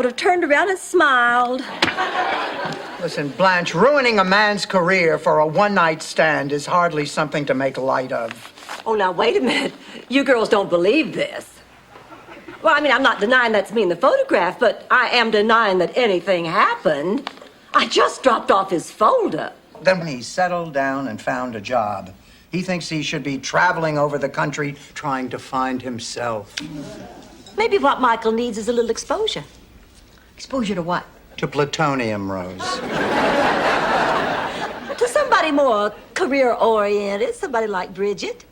would have turned around and smiled. Listen, Blanche, ruining a man's career for a one-night stand is hardly something to make light of. Oh, now, wait a minute. You girls don't believe this. Well, I mean, I'm not denying that's me in the photograph, but I am denying that anything happened. I just dropped off his folder. Then when he settled down and found a job, he thinks he should be traveling over the country trying to find himself. Maybe what Michael needs is a little exposure. Exposure to what? To plutonium, Rose. To somebody more career-oriented, somebody like Bridget.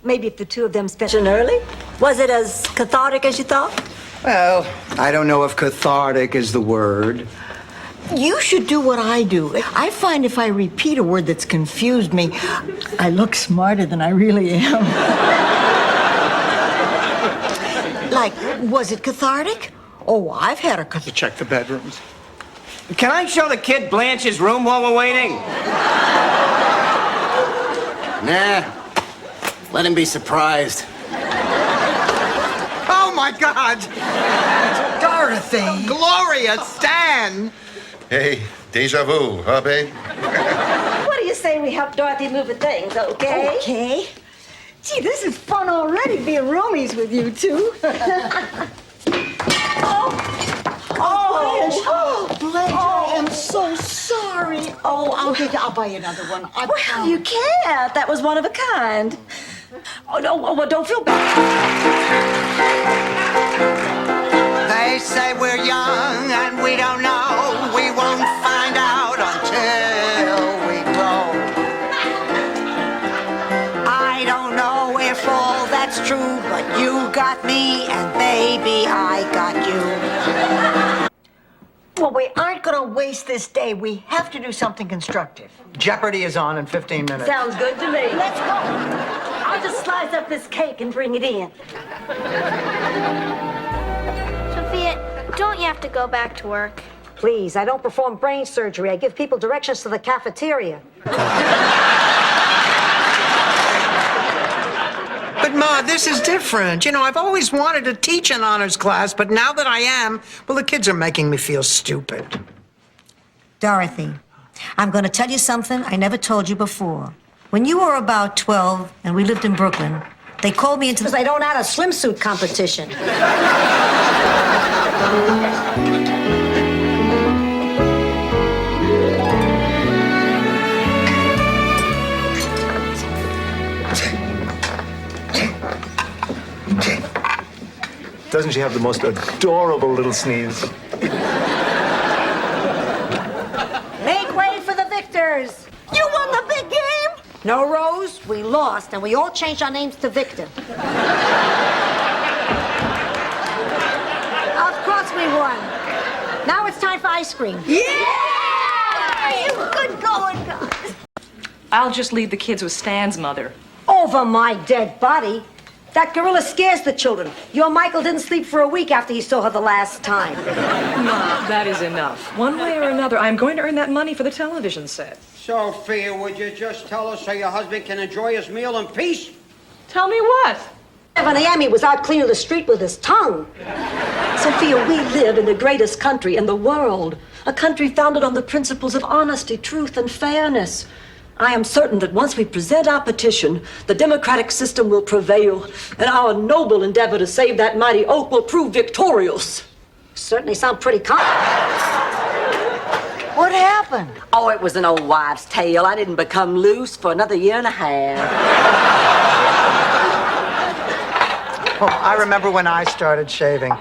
Maybe if the two of them spent an early. Was it as cathartic as you thought? Well, I don't know if cathartic is the word. You should do what I do. I find if I repeat a word that's confused me, I look smarter than I really am. Like, was it cathartic? Oh, I've had a cathartic. Check the bedrooms. Can I show the kid Blanche's room while we're waiting? Nah. Let him be surprised. Oh, my God! Dorothy! Gloria! Stan! Hey, deja vu, huh, babe? What do you say we help Dorothy move her things, okay? Okay. Gee, this is fun already, being roomies with you two. Blanche, I am so sorry. Oh, I'll buy you another one. Well, you can't. That was one of a kind. Oh, no, well, don't feel bad. They say we're young and we don't know. We won't find out until we grow. I don't know if all that's true, but you got me and baby, I got you. Well, we aren't going to waste this day. We have to do something constructive. Jeopardy is on in 15 minutes. Sounds good to me. Let's go. I'll just slice up this cake and bring it in. Sophia, don't you have to go back to work? Please, I don't perform brain surgery. I give people directions to the cafeteria. But, Ma, this is different. You know, I've always wanted to teach an honors class, but now that I am, well, the kids are making me feel stupid. Dorothy, I'm going to tell you something I never told you before. When you were about 12 and we lived in Brooklyn, they called me into Because I don't add a swimsuit competition. Doesn't she have the most adorable little sneeze? Make way for the victors. You won the big game? No, Rose, we lost, and we all changed our names to Victor. Of course we won. Now it's time for ice cream. Yeah! Good going, guys. I'll just leave the kids with Stan's mother. Over my dead body. That gorilla scares the children. Your Michael didn't sleep for a week after he saw her the last time. No, that is enough. One way or another, I'm going to earn that money for the television set. Sophia, would you just tell us so your husband can enjoy his meal in peace? Tell me what? Evan Amy was out cleaning the street with his tongue. Sophia, we live in the greatest country in the world. A country founded on the principles of honesty, truth, and fairness. I am certain that once we present our petition, the democratic system will prevail, and our noble endeavor to save that mighty oak will prove victorious. Certainly sound pretty confident. What happened? Oh, it was an old wives' tale. I didn't become loose for another year and a half. Oh, I remember when I started shaving.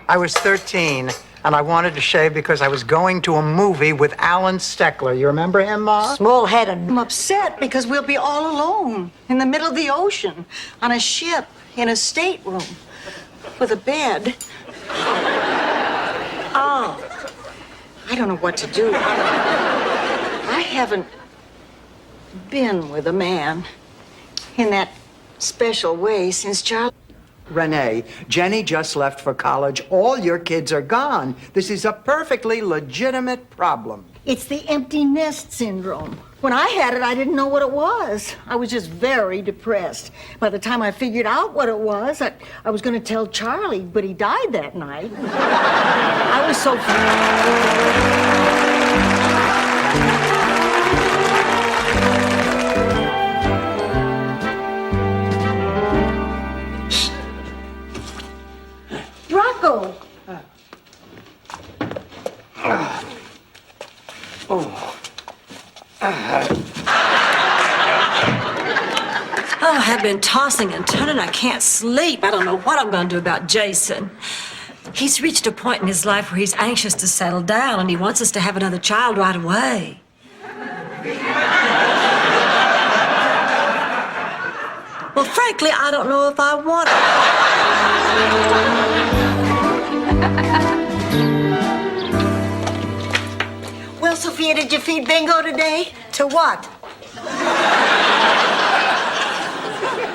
I was 13, and I wanted to shave because I was going to a movie with Alan Steckler. You remember him, Ma? Small head and... I'm upset because we'll be all alone in the middle of the ocean on a ship in a stateroom with a bed. Oh, I don't know what to do. I haven't been with a man in that special way since Charlie. Renee, Jenny just left for college. All your kids are gone. This is a perfectly legitimate problem. It's the empty nest syndrome. When I had it, I didn't know what it was. I was just very depressed. By the time I figured out what it was, I was going to tell Charlie, but he died that night. I was so... Rocco! Oh, I've been tossing and turning. I can't sleep. I don't know what I'm going to do about Jason. He's reached a point in his life where he's anxious to settle down, and he wants us to have another child right away. Well, frankly, I don't know if I want it. Well, Sophia, did you feed Bingo today? To what?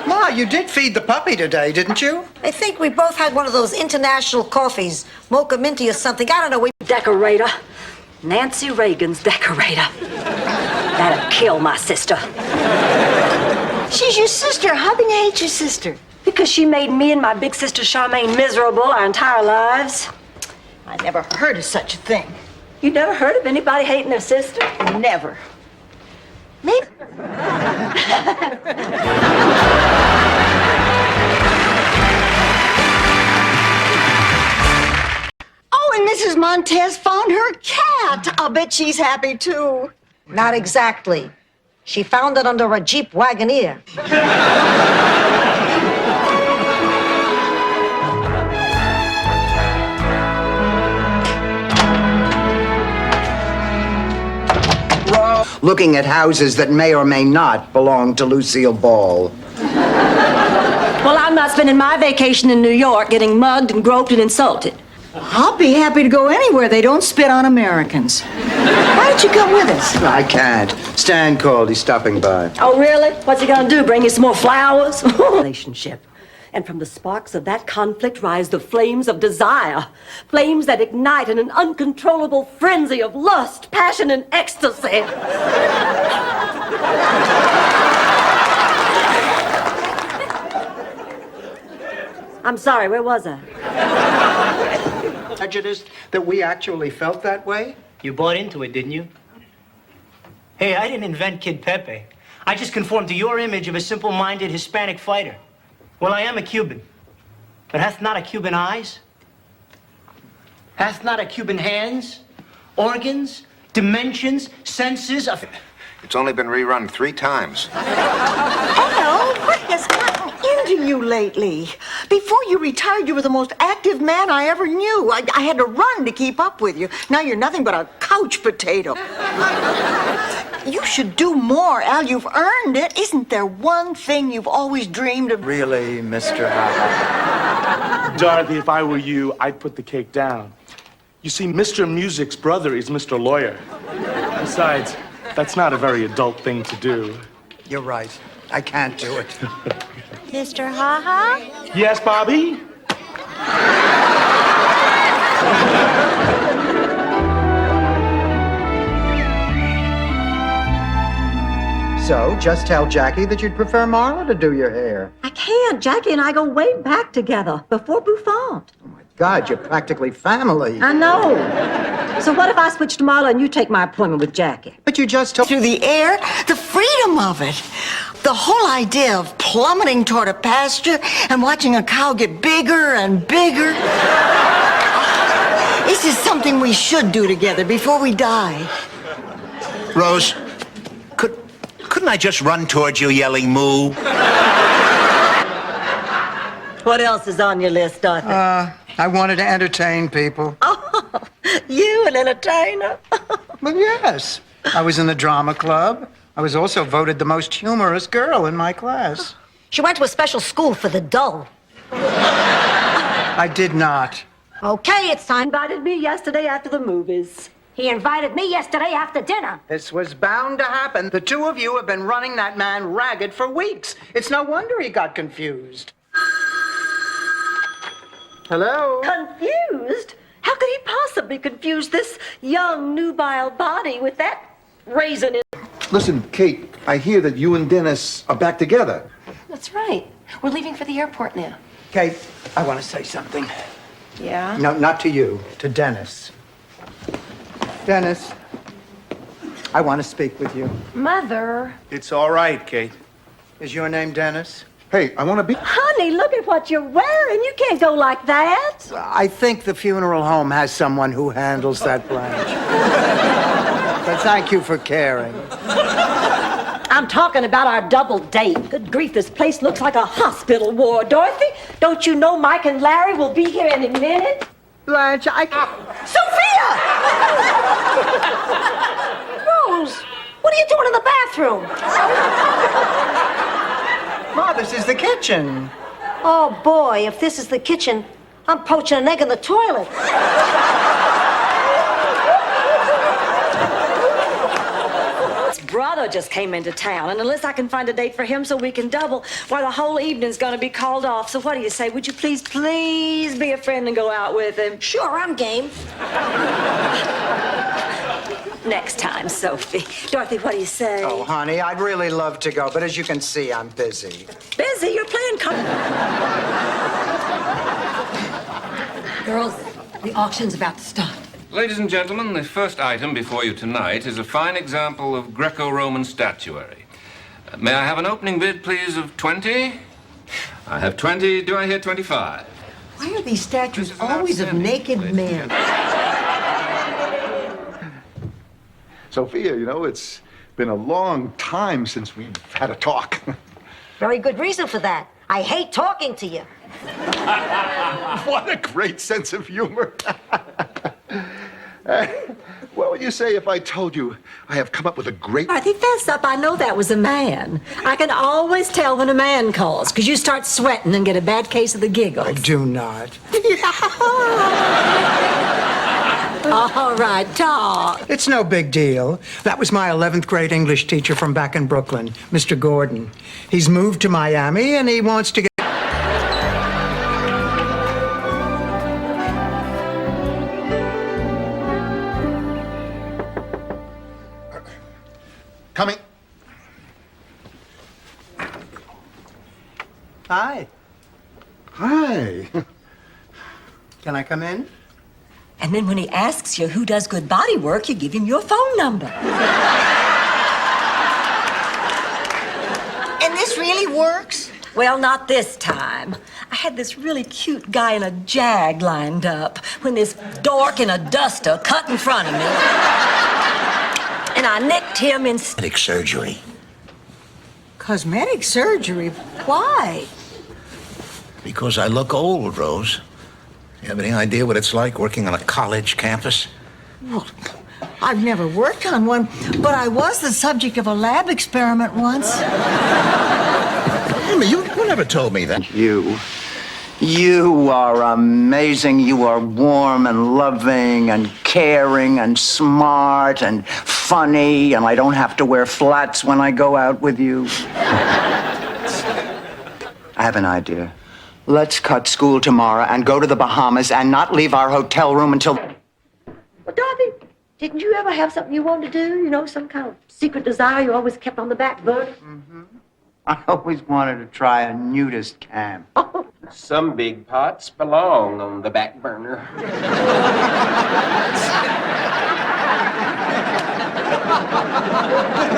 Ma, you did feed the puppy today, didn't you? I think we both had one of those international coffees, mocha minty or something. I don't know. Decorator. Nancy Reagan's decorator. That'd kill my sister. She's your sister. How can you hate your sister? Because she made me and my big sister Charmaine miserable our entire lives. I never heard of such a thing. You never heard of anybody hating their sister? Never. Maybe. Oh, and Mrs. Montez found her cat. I'll bet she's happy too. Not exactly. She found it under a Jeep Wagoneer. Looking at houses that may or may not belong to Lucille Ball. Well, I'm not spending my vacation in New York getting mugged and groped and insulted. I'll be happy to go anywhere they don't spit on Americans. Why don't you come with us? I can't. Stan called. He's stopping by. Oh, really? What's he gonna do, bring you some more flowers? Relationship. And from the sparks of that conflict rise the flames of desire. Flames that ignite in an uncontrollable frenzy of lust, passion, and ecstasy. I'm sorry, where was I? Prejudiced that we actually felt that way? You bought into it, didn't you? Hey, I didn't invent Kid Pepe. I just conformed to your image of a simple-minded Hispanic fighter. Well, I am a Cuban. But hath not a Cuban eyes? Hath not a Cuban hands, organs, dimensions, senses? It's only been rerun 3 times. Hello, what has gotten into you lately? Before you retired, you were the most active man I ever knew. I had to run to keep up with you. Now you're nothing but a couch potato. You should do more, Al. You've earned it. Isn't there one thing you've always dreamed of? Really, Mr. Howard? Dorothy, if I were you, I'd put the cake down. You see, Mr. Music's brother is Mr. Lawyer. Besides, that's not a very adult thing to do. You're right. I can't do it. Mr. Ha-Ha? Yes, Bobby? So, just tell Jackie that you'd prefer Marla to do your hair. I can't. Jackie and I go way back together, before Bouffant. Oh, my God, you're practically family. I know. So what if I switch to Marla and you take my appointment with Jackie? But you just told... Through the air, the freedom of it. The whole idea of plummeting toward a pasture and watching a cow get bigger and bigger. This is something we should do together before we die. Rose, couldn't I just run towards you yelling moo? What else is on your list, Dorothy? I wanted to entertain people. Oh, you an entertainer? Well, yes. I was in the drama club. I was also voted the most humorous girl in my class. She went to a special school for the dull. I did not. Okay, it's time. He invited me yesterday after the movies. He invited me yesterday after dinner. This was bound to happen. The two of you have been running that man ragged for weeks. It's no wonder he got confused. Hello? Confused? How could he possibly confuse this young, nubile body with that raisin in? Listen, Kate, I hear that you and Dennis are back together. That's right. We're leaving for the airport now. Kate, I want to say something. Yeah? No, not to you, to Dennis. Dennis, I want to speak with you. Mother. It's all right, Kate. Is your name Dennis? Hey, I want to be... Honey, look at what you're wearing. You can't go like that. I think the funeral home has someone who handles that branch. But thank you for caring. I'm talking about our double date. Good grief, this place looks like a hospital ward. Dorothy, don't you know Mike and Larry will be here any minute? Blanche, Sophia! Rose, what are you doing in the bathroom? Ma, this is the kitchen. Oh, boy, if this is the kitchen, I'm poaching an egg in the toilet. His brother just came into town, and unless I can find a date for him so we can double, why, the whole evening's gonna be called off. So what do you say? Would you please be a friend and go out with him? Sure, I'm game. Next time, Sophie. Dorothy, what do you say? Oh, honey, I'd really love to go, but as you can see, I'm busy. Busy? You're playing Girls, the auction's about to start. Ladies and gentlemen, the first item before you tonight is a fine example of Greco-Roman statuary. May I have an opening bid, please, of 20? I have 20. Do I hear 25? Why are these statues This is always of outstanding, naked ladies and men? Sophia, you know, it's been a long time since we've had a talk. Very good reason for that. I hate talking to you. What a great sense of humor. What would you say if I told you I have come up with a great... Dorothy, fess up. I know that was a man. I can always tell when a man calls, because you start sweating and get a bad case of the giggles. I do not. All right, talk. It's no big deal. That was my 11th grade English teacher from back in Brooklyn, Mr. Gordon. He's moved to Miami, and he wants to get... Coming. Hi. Hi. Can I come in? And then when he asks you who does good body work, you give him your phone number. And this really works? Well, not this time. I had this really cute guy in a Jag lined up when this dork in a duster cut in front of me. And I nicked him in... Cosmetic surgery. Cosmetic surgery? Why? Because I look old, Rose. You have any idea what it's like working on a college campus? Well, I've never worked on one, but I was the subject of a lab experiment once. Amy, you never told me that. You are amazing. You are warm and loving and caring and smart and funny, and I don't have to wear flats when I go out with you. I have an idea. Let's cut school tomorrow and go to the Bahamas and not leave our hotel room until... Well, Dorothy, didn't you ever have something you wanted to do? You know, some kind of secret desire you always kept on the back burner? Mm-hmm. I always wanted to try a nudist camp. Some big pots belong on the back burner.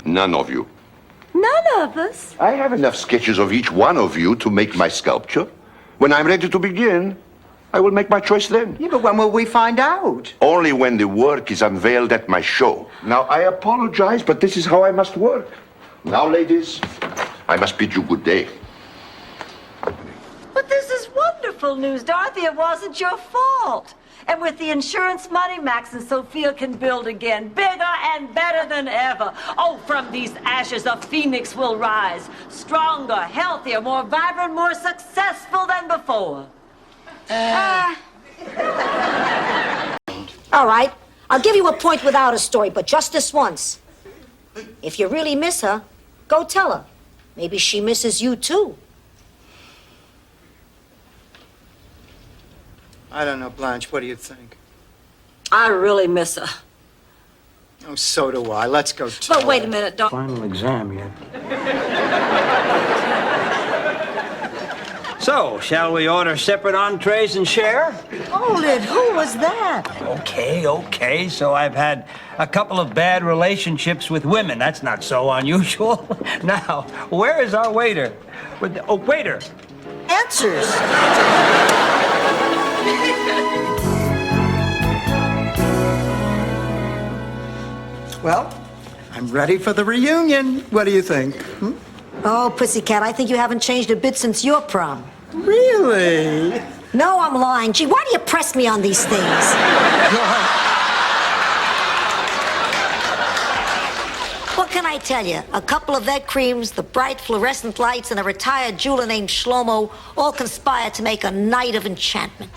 None of you. None of us. I have enough sketches of each one of you to make my sculpture. When I'm ready to begin, I will make my choice then. Yeah, but when will we find out? Only when the work is unveiled at my show. Now, I apologize, but this is how I must work. Now, ladies, I must bid you good day. But this is wonderful news, Dorothy. It wasn't your fault. And with the insurance money, Max and Sophia can build again, bigger and better than ever. Oh, from these ashes, a phoenix will rise, stronger, healthier, more vibrant, more successful than before. All right, I'll give you a point without a story, but just this once. If you really miss her, go tell her. Maybe she misses you, too. I don't know, Blanche. What do you think? I really miss her. Oh, so do I. Let's go tell But wait a her. minute, don't. Final exam yet. So, shall we order separate entrees and share? Hold it. Who was that? Okay. So I've had a couple of bad relationships with women. That's not so unusual. Now, where is our waiter? Waiter! Answers. Well, I'm ready for the reunion. What do you think? Oh, Pussycat, I think you haven't changed a bit since your prom. Really? No, I'm lying. Gee, why do you press me on these things? What can I tell you? A couple of egg creams, the bright fluorescent lights, and a retired jeweler named Shlomo all conspire to make a night of enchantment.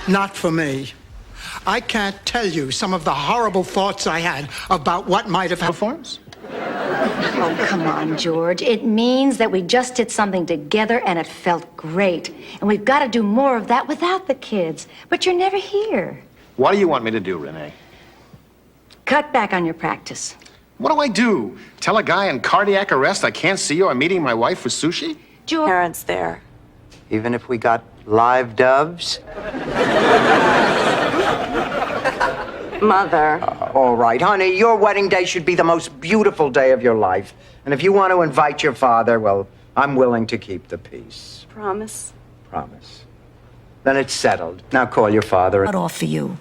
Not for me. I can't tell you some of the horrible thoughts I had about what might have happened. Oh, come on, George. It means that we just did something together and it felt great. And we've got to do more of that without the kids. But you're never here. What do you want me to do, Renee? Cut back on your practice. What do I do? Tell a guy in cardiac arrest I can't see you? I'm meeting my wife for sushi? George. Parents there. Even if we got live doves? Mother. All right, honey, your wedding day should be the most beautiful day of your life. And if you want to invite your father, well, I'm willing to keep the peace. Promise. Promise. Then it's settled. Now call your father. Not off for you.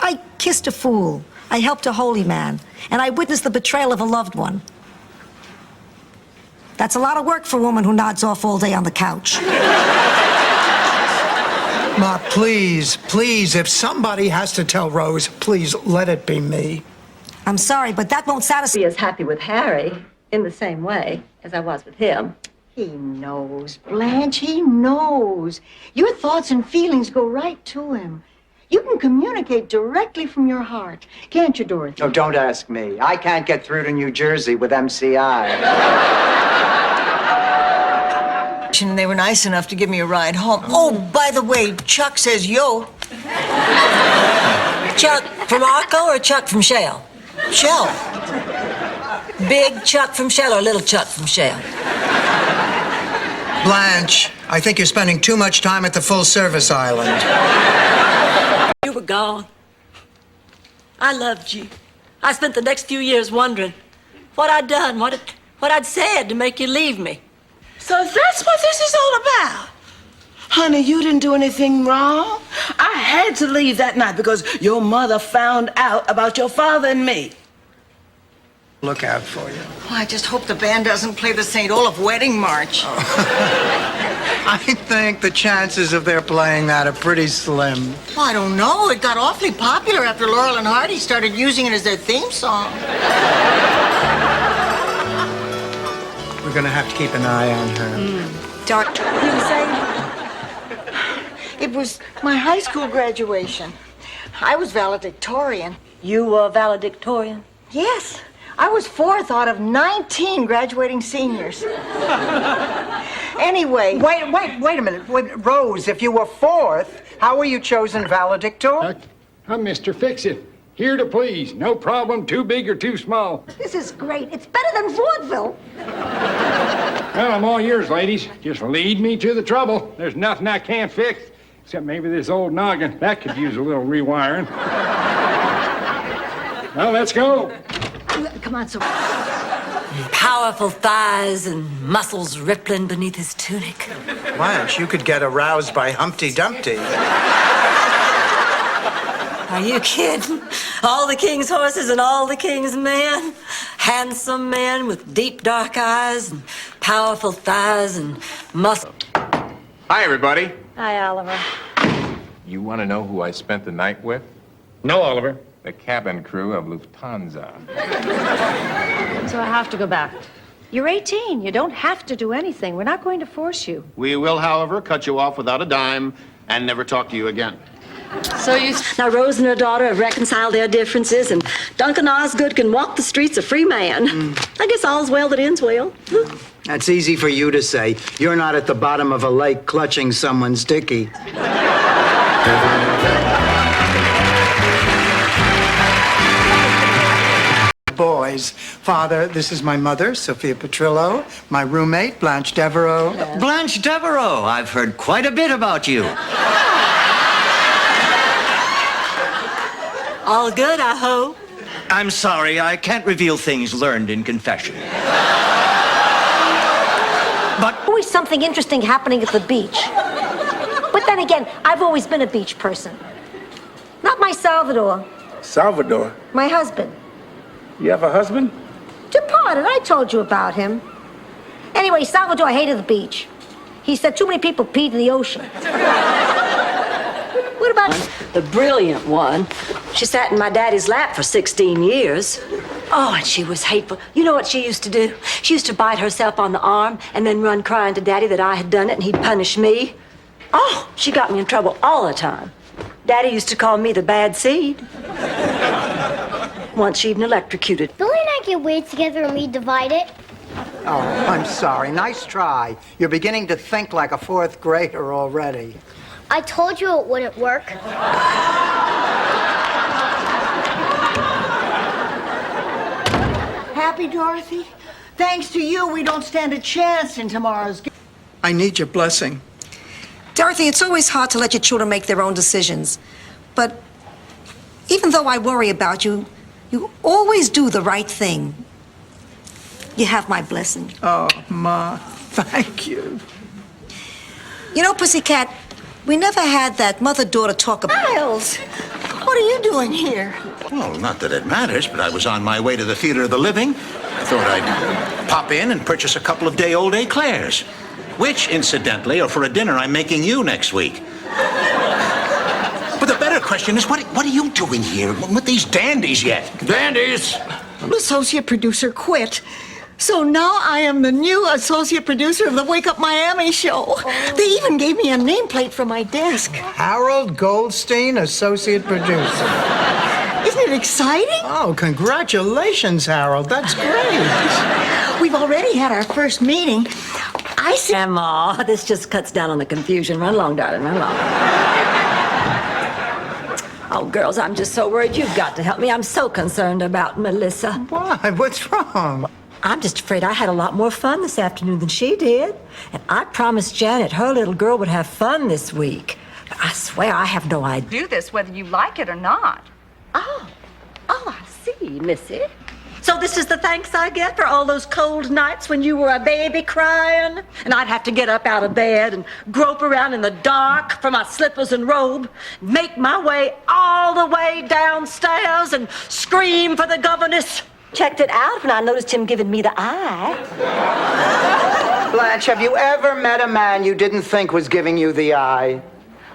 I kissed a fool. I helped a holy man. And I witnessed the betrayal of a loved one. That's a lot of work for a woman who nods off all day on the couch. Ma, please, if somebody has to tell Rose, please let it be me. I'm sorry, but that won't satisfy. Be as happy with Harry in the same way as I was with him. He knows, Blanche. He knows. Your thoughts and feelings go right to him. You can communicate directly from your heart. Can't you, Dorothy? Oh, don't ask me. I can't get through to New Jersey with MCI. And they were nice enough to give me a ride home. Oh, by the way, Chuck says yo. Chuck from Arco or Chuck from Shell? Shell. Big Chuck from Shell or little Chuck from Shell? Blanche, I think you're spending too much time at the full-service island. You were gone. I loved you. I spent the next few years wondering what I'd done, what I'd said to make you leave me. So that's what this is all about. Honey, you didn't do anything wrong. I had to leave that night because your mother found out about your father and me. Look out for you. Oh, I just hope the band doesn't play the St. Olaf wedding march. I think the chances of their playing that are pretty slim. Well, I don't know. It got awfully popular after Laurel and Hardy started using it as their theme song. We're gonna have to keep an eye on her. Dark. You were saying? It was my high school graduation. I was valedictorian. You were valedictorian? Yes. I was fourth out of 19 graduating seniors. Anyway. Wait a minute. Rose, if you were fourth, how were you chosen valedictorian? I'm Mr. Fix-It. Here to please. No problem too big or too small. This is great. It's better than vaudeville. Well, I'm all yours, ladies. Just lead me to the trouble. There's nothing I can't fix, except maybe this old noggin. That could use a little rewiring. Well, let's go. Come on, so. Powerful thighs and muscles rippling beneath his tunic. Blanche, you could get aroused by Humpty Dumpty. Are you kidding? All the king's horses and all the king's men. Handsome men with deep dark eyes and powerful thighs and muscle. Hi, everybody. Hi, Oliver. You want to know who I spent the night with? No, Oliver. The cabin crew of Lufthansa. So I have to go back. You're 18. You don't have to do anything. We're not going to force you. We will, however, cut you off without a dime and never talk to you again. Now, Rose and her daughter have reconciled their differences, and Duncan Osgood can walk the streets a free man. I guess all's well that ends well. That's easy for you to say. You're not at the bottom of a lake clutching someone's dickie. boys. Father, this is my mother, Sophia Petrillo, my roommate, Blanche Devereaux. Blanche Devereaux, I've heard quite a bit about you. All good, I hope. I'm sorry, I can't reveal things learned in confession. But always something interesting happening at the beach. But then again, I've always been a beach person. Not my Salvador, Salvador, my husband. you have a husband? Departed, I told you about him. Anyway, Salvador hated the beach. He said too many people peed in the ocean. What about the brilliant one? She sat in my daddy's lap for 16 years. Oh, and she was hateful. You know what she used to do? She used to bite herself on the arm and then run crying to Daddy that I had done it and he'd punish me. Oh, she got me in trouble all the time. Daddy used to call me the bad seed. Once she even electrocuted. Billy and I get weird together and we divide it. Oh, I'm sorry. Nice try. You're beginning to think like a fourth grader already. I told you it wouldn't work. Happy, Dorothy? Thanks to you, we don't stand a chance in tomorrow's game. I need your blessing. Dorothy, it's always hard to let your children make their own decisions. But even though I worry about you, you always do the right thing. You have my blessing. Oh, Ma, thank you. You know, Pussycat, we never had that mother-daughter talk about... Miles, what are you doing here? Well, not that it matters, but I was on my way to the Theater of the Living. I thought I'd pop in and purchase a couple of day-old eclairs, which, incidentally, are for a dinner I'm making you next week. But the better question is, what are you doing here with these dandies yet? Dandies! The associate producer quit. So now I am the new associate producer of the Wake Up Miami show. They even gave me a nameplate for my desk. Harold Goldstein, associate producer. Isn't it exciting? Oh, congratulations, Harold. That's great. We've already had our first meeting. I see. Grandma, this just cuts down on the confusion. Run along, darling, run along. Oh, girls, I'm just so worried. You've got to help me. I'm so concerned about Melissa. Why? What's wrong? I'm just afraid I had a lot more fun this afternoon than she did. And I promised Janet her little girl would have fun this week. But I swear I have no idea. Do this whether you like it or not. Oh, I see, Missy. So this is the thanks I get for all those cold nights when you were a baby crying? And I'd have to get up out of bed and grope around in the dark for my slippers and robe, make my way all the way downstairs and scream for the governess. Checked it out when I noticed him giving me the eye. Blanche, have you ever met a man you didn't think was giving you the eye?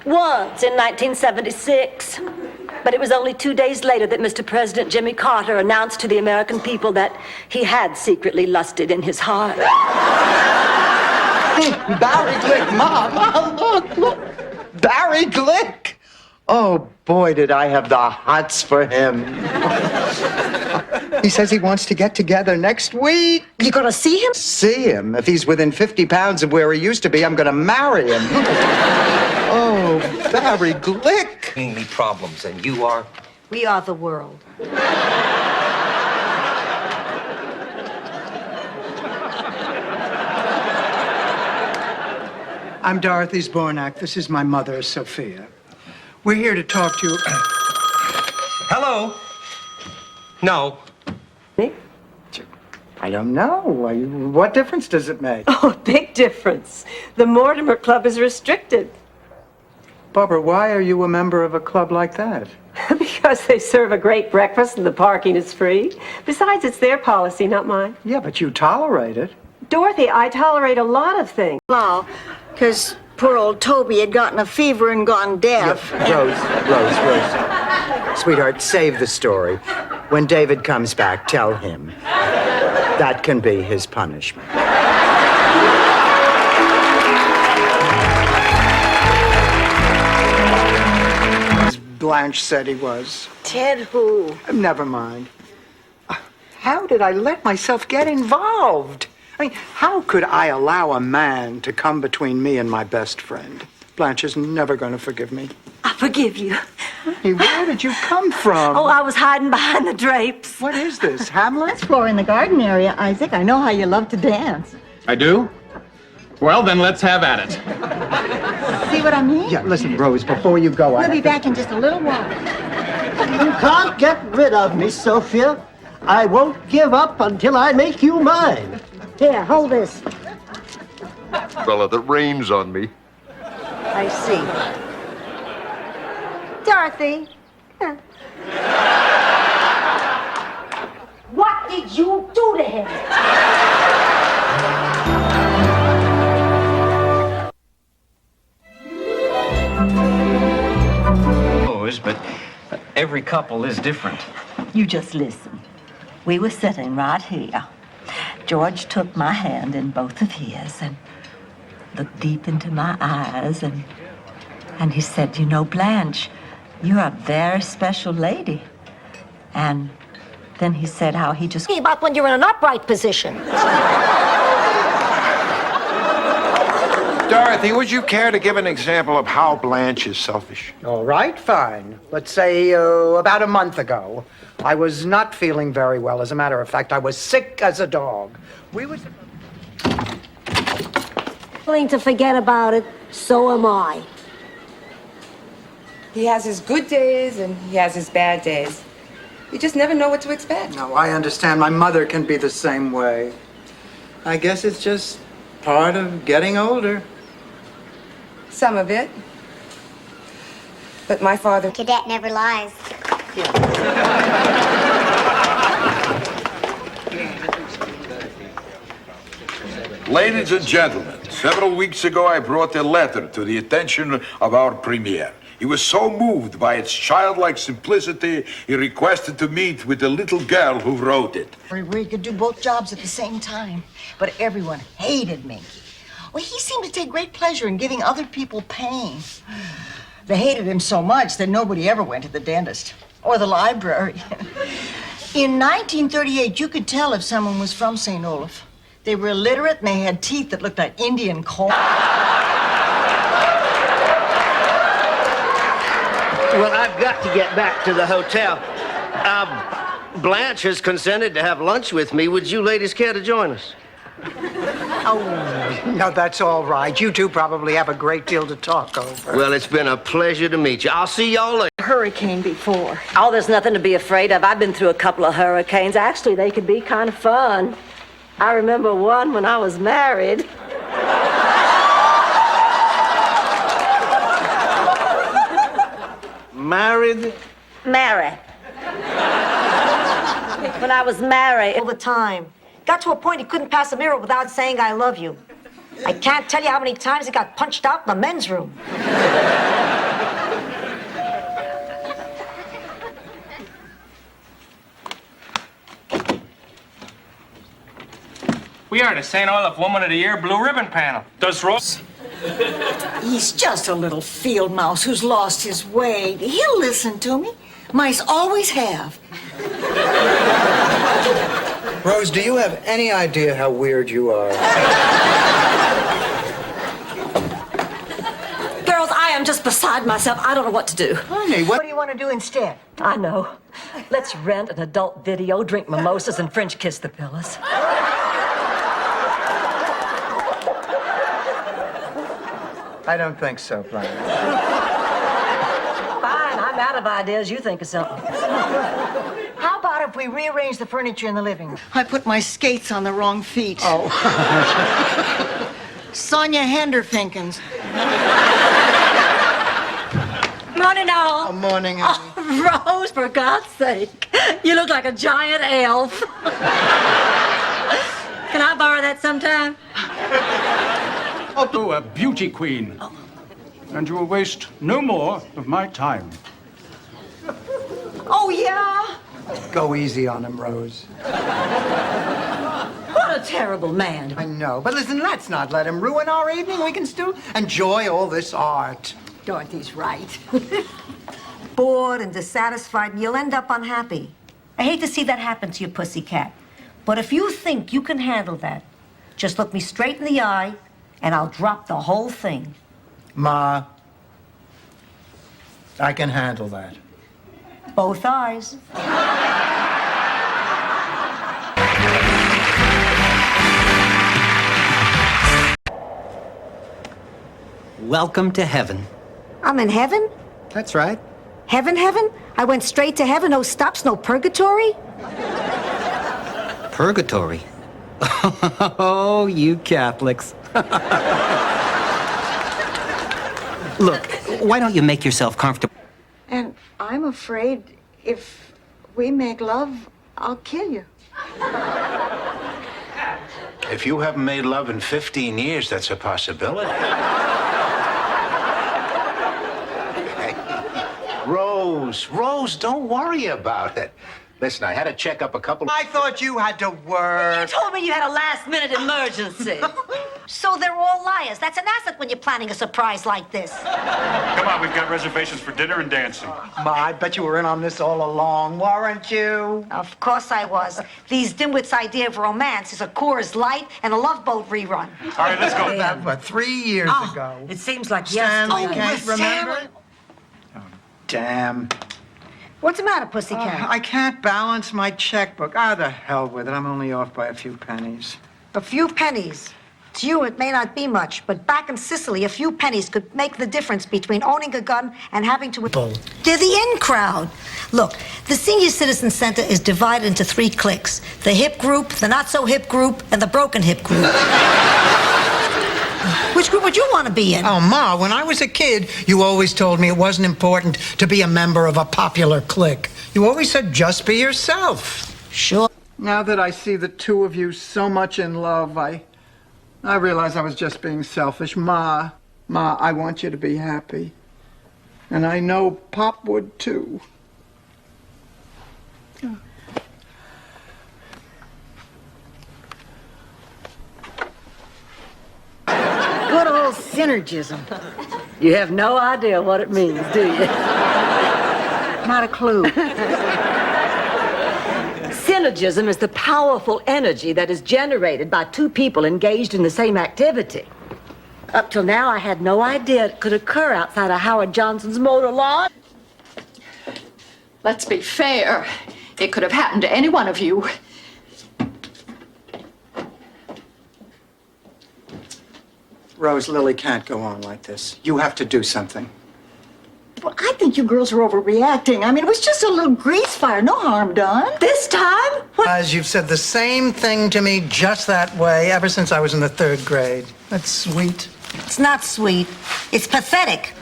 Once in 1976. But it was only 2 days later that Mr. President Jimmy Carter announced to the American people that he had secretly lusted in his heart. Barry Glick, Mom. Look. Barry Glick. Oh, boy, did I have the hots for him. He says he wants to get together next week. You gonna see him? See him. If he's within 50 pounds of where he used to be, I'm gonna marry him. Oh, Barry Glick. Mainly problems, and you are? We are the world. I'm Dorothy Zbornak. This is my mother, Sophia. We're here to talk to you. Hello? No. I don't know. What difference does it make? Oh, big difference. The Mortimer Club is restricted. Barbara, why are you a member of a club like that? Because they serve a great breakfast and the parking is free. Besides, it's their policy, not mine. Yeah, but you tolerate it. Dorothy, I tolerate a lot of things. Wow, because poor old Toby had gotten a fever and gone deaf. Rose. Sweetheart, save the story. When David comes back, tell him. That can be his punishment. Blanche said he was. Ted who? Never mind. How did I let myself get involved? I mean, how could I allow a man to come between me and my best friend? Blanche is never going to forgive me. I forgive you. Hey, where did you come from? Oh, I was hiding behind the drapes. What is this, Hamlet? That's floor in the garden area, Isaac. I know how you love to dance. I do? Well, then let's have at it. See what I mean? Yeah, listen, Rose, before you go, We'll be back in just a little while. You can't get rid of me, Sophia. I won't give up until I make you mine. Here, hold this. Fella that rains on me. I see. Dorothy. What did you do to him? But every couple is different. You just listen. We were sitting right here. George took my hand in both of his and looked deep into my eyes and he said, you know, Blanche, you're a very special lady. And then he said how he just... About when you're in an upright position. Dorothy, would you care to give an example of how Blanche is selfish? All right, fine. Let's say about a month ago, I was not feeling very well. As a matter of fact, I was sick as a dog. We was... Willing to forget about it, so am I. He has his good days and he has his bad days. You just never know what to expect. No, I understand. My mother can be the same way. I guess it's just part of getting older. Some of it. But my father... Cadet never lies. Ladies and gentlemen, several weeks ago I brought a letter to the attention of our premier. He was so moved by its childlike simplicity, he requested to meet with the little girl who wrote it. Where he could do both jobs at the same time. But everyone hated Minky. Well, he seemed to take great pleasure in giving other people pain. They hated him so much that nobody ever went to the dentist or the library. In 1938, you could tell if someone was from St. Olaf. They were illiterate and they had teeth that looked like Indian corn. Well, I've got to get back to the hotel. Blanche has consented to have lunch with me. Would you ladies care to join us? Oh, no, that's all right. You two probably have a great deal to talk over. Well, it's been a pleasure to meet you. I'll see y'all later. Hurricane before. Oh, there's nothing to be afraid of. I've been through a couple of hurricanes. Actually, they could be kind of fun. I remember one when I was married. Married? Married. When I was married. All the time. Got to a point he couldn't pass a mirror without saying I love you. I can't tell you how many times he got punched out in the men's room. We are the St. Olaf Woman of the Year Blue Ribbon panel. Does Ross? He's just a little field mouse who's lost his way. He'll listen to me. Mice always have. Rose, do you have any idea how weird you are? Girls, I am just beside myself. I don't know what to do. Honey, What do you want to do instead? I know. Let's rent an adult video, drink mimosas, and French kiss the Phyllis. I don't think so, Blanche. Fine, I'm out of ideas. You think of something. How about if we rearrange the furniture in the living room? I put my skates on the wrong feet. Oh. Sonia Henderfinkins. Morning, all. Good morning, honey. Oh, Rose, for God's sake. You look like a giant elf. Can I borrow that sometime? Oh, a beauty queen. And you will waste no more of my time. Oh, yeah? Go easy on him, Rose. What a terrible man. I know. But listen, let's not let him ruin our evening. We can still enjoy all this art. Dorothy's right. Bored and dissatisfied, and you'll end up unhappy. I hate to see that happen to you, pussycat. But if you think you can handle that, just look me straight in the eye, and I'll drop the whole thing. Ma, I can handle that. Both eyes. Welcome to heaven. I'm in heaven? That's right. Heaven, heaven? I went straight to heaven, no stops, no purgatory? Purgatory. Oh, you Catholics. Look, why don't you make yourself comfortable? And I'm afraid if we make love, I'll kill you. If you haven't made love in 15 years, that's a possibility. Rose, don't worry about it. Listen, I had to check up a couple. I thought you had to work. You told me you had a last-minute emergency. So they're all liars. That's an asset when you're planning a surprise like this. Come on, we've got reservations for dinner and dancing. Ma, I bet you were in on this all along, weren't you? Of course I was. These dimwits' idea of romance is a Coors Light and a Love Boat rerun. All right, let's go. That was 3 years ago. It seems like Stanley yesterday. can't remember? Oh, damn. What's the matter, pussycat? I can't balance my checkbook. Ah, the hell with it. I'm only off by a few pennies. A few pennies. To you, it may not be much, but back in Sicily, a few pennies could make the difference between owning a gun and having to... They're the in crowd. Look, the Senior Citizen Center is divided into 3 cliques. The hip group, the not-so-hip group, and the broken hip group. Which group would you want to be in? Oh, Ma, when I was a kid, you always told me it wasn't important to be a member of a popular clique. You always said just be yourself. Sure. Now that I see the two of you so much in love, I realize I was just being selfish. Ma, I want you to be happy. And I know Pop would too. Good old synergism. You have no idea what it means, do you? Not a clue. Synergism is the powerful energy that is generated by 2 people engaged in the same activity. Up till now, I had no idea it could occur outside of Howard Johnson's motor lawn. Let's be fair. It could have happened to any one of you. Rose, Lily can't go on like this. You have to do something. Well, I think you girls are overreacting. I mean, it was just a little grease fire. No harm done. This time? As you've said the same thing to me just that way ever since I was in the 3rd grade. That's sweet. It's not sweet. It's pathetic.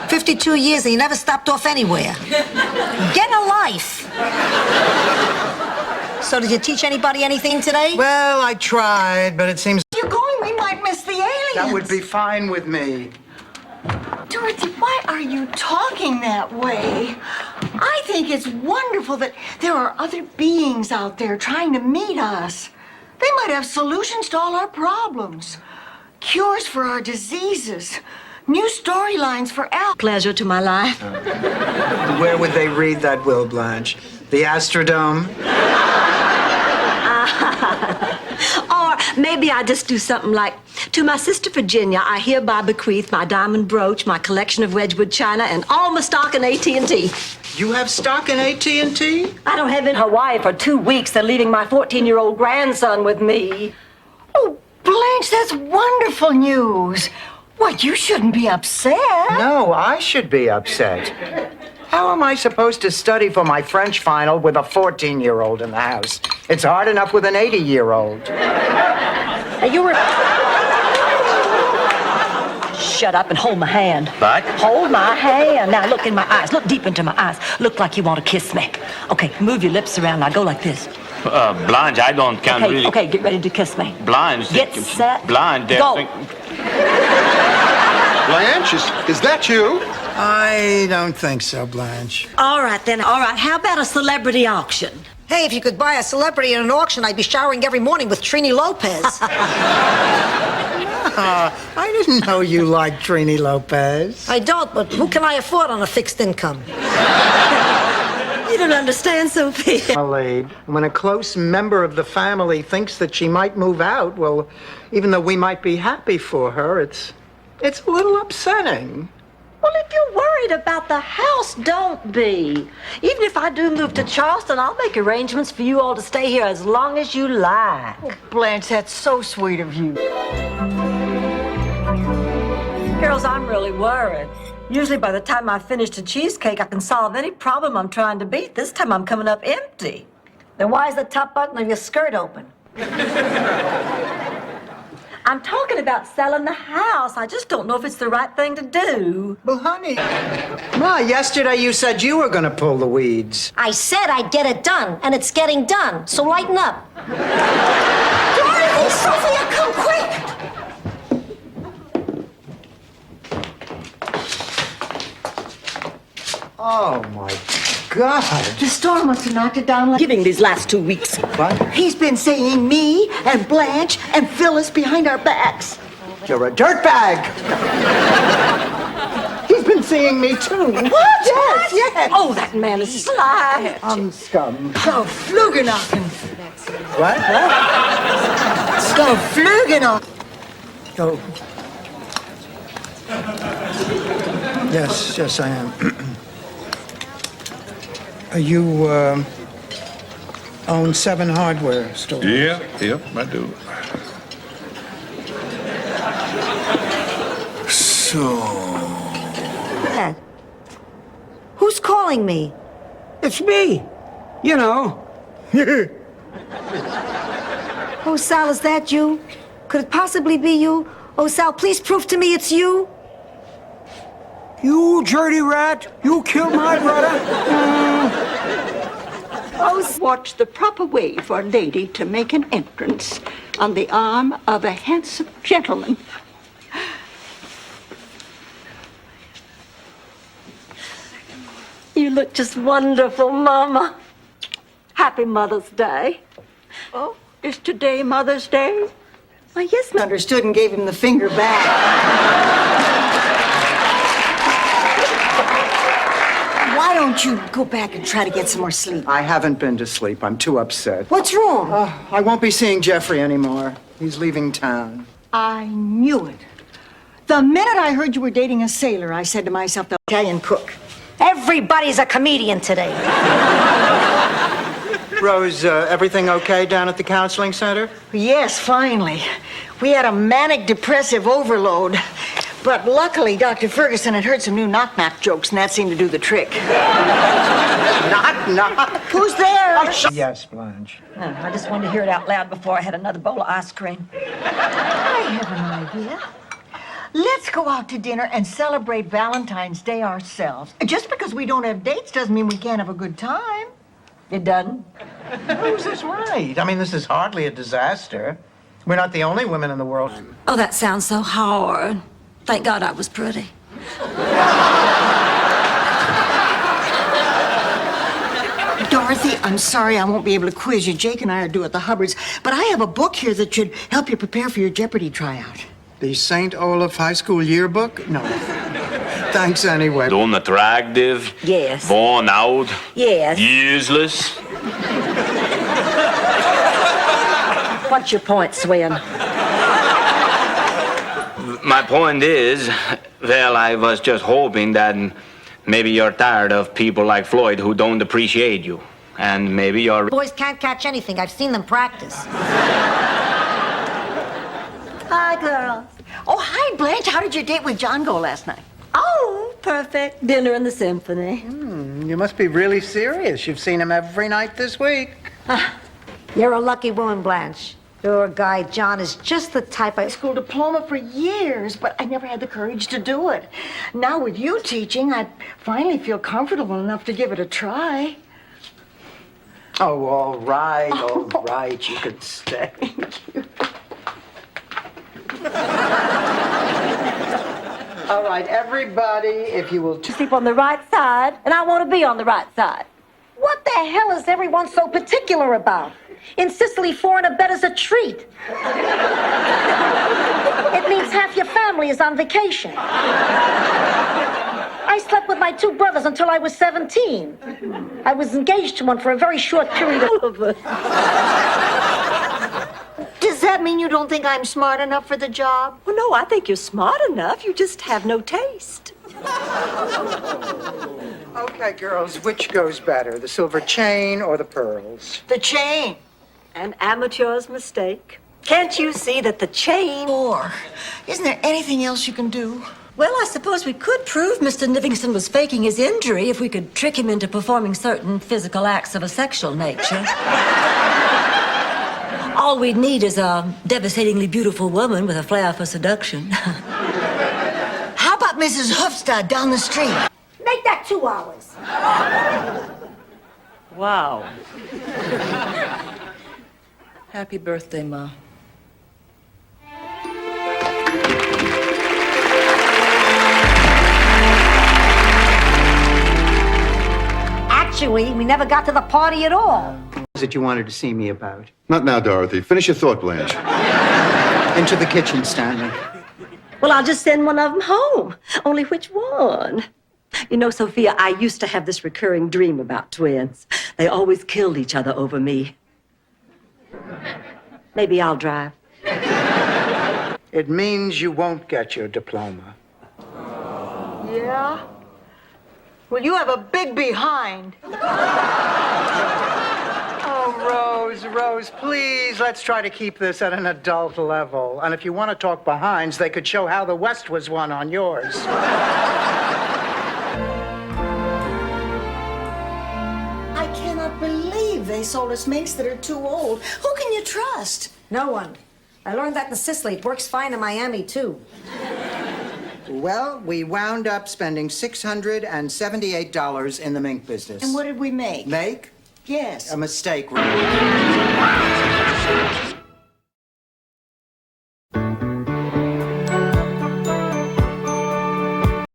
52 years and you never stopped off anywhere. Get a life. So did you teach anybody anything today? Well, I tried, but it seems... If you're going, we might miss the aliens. That would be fine with me. Dorothy, why are you talking that way? I think it's wonderful that there are other beings out there trying to meet us. They might have solutions to all our problems. Cures for our diseases. New storylines for Al. Pleasure to my life. Where would they read that, Will Blanche? The Astrodome? Or maybe I just do something like, to my sister Virginia, I hereby bequeath my diamond brooch, my collection of Wedgwood china, and all my stock in AT&T. You have stock in AT&T? I don't have in Hawaii for 2 weeks. They're leaving my 14-year-old grandson with me. Oh, Blanche, that's wonderful news. What, you shouldn't be upset. No, I should be upset. How am I supposed to study for my French final with a 14-year-old in the house? It's hard enough with an 80-year-old. You were... Shut up and hold my hand. What? Hold my hand. Now look in my eyes. Look deep into my eyes. Look like you want to kiss me. Okay, move your lips around. Now go like this. Blanche, I can't really... Okay, get ready to kiss me. Blanche... Get set. Blanche, go. Blanche, is that you? I don't think so, Blanche. All right, then. All right, how about a celebrity auction? Hey, if you could buy a celebrity in an auction, I'd be showering every morning with Trini Lopez. I didn't know you liked Trini Lopez. I don't, but who can I afford on a fixed income? You don't understand, Sophia. Marmalade. When a close member of the family thinks that she might move out, well, even though we might be happy for her, it's a little upsetting. Well, if you're worried about the house, don't be. Even if I do move to Charleston, I'll make arrangements for you all to stay here as long as you like. Oh, Blanche, that's so sweet of you. Girls, I'm really worried. Usually by the time I finish the cheesecake, I can solve any problem I'm trying to beat. This time I'm coming up empty. Then why is the top button of your skirt open? I'm talking about selling the house. I just don't know if it's the right thing to do. Well, honey. Ma, yesterday you said you were going to pull the weeds. I said I'd get it done, and it's getting done. So lighten up. Dorothy, Sophia, come quick! Oh, my God. The storm must have knocked it down like... Giving these last 2 weeks. What? He's been saying me and Blanche and Phyllis behind our backs. You're a dirtbag. He's been seeing me, too. What? Yes, yes. Oh, that man is sly. Scum. So Flugenochen. What? So Flugenochen. Oh. Yes, I am. You own 7 hardware stores? Yep, I do. So... Dad, who's calling me? It's me. You know. Oh, Sal, is that you? Could it possibly be you? Oh, Sal, please prove to me it's you. You dirty rat. You killed my brother. What's the proper way for a lady to make an entrance on the arm of a handsome gentleman? You look just wonderful, Mama. Happy Mother's Day. Oh, is today Mother's Day? Why, yes, understood and gave him the finger back. Why don't you go back and try to get some more sleep? I haven't been to sleep. I'm too upset. What's wrong? I won't be seeing Jeffrey anymore. He's leaving town. I knew it. The minute I heard you were dating a sailor, I said to myself, the Italian cook. Everybody's a comedian today. Rose, everything okay down at the counseling center? Yes, finally. We had a manic depressive overload. But luckily, Dr. Ferguson had heard some new knock-knock jokes, and that seemed to do the trick. Knock. Who's there? Yes, Blanche. I just wanted to hear it out loud before I had another bowl of ice cream. I have an idea. Let's go out to dinner and celebrate Valentine's Day ourselves. Just because we don't have dates doesn't mean we can't have a good time. It doesn't? Rose is right. I mean, this is hardly a disaster. We're not the only women in the world. Oh, that sounds so hard. Thank God I was pretty. Dorothy, I'm sorry I won't be able to quiz you. Jake and I are due at the Hubbards, but I have a book here that should help you prepare for your Jeopardy tryout. The St. Olaf High School yearbook? No. Thanks anyway. Unattractive. Yes. Worn out. Yes. Useless. What's your point, Swin? My point is, well, I was just hoping that maybe you're tired of people like Floyd who don't appreciate you. And maybe you're... Boys can't catch anything. I've seen them practice. Hi, girls. Oh, hi, Blanche. How did your date with John go last night? Oh, perfect. Dinner in the symphony. You must be really serious. You've seen him every night this week. You're a lucky woman, Blanche. Your guy, John, is just the type I... School diploma for years, but I never had the courage to do it. Now with you teaching, I finally feel comfortable enough to give it a try. Oh, all right. You could stay. All right, everybody, if you will... Sleep on the right side, and I want to be on the right side. What the hell is everyone so particular about? In Sicily, 4 and a bed is a treat. It means half your family is on vacation. I slept with my 2 brothers until I was 17. I was engaged to one for a very short period of... Does that mean you don't think I'm smart enough for the job? Well, no, I think you're smart enough. You just have no taste. Okay, girls, which goes better, the silver chain or the pearls? The chain. An amateur's mistake. Can't you see that the chain... Or, isn't there anything else you can do? Well, I suppose we could prove Mr. Livingston was faking his injury if we could trick him into performing certain physical acts of a sexual nature. All we'd need is a devastatingly beautiful woman with a flair for seduction. How about Mrs. Hufstad down the street? Make that 2 hours. Wow. Happy birthday, Ma. Actually, we never got to the party at all. That you wanted to see me about. Not now, Dorothy. Finish your thought, Blanche. Into the kitchen, Stanley. Well, I'll just send one of them home. Only which one? You know, Sophia, I used to have this recurring dream about twins. They always killed each other over me. Maybe I'll drive. It means you won't get your diploma. Yeah? Well, you have a big behind. Oh, Rose, please, let's try to keep this at an adult level. And if you want to talk behinds, they could show how the West was won on yours. I cannot believe they sold us minks that are too old. Who can you trust? No one. I learned that in Sicily. It works fine in Miami, too. Well, we wound up spending $678 in the mink business. And what did we make? Make? Yes. A mistake. No,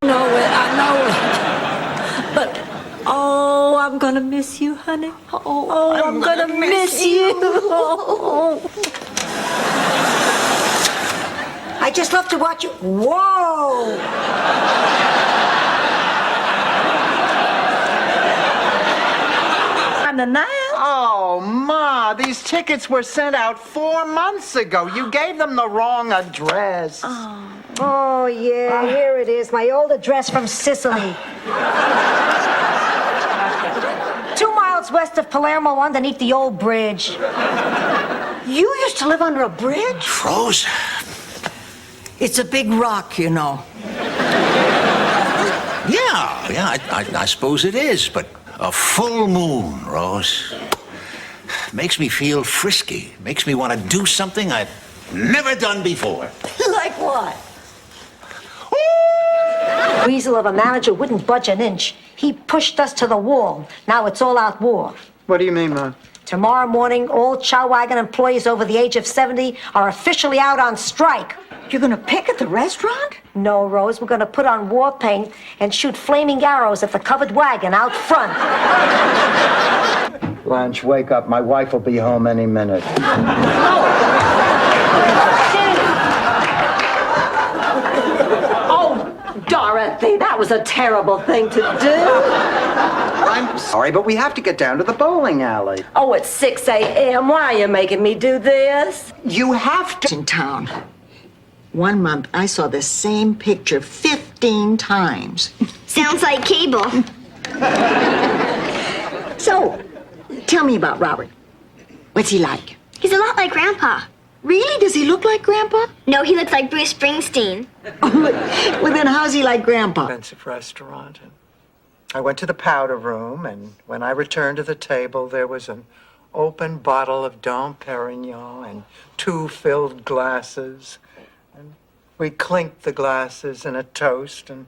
I know. But, oh, I'm gonna miss you, honey. Oh, I'm gonna miss you. I just love to watch you. Whoa! Oh, Ma, these tickets were sent out 4 months ago. You gave them the wrong address. Oh, yeah, here it is. My old address from Sicily. 2 miles west of Palermo, underneath the old bridge. You used to live under a bridge? Rose? It's a big rock, you know. Yeah, I suppose it is, but a full moon, Rose. Makes me feel frisky. Makes me want to do something I've never done before. Like what? Weasel of a manager wouldn't budge an inch. He pushed us to the wall. Now it's all out war. What do you mean, Ma? Tomorrow morning, all Chow Wagon employees over the age of 70 are officially out on strike. You're gonna pick at the restaurant? No, Rose, we're gonna put on war paint and shoot flaming arrows at the covered wagon out front. Blanche, wake up. My wife will be home any minute. Oh, Dorothy, that was a terrible thing to do. I'm sorry, but we have to get down to the bowling alley. Oh, it's 6 a.m. Why are you making me do this? You have to. In town. 1 month, I saw the same picture 15 times. Sounds like cable. So, tell me about Robert. What's he like? He's a lot like Grandpa. Really? Does he look like Grandpa? No, he looks like Bruce Springsteen. Well, then how's he like Grandpa? Expensive restaurant. And I went to the powder room, and when I returned to the table, there was an open bottle of Dom Perignon and 2 filled glasses. And we clinked the glasses in a toast, and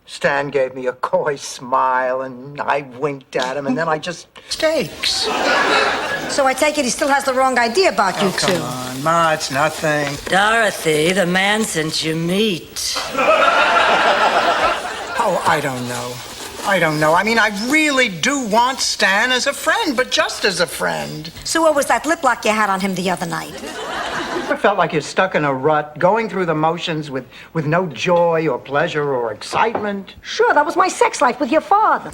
Stan gave me a coy smile, and I winked at him, and then I just... Steaks. So I take it he still has the wrong idea about you two. Come on, Ma, it's nothing. Dorothy, the man sent you meat. Oh, I don't know. I mean, I really do want Stan as a friend, but just as a friend. So what was that lip lock you had on him the other night? I felt like you're stuck in a rut, going through the motions with no joy or pleasure or excitement. Sure, that was my sex life with your father.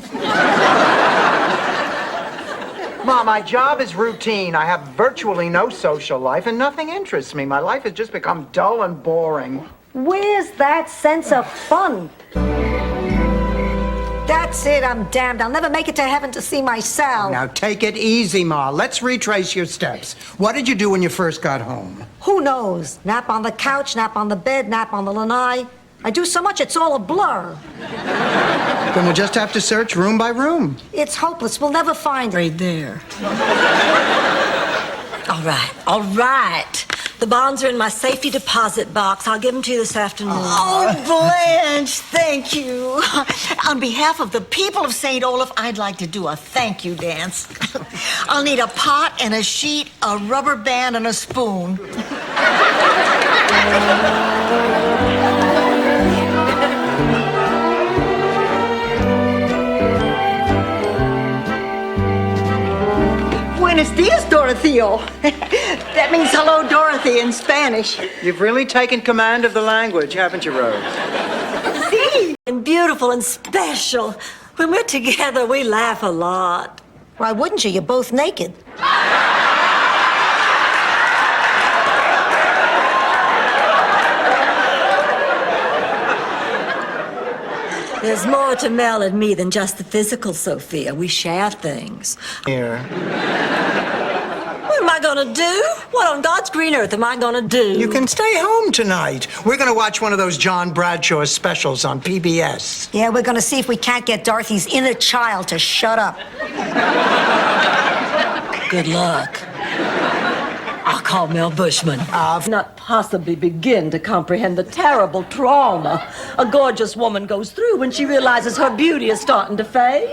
Mom, my job is routine. I have virtually no social life, and nothing interests me. My life has just become dull and boring. Where's that sense of fun? That's it. I'm damned. I'll never make it to heaven to see my Sal. Now take it easy, Ma. Let's retrace your steps. What did you do when you first got home? Who knows? Nap on the couch, nap on the bed, nap on the lanai. I do so much, it's all a blur. Then we'll just have to search room by room. It's hopeless. We'll never find it. Right there. All right. The bonds are in my safety deposit box. I'll give them to you this afternoon. Oh, Blanche, thank you. On behalf of the people of St. Olaf, I'd like to do a thank you dance. I'll need a pot and a sheet, a rubber band, and a spoon. Buenos dias, Dorotheo. That means hello, Dorothy, in Spanish. You've really taken command of the language, haven't you, Rose? See? And beautiful and special. When we're together, we laugh a lot. Why wouldn't you? You're both naked. There's more to Mel and me than just the physical, Sophia. We share things. Here. What am I gonna do? What on God's green earth am I gonna do? You can stay home tonight. We're gonna watch one of those John Bradshaw specials on PBS. Yeah, we're gonna see if we can't get Dorothy's inner child to shut up. Good luck. I'll call Mel Bushman. I'll not possibly begin to comprehend the terrible trauma a gorgeous woman goes through when she realizes her beauty is starting to fade.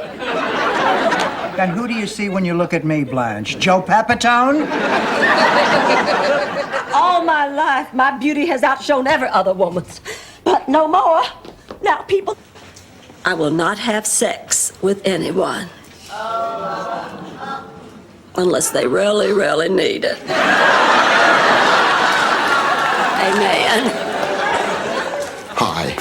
And who do you see when you look at me, Blanche? Joe Pepitone? All my life, my beauty has outshone every other woman's. But no more. Now, people, I will not have sex with anyone. Unless they really, really need it. Amen. Hi.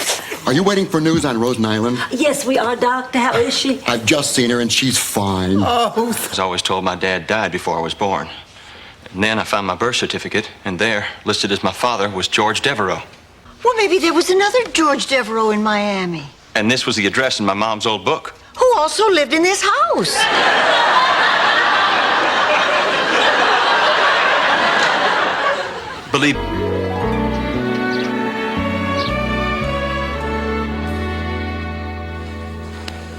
Are you waiting for news on Rosen Island? Yes, we are, Doctor. How is she? I've just seen her and she's fine. I was always told my dad died before I was born. And then I found my birth certificate, and there, listed as my father, was George Devereaux. Well, maybe there was another George Devereaux in Miami, And this was the address in my mom's old book. who also lived in this house. Believe.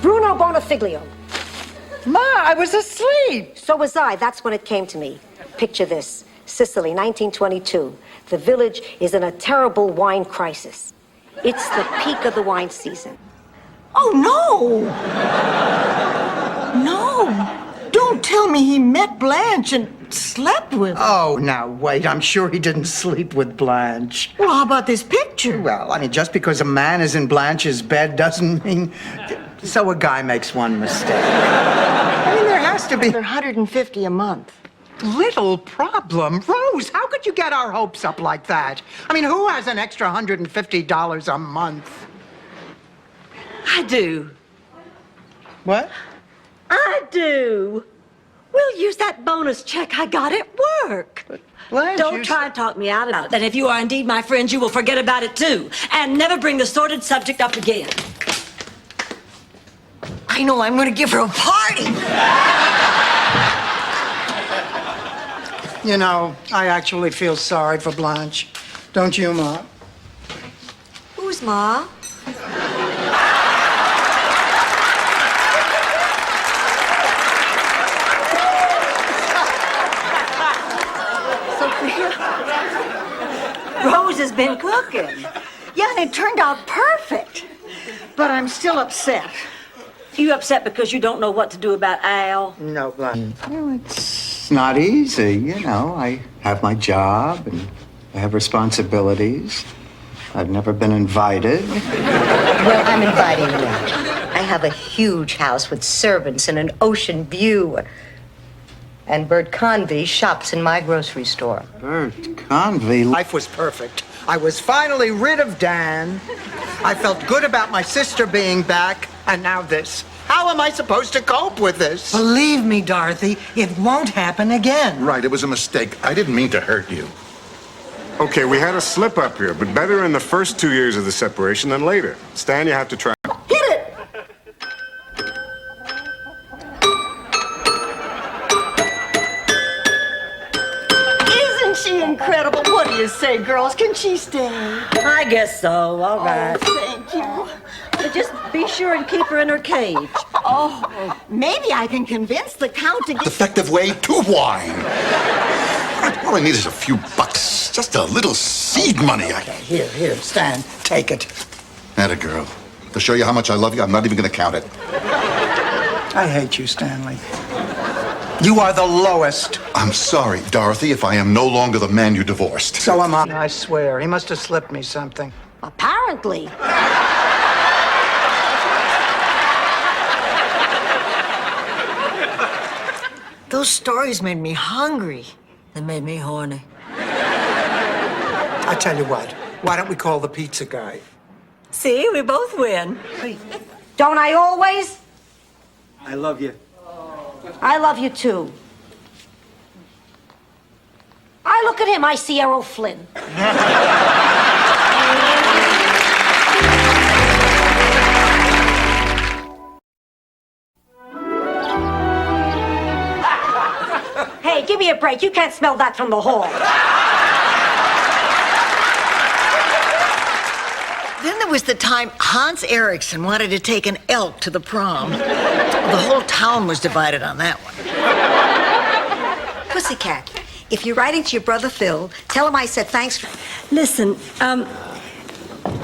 Bruno Bonafiglio. Ma, I was asleep. So was I. That's when it came to me. Picture this. Sicily, 1922. The village is in a terrible wine crisis. It's the peak of the wine season. Oh, no. No. Don't tell me he met Blanche and slept with her. Oh, now wait. I'm sure he didn't sleep with Blanche. Well, how about this picture? Well, I mean, just because a man is in Blanche's bed doesn't mean... So a guy makes one mistake. I mean, there has to be... They're $150 a month. Little problem. Rose, how could you get our hopes up like that? I mean, who has an extra $150 a month? I do. What? I do. We'll use that bonus check I got at work. Blanche, Don't try and talk me out of it. That if you are indeed my friends, you will forget about it too. And never bring the sordid subject up again. I know, I'm going to give her a party. You know, I actually feel sorry for Blanche. Don't you, Ma? Who's Ma? Rose has been cooking. Yeah, and it turned out perfect. But I'm still upset. You upset because you don't know what to do about Al? No, Blanche. Well, it's not easy, you know. I have my job and I have responsibilities. I've never been invited. Well, I'm inviting you. I have a huge house with servants and an ocean view. And Bert Convey shops in my grocery store. Bert Convey. Life was perfect. I was finally rid of Dan. I felt good about my sister being back, and now this. How am I supposed to cope with this? Believe me, Dorothy, it won't happen again. Right, it was a mistake. I didn't mean to hurt you. Okay, we had a slip up here, but better in the first 2 years of the separation than later. Stan, you have to try. Hit it! do you say, girls? Can she stay? I guess so. All right. Oh, thank you. But just be sure and keep her in her cage. Oh, maybe I can convince the Count to get... Effective way to wine. All I need is a few bucks. Just a little seed money. Here, Stan, take it. Atta girl. To show you how much I love you, I'm not even going to count it. I hate you, Stanley. You are the lowest. I'm sorry, Dorothy, if I am no longer the man you divorced. So am I. I swear, he must have slipped me something. Apparently. Those stories made me hungry. They made me horny. I tell you what, why don't we call the pizza guy? See, we both win. Don't I always? I love you. I love you too. I look at him, I see Errol Flynn. Hey, give me a break. You can't smell that from the hall. Then there was the time Hans Eriksson wanted to take an elk to the prom. The whole town was divided on that one. Pussycat, if you're writing to your brother Phil, tell him I said thanks for... Listen,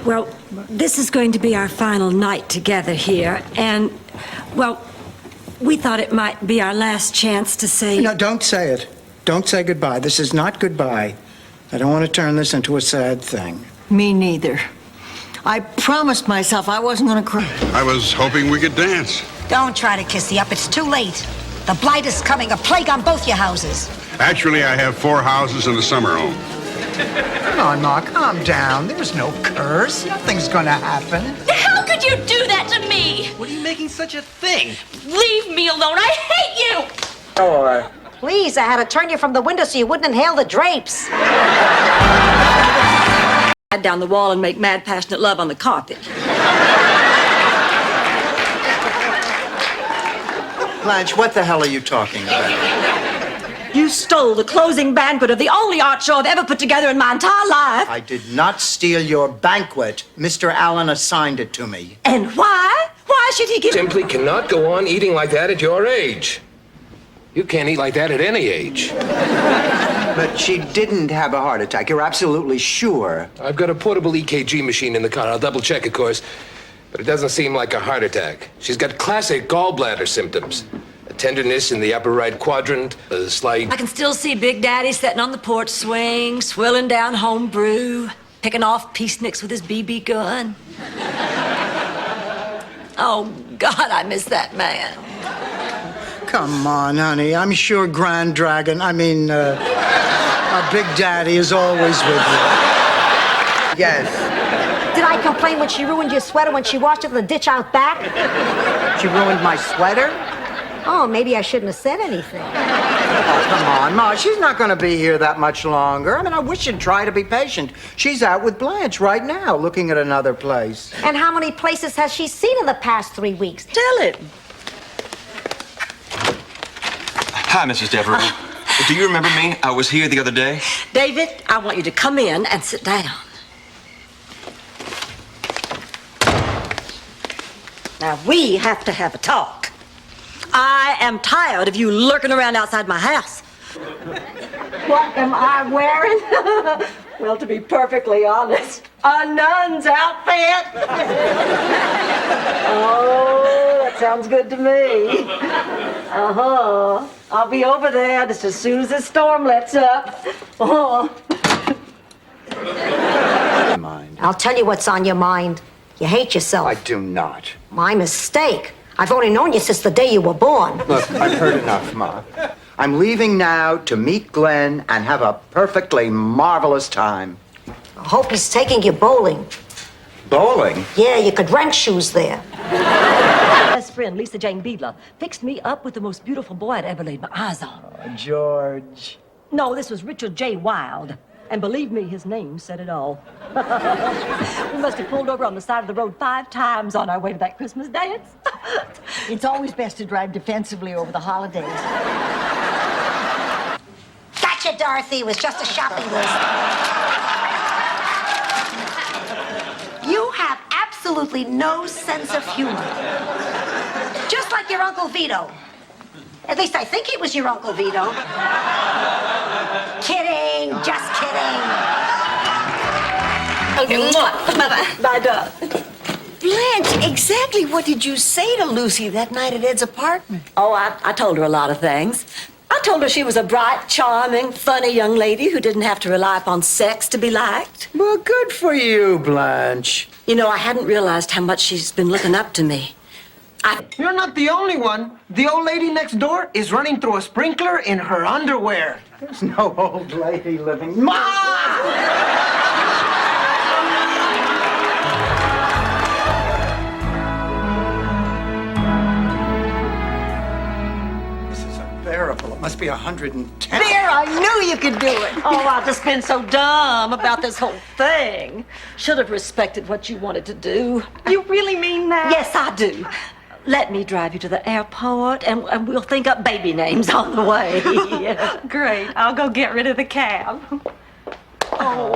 well, this is going to be our final night together here, and, well, we thought it might be our last chance to say... No, don't say it. Don't say goodbye. This is not goodbye. I don't want to turn this into a sad thing. Me neither. I promised myself I wasn't going to cry. I was hoping we could dance. Don't try to kissy up. It's too late. The blight is coming. A plague on both your houses. Actually, I have 4 houses and a summer home. Come on, Ma, calm down. There's no curse. Nothing's going to happen. How could you do that to me? What are you making such a thing? Leave me alone. I hate you. Oh, Please, I had to turn you from the window so you wouldn't inhale the drapes. Down the wall and make mad, passionate love on the carpet. Blanche, what the hell are you talking about? You stole the closing banquet of the only art show I've ever put together in my entire life. I did not steal your banquet. Mr. Allen assigned it to me. And why? Why should he give... Simply cannot go on eating like that at your age. You can't eat like that at any age. But she didn't have a heart attack. You're absolutely sure. I've got a portable EKG machine in the car. I'll double check, of course. But it doesn't seem like a heart attack. She's got classic gallbladder symptoms. A tenderness in the upper right quadrant, a slight... I can still see Big Daddy sitting on the porch swing, swilling down home brew, picking off peaceniks with his BB gun. Oh, God, I miss that man. come on, honey. I'm sure Grand Dragon, our Big Daddy is always with you. Yes. Did I complain when she ruined your sweater when she washed it in the ditch out back? She ruined my sweater? Oh, maybe I shouldn't have said anything. Oh, come on, Ma. She's not going to be here that much longer. I wish you'd try to be patient. She's out with Blanche right now, looking at another place. And how many places has she seen in the past 3 weeks? Tell it. Hi, Mrs. Devereaux. Do you remember me? I was here the other day. David, I want you to come in and sit down. Now, we have to have a talk. I am tired of you lurking around outside my house. What am I wearing? Well, to be perfectly honest, a nun's outfit. Oh, that sounds good to me. Uh-huh. I'll be over there just as soon as this storm lets up. Oh. I'll tell you what's on your mind. You hate yourself. I do not. My mistake. I've only known you since the day you were born. Look, I've heard enough, Ma. I'm leaving now to meet Glenn and have a perfectly marvelous time. I hope he's taking you bowling. Bowling? Yeah, you could rent shoes there. Best friend, Lisa Jane Beadler, fixed me up with the most beautiful boy I'd ever laid my eyes on. Oh, George. No, this was Richard J. Wilde. And believe me, his name said it all. We must have pulled over on the side of the road 5 times on our way to that Christmas dance. It's always best to drive defensively over the holidays. Gotcha, Dorothy. It was just a shopping list. absolutely no sense of humor. Just like your Uncle Vito. At least I think he was your Uncle Vito. Kidding, just kidding. Okay, bye-bye. Bye, darling. Blanche, exactly what did you say to Lucy that night at Ed's apartment? Oh, I told her a lot of things. I told her she was a bright, charming, funny young lady who didn't have to rely upon sex to be liked. Well, good for you, Blanche. You know, I hadn't realized how much she's been looking up to me. You're not the only one. The old lady next door is running through a sprinkler in her underwear. There's no old lady living. Ma! It must be 110. There, I knew you could do it. Oh, I've just been so dumb about this whole thing. Should have respected what you wanted to do. You really mean that? Yes, I do. Let me drive you to the airport, and we'll think up baby names on the way. Great. I'll go get rid of the cab. Oh.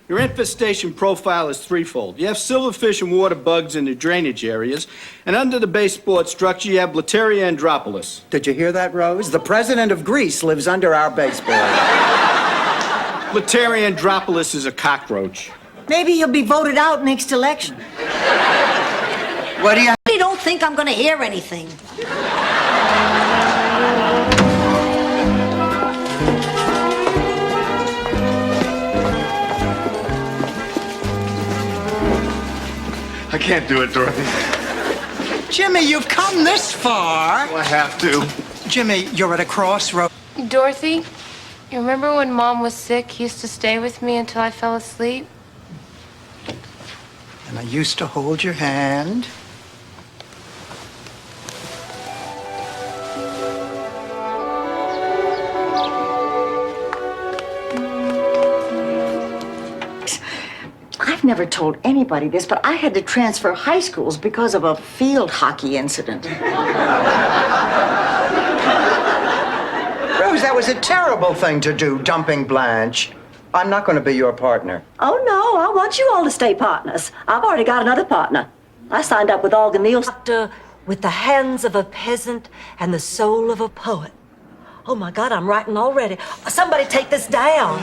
Your infestation profile is threefold. You have silverfish and water bugs in the drainage areas, and under the baseboard structure, you have Blattaria andropolis. Did you hear that, Rose? The president of Greece lives under our baseboard. Blattaria andropolis is a cockroach. Maybe he'll be voted out next election. What do you... I don't think I'm going to hear anything. I can't do it, Dorothy. Jimmy, you've come this far. I have to. Jimmy, you're at a crossroads. Dorothy, you remember when Mom was sick, he used to stay with me until I fell asleep? And I used to hold your hand. I've never told anybody this, but I had to transfer high schools because of a field hockey incident. Rose, that was a terrible thing to do, dumping Blanche. I'm not going to be your partner. Oh, no, I want you all to stay partners. I've already got another partner. I signed up with Olga Niels. With the hands of a peasant and the soul of a poet. Oh, my God, I'm writing already. Somebody take this down.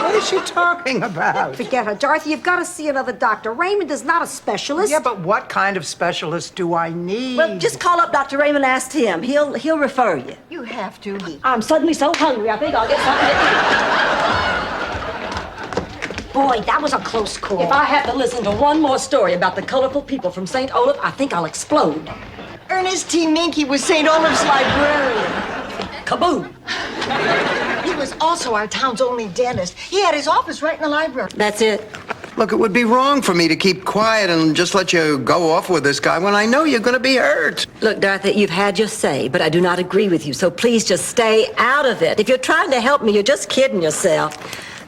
What is she talking about? Forget her. Dorothy, you've got to see another doctor. Raymond is not a specialist. Yeah, but what kind of specialist do I need? Well, just call up Dr. Raymond and ask him. He'll refer you. You have to. I'm suddenly so hungry, I think I'll get something to eat. Boy, that was a close call. If I have to listen to one more story about the colorful people from St. Olaf, I think I'll explode. Ernest T. Minky was St. Olaf's librarian. Kaboom! He was also our town's only dentist. He had his office right in the library. That's it. Look, it would be wrong for me to keep quiet and just let you go off with this guy when I know you're going to be hurt. Look, Dorothy, you've had your say, but I do not agree with you, so please just stay out of it. If you're trying to help me, you're just kidding yourself.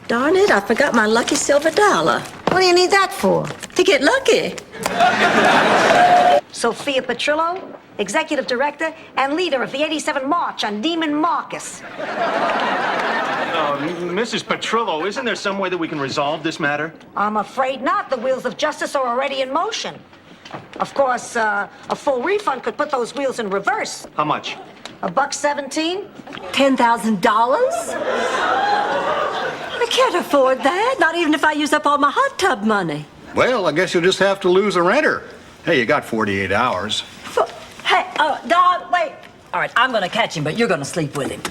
Darn it, I forgot my lucky silver dollar. What do you need that for? To get lucky. Sophia Petrillo, Executive Director and leader of the 87 March on Demon Marcus. Mrs. Petrillo, isn't there some way that we can resolve this matter? I'm afraid not. The wheels of justice are already in motion. Of course, a full refund could put those wheels in reverse. How much? $1.17? $10,000? I can't afford that, not even if I use up all my hot tub money. Well, I guess you'll just have to lose a renter. Hey, you got 48 hours. Hey, Don, wait. All right, I'm gonna catch him, but you're gonna sleep with him.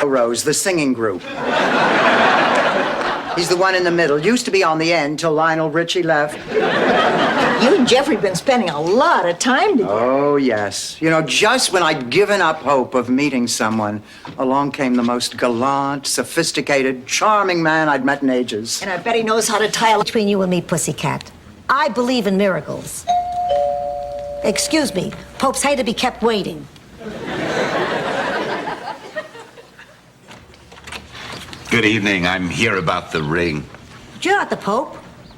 Rose, the singing group. He's the one in the middle. Used to be on the end till Lionel Richie left. You and Jeffrey been spending a lot of time together. Oh, yes. You know, just when I'd given up hope of meeting someone, along came the most gallant, sophisticated, charming man I'd met in ages. And I bet he knows how to tie Between you and me, pussycat, I believe in miracles. Excuse me, popes hate to be kept waiting. Good evening. I'm here about the ring. You're not the Pope.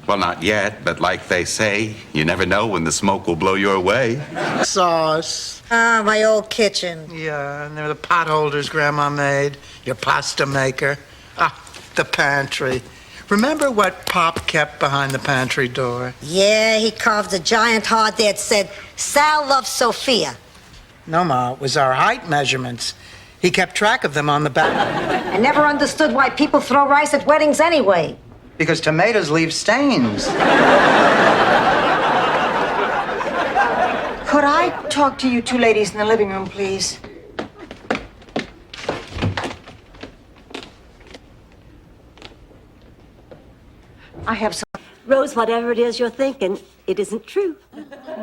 Well, not yet, but like they say, you never know when the smoke will blow your way. Sauce. Ah, my old kitchen. Yeah, and there were the pot holders Grandma made. Your pasta maker. Ah, the pantry. Remember what Pop kept behind the pantry door? Yeah, he carved a giant heart there that said, Sal loves Sophia. No, Ma, it was our height measurements. He kept track of them on the back. I never understood why people throw rice at weddings anyway. Because tomatoes leave stains. Could I talk to you two ladies in the living room, please? I have some. Rose, whatever it is you're thinking, it isn't true.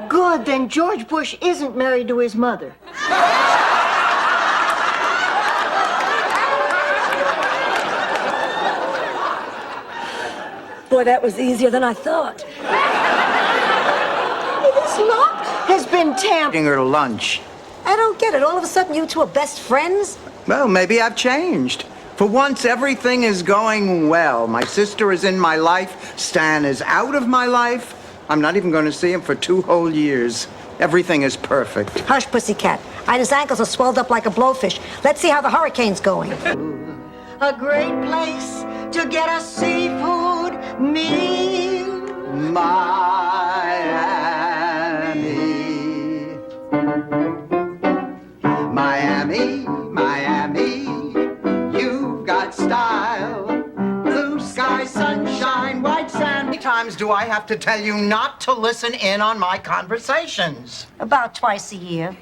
Good, then George Bush isn't married to his mother. Boy, that was easier than I thought. This lock has been tampered. Taking her to lunch. I don't get it. All of a sudden, you two are best friends? Well, maybe I've changed. For once, everything is going well. My sister is in my life. Stan is out of my life. I'm not even going to see him for 2 whole years. Everything is perfect. Hush, pussycat. His ankles are swelled up like a blowfish. Let's see how the hurricane's going. A great place to get a seafood meal. Miami. Miami, Miami. You've got style. Blue sky, sunshine, white sand. How many times do I have to tell you not to listen in on my conversations? About twice a year.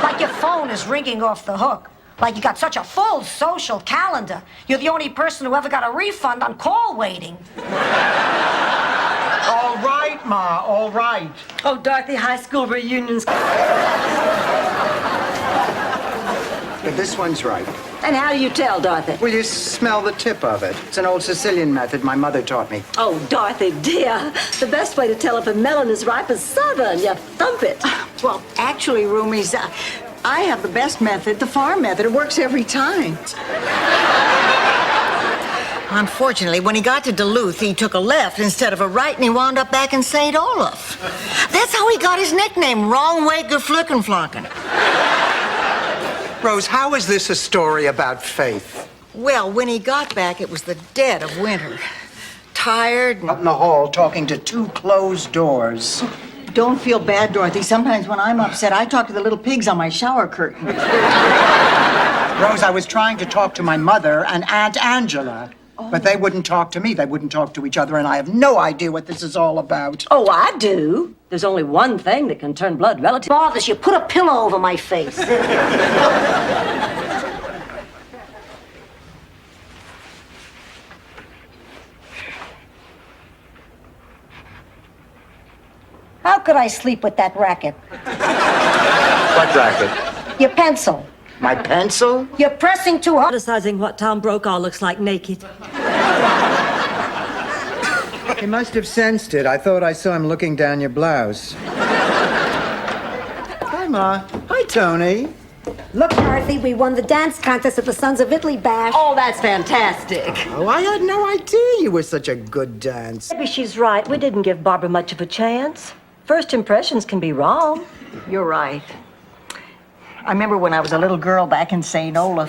Like your phone is ringing off the hook. Like you got such a full social calendar. You're the only person who ever got a refund on call waiting. All right, Ma, all right. Oh, Dorothy, high school reunions. This one's right. And how do you tell, Dorothy? Well, you smell the tip of it. It's an old Sicilian method my mother taught me. Oh, Dorothy, dear. The best way to tell if a melon is ripe is southern. You thump it. Well, actually, Roomies, I have the best method, the farm method. It works every time. Unfortunately, when he got to Duluth, he took a left instead of a right, and he wound up back in St. Olaf. That's how he got his nickname, Wrong Way Geflückenflanken. Rose, how is this a story about faith? Well, when he got back, it was the dead of winter. Tired and... Out in the hall, talking to 2 closed doors. Don't feel bad, Dorothy. Sometimes when I'm upset, I talk to the little pigs on my shower curtain. Rose, I was trying to talk to my mother and Aunt Angela. But they wouldn't talk to me. They wouldn't talk to each other, and I have no idea what this is all about. Oh, I do. There's only one thing that can turn blood relative. Bothers you. Put a pillow over my face. How could I sleep with that racket? What racket? Your pencil. My pencil? You're pressing too hard. Criticizing what Tom Brokaw looks like naked. He must have sensed it. I thought I saw him looking down your blouse. Hi, Ma. Hi, Tony. Look, Dorothy, we won the dance contest at the Sons of Italy Bash. Oh, that's fantastic. Oh, I had no idea you were such a good dancer. Maybe she's right. We didn't give Barbara much of a chance. First impressions can be wrong. You're right. I remember when I was a little girl back in St. Olaf.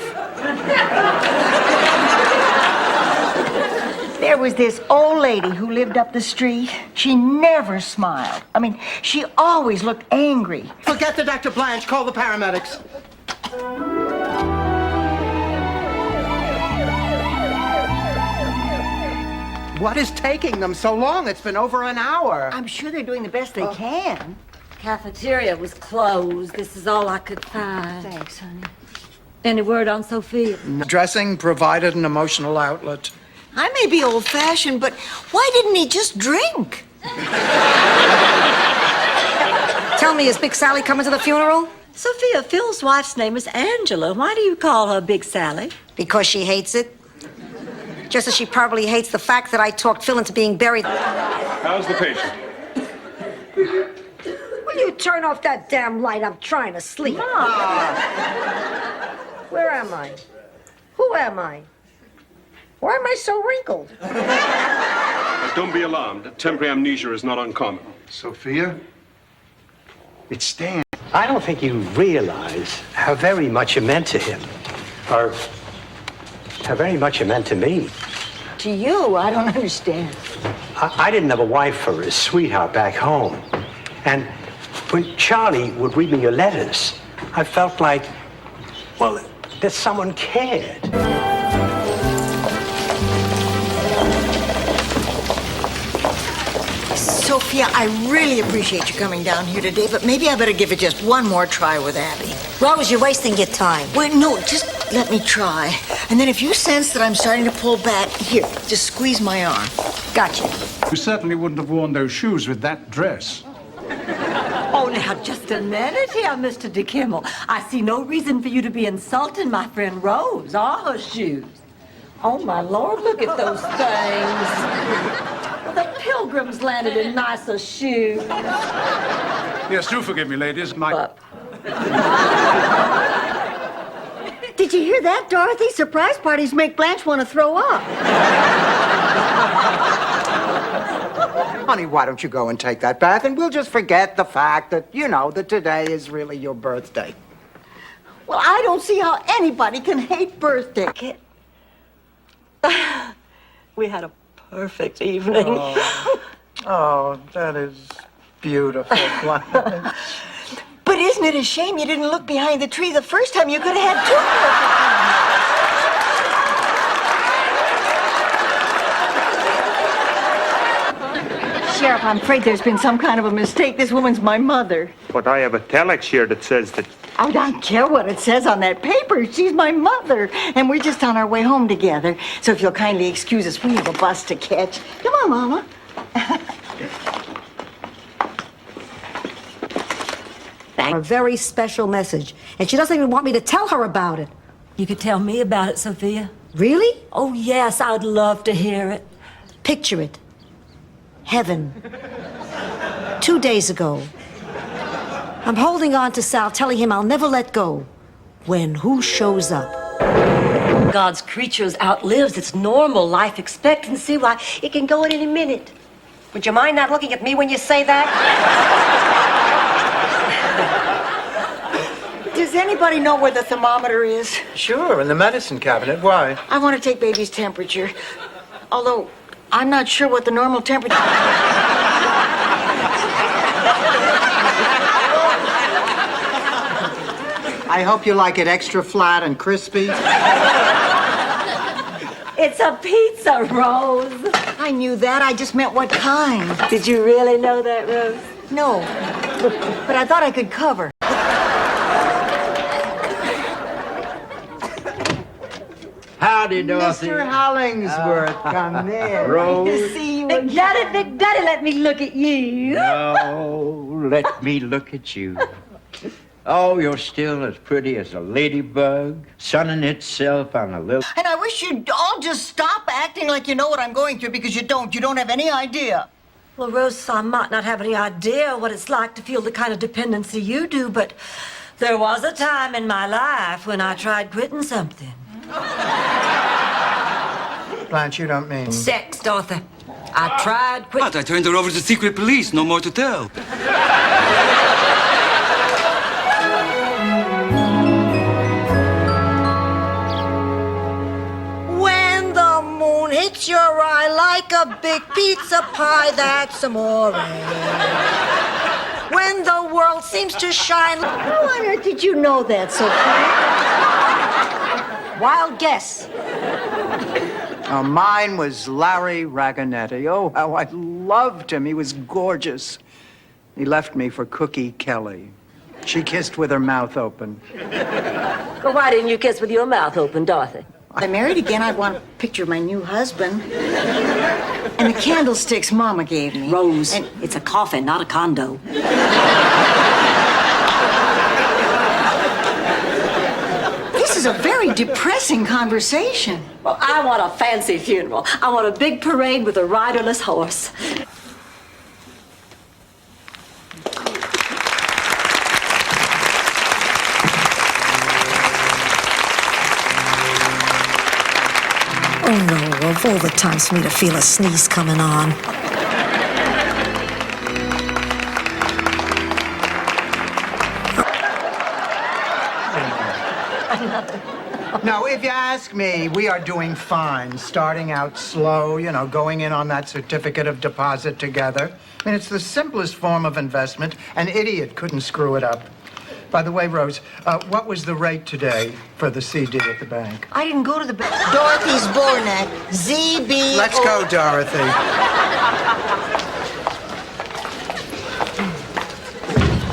There was this old lady who lived up the street. She never smiled. I mean, she always looked angry. Forget the Dr. Blanche. Call the paramedics. What is taking them so long? It's been over an hour. I'm sure they're doing the best they can. Cafeteria was closed. This is all I could find. Thanks, honey. Any word on Sophia? Dressing provided an emotional outlet. I may be old-fashioned, but why didn't he just drink? Tell me, is Big Sally coming to the funeral? Sophia, Phil's wife's name is Angela. Why do you call her Big Sally? Because she hates it. Just as she probably hates the fact that I talked Phil into being buried. How's the patient? Will you turn off that damn light? I'm trying to sleep. Mom! Where am I? Who am I? Why am I so wrinkled? Don't be alarmed. Temporary amnesia is not uncommon. Sophia? It's Stan. I don't think you realize how very much you meant to him. Or how very much it meant to me. To you, I don't understand. I didn't have a wife or a sweetheart back home. And when Charlie would read me your letters, I felt like, well, that someone cared. Sophia, I really appreciate you coming down here today, but maybe I better give it just one more try with Abby. Rose, you're wasting your time. Wait, no, just let me try. And then if you sense that I'm starting to pull back, here, just squeeze my arm. Gotcha. You certainly wouldn't have worn those shoes with that dress. Oh, now, just a minute here, Mr. DeKimmel. I see no reason for you to be insulting my friend Rose or her shoes. Oh, my Lord, look at those things. Well, the Pilgrims landed in nicer shoes. Yes, do forgive me, ladies. Did you hear that, Dorothy? Surprise parties make Blanche want to throw up. Honey, why don't you go and take that bath and we'll just forget the fact that, that today is really your birthday. Well, I don't see how anybody can hate birthday. We had a perfect evening. Oh, that is beautiful. But isn't it a shame you didn't look behind the tree the first time? You could have had two perfect. Sheriff, I'm afraid there's been some kind of a mistake. This woman's my mother. But I have a telex here that says that... I don't care what it says on that paper. She's my mother. And we're just on our way home together. So if you'll kindly excuse us, we have a bus to catch. Come on, Mama. A very special message. And she doesn't even want me to tell her about it. You could tell me about it, Sophia. Really? Oh, yes, I'd love to hear it. Picture it. Heaven. 2 days ago. I'm holding on to Sal, telling him I'll never let go. When who shows up? God's creatures outlives its normal life expectancy. Why, it can go at any minute. Would you mind not looking at me when you say that? Does anybody know where the thermometer is? Sure, in the medicine cabinet. Why? I want to take baby's temperature. Although, I'm not sure what the normal temperature... I hope you like it extra flat and crispy. It's a pizza, Rose. I knew that. I just meant what kind. Did you really know that, Rose? No. But I thought I could cover. Howdy, Dorothy. Mr. Hollingsworth, come in. Rose. Good to see you Big Daddy, let me look at you. No, let me look at you. Oh, you're still as pretty as a ladybug, sunning itself on a little... And I wish you'd all just stop acting like you know what I'm going through, because you don't. You don't have any idea. Well, Rose, I might not have any idea what it's like to feel the kind of dependency you do, but there was a time in my life when I tried quitting something. Blanche, you don't mean... Sex, Dorothy. I tried quitting... But I turned her over to secret police. No more to tell. When the moon hits your eye like a big pizza pie, that's amore. When the world seems to shine... How on earth did you know that, Sophia? Wild guess. Oh, mine was Larry Raganetti. Oh, how I loved him. He was gorgeous. He left me for Cookie Kelly. She kissed with her mouth open. Well, why didn't you kiss with your mouth open, Dorothy? If I married again, I'd want a picture of my new husband. And the candlesticks Mama gave me. Rose, and it's a coffin, not a condo. This is a very depressing conversation. Well, I want a fancy funeral. I want a big parade with a riderless horse. Oh, no, of all the times for me to feel a sneeze coming on. No, if you ask me, we are doing fine. Starting out slow, going in on that certificate of deposit together. I mean, it's the simplest form of investment. An idiot couldn't screw it up. By the way, Rose, what was the rate today for the CD at the bank? I didn't go to the bank. Dorothy's Bornak, ZB. Let's go, Dorothy.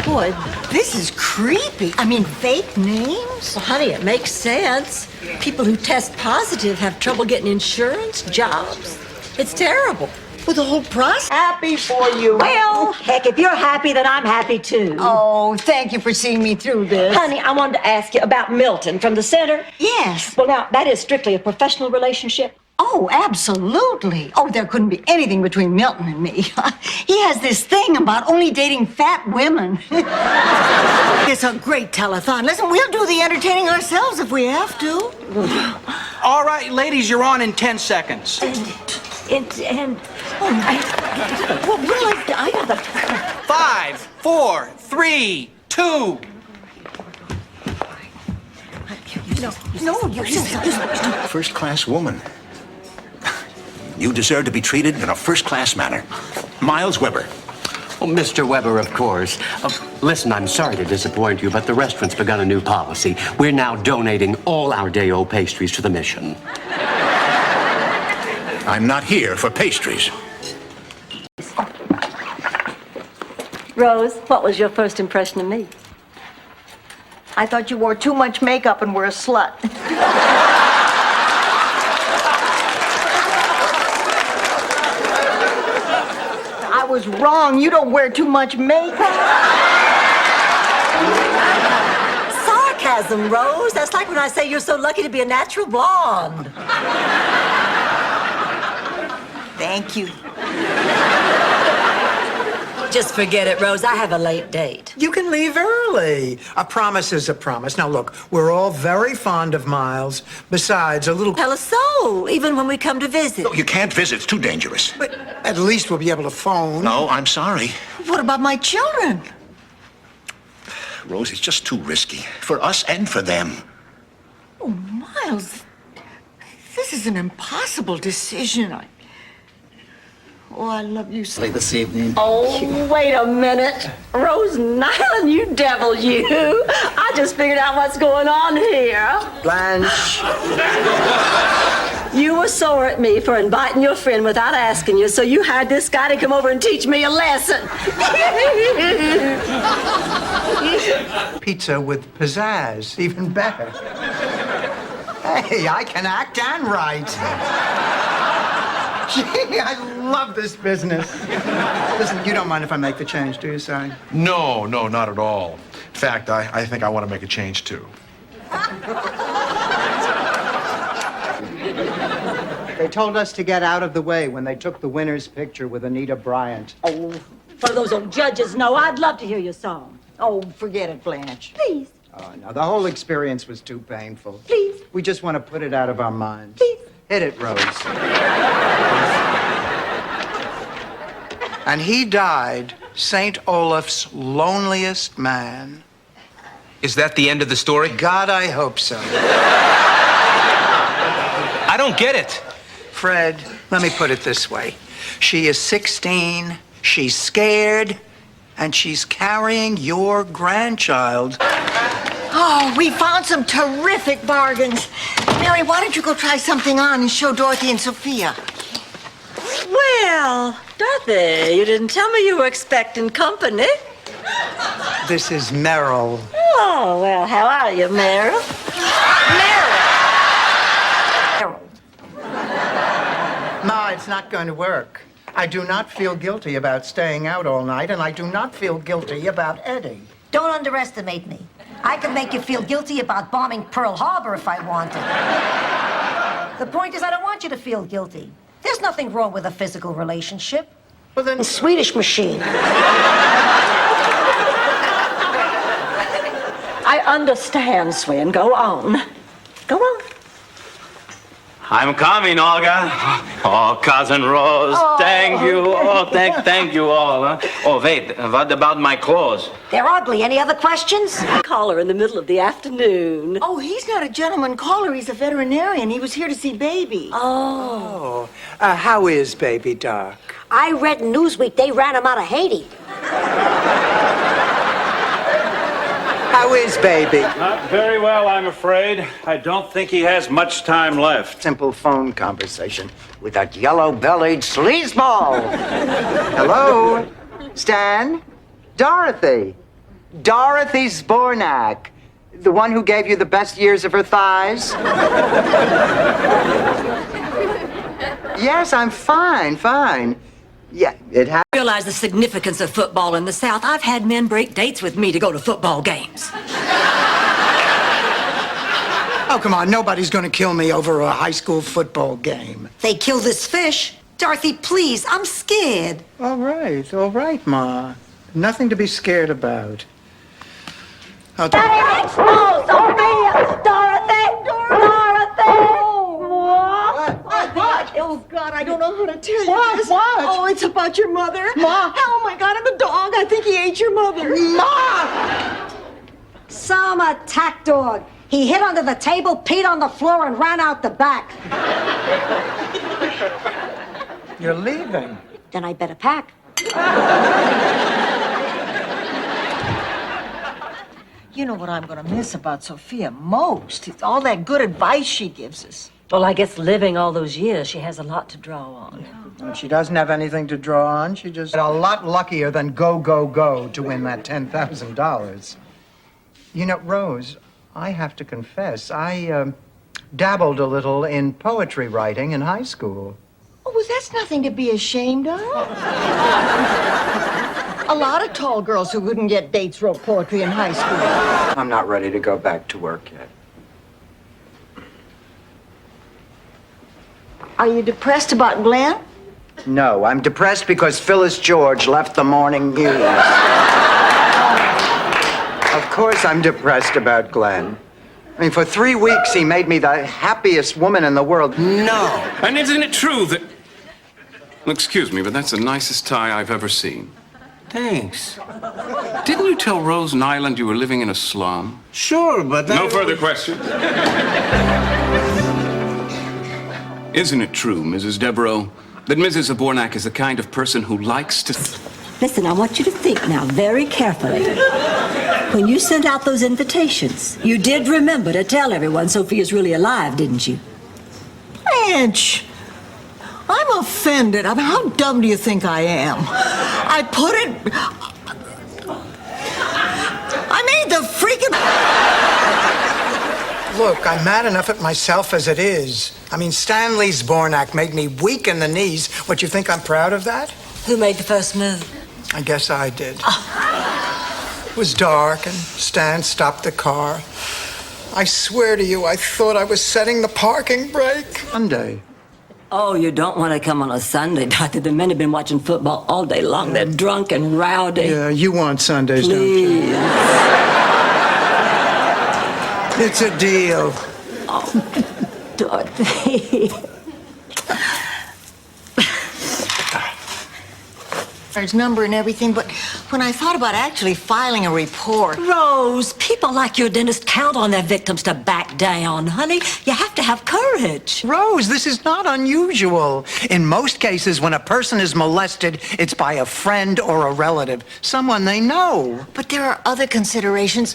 Boy, this is creepy. I mean, fake names? Well, honey, it makes sense. People who test positive have trouble getting insurance, jobs. It's terrible. Well, the whole process. Happy for you. Well, heck, if you're happy, then I'm happy too. Oh, thank you for seeing me through this. Honey, I wanted to ask you about Milton from the center. Yes. Well, now, that is strictly a professional relationship. Oh, absolutely. Oh, there couldn't be anything between Milton and me. He has this thing about only dating fat women. It's a great telethon. Listen, we'll do the entertaining ourselves if we have to. All right, ladies, you're on in 10 seconds. I got the... 5, 4, 3, 2. No, you First-class woman. You deserve to be treated in a first-class manner. Miles Weber. Oh, Mr. Weber, of course. Listen, I'm sorry to disappoint you, but the restaurant's begun a new policy. We're now donating all our day-old pastries to the mission. I'm not here for pastries. Rose, what was your first impression of me? I thought you wore too much makeup and were a slut. I was wrong. You don't wear too much makeup. Sarcasm, Rose. That's like when I say you're so lucky to be a natural blonde. Thank you. Just forget it, Rose. I have a late date. You can leave early. A promise is a promise. Now, look, we're all very fond of Miles. Besides, a little... Tell us so, even when we come to visit. No, you can't visit. It's too dangerous. But at least we'll be able to phone. No, I'm sorry. What about my children? Rose, it's just too risky. For us and for them. Oh, Miles, this is an impossible decision. Oh, I love you so. This evening. Oh, wait a minute. Rose Nyland, you devil, you. I just figured out what's going on here. Blanche. You were sore at me for inviting your friend without asking you, so you hired this guy to come over and teach me a lesson. Pizza with pizzazz, even better. Hey, I can act and write. Gee, I love this business. Listen, you don't mind if I make the change, do you, Si? No, not at all. In fact, I think I want to make a change, too. They told us to get out of the way when they took the winner's picture with Anita Bryant. Oh, for those old judges, no, I'd love to hear your song. Oh, forget it, Blanche. Please. Oh, no, the whole experience was too painful. Please. We just want to put it out of our minds. Please. Hit it, Rose. And he died St. Olaf's loneliest man. Is that the end of the story? God, I hope so. I don't get it. Fred, let me put it this way. She is 16, she's scared, and she's carrying your grandchild. Oh, we found some terrific bargains. Mary, why don't you go try something on and show Dorothy and Sophia? Well, Dorothy, you didn't tell me you were expecting company. This is Merrill. Oh, well, how are you, Meryl? Ma, it's not going to work. I do not feel guilty about staying out all night, and I do not feel guilty about Eddie. Don't underestimate me. I could make you feel guilty about bombing Pearl Harbor if I wanted. The point is, I don't want you to feel guilty. There's nothing wrong with a physical relationship. Well, then... Swedish machine. I understand, Swen. Go on. Go on. I'm coming, Olga. Oh, Cousin Rose, thank you. Oh, thank you all. Huh? Oh, wait, what about my clothes? They're ugly. Any other questions? Caller in the middle of the afternoon. Oh, he's not a gentleman caller. He's a veterinarian. He was here to see Baby. Oh. How is Baby Doc? I read in Newsweek they ran him out of Haiti. How is Baby? Not very well, I'm afraid. I don't think he has much time left. Simple phone conversation with that yellow-bellied sleazeball. Hello? Stan? Dorothy. Dorothy Zbornak. The one who gave you the best years of her thighs? Yes, I'm fine. Yeah, it happened. I realize the significance of football in the South. I've had men break dates with me to go to football games. Oh, come on. Nobody's going to kill me over a high school football game. They killed this fish. Dorothy, please, I'm scared. All right, Ma. Nothing to be scared about. Oh, Sophia! Dorothy! What? Oh, God, I don't know how to tell you this. What? Oh, it's about your mother. Ma! Oh, my God, and the dog. I think he ate your mother. Ma! Some attack dog. He hid under the table, peed on the floor, and ran out the back. You're leaving. Then I better pack. You know what I'm going to miss about Sophia most? It's all that good advice she gives us. Well, I guess living all those years, she has a lot to draw on. If she doesn't have anything to draw on, she just a lot luckier than go to win that $10,000. You know, Rose, I have to confess, I dabbled a little in poetry writing in high school. Oh, well, that's nothing to be ashamed of. A lot of tall girls who couldn't get dates wrote poetry in high school. I'm not ready to go back to work yet. Are you depressed about Glenn? No, I'm depressed because Phyllis George left the morning news. Of course I'm depressed about Glenn. I mean, for 3 weeks he made me the happiest woman in the world. No. And isn't it true that... Excuse me, but that's the nicest tie I've ever seen. Thanks. Didn't you tell Rose Nyland you were living in a slum? Sure, but that... No further questions. Isn't it true, Mrs. Devereaux, that Mrs. Zbornak is the kind of person who likes to... Listen, I want you to think now very carefully. When you sent out those invitations, you did remember to tell everyone Sophia's really alive, didn't you? Blanche, I'm offended. I mean, how dumb do you think I am? I put it... I made the freaking... Look, I'm mad enough at myself as it is. I mean, Stanley Zbornak made me weak in the knees. What, you think I'm proud of that? Who made the first move? I guess I did. It was dark, and Stan stopped the car. I swear to you, I thought I was setting the parking brake. Sunday. Oh, you don't want to come on a Sunday, Doctor. The men have been watching football all day long. They're drunk and rowdy. Yeah, you want Sundays, Please. don't you? It's a deal. Oh, Dorothy. There's number and everything, but when I thought about actually filing a report... Rose, people like your dentist count on their victims to back down. Honey, you have to have courage. Rose, this is not unusual. In most cases, when a person is molested, it's by a friend or a relative, someone they know. But there are other considerations.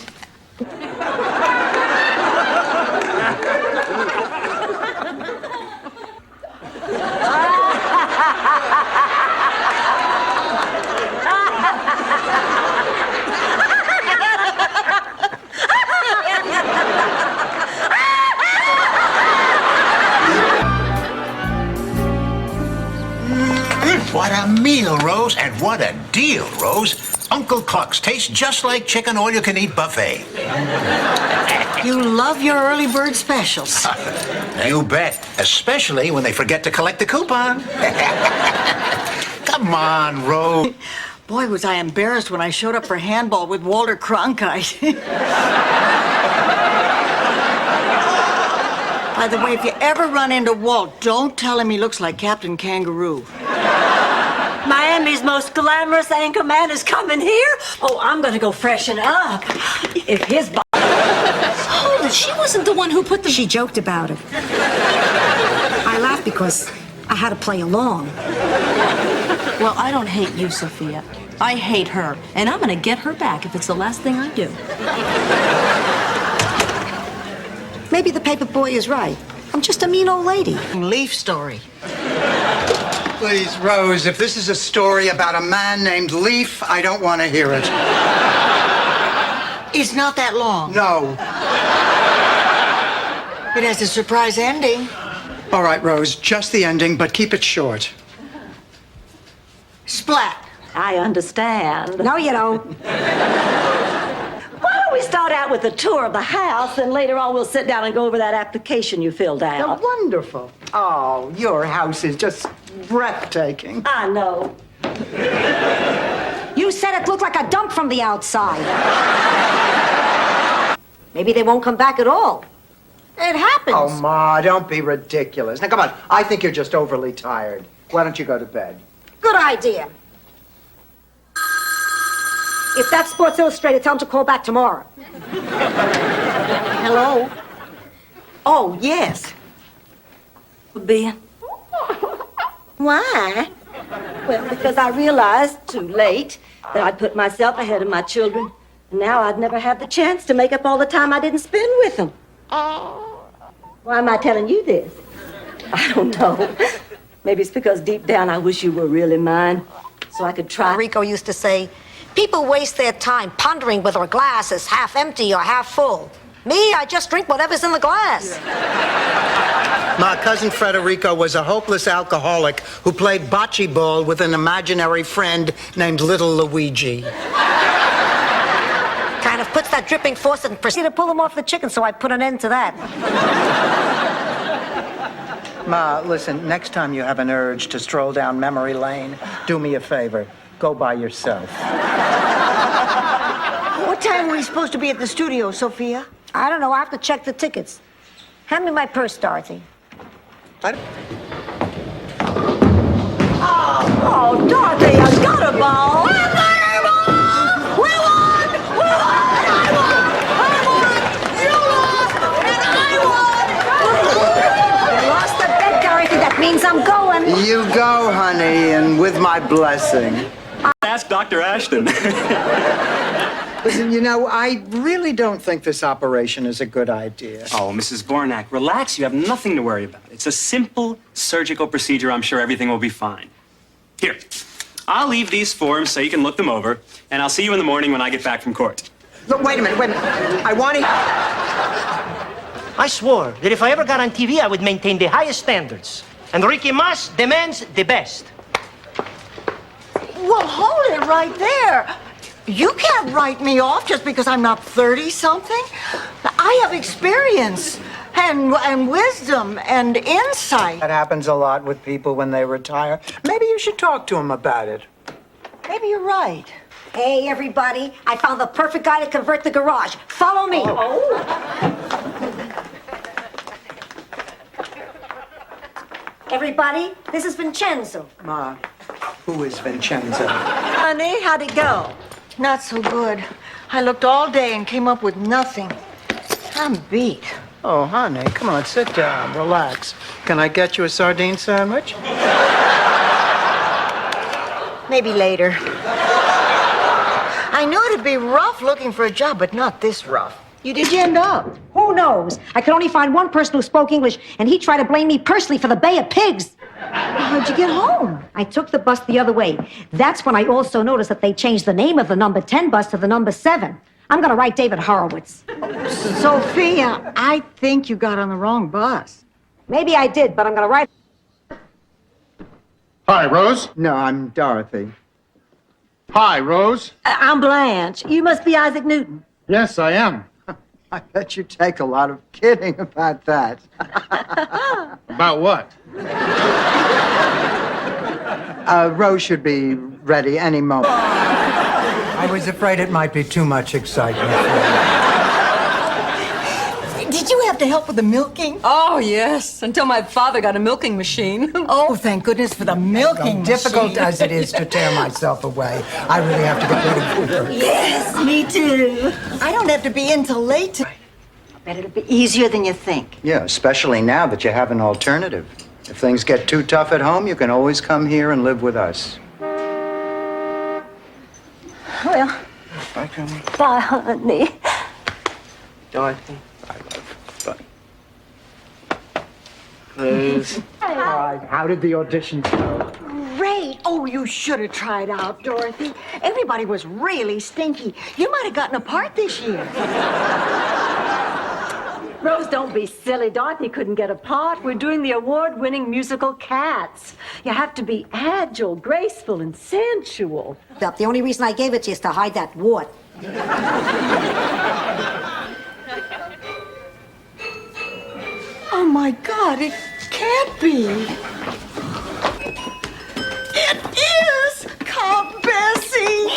What a meal, Rose, and what a deal, Rose. Uncle Cluck's tastes just like chicken all-you-can-eat buffet. You love your early bird specials. You bet, especially when they forget to collect the coupon. Come on, Rose. Boy, was I embarrassed when I showed up for handball with Walter Cronkite. By the way, if you ever run into Walt, don't tell him he looks like Captain Kangaroo. Miami's most glamorous anchor man is coming here. Oh, I'm gonna go freshen up. If his Hold it, she wasn't the one who put the... She joked about it. I laughed because I had to play along. Well, I don't hate you, Sophia. I hate her, and I'm gonna get her back if it's the last thing I do. Maybe the paper boy is right. I'm just a mean old lady. Leaf story. Please, Rose, if this is a story about a man named Leaf, I don't want to hear it. It's not that long. No. It has a surprise ending. All right, Rose, just the ending, but keep it short. Splat. I understand. No, you don't. Why don't we start out with a tour of the house, and later on we'll sit down and go over that application you filled out. Wonderful. Oh, your house is just breathtaking. I know. You said it looked like a dump from the outside. Maybe they won't come back at all. It happens. Oh, Ma, don't be ridiculous. Now, come on. I think you're just overly tired. Why don't you go to bed? Good idea. If that's Sports Illustrated, tell them to call back tomorrow. Hello? Oh, yes. Ben? Why? Well, because I realized too late that I'd put myself ahead of my children. And now I'd never have the chance to make up all the time I didn't spend with them. Why am I telling you this? I don't know. Maybe it's because deep down I wish you were really mine, so I could try. Rico used to say, people waste their time pondering whether a glass is half empty or half full. Me, I just drink whatever's in the glass. My cousin Federico was a hopeless alcoholic who played bocce ball with an imaginary friend named Little Luigi. Kind of puts that dripping faucet and proceeded to pull him off the chicken, so I put an end to that. Ma, listen, next time you have an urge to stroll down memory lane, do me a favor. Go by yourself. What time are we supposed to be at the studio, Sophia? I don't know. I have to check the tickets. Hand me my purse, Dorothy. Oh, Dorothy, I got a ball. I got a ball. We won. We won. I won. You lost, and I won. You lost the bet, Dorothy. That means I'm going. You go, honey, and with my blessing. Ask Dr. Ashton. Listen, you know, I really don't think this operation is a good idea. Oh, Mrs. Bornak, relax. You have nothing to worry about. It's a simple surgical procedure. I'm sure everything will be fine. Here, I'll leave these forms so you can look them over, and I'll see you in the morning when I get back from court. Look, wait a minute. I want to... I swore that if I ever got on TV, I would maintain the highest standards. And Ricky Mas demands the best. Well, hold it right there. You can't write me off just because I'm not 30-something. I have experience and wisdom and insight. That happens a lot with people when they retire. Maybe you should talk to them about it. Maybe you're right. Hey, everybody. I found the perfect guy to convert the garage. Follow me. Everybody, this is Vincenzo. Ma, who is Vincenzo? Honey, how'd it go? Not so good. I looked all day and came up with nothing. I'm beat. Oh, honey, come on, sit down, relax. Can I get you a sardine sandwich? Maybe later. I knew it'd be rough looking for a job, but not this rough. Did you end up? Who knows? I could only find one person who spoke English, and he tried to blame me personally for the Bay of Pigs. How'd you get home? I took the bus the other way. That's when I also noticed that they changed the name of the number 10 bus to the number 7. I'm gonna write David Horowitz. Sophia, I think you got on the wrong bus. Maybe I did, but I'm gonna write... Hi, Rose. No, I'm Dorothy. Hi, Rose. I'm Blanche. You must be Isaac Newton. Yes, I am. I bet you take a lot of kidding about that. About what? Rose should be ready any moment. I was afraid it might be too much excitement. Did you have have to help with the milking? Oh, yes, until my father got a milking machine. Oh, thank goodness for the milking Difficult machine. as it is to tear myself away, I really have to get ready for work. Yes, me too. I don't have to be in till late. Bet it'll be easier than you think. Yeah, especially now that you have an alternative. If things get too tough at home, you can always come here and live with us. Well, Bye, Connie. bye, honey. Dorothy. Bye, love. Bye. Please. All right, how did the audition go? Great. Oh, you should have tried out, Dorothy. Everybody was really stinky. You might have gotten a part this year. Rose, don't be silly. Dorothy couldn't get a part. We're doing the award-winning musical Cats. You have to be agile, graceful, and sensual. The only reason I gave it to you is to hide that wart. Oh, my God, it can't be. It is! Count Bessie!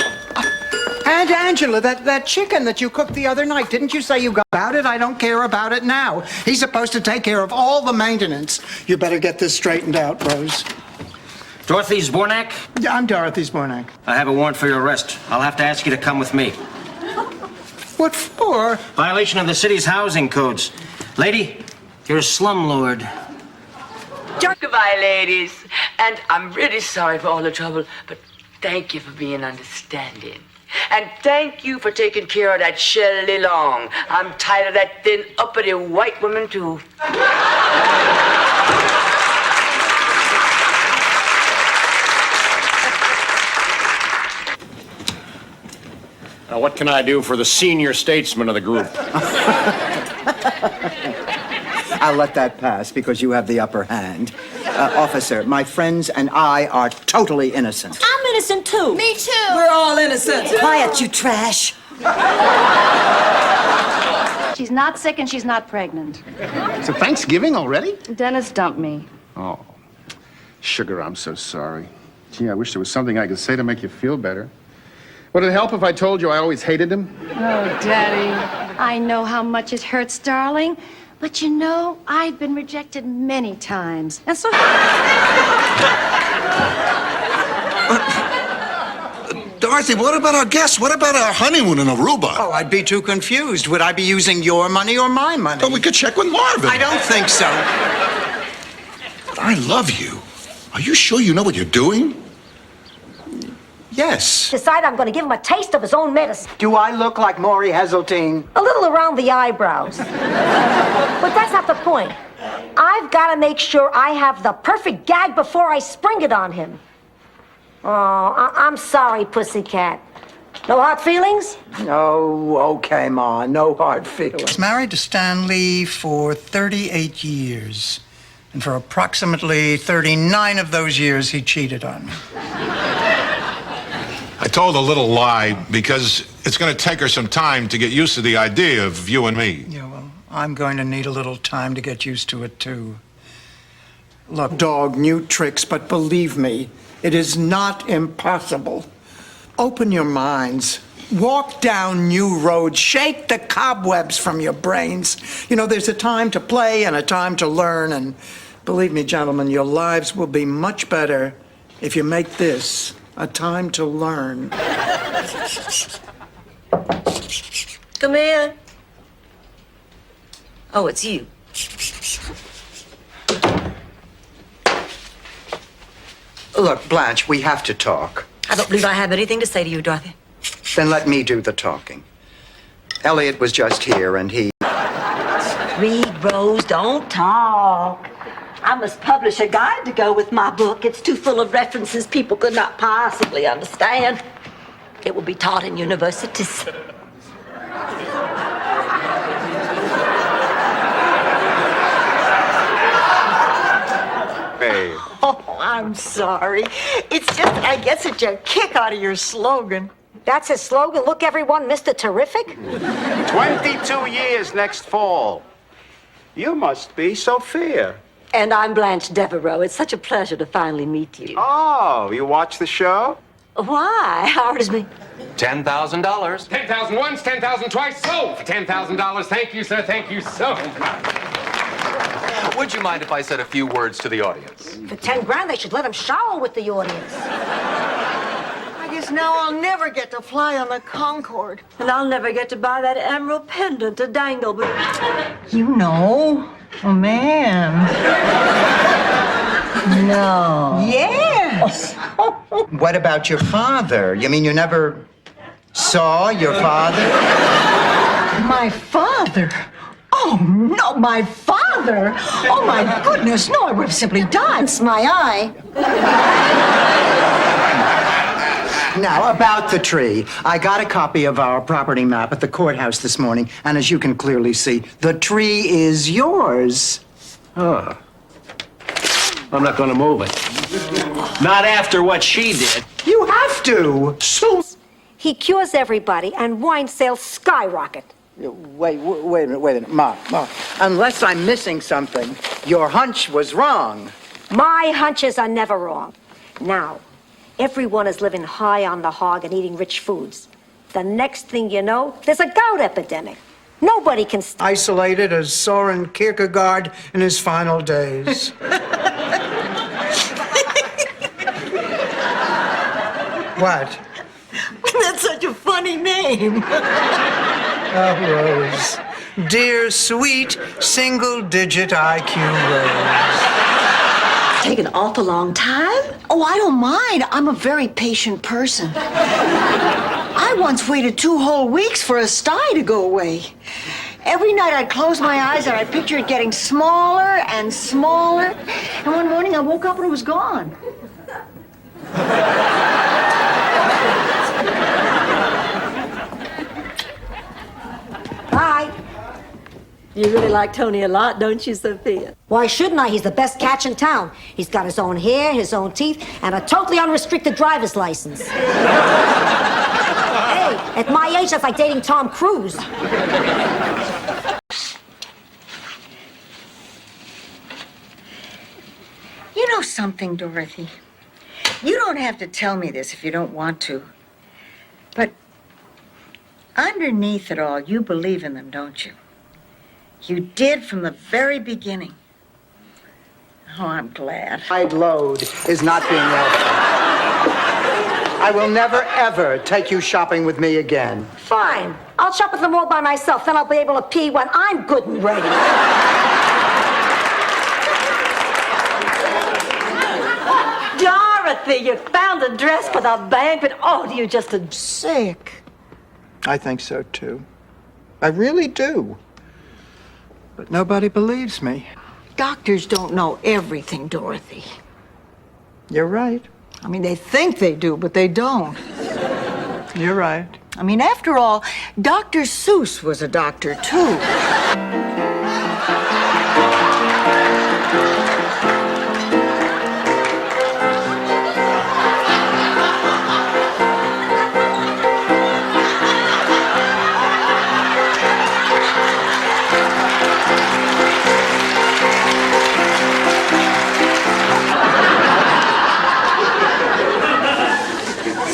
And Angela, that chicken that you cooked the other night, didn't you say you got about it? I don't care about it now. He's supposed to take care of all the maintenance. You better get this straightened out, Rose. Dorothy Zbornak? Yeah, I'm Dorothy Zbornak. I have a warrant for your arrest. I'll have to ask you to come with me. What for? Violation of the city's housing codes. Lady, you're a slumlord. Goodbye, ladies. And I'm really sorry for all the trouble, but thank you for being understanding. And thank you for taking care of that Shelley Long. I'm tired of that thin, uppity white woman, too. Now, what can I do for the senior statesman of the group? I'll let that pass because you have the upper hand. Officer, my friends and I are totally innocent. I'm innocent, too. Me too. We're all innocent. Quiet, you trash. She's not sick and she's not pregnant. So Thanksgiving already? Dennis dumped me. Oh, Sugar, I'm so sorry. Gee, I wish there was something I could say to make you feel better. Would it help if I told you I always hated him? Oh, Daddy. I know how much it hurts, darling. But you know, I've been rejected many times. And so... Dorothy, what about our guests? What about our honeymoon in Aruba? Oh, I'd be too confused. Would I be using your money or my money? Oh, we could check with Marvin. I don't think so. But I love you. Are you sure you know what you're doing? Yes. Decide I'm going to give him a taste of his own medicine. Do I look like Maury Heseltine? A little around the eyebrows. But that's not the point. I've got to make sure I have the perfect gag before I spring it on him. Oh, I'm sorry, pussycat. No hard feelings? Oh, okay, Ma. No hard feelings. I was married to Stan Lee for 38 years. And for approximately 39 of those years, he cheated on me. I told a little lie because it's going to take her some time to get used to the idea of you and me. Yeah, well, I'm going to need a little time to get used to it, too. Look, dog, new tricks, but believe me, it is not impossible. Open your minds. Walk down new roads. Shake the cobwebs from your brains. You know, there's a time to play and a time to learn, and believe me, gentlemen, your lives will be much better if you make this a time to learn. Come here. Oh, it's you. Look, Blanche, we have to talk. I don't believe I have anything to say to you, Dorothy. Then let me do the talking. Elliot was just here, and he... Read, Rose, don't talk. I must publish a guide to go with my book. It's too full of references people could not possibly understand. It will be taught in universities. Hey. Oh, I'm sorry. It's just that I get such a kick out of your slogan. That's his slogan. Look, everyone, Mr. Terrific. 22 years next fall. You must be Sophia. And I'm Blanche Devereaux. It's such a pleasure to finally meet you. Oh, you watch the show? Why? How old is me? $10,000. 10,000 once, 10,000 twice, sold for $10,000. Thank you, sir. Thank you so much. Would you mind if I said a few words to the audience? For 10 grand, they should let him shower with the audience. I guess now I'll never get to fly on the Concorde. And I'll never get to buy that emerald pendant to dangle, but... You know, a man. No. Yes. What about your father? You mean you never saw your father? My father? Oh, no, my father? Oh, my goodness, no, I would have simply died. It's my eye. Now, about the tree. I got a copy of our property map at the courthouse this morning, and as you can clearly see, the tree is yours. Oh. I'm not going to move it. Not after what she did. You have to. So... He cures everybody, and wine sales skyrocket. Wait a minute. Ma. Unless I'm missing something, your hunch was wrong. My hunches are never wrong. Now, everyone is living high on the hog and eating rich foods. The next thing you know, there's a gout epidemic. Nobody can... Isolated as Soren Kierkegaard in his final days. What? That's such a funny name. Oh, Rose. Dear, sweet, single-digit IQ Rose. Take an awful long time? Oh, I don't mind. I'm a very patient person. I once waited 2 whole weeks for a sty to go away. Every night I'd close my eyes and I'd picture it getting smaller and smaller. And one morning I woke up and it was gone. Bye. You really like Tony a lot, don't you, Sophia? Why shouldn't I? He's the best catch in town. He's got his own hair, his own teeth, and a totally unrestricted driver's license. Hey, at my age, that's like dating Tom Cruise. You know something, Dorothy? You don't have to tell me this if you don't want to. But underneath it all, you believe in them, don't you? You did from the very beginning. Oh, I'm glad. I'd load is not being welcome. I will never, ever take you shopping with me again. Fine. I'll shop at the mall by myself. Then I'll be able to pee when I'm good and ready. Dorothy, you found a dress for the banquet. Oh, you just Sick. I think so, too. I really do. But nobody believes me. Doctors don't know everything, Dorothy. You're right. I mean, they think they do, but they don't. You're right. I mean, after all, Dr. Seuss was a doctor, too.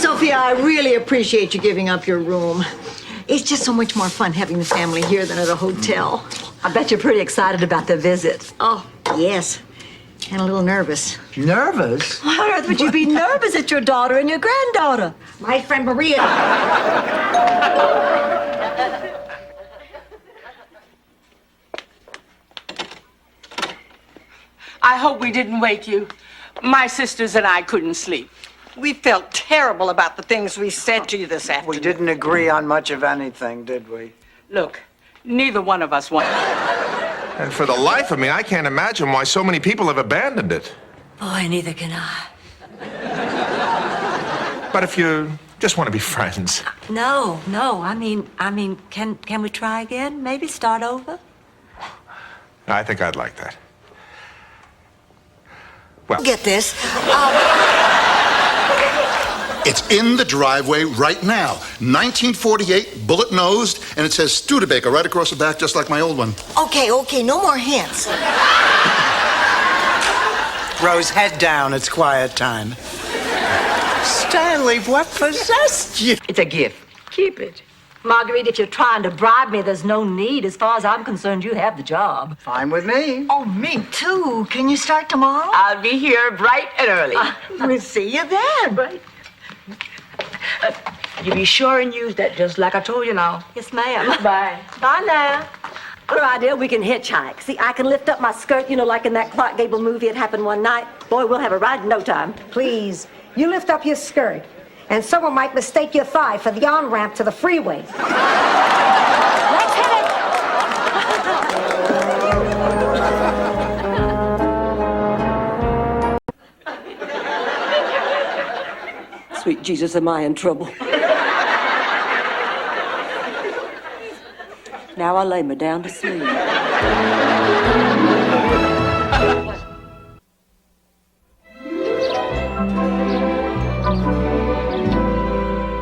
Sophia, I really appreciate you giving up your room. It's just so much more fun having the family here than at a hotel. I bet you're pretty excited about the visit. Oh, yes. And a little nervous. Nervous? Why on earth would you be nervous at your daughter and your granddaughter? My friend Maria. I hope we didn't wake you. My sisters and I couldn't sleep. We felt terrible about the things we said to you this afternoon. We didn't agree on much of anything, did we? Look, neither one of us wanted. And for the life of me, I can't imagine why so many people have abandoned it. Boy, neither can I. But if you just want to be friends. No. I mean, can we try again? Maybe start over? I think I'd like that. Well, get this. It's in the driveway right now. 1948, bullet-nosed, and it says Studebaker right across the back, just like my old one. Okay, no more hints. Rose, head down. It's quiet time. Stanley, what possessed you? It's a gift. Keep it. Marguerite, if you're trying to bribe me, there's no need. As far as I'm concerned, you have the job. Fine with me. Oh, me too. Can you start tomorrow? I'll be here bright and early. We'll see you then. Right. You be sure and use that just like I told you now. Yes, ma'am. Bye. Bye now. Other idea, we can hitchhike. See, I can lift up my skirt, like in that Clark Gable movie, It Happened One Night. Boy, we'll have a ride in no time. Please, you lift up your skirt, and someone might mistake your thigh for the on-ramp to the freeway. Let's hit it! Sweet Jesus, am I in trouble? Now I lay me down to sleep.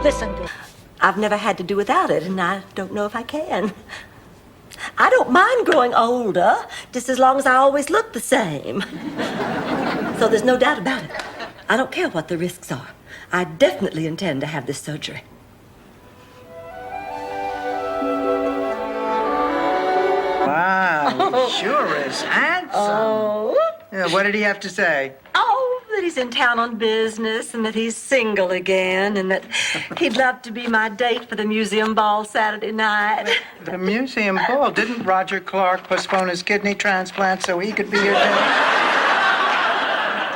Listen, I've never had to do without it, and I don't know if I can. I don't mind growing older, just as long as I always look the same. So there's no doubt about it. I don't care what the risks are. I definitely intend to have this surgery. Wow, he sure is handsome. Oh. Yeah, what did he have to say? Oh, that he's in town on business and that he's single again and that he'd love to be my date for the museum ball Saturday night. The museum ball? Didn't Roger Clark postpone his kidney transplant so he could be your date?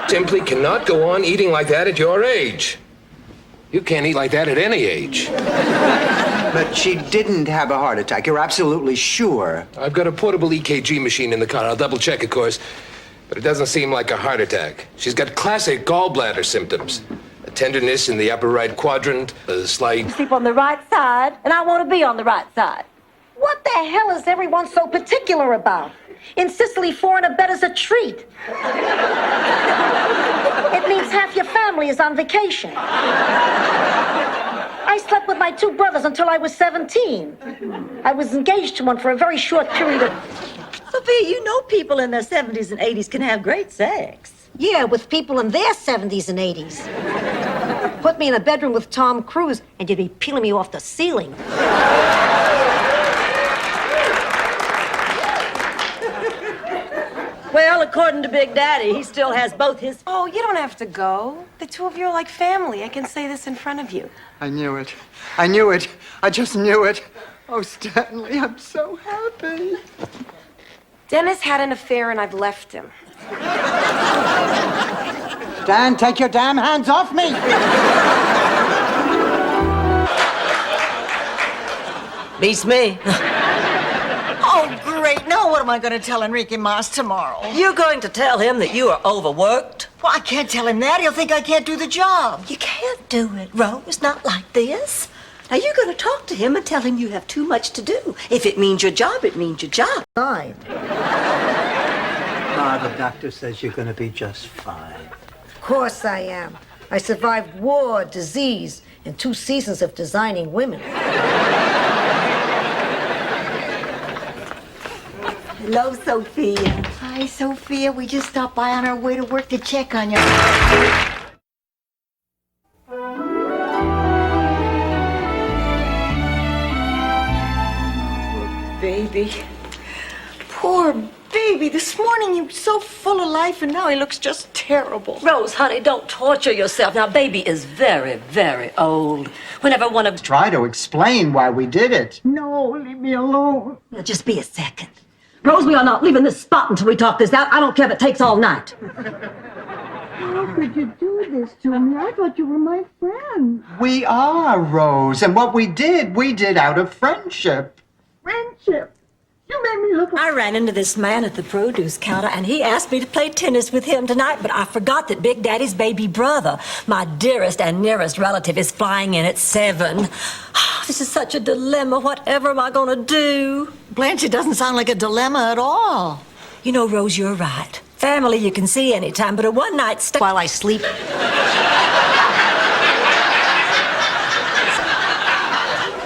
Simply cannot go on eating like that at your age. You can't eat like that at any age. But she didn't have a heart attack. You're absolutely sure. I've got a portable EKG machine in the car. I'll double check, of course. But it doesn't seem like a heart attack. She's got classic gallbladder symptoms. A tenderness in the upper right quadrant, a slight... Sleep on the right side, and I want to be on the right side. what the hell is everyone so particular about? In Sicily, 4 and a bed is a treat. It means half your family is on vacation. I slept with my 2 brothers until I was 17. I was engaged to one for a very short period of... Sophia, you know people in their 70s and 80s can have great sex. Yeah, with people in their 70s and 80s. Put me in a bedroom with Tom Cruise, and you'd be peeling me off the ceiling. Well, according to Big Daddy, he still has both his... Oh, you don't have to go. The 2 of you are like family. I can say this in front of you. I knew it. I knew it. I just knew it. Oh, Stanley, I'm so happy. Dennis had an affair and I've left him. Dan, take your damn hands off me! Beats me. Oh, great. Now what am I going to tell Enrique Mas tomorrow? You're going to tell him that you are overworked? Well, I can't tell him that. He'll think I can't do the job. You can't do it, Rose. Not like this. Now, you're going to talk to him and tell him you have too much to do. If it means your job, it means your job. Fine. Ma, the doctor says you're going to be just fine. Of course I am. I survived war, disease, and 2 seasons of designing women. Hello, Sophia. Hi, Sophia. We just stopped by on our way to work to check on you. Baby. Poor baby. This morning he was so full of life, and now he looks just terrible. Rose, honey, don't torture yourself. Now, baby is very, very old. Whenever one of... Try to explain why we did it. No, leave me alone. Well, just be a second. Rose, we are not leaving this spot until we talk this out. I don't care if it takes all night. How could you do this to me? I thought you were my friend. We are, Rose, and what we did out of friendship. Friendship? You made me look... I ran into this man at the produce counter, and he asked me to play tennis with him tonight, but I forgot that Big Daddy's baby brother, my dearest and nearest relative, is flying in at 7. This is such a dilemma. Whatever am I going to do? Blanche, it doesn't sound like a dilemma at all. You know, Rose, you're right. Family you can see anytime, but a one-night stand... While I sleep.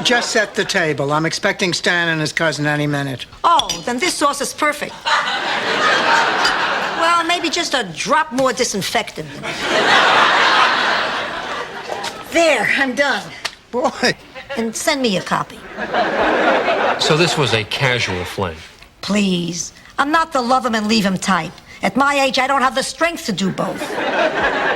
Just set the table. I'm expecting Stan and his cousin any minute. Oh, then this sauce is perfect. Well, maybe just a drop more disinfectant. There, I'm done. Boy. And send me a copy. So this was a casual fling. Please. I'm not the love him and leave him type. At my age, I don't have the strength to do both.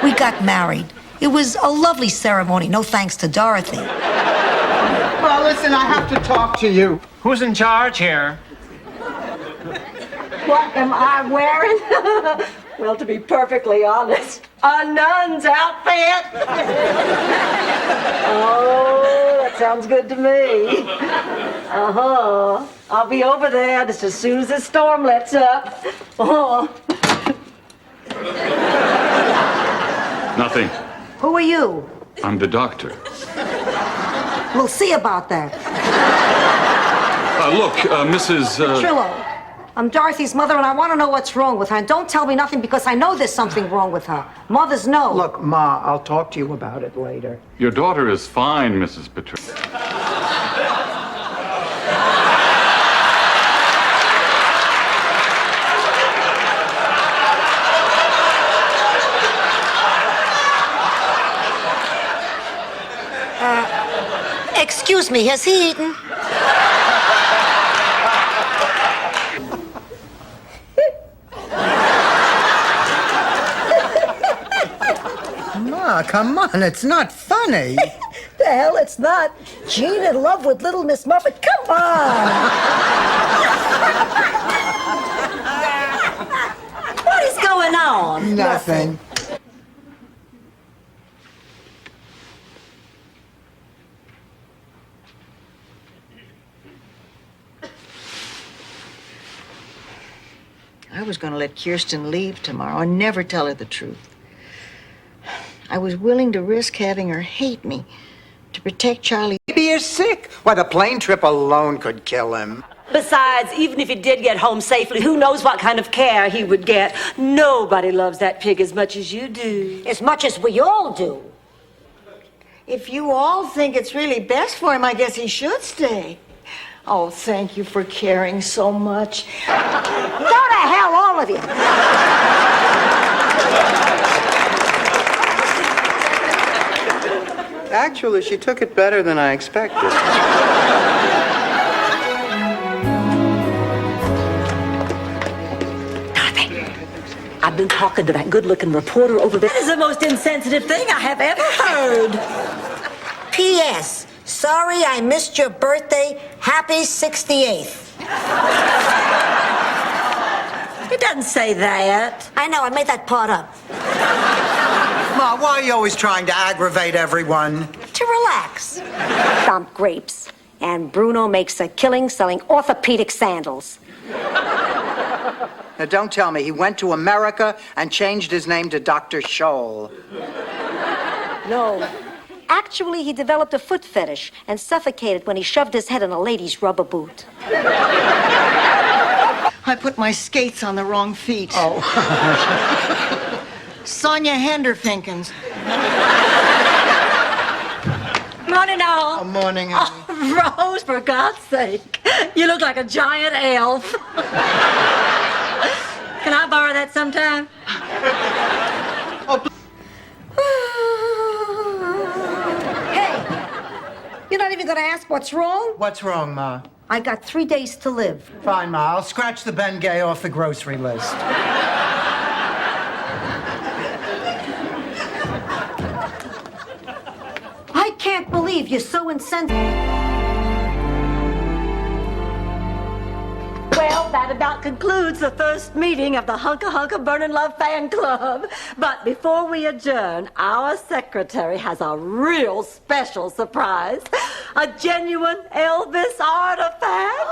We got married. It was a lovely ceremony, no thanks to Dorothy. Well, listen, I have to talk to you. Who's in charge here? What am I wearing? Well, to be perfectly honest, a nun's outfit. Oh, that sounds good to me. Uh-huh. I'll be over there just as soon as this storm lets up. Oh. Nothing. Who are you? I'm the doctor. We'll see about that. Look, Mrs. Trillo, I'm Dorothy's mother, and I want to know what's wrong with her. And don't tell me nothing because I know there's something wrong with her. Mothers know. Look, Ma, I'll talk to you about it later. Your daughter is fine, Mrs. Patricia. Excuse me, has he eaten? Ma, come on, it's not funny. The hell it's not. Jean in love with Little Miss Muffet. Come on! What is going on? Nothing. I was going to let Kirsten leave tomorrow and never tell her the truth. I was willing to risk having her hate me to protect Charlie. Maybe he's sick. Why, the plane trip alone could kill him. Besides, even if he did get home safely, who knows what kind of care he would get? Nobody loves that pig as much as you do. As much as we all do. If you all think it's really best for him, I guess he should stay. Oh, thank you for caring so much. Go to hell, all of you. Actually, she took it better than I expected. I've been talking to that good-looking reporter over there. That is the most insensitive thing I have ever heard. P.S. Sorry I missed your birthday. Happy 68th. It doesn't say that. I know, I made that part up. Ma, why are you always trying to aggravate everyone? To relax. Dump grapes. And Bruno makes a killing selling orthopedic sandals. Now, don't tell me he went to America and changed his name to Dr. Scholl. No. Actually, he developed a foot fetish and suffocated when he shoved his head in a lady's rubber boot. I put my skates on the wrong feet. Oh. Sonia Henderfinkins. Morning, all. Oh, morning, honey. Oh, Rose, for God's sake. You look like a giant elf. Can I borrow that sometime? Hey, you're not even going to ask what's wrong? What's wrong, Ma? I got 3 days to live. Fine, Ma. I'll scratch the Bengay off the grocery list. I can't believe you're so insensitive. Well, that about concludes the first meeting of the Hunka Hunka Burnin' Love Fan Club. But before we adjourn, our secretary has a real special surprise. A genuine Elvis artifact.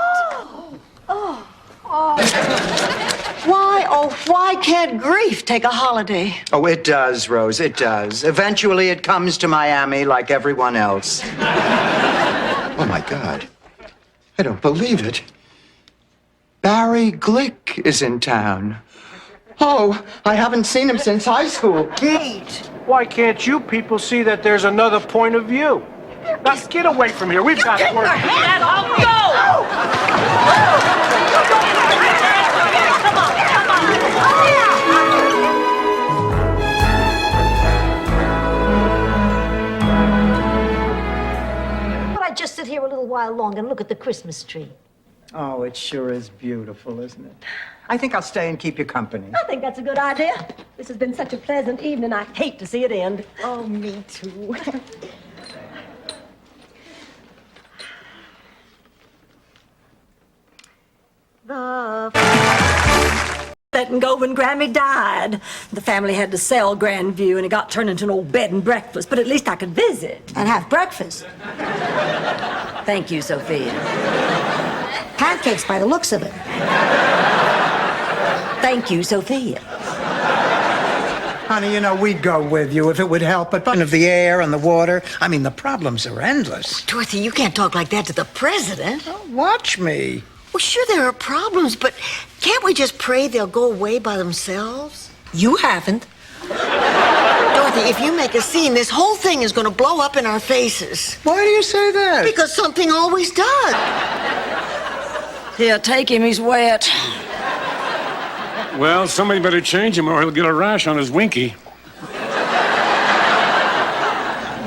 Why can't grief take a holiday? Oh, it does, Rose, it does. Eventually it comes to Miami like everyone else. Oh, my God. I don't believe it. Barry Glick is in town. Oh, I haven't seen him since high school. Gate. Why can't you people see that there's another point of view? Now get away from here. We've got work. I'd just sit here a little while longer and look at the Christmas tree. Oh, it sure is beautiful, isn't it? I think I'll stay and keep you company. I think that's a good idea. This has been such a pleasant evening. I hate to see it end. Oh, me too. Letting go when Grammy died. The family had to sell Grandview and it got turned into an old bed and breakfast, but at least I could visit. And have breakfast. Thank you, Sophia. Pancakes by the looks of it. Thank you, Sophia. Honey, you know, we'd go with you if it would help, but of the air and the water, I mean, the problems are endless. Dorothy, you can't talk like that to the president. Watch me. Well, sure, there are problems, but can't we just pray they'll go away by themselves? You haven't. Dorothy, if you make a scene, this whole thing is going to blow up in our faces. Why do you say that? Because something always does. Here, take him. He's wet. Well, somebody better change him or he'll get a rash on his winky.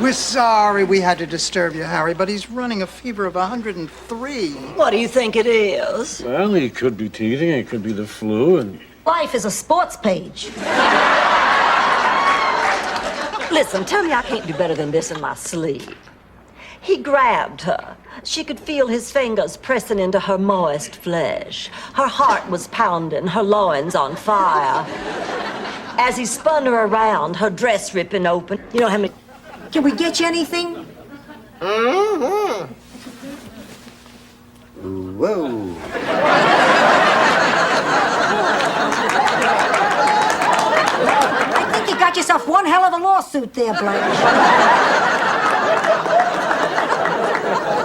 We're sorry we had to disturb you, Harry, but he's running a fever of 103. What do you think it is? Well, he could be teething, it could be the flu, and... Life is a sports page. Listen, tell me I can't do better than this in my sleep. He grabbed her. She could feel his fingers pressing into her moist flesh. Her heart was pounding, her loins on fire. As he spun her around, her dress ripping open. You know how many... Can we get you anything? Mm-hmm. Whoa. I think you got yourself one hell of a lawsuit there, Blanche.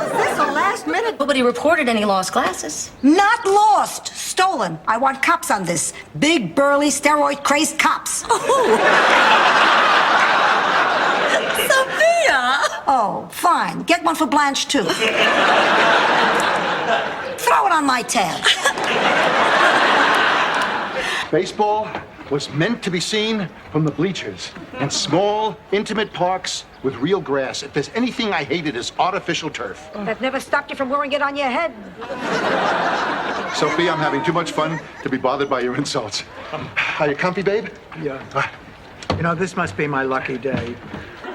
Is this a last minute? Nobody reported any lost glasses. Not lost, stolen. I want cops on this. Big, burly, steroid-crazed cops. Sophia! Oh, fine. Get one for Blanche, too. Throw it on my tab. Baseball was meant to be seen from the bleachers in small, intimate parks with real grass. If there's anything I hated, it's artificial turf. That never stopped you from wearing it on your head. Sophie, I'm having too much fun to be bothered by your insults. Are you comfy, babe? Yeah. You know, this must be my lucky day.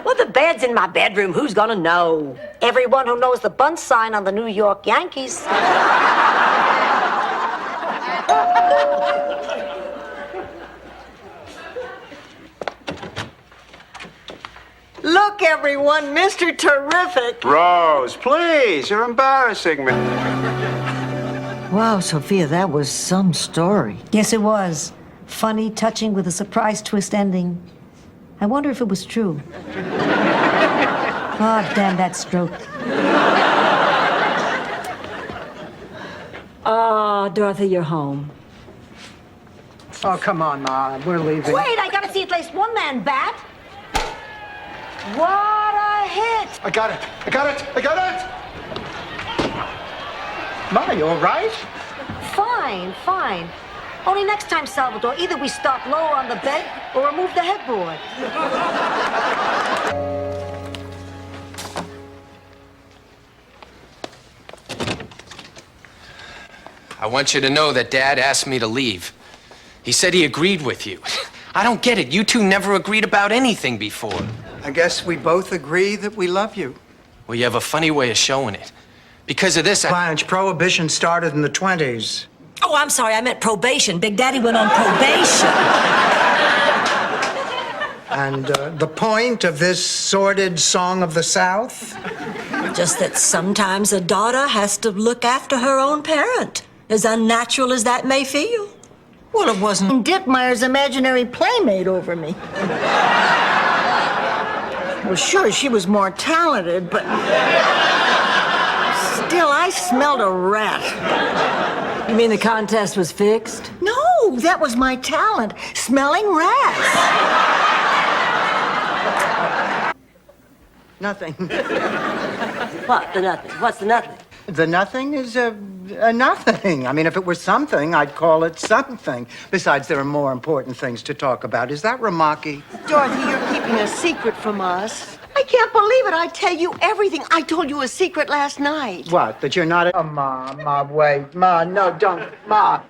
Well, the bed's in my bedroom. Who's gonna know? Everyone who knows the bunt sign on the New York Yankees. Look, everyone, Mr. Terrific. Rose, please, you're embarrassing me. Wow, Sophia, that was some story. Yes, it was. Funny, touching, with a surprise twist ending. I wonder if it was true. Oh, damn that stroke. Oh, Dorothy, you're home. Oh, come on, Ma. We're leaving. Wait, I gotta see at least one man bat. What a hit! I got it. I got it. I got it. Ma, you all right? Fine, fine. Only next time, Salvador, either we start lower on the bed or remove the headboard. I want you to know that Dad asked me to leave. He said he agreed with you. I don't get it. You two never agreed about anything before. I guess we both agree that we love you. Well, you have a funny way of showing it. Because of this, Blanche, prohibition started in the 20s. Oh, I'm sorry. I meant probation. Big Daddy went on probation. And the point of this sordid song of the South? Just that sometimes a daughter has to look after her own parent, as unnatural as that may feel. Well, it wasn't Dick Meyer's imaginary playmate over me. Well, sure, she was more talented, but still, I smelled a rat. You mean the contest was fixed? No, that was my talent, smelling rats. Nothing. What, the nothing? What's the nothing? The nothing is a nothing. I mean, if it were something, I'd call it something. Besides, there are more important things to talk about. Is that Ramaki? Dorothy, you're keeping a secret from us. I can't believe it. I tell you everything. I told you a secret last night. What? That you're not a... Oh, Ma, wait. Ma, no, don't. Ma,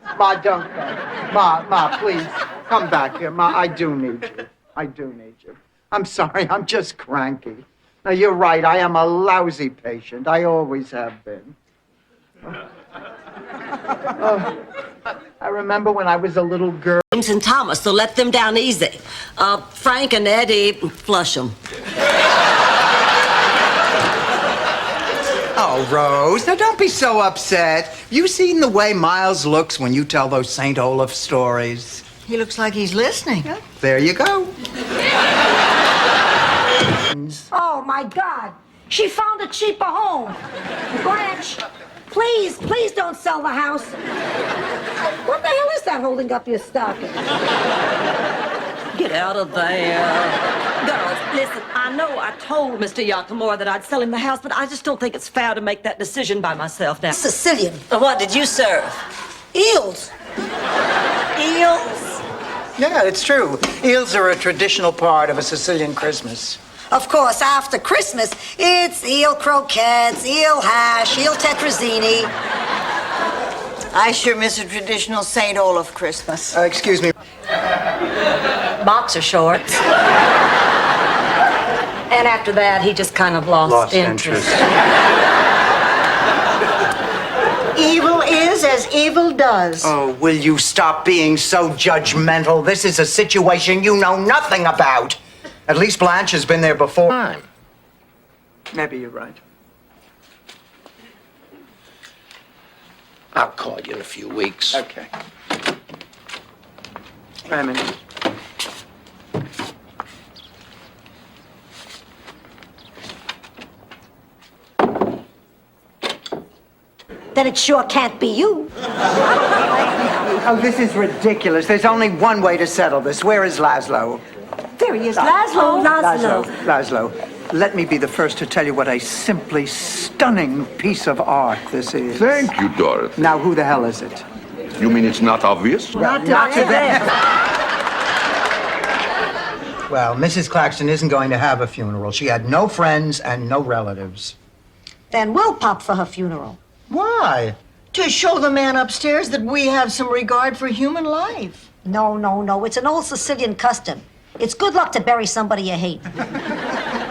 don't go. Ma, please. Come back here. Ma, I do need you. I do need you. I'm sorry. I'm just cranky. No, you're right. I am a lousy patient. I always have been. Oh, I remember when I was a little girl. James and Thomas, so let them down easy. Frank and Eddie, flush them. Oh, Rose, now don't be so upset. You seen the way Miles looks when you tell those St. Olaf stories? He looks like he's listening. There you go. Oh, my God. She found a cheaper home. Blanche, please don't sell the house. What the hell is that holding up your stocking? Get out of there. Girls, listen, I know I told Mr. Yakimura that I'd sell him the house, but I just don't think it's fair to make that decision by myself now. Sicilian. What did you serve? Eels. Eels? Yeah, it's true. Eels are a traditional part of a Sicilian Christmas. Of course, after Christmas, it's eel croquettes, eel hash, eel tetrazzini. I sure miss a traditional St. Olaf Christmas. Excuse me. Boxer shorts. And after that, he just kind of lost interest. Evil is as evil does. Oh, will you stop being so judgmental? This is a situation you know nothing about. At least Blanche has been there before. Maybe you're right. I'll call you in a few weeks. Okay. Wait a minute. Then it sure can't be you. Oh, this is ridiculous. There's only one way to settle this. Where is Laszlo? There he is, Laszlo. Laszlo, let me be the first to tell you what a simply stunning piece of art this is. Thank you, Dorothy. Now, who the hell is it? You mean it's not obvious? Not to them. Well, Mrs. Claxton isn't going to have a funeral. She had no friends and no relatives. Then we'll pop for her funeral. Why? To show the man upstairs that we have some regard for human life. No. It's an old Sicilian custom. It's good luck to bury somebody you hate.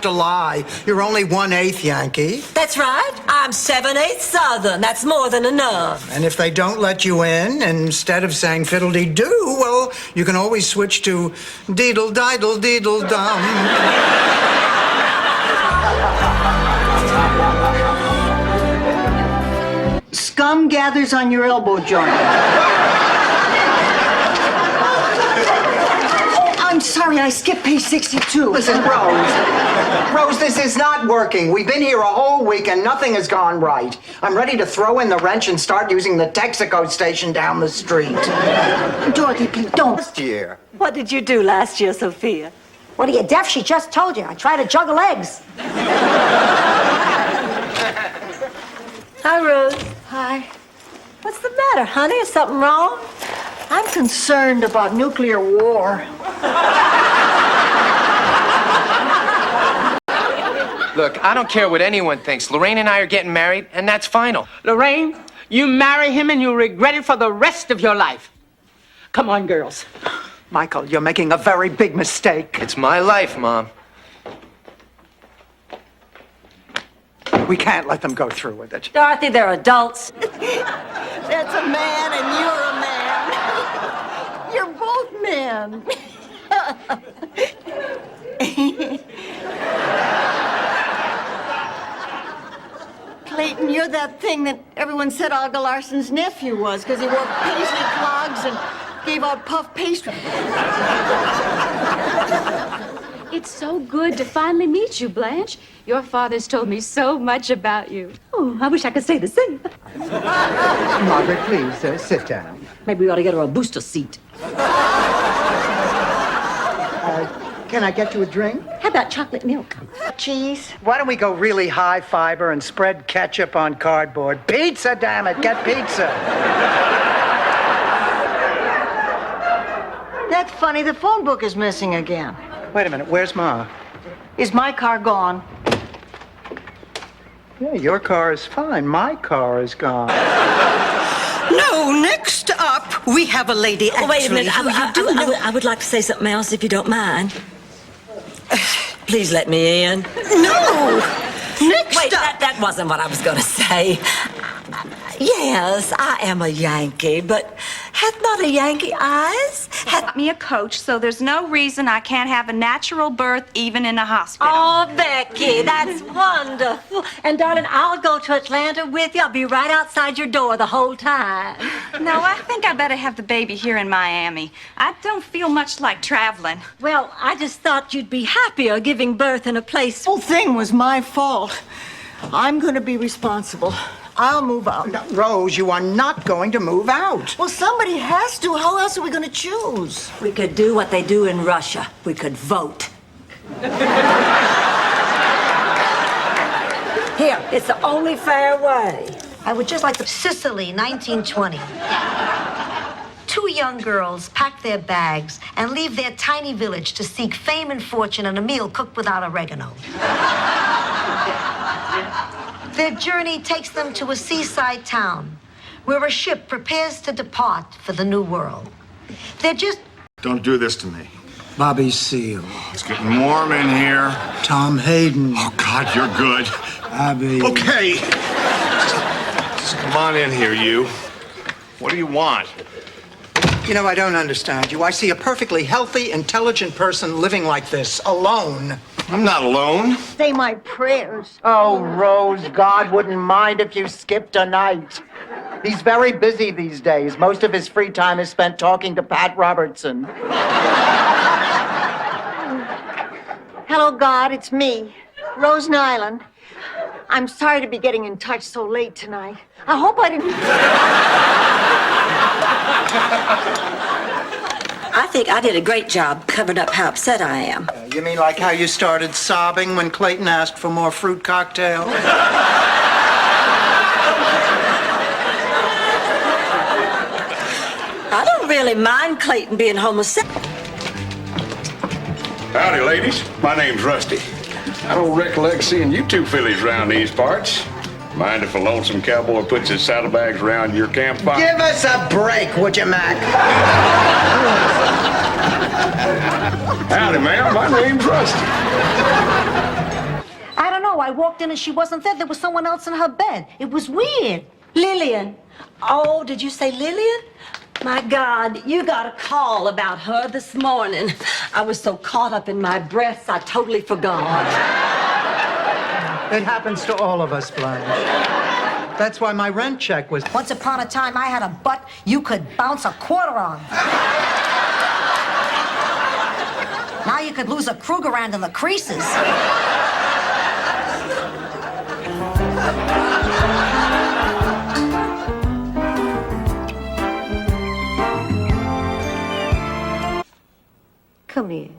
To lie. You're only 1/8 Yankee. That's right. I'm 7/8 Southern. That's more than enough. And if they don't let you in, instead of saying fiddle-dee-doo, well, you can always switch to deedle-diddle-deedle-dum. Scum gathers on your elbow joint. I'm sorry, I skipped page 62. Listen, Rose, this is not working. We've been here a whole week and nothing has gone right. I'm ready to throw in the wrench and start using the Texaco station down the street. Dorothy, please don't. Last year. What did you do last year, Sophia? What are you, deaf? She just told you. I try to juggle eggs. Hi, Ruth. Hi. What's the matter, honey? Is something wrong? I'm concerned about nuclear war. Look, I don't care what anyone thinks. Lorraine and I are getting married, and that's final. Lorraine, you marry him and you'll regret it for the rest of your life. Come on, girls. Michael, you're making a very big mistake. It's my life, Mom. We can't let them go through with it. Dorothy, they're adults. That's a man and you're a man. You're both men. Clayton, you're that thing that everyone said Olga Larson's nephew was because he wore paisley clogs and gave out puff pastry. It's so good to finally meet you, Blanche. Your father's told me so much about you. Oh, I wish I could say the same. Margaret, please, sit down. Maybe we ought to get her a booster seat. Can I get you a drink? How about chocolate milk? Cheese? Why don't we go really high fiber and spread ketchup on cardboard? Pizza, damn it, get pizza. That's funny, the phone book is missing again. Wait a minute, where's Ma? Is my car gone? Yeah, your car is fine. My car is gone. No, next up, we have a lady actually. Oh, wait a minute. who you do know- I would like to say something else, if you don't mind. Please let me in. No! Next Wait, up. that wasn't what I was going to say. Yes, I am a Yankee, but hath not a Yankee eyes? Got me a coach, so there's no reason I can't have a natural birth even in a hospital. Oh, Becky, that's wonderful. And, darling, I'll go to Atlanta with you. I'll be right outside your door the whole time. No, I think I better have the baby here in Miami. I don't feel much like traveling. Well, I just thought you'd be happier giving birth in a place. The whole thing was my fault. I'm going to be responsible. I'll move out. No, Rose, you are not going to move out. Well, somebody has to. How else are we going to choose? We could do what they do in Russia. We could vote. Here, it's the only fair way. I would just like to... Sicily, 1920. Two young girls pack their bags and leave their tiny village to seek fame and fortune and a meal cooked without oregano. Their journey takes them to a seaside town where a ship prepares to depart for the new world. They're just... Don't do this to me. Bobby Seale. It's getting warm in here. Tom Hayden. Oh, God, you're good. Abby. Okay. Just come on in here, you. What do you want? You know, I don't understand you. I see a perfectly healthy, intelligent person living like this, alone. I'm not alone. Say my prayers. Oh, Rose, God wouldn't mind if you skipped a night. He's very busy these days. Most of his free time is spent talking to Pat Robertson. Hello, God, it's me, Rose Nyland. I'm sorry to be getting in touch so late tonight. I hope I didn't... I think I did a great job covering up how upset I am. You mean like how you started sobbing when Clayton asked for more fruit cocktail? I don't really mind Clayton being homosexual. Howdy, ladies. My name's Rusty. I don't recollect seeing you two fillies around these parts. Mind if a lonesome cowboy puts his saddlebags around your campfire? Give us a break, would you, Mac? Howdy, ma'am. My name's Rusty. I don't know. I walked in and she wasn't there. There was someone else in her bed. It was weird. Lillian. Oh, did you say Lillian? My God, you got a call about her this morning. I was so caught up in my breaths, I totally forgot. It happens to all of us, Blanche. That's why my rent check was... Once upon a time, I had a butt you could bounce a quarter on. Now you could lose a Krugerrand in the creases. Come here.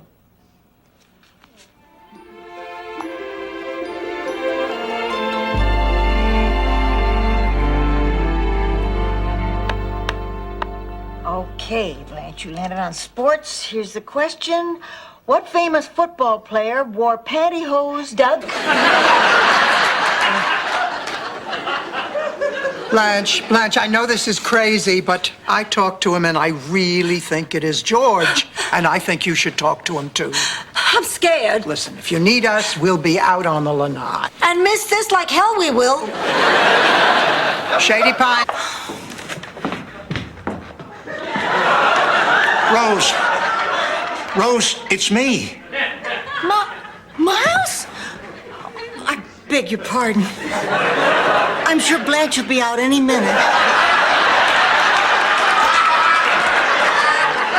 Okay, Blanche, you landed on sports. Here's the question. What famous football player wore pantyhose, Doug? Blanche, I know this is crazy, but I talked to him and I really think it is George. And I think you should talk to him, too. I'm scared. Listen, if you need us, we'll be out on the lanai. And miss this like hell we will. Shady Pine. Rose, it's me. Miles? I beg your pardon. I'm sure Blanche will be out any minute.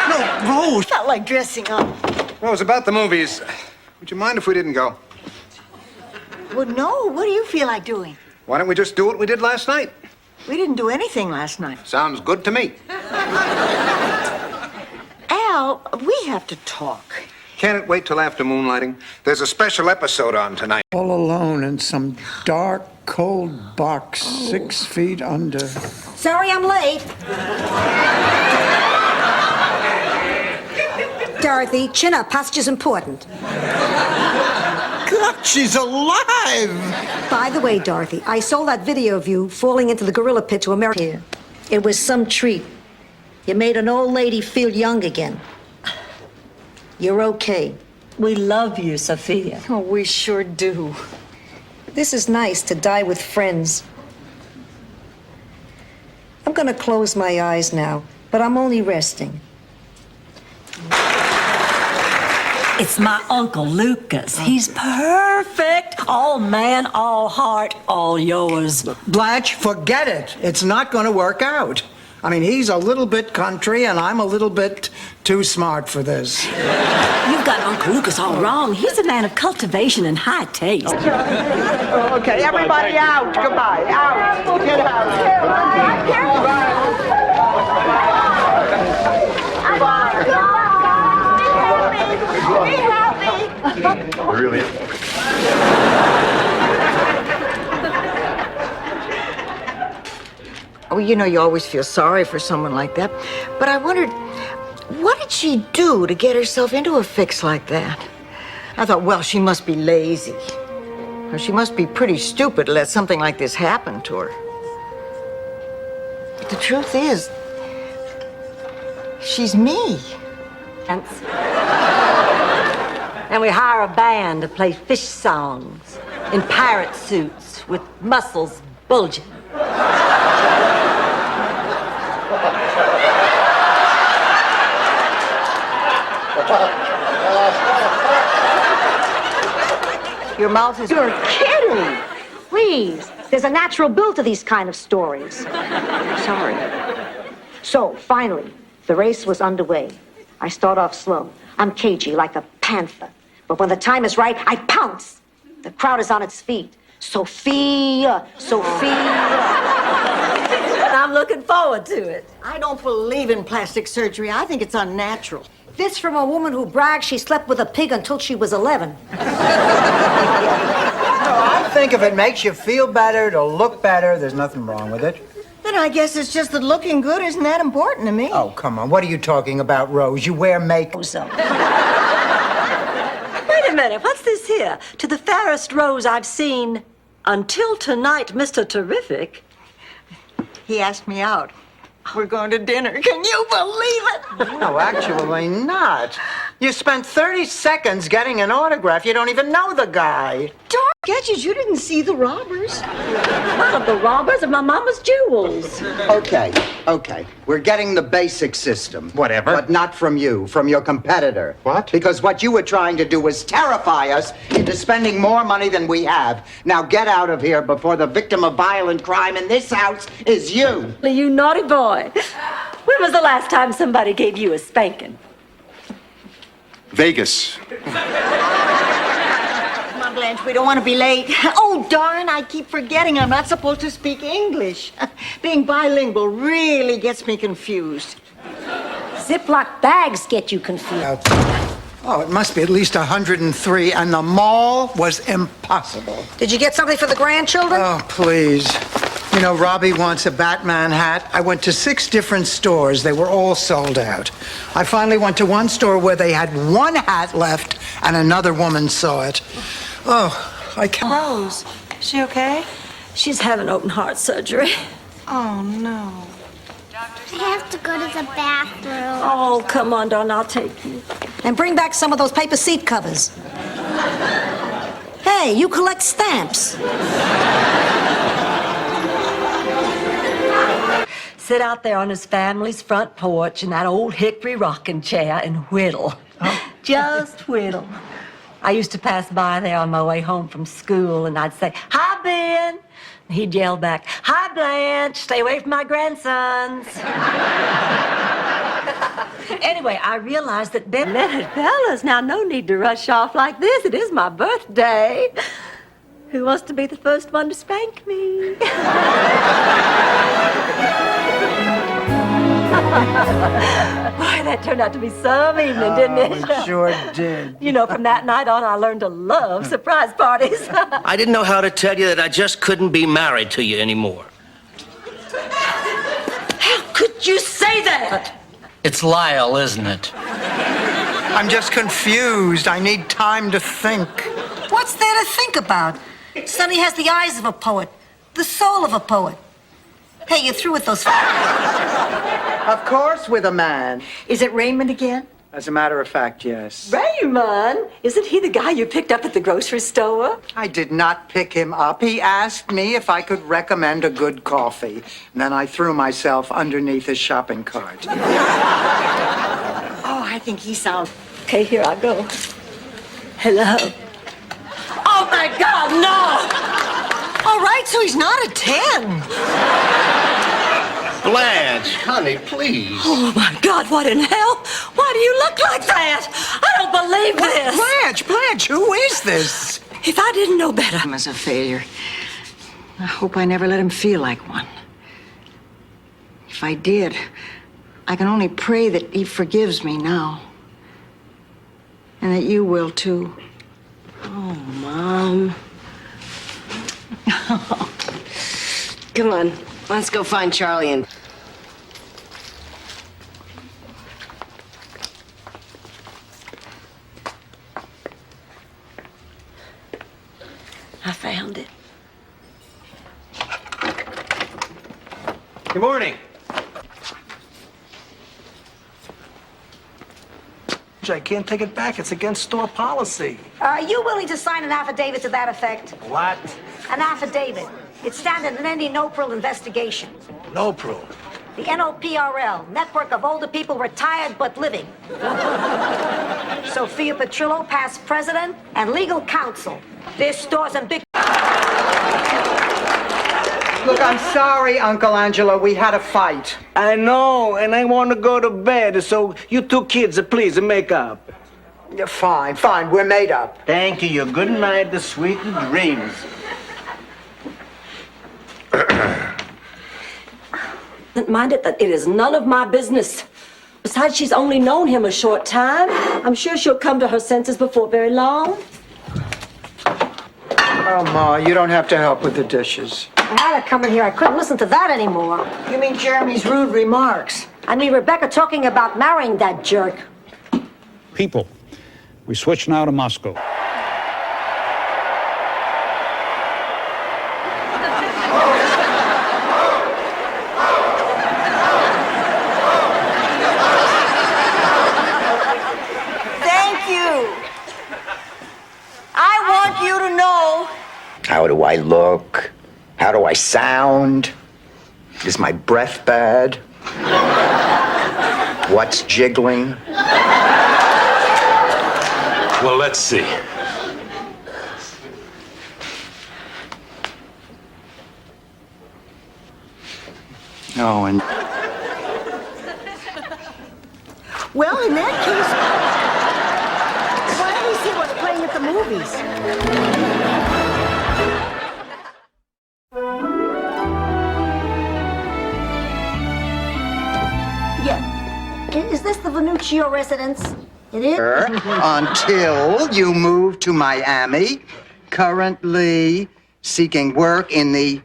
No, Rose. Felt like dressing up. Rose, about the movies, would you mind if we didn't go? Well, no. What do you feel like doing? Why don't we just do what we did last night? We didn't do anything last night. Sounds good to me. Al, we have to talk. Can't it wait till after moonlighting? There's a special episode on tonight. All alone in some dark, cold box 6 feet under. Sorry I'm late. Dorothy, chin up. Posture's important. God, she's alive! By the way, Dorothy, I saw that video of you falling into the gorilla pit to America. It was some treat. You made an old lady feel young again. You're okay. We love you, Sophia. Oh, we sure do. This is nice to die with friends. I'm gonna close my eyes now, but I'm only resting. It's my Uncle Lucas. He's perfect. All man, all heart, all yours. Blanche, forget it. It's not going to work out. I mean, he's a little bit country, and I'm a little bit too smart for this. You've got Uncle Lucas all wrong. He's a man of cultivation and high taste. Okay, everybody out. Goodbye. Out. Get Really? Oh, you know, you always feel sorry for someone like that. But I wondered, what did she do to get herself into a fix like that? I thought, well, she must be lazy. Or she must be pretty stupid to let something like this happen to her. But the truth is, she's me. And we hire a band to play fish songs in pirate suits with muscles bulging. Your mouth is... You're kidding! Please, there's a natural build to these kind of stories. Sorry. So, finally, the race was underway. I start off slow. I'm cagey, like a panther. But when the time is right, I pounce. The crowd is on its feet. Sophia, Sophia. And I'm looking forward to it. I don't believe in plastic surgery. I think it's unnatural. This from a woman who brags she slept with a pig until she was 11. I think if it makes you feel better, to look better, there's nothing wrong with it. Then I guess it's just that looking good isn't that important to me. Oh, come on. What are you talking about, Rose? You wear makeup. Wait a minute. What's this here? To the fairest rose I've seen until tonight, Mr. Terrific. He asked me out. We're going to dinner. Can you believe it? No, actually not. You spent 30 seconds getting an autograph. You don't even know the guy. Sketches, you didn't see the robbers. One of the robbers of my mama's jewels. Okay. We're getting the basic system. Whatever. But not from you, from your competitor. What? Because what you were trying to do was terrify us into spending more money than we have. Now get out of here before the victim of violent crime in this house is you. You naughty boy. When was the last time somebody gave you a spanking? Vegas. Come on, Blanche, we don't want to be late. Oh, darn, I keep forgetting I'm not supposed to speak English. Being bilingual really gets me confused. Ziploc bags get you confused. Oh, it must be at least 103, and the mall was impossible. Did you get something for the grandchildren? Oh, please. You know, Robbie wants a Batman hat. I went to 6 different stores. They were all sold out. I finally went to one store where they had one hat left, and another woman saw it. Oh, I can't. Rose, is she okay? She's having open heart surgery. Oh, no. I have to go to the bathroom. Oh, come on, darling, I'll take you. And bring back some of those paper seat covers. Hey, you collect stamps. Sit out there on his family's front porch in that old hickory rocking chair and whittle. Just whittle. I used to pass by there on my way home from school, and I'd say, "Hi, Ben." And he'd yell back, "Hi, Blanche. Stay away from my grandsons." Anyway, I realized that Ben... Fellas, now no need to rush off like this. It is my birthday. Who wants to be the first one to spank me? Boy, that turned out to be some evening, didn't it? It sure did. You know, from that night on, I learned to love surprise parties. I didn't know how to tell you that I just couldn't be married to you anymore. How could you say that? It's Lyle, isn't it? I'm just confused. I need time to think. What's there to think about? Sonny has the eyes of a poet, the soul of a poet. Hey, you're through with those. Of course, with a man. Is it Raymond again? As a matter of fact, yes. Raymond? Isn't he the guy you picked up at the grocery store? I did not pick him up. He asked me if I could recommend a good coffee. And then I threw myself underneath his shopping cart. Oh, I think he sounds... Okay, here I go. Hello. Oh, my God, no! All right, so he's not a 10. Blanche, honey, please. Oh, my God, what in hell? Why do you look like that? I don't believe this. Blanche, who is this? If I didn't know better. I'm as a failure. I hope I never let him feel like one. If I did, I can only pray that he forgives me now. And that you will, too. Oh, Mom. Come on, let's go find Charlie and... I found it. Good morning. I can't take it back. It's against store policy. Are you willing to sign an affidavit to that effect? What? An affidavit. It's standard in any NOPRL investigation. NOPRL. The NOPRL, Network of Older People Retired But Living. Sophia Petrillo, past president and legal counsel. Their stores and big... Look, I'm sorry, Uncle Angelo. We had a fight. I know, and I want to go to bed, so you two kids, please, make up. Yeah, fine. We're made up. Thank you. Good night, the sweet dreams. Mind it that it is none of my business. Besides, she's only known him a short time. I'm sure she'll come to her senses before very long. Oh, Ma, you don't have to help with the dishes. I had to come in here. I couldn't listen to that anymore. You mean Jeremy's rude remarks? I mean Rebecca talking about marrying that jerk. People, we switch now to Moscow. Thank you. I want you to know. How do I look? How do I sound? Is my breath bad? What's jiggling? Well, let's see. Oh, and... Well, in that case, why don't we see what's playing at the movies? Yeah. Is this the Venuccio residence? It is? Until you move to Miami, currently seeking work in the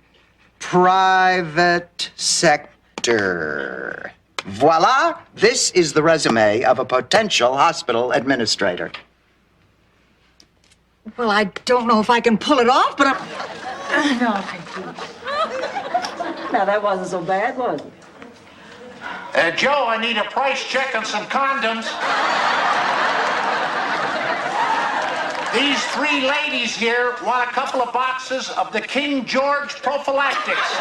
private sector. Voila! This is the resume of a potential hospital administrator. Well, I don't know if I can pull it off, but I'm... No, thank you. Now, that wasn't so bad, was it? Joe, I need a price check on some condoms. These three ladies here want a couple of boxes of the King George prophylactics.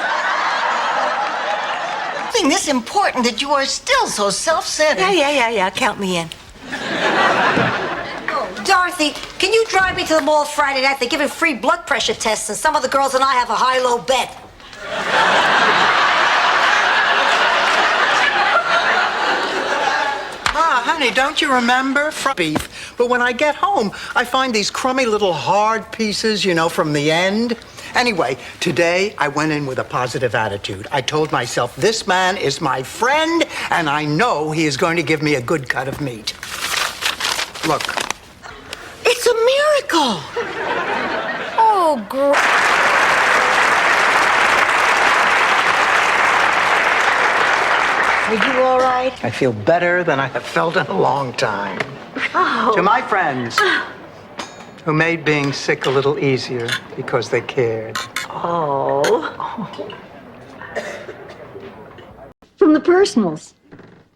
Something this important that you are still so self-centered. Yeah. Count me in. Oh, Dorothy, can you drive me to the mall Friday night? They're giving free blood pressure tests, and some of the girls and I have a high-low bet. Honey, don't you remember? Beef. But when I get home, I find these crummy little hard pieces, from the end. Anyway, today I went in with a positive attitude. I told myself, this man is my friend, and I know he is going to give me a good cut of meat. Look. It's a miracle. Oh, great. Are you all right? I feel better than I have felt in a long time. Oh. To my friends, who made being sick a little easier because they cared. Oh. From the personals.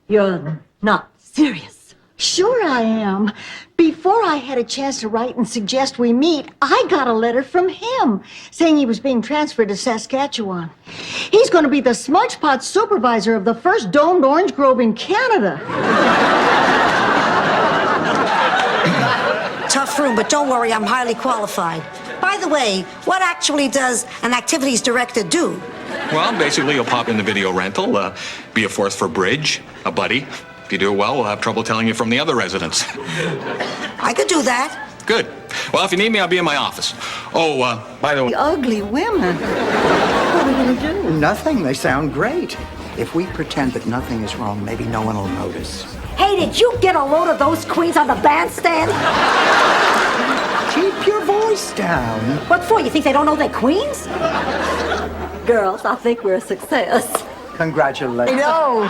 You're not serious. Sure I am. Before I had a chance to write and suggest we meet, I got a letter from him saying he was being transferred to Saskatchewan. He's going to be the smudge pot supervisor of the first domed orange grove in Canada. Tough room, but don't worry, I'm highly qualified. By the way, what actually does an activities director do? Well, basically, you'll pop in the video rental, be a fourth for bridge, a buddy. If you do it well, we'll have trouble telling you from the other residents. I could do that. Good. Well, if you need me, I'll be in my office. Oh, by the way... The ugly women. What are we going to do? Nothing. They sound great. If we pretend that nothing is wrong, maybe no one will notice. Hey, did you get a load of those queens on the bandstand? Keep your voice down. What for? You think they don't know they're queens? Girls, I think we're a success. Congratulations. No.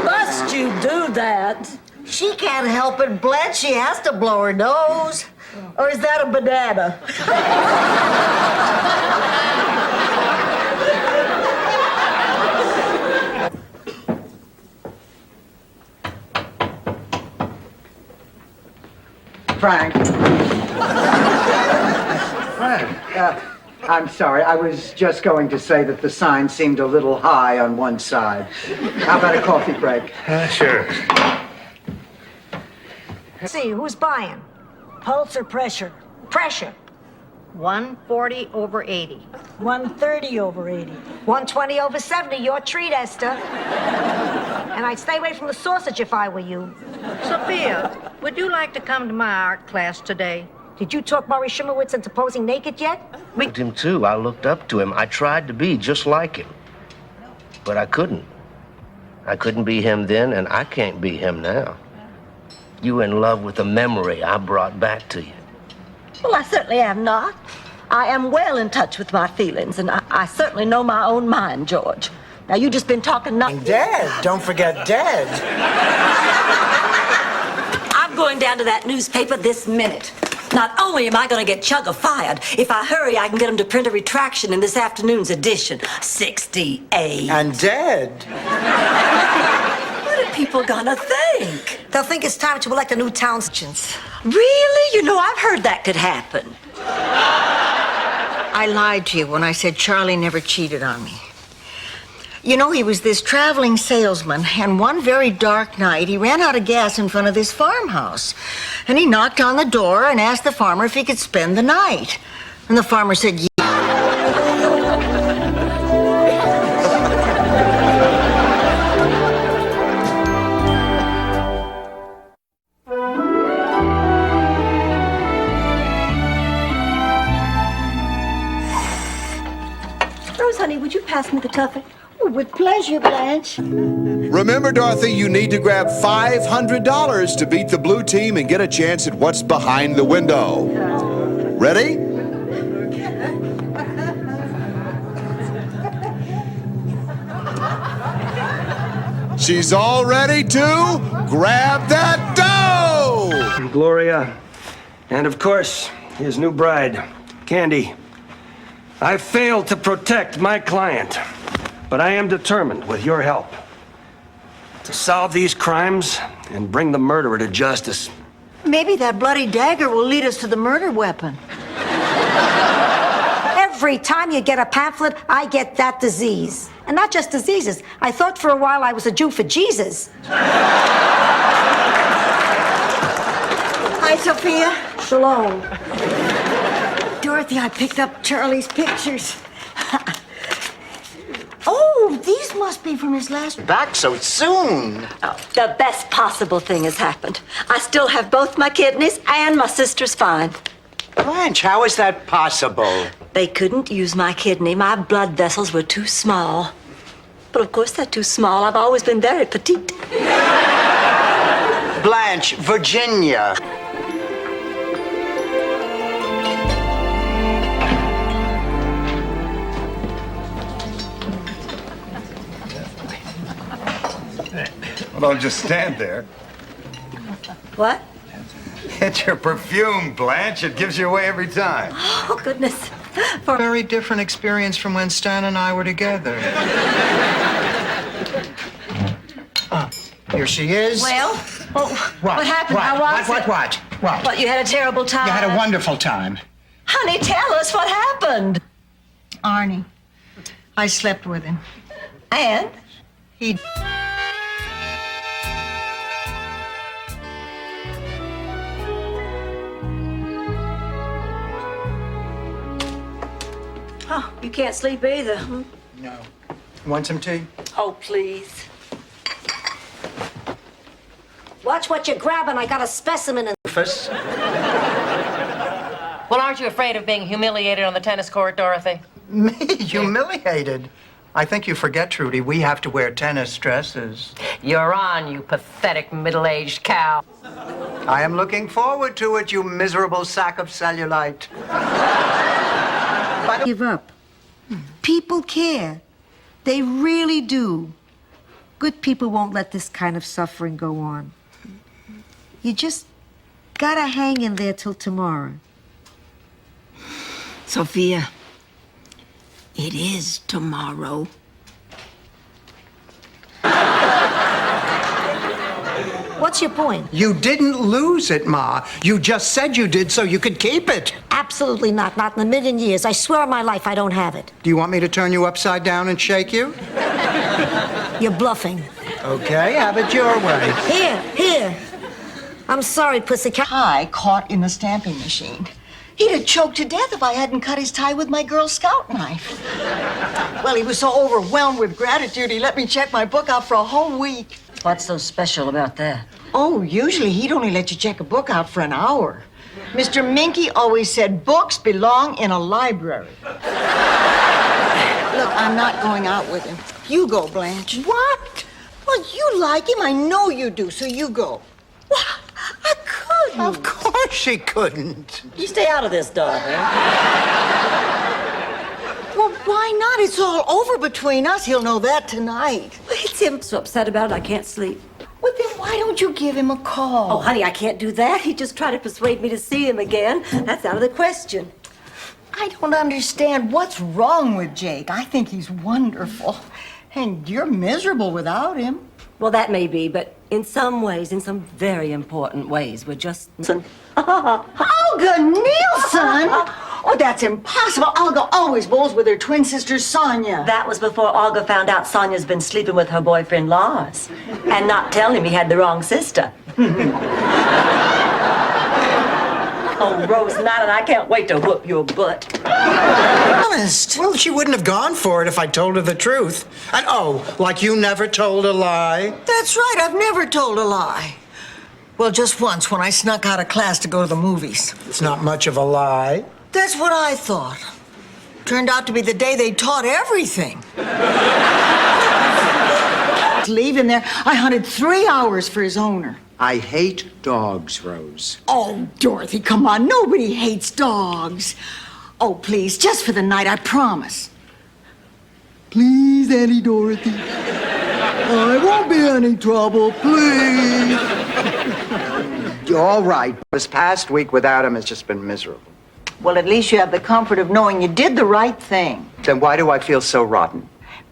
Must you do that? She can't help it, Blanche. She has to blow her nose. Or is that a banana? Frank. Frank, I'm sorry. I was just going to say that the sign seemed a little high on one side. How about a coffee break? Sure. Let's see, who's buying? Pulse or pressure? Pressure. 140 over 80. 130 over 80. 120 over 70. Your treat, Esther. And I'd stay away from the sausage if I were you. Sophia, would you like to come to my art class today? Did you talk Maury Shimowitz into posing naked yet? Liked him too. I looked up to him. I tried to be just like him. But I couldn't. I couldn't be him then, and I can't be him now. You in love with the memory I brought back to you. Well, I certainly am not. I am well in touch with my feelings, and I certainly know my own mind, George. Now, you just been talking nothing. Dead. Don't forget dead. I'm going down to that newspaper this minute. Not only am I going to get Chugga fired, if I hurry, I can get him to print a retraction in this afternoon's edition. 68. And dead. What are people gonna think? They'll think it's time to elect a new town. Really? You know, I've heard that could happen. I lied to you when I said Charlie never cheated on me. You know, he was this traveling salesman, and one very dark night, he ran out of gas in front of this farmhouse. And he knocked on the door and asked the farmer if he could spend the night. And the farmer said, yeah. Rose, honey, would you pass me the tuffet? Oh, with pleasure, Blanche. Remember, Dorothy, you need to grab $500 to beat the blue team and get a chance at what's behind the window. Ready? She's all ready to grab that dough! Gloria, and of course, his new bride, Candy. I failed to protect my client, but I am determined, with your help, to solve these crimes and bring the murderer to justice. Maybe that bloody dagger will lead us to the murder weapon. Every time you get a pamphlet, I get that disease. And not just diseases. I thought for a while I was a Jew for Jesus. Hi, Sophia. Shalom. Dorothy, I picked up Charlie's pictures. Oh, these must be from his last... Back so soon. Oh, the best possible thing has happened. I still have both my kidneys and my sister's spine. Blanche, how is that possible? They couldn't use my kidney. My blood vessels were too small. But of course they're too small. I've always been very petite. Blanche, Virginia. Well, don't just stand there. What? It's your perfume, Blanche. It gives you away every time. Oh, goodness. Very different experience from when Stan and I were together. Here she is. Well, what happened? How was it? What? What, you had a terrible time? You had a wonderful time. Honey, tell us what happened. Arnie, I slept with him. And? He... Oh, you can't sleep either. Hmm? No. Want some tea? Oh, please. Watch what you're grabbing. I got a specimen in the Rufus? Well, aren't you afraid of being humiliated on the tennis court, Dorothy? Me? Humiliated? I think you forget, Trudy, we have to wear tennis dresses. You're on, you pathetic middle-aged cow. I am looking forward to it, you miserable sack of cellulite. Give up. People care. They really do. Good people won't let this kind of suffering go on. You just gotta hang in there till tomorrow. Sophia, it is tomorrow. What's your point? You didn't lose it, Ma. You just said you did so you could keep it. Absolutely not. Not in a million years. I swear on my life I don't have it. Do you want me to turn you upside down and shake you? You're bluffing. Okay, have it your way. Here. I'm sorry, pussycat. Tie caught in the stamping machine. He'd have choked to death if I hadn't cut his tie with my Girl Scout knife. Well, he was so overwhelmed with gratitude, he let me check my book out for a whole week. What's so special about that? Oh, usually he'd only let you check a book out for an hour. Mr. Minky always said books belong in a library. Look, I'm not going out with him. You go, Blanche. What? Well, you like him. I know you do, so you go. What? I couldn't. Of course she couldn't. You stay out of this, Dorothy. Well, why not? It's all over between us. He'll know that tonight. It's him so upset about it I can't sleep. Well, then why don't you give him a call? Oh, honey, I can't do that. He just tried to persuade me to see him again. That's out of the question. I don't understand what's wrong with Jake. I think he's wonderful. And you're miserable without him. Well, that may be, but in some ways, in some very important ways, we're just... Olga Nielsen? Oh, that's impossible. Olga always bowls with her twin sister, Sonia. That was before Olga found out Sonia's been sleeping with her boyfriend, Lars, and not telling him he had the wrong sister. Oh, Rose Madden, I can't wait to whoop your butt. Honest? Well, she wouldn't have gone for it if I told her the truth. And like you never told a lie? That's right, I've never told a lie. Well, just once when I snuck out of class to go to the movies. It's not much of a lie. That's what I thought. Turned out to be the day they taught everything. Leaving there, I hunted 3 hours for his owner. I hate dogs, Rose. Oh, Dorothy, come on. Nobody hates dogs. Oh, please, just for the night, I promise. Please, Auntie Dorothy. I won't be any trouble, please. You're all right. This past week without him has just been miserable. Well, at least you have the comfort of knowing you did the right thing. Then why do I feel so rotten?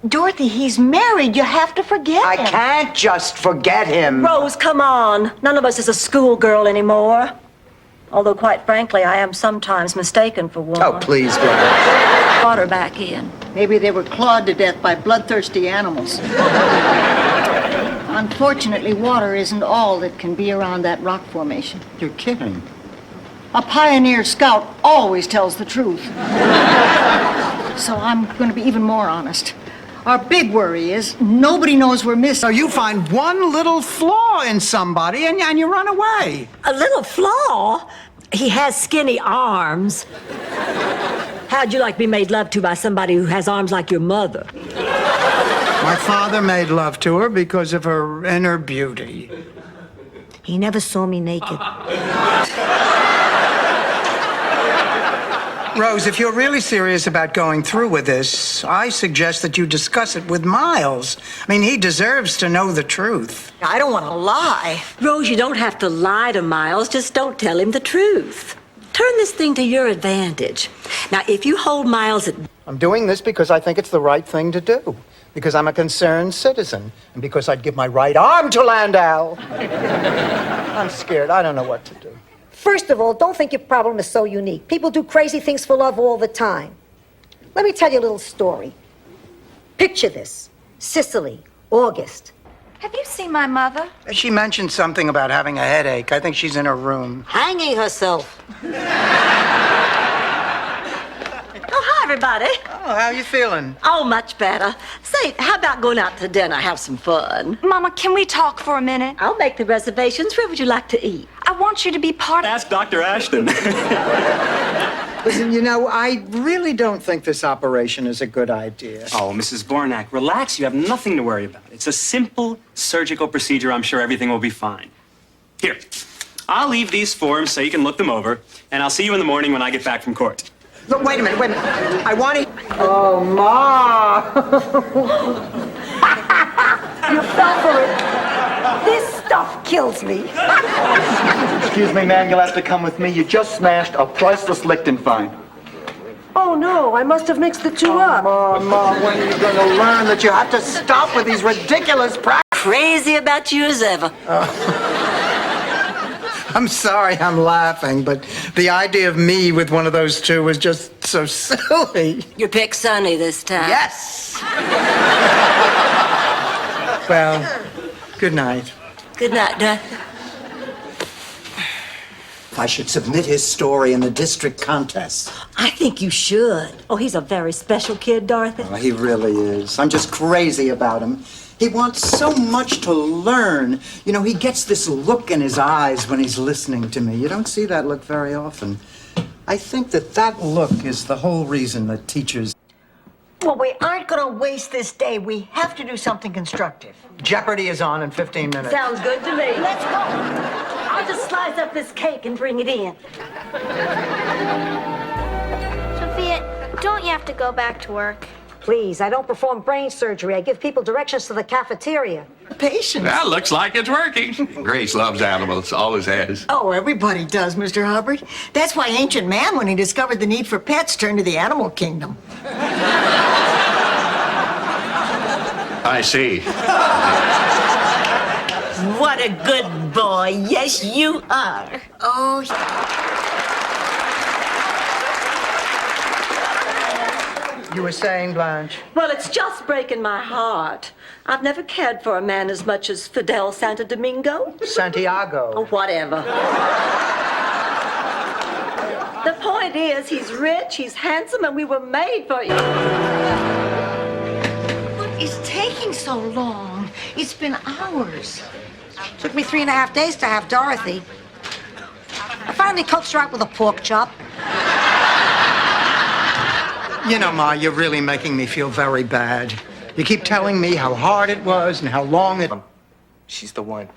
Dorothy, he's married. You have to forget him. I can't just forget him. Rose, come on. None of us is a schoolgirl anymore. Although, quite frankly, I am sometimes mistaken for one. Oh, please, Blanche. Brought her back in. Maybe they were clawed to death by bloodthirsty animals. Unfortunately, water isn't all that can be around that rock formation. You're kidding. A pioneer scout always tells the truth. So I'm going to be even more honest. Our big worry is nobody knows we're missing. So you find one little flaw in somebody and you run away. A little flaw? He has skinny arms. How'd you like to be made love to by somebody who has arms like your mother? My father made love to her because of her inner beauty. He never saw me naked. Rose, if you're really serious about going through with this, I suggest that you discuss it with Miles. I mean, he deserves to know the truth. I don't want to lie. Rose, you don't have to lie to Miles. Just don't tell him the truth. Turn this thing to your advantage. Now, if you hold Miles at... I'm doing this because I think it's the right thing to do. Because I'm a concerned citizen. And because I'd give my right arm to Landau. I'm scared. I don't know what to do. First of all, don't think your problem is so unique. People do crazy things for love all the time. Let me tell you a little story. Picture this. Sicily, August. Have you seen my mother? She mentioned something about having a headache. I think she's in her room. Hanging herself. Oh, hi, everybody. Oh, how you feeling? Oh, much better. Say, how about going out to dinner, have some fun? Mama, can we talk for a minute? I'll make the reservations. Where would you like to eat? I want you to be part of... Ask Dr. Ashton. Listen, you know, I really don't think this operation is a good idea. Oh, Mrs. Bornak, relax. You have nothing to worry about. It's a simple surgical procedure. I'm sure everything will be fine. Here, I'll leave these forms so you can look them over, and I'll see you in the morning when I get back from court. Look, wait a minute. I want to... Oh, Ma! You fell for it. This stuff kills me. Excuse me, ma'am, you'll have to come with me. You just smashed a priceless Lichtenstein. Oh, no, I must have mixed the two up. Ma, when are you going to learn that you have to stop with these ridiculous practices? Crazy about you as ever. I'm sorry I'm laughing, but the idea of me with one of those two was just so silly. You picked Sonny this time. Yes! Well, good night. Good night, Dorothy. I should submit his story in the district contest. I think you should. Oh, he's a very special kid, Dorothy. Oh, he really is. I'm just crazy about him. He wants so much to learn. You know, he gets this look in his eyes when he's listening to me. You don't see that look very often. I think that look is the whole reason that teachers... Well, we aren't going to waste this day. We have to do something constructive. Jeopardy is on in 15 minutes. Sounds good to me. Let's go. I'll just slice up this cake and bring it in. Sophia, don't you have to go back to work? Please, I don't perform brain surgery. I give people directions to the cafeteria. Patience. That looks like it's working. Grace loves animals, always has. Oh, everybody does, Mr. Hubbard. That's why ancient man, when he discovered the need for pets, turned to the animal kingdom. I see. What a good boy. Yes, you are. Oh, You were saying, Blanche? Well, it's just breaking my heart. I've never cared for a man as much as Fidel Santo Domingo. Santiago. Oh, whatever. The point is, he's rich, he's handsome, and we were made for you. what is taking so long? It's been hours. Took me 3.5 days to have Dorothy. I finally coaxed her out with a pork chop. You know, Ma, you're really making me feel very bad. You keep telling me how hard it was and how long it... She's the one.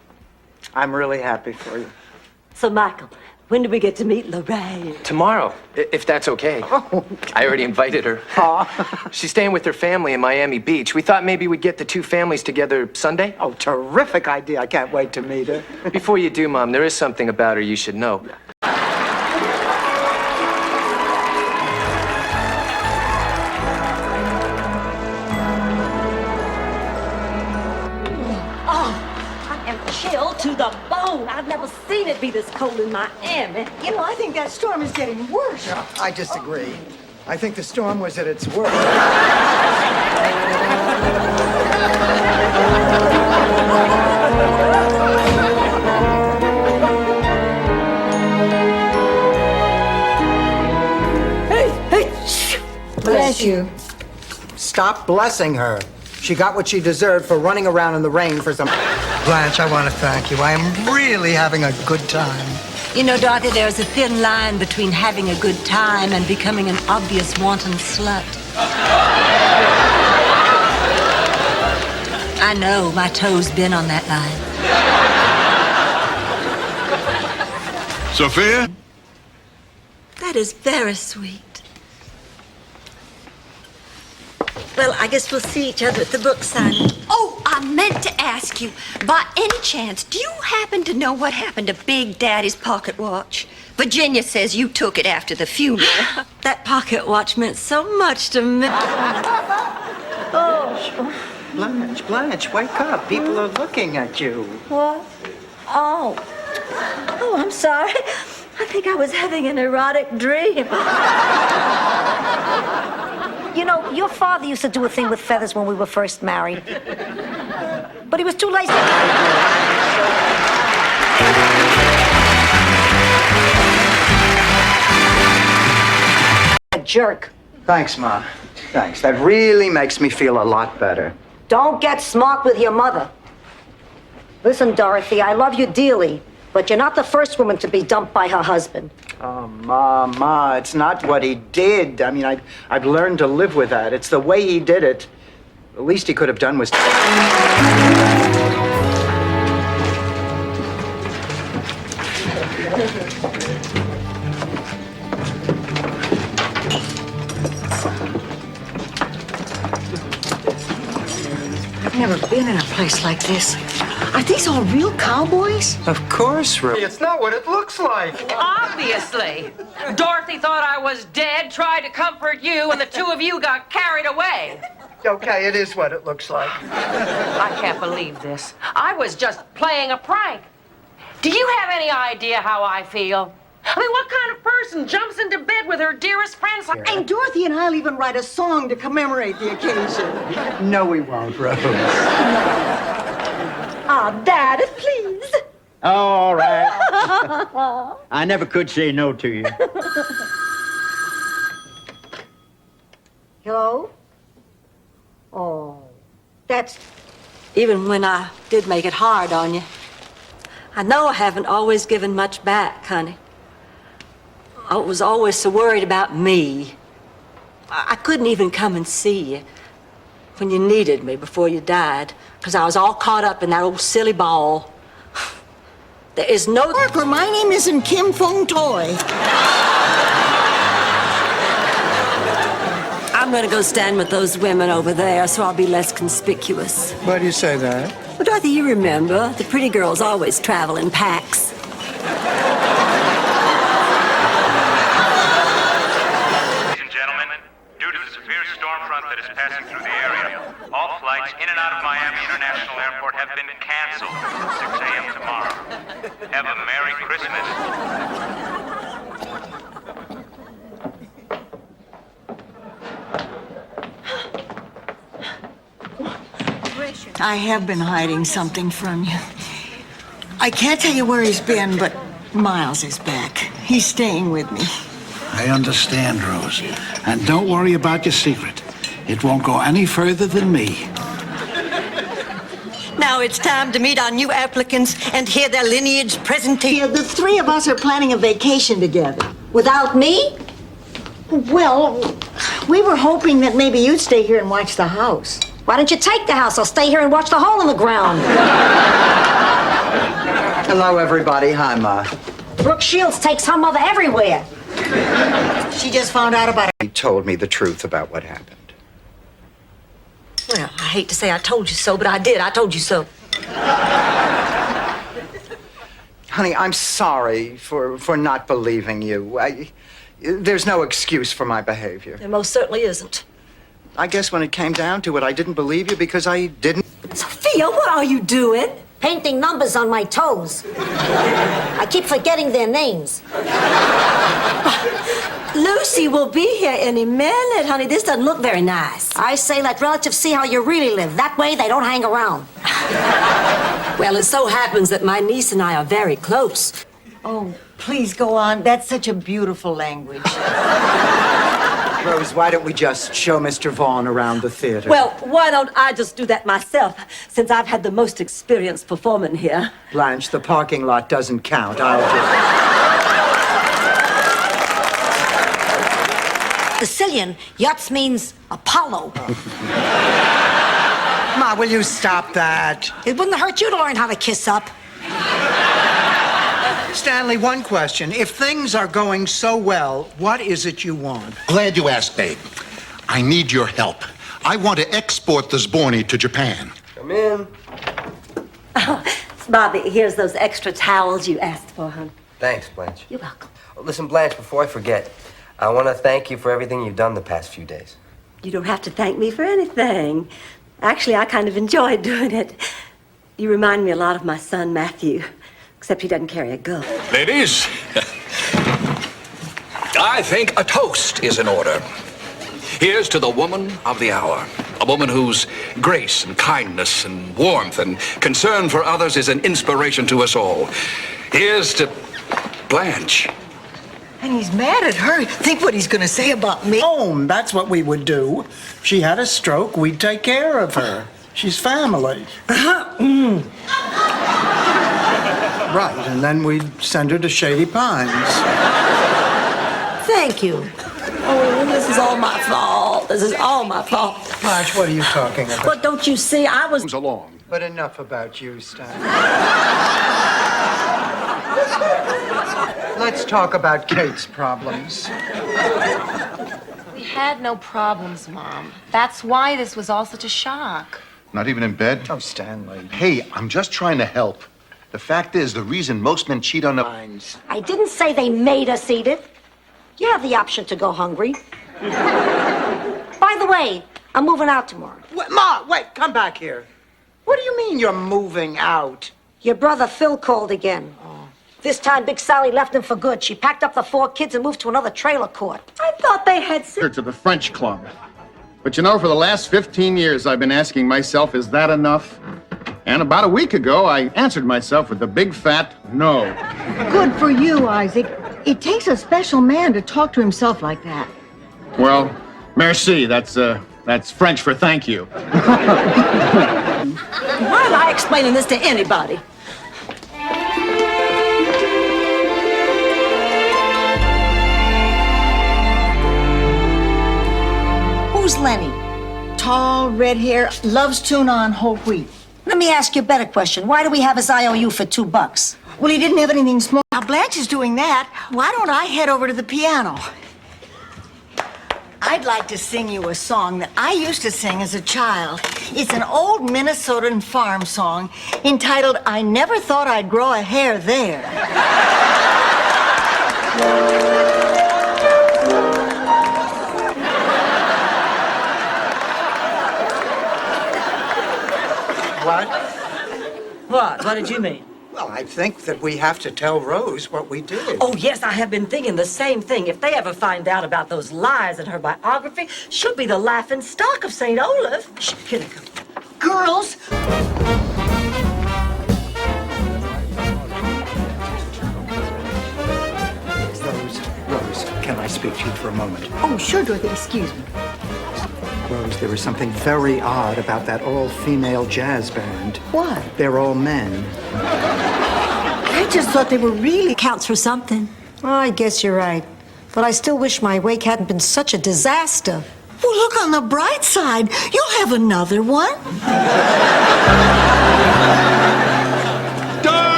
I'm really happy for you. So, Michael, when do we get to meet Lorraine? Tomorrow, if that's okay. Oh, I already invited her. She's staying with her family in Miami Beach. We thought maybe we'd get the two families together Sunday. Oh, terrific idea. I can't wait to meet her. Before you do, Mom, there is something about her you should know. Chilled to the bone. I've never seen it be this cold in Miami. You know, I think that storm is getting worse. No, I disagree. I think the storm was at its worst. Hey, Bless you. Stop blessing her. She got what she deserved for running around in the rain for some... Blanche, I want to thank you. I am really having a good time. You know, Dorothy, there's a thin line between having a good time and becoming an obvious wanton slut. I know, my toe's been on that line. Sophia? That is very sweet. Well, I guess we'll see each other at the book signing. Oh, I meant to ask you, by any chance, do you happen to know what happened to Big Daddy's pocket watch? Virginia says you took it after the funeral. That pocket watch meant so much to me. Oh, Blanche, wake up. People are looking at you. What? Oh, I'm sorry. I think I was having an erotic dream. You know, your father used to do a thing with feathers when we were first married. But he was too lazy. A jerk. Thanks, Ma. Thanks. That really makes me feel a lot better. Don't get smart with your mother. Listen, Dorothy, I love you dearly, but you're not the first woman to be dumped by her husband. Oh, Ma, it's not what he did. I mean, I've learned to live with that. It's the way he did it. The least he could have done was... I've never been in a place like this. Are these all real cowboys? Of course, Ruth. It's not what it looks like. Obviously. Dorothy thought I was dead, tried to comfort you, and the two of you got carried away. Okay, it is what it looks like. I can't believe this. I was just playing a prank. Do you have any idea how I feel? I mean, what kind of person jumps into bed with her dearest friends? And Dorothy and I'll even write a song to commemorate the occasion. No, we won't, Rose. Ah, Dad, please. Oh, all right. I never could say no to you. Hello? Oh, that's... Even when I did make it hard on you. I know I haven't always given much back, honey. I was always so worried about me. I couldn't even come and see you when you needed me before you died, because I was all caught up in that old silly ball. There is no... Parker, my name isn't Kim Fong Toy. I'm gonna go stand with those women over there so I'll be less conspicuous. Why do you say that? Well, Dorothy, you remember, the pretty girls always travel in packs. That is passing through the area. All flights in and out of Miami International Airport have been canceled at 6 a.m. tomorrow. Have a Merry Christmas. I have been hiding something from you. I can't tell you where he's been, but Miles is back. He's staying with me. I understand, Rose. And don't worry about your secret. It won't go any further than me. Now it's time to meet our new applicants and hear their lineage presentation. Yeah, the three of us are planning a vacation together. Without me? Well, we were hoping that maybe you'd stay here and watch the house. Why don't you take the house? I'll stay here and watch the hole in the ground. Hello, everybody. Hi, Ma. Brooke Shields takes her mother everywhere. She just found out about it. He told me the truth about what happened. Well, I hate to say I told you so, but I did. I told you so. Honey, I'm sorry for not believing you. There's no excuse for my behavior. There most certainly isn't. I guess when it came down to it, I didn't believe you because I didn't... Sophia, what are you doing? Painting numbers on my toes. I keep forgetting their names. Lucy will be here any minute, honey. This doesn't look very nice. I say let relatives see how you really live. That way they don't hang around. Well, it so happens that my niece and I are very close. Oh, please go on. That's such a beautiful language. Rose, why don't we just show Mr. Vaughn around the theater? Well, why don't I just do that myself, since I've had the most experience performing here? Blanche, the parking lot doesn't count. I'll just... Sicilian, yachts means Apollo. Ma, will you stop that? It wouldn't hurt you to learn how to kiss up. Stanley, one question. If things are going so well, what is it you want? Glad you asked, babe. I need your help. I want to export the Zborny to Japan. Come in. Bobby, here's those extra towels you asked for, hon. Thanks, Blanche. You're welcome. Listen, Blanche, before I forget, I want to thank you for everything you've done the past few days. You don't have to thank me for anything. Actually, I kind of enjoyed doing it. You remind me a lot of my son, Matthew, except he doesn't carry a gun. Ladies, I think a toast is in order. Here's to the woman of the hour. A woman whose grace and kindness and warmth and concern for others is an inspiration to us all. Here's to Blanche. And he's mad at her. Think what he's going to say about me. Home, that's what we would do. She had a stroke, we'd take care of her. She's family. Right, and then we'd send her to Shady Pines. Thank you. Oh, this is all my fault. This is all my fault. Blanche, what are you talking about? But don't you see, I was... Along. But enough about you, Stan. Let's talk about Kate's problems. We had no problems, Mom. That's why this was all such a shock. Not even in bed? Oh, Stanley. Hey, I'm just trying to help. The fact is, the reason most men cheat on the... I didn't say they made us eat it. You have the option to go hungry. By the way, I'm moving out tomorrow. Wait, Ma, wait, come back here. What do you mean you're moving out? Your brother Phil called again. This time, Big Sally left him for good. She packed up the 4 kids and moved to another trailer court. I thought they had... To the French Club. But you know, for the last 15 years, I've been asking myself, is that enough? And about a week ago, I answered myself with a big fat no. Good for you, Isaac. It takes a special man to talk to himself like that. Well, merci. That's French for thank you. Why am I explaining this to anybody? Who's Lenny? Tall, red hair, loves tuna on whole wheat. Let me ask you a better question. Why do we have his IOU for $2? Well, he didn't have anything small. Now, Blanche is doing that. Why don't I head over to the piano? I'd like to sing you a song that I used to sing as a child. It's an old Minnesotan farm song entitled, I Never Thought I'd Grow a Hair There. What? What? What did you mean? Well, I think that we have to tell Rose what we did. Oh, yes, I have been thinking the same thing. If they ever find out about those lies in her biography, she'll be the laughing stock of St. Olaf. Shh, here they come. Girls! Rose, can I speak to you for a moment? Oh, sure, Dorothy. Excuse me. Rose, there was something very odd about that all-female jazz band. What? They're all men. I just thought they were really... Counts for something. Well, I guess you're right. But I still wish my wake hadn't been such a disaster. Well, look on the bright side. You'll have another one.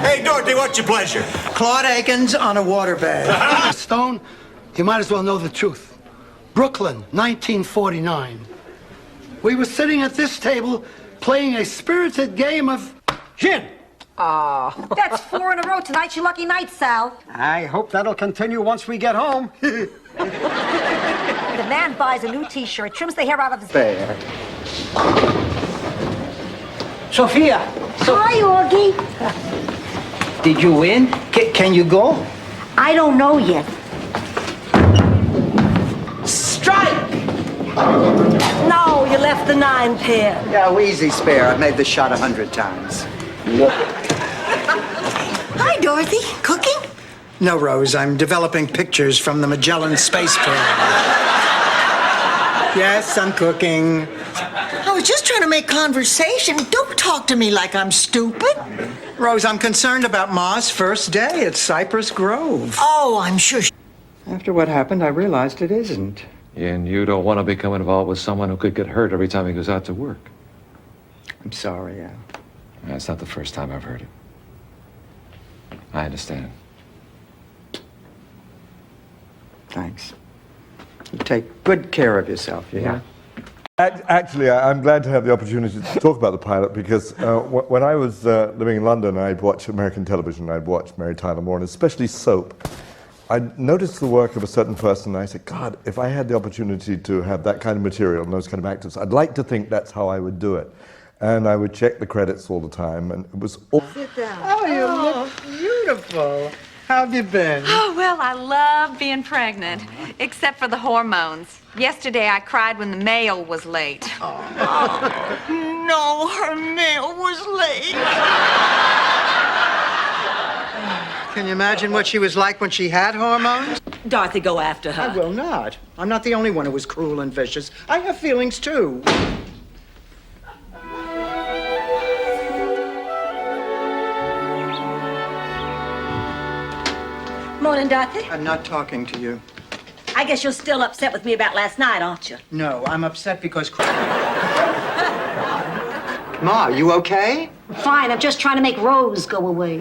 Hey, Dorothy, what's your pleasure? Claude Akins on a waterbed. Stone, you might as well know the truth. Brooklyn, 1949. We were sitting at this table playing a spirited game of gin. That's 4 in a row. Tonight's your lucky night, Sal. I hope that'll continue once we get home. The man buys a new T-shirt, trims the hair out of his... There. Sophia! Hi, Augie. Did you win? Can you go? I don't know yet. Strike! No, you left the 9 pair. Yeah, easy spare. I've made this shot 100 times. Hi, Dorothy. Cooking? No, Rose, I'm developing pictures from the Magellan space program. Yes, I'm cooking. I was just trying to make conversation. Don't talk to me like I'm stupid. Rose, I'm concerned about Ma's first day at Cypress Grove. Oh, I'm sure. After what happened, I realized it isn't. And you don't want to become involved with someone who could get hurt every time he goes out to work. I'm sorry, Al. That's not the first time I've heard it. I understand. Thanks. You take good care of yourself, yeah? Actually, I'm glad to have the opportunity to talk about the pilot because when I was living in London, I'd watch American television, I'd watch Mary Tyler Moore, and especially soap. I noticed the work of a certain person, and I said, God, if I had the opportunity to have that kind of material and those kind of actors, I'd like to think that's how I would do it. And I would check the credits all the time, and it was all... Sit down. Oh, you look beautiful. How have you been? Oh, well, I love being pregnant, except for the hormones. Yesterday, I cried when the mail was late. No, her mail was late. Can you imagine what she was like when she had hormones? Dorothy, go after her. I will not. I'm not the only one who was cruel and vicious. I have feelings, too. Morning, Dorothy. I'm not talking to you. I guess you're still upset with me about last night, aren't you? No, I'm upset because... Ma, you okay? Fine, I'm just trying to make Rose go away.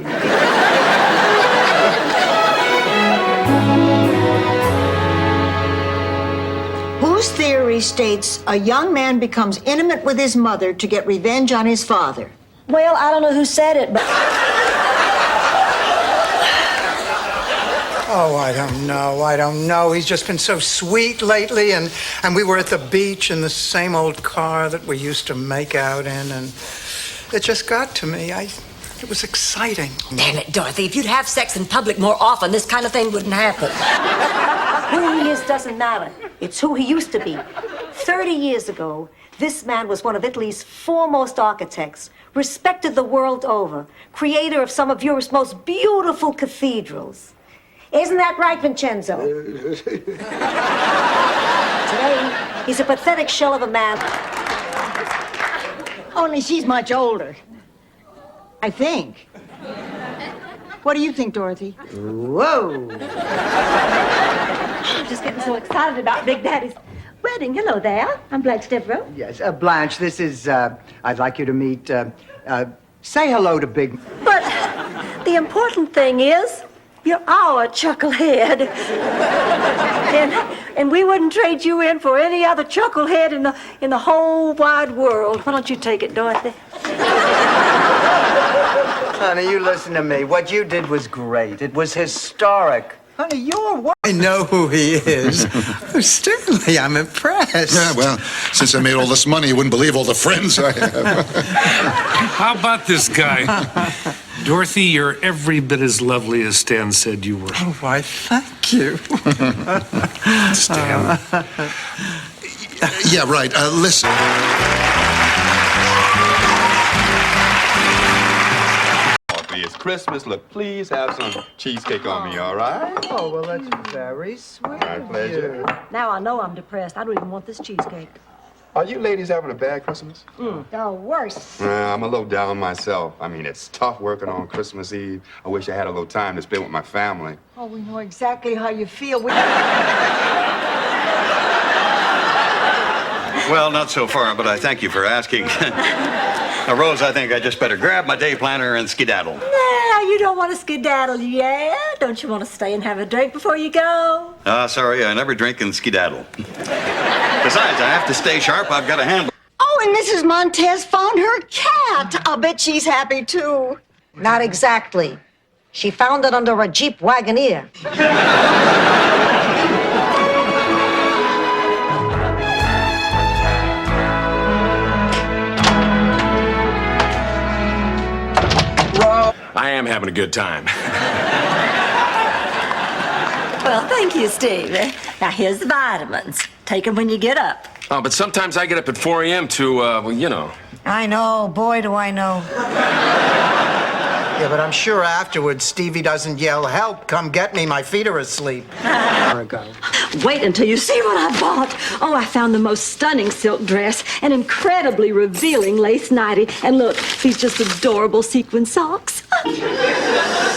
Whose theory states a young man becomes intimate with his mother to get revenge on his father? Well, I don't know who said it, but... Oh, I don't know. He's just been so sweet lately, and we were at the beach in the same old car that we used to make out in, and it just got to me. It was exciting. Damn it, Dorothy. If you'd have sex in public more often, this kind of thing wouldn't happen. Who he is doesn't matter. It's who he used to be. 30 years ago, this man was one of Italy's foremost architects, respected the world over, creator of some of Europe's most beautiful cathedrals. Isn't that right, Vincenzo? Today, he's a pathetic shell of a man. Only she's much older. I think. What do you think, Dorothy? Whoa! I'm just getting so excited about Big Daddy's wedding. Hello there. I'm Blanche Devereaux. Yes, Blanche, this is, I'd like you to meet, say hello to Big... But the important thing is, you're our chucklehead. and we wouldn't trade you in for any other chucklehead in the whole wide world. Why don't you take it, Dorothy? Honey, you listen to me. What you did was great. It was historic. Honey, you're what? I know who he is. Oh, Stanley, I'm impressed. Yeah, well, since I made all this money, you wouldn't believe all the friends I have. How about this guy? Dorothy, you're every bit as lovely as Stan said you were. Oh, why, thank you. Stan. Yeah, right. Listen. It's Christmas. Look, please have some cheesecake on me, all right? Oh, well, that's very sweet. My pleasure. Now I know I'm depressed. I don't even want this cheesecake. Are you ladies having a bad Christmas? Oh, worse. I'm a little down myself. I mean, it's tough working on Christmas Eve. I wish I had a little time to spend with my family. Oh, we know exactly how you feel. Well, not so far, but I thank you for asking. Now, Rose, I think I just better grab my day planner and skedaddle. Nah, you don't want to skedaddle, yeah? Don't you want to stay and have a drink before you go? Sorry, I never drink and skedaddle. Besides, I have to stay sharp. I've got a handle. Oh, and Mrs. Montez found her cat. I'll bet she's happy, too. Not exactly. She found it under a Jeep Wagoneer. I am having a good time. Well, thank you, Steve. Now, here's the vitamins. Take them when you get up. Oh, but sometimes I get up at 4 a.m. to, well, you know. I know. Boy, do I know. Yeah, but I'm sure afterwards Stevie doesn't yell, "Help, come get me, my feet are asleep." Wait until you see what I bought. Oh, I found the most stunning silk dress, an incredibly revealing lace nightie, and look, these just adorable sequin socks.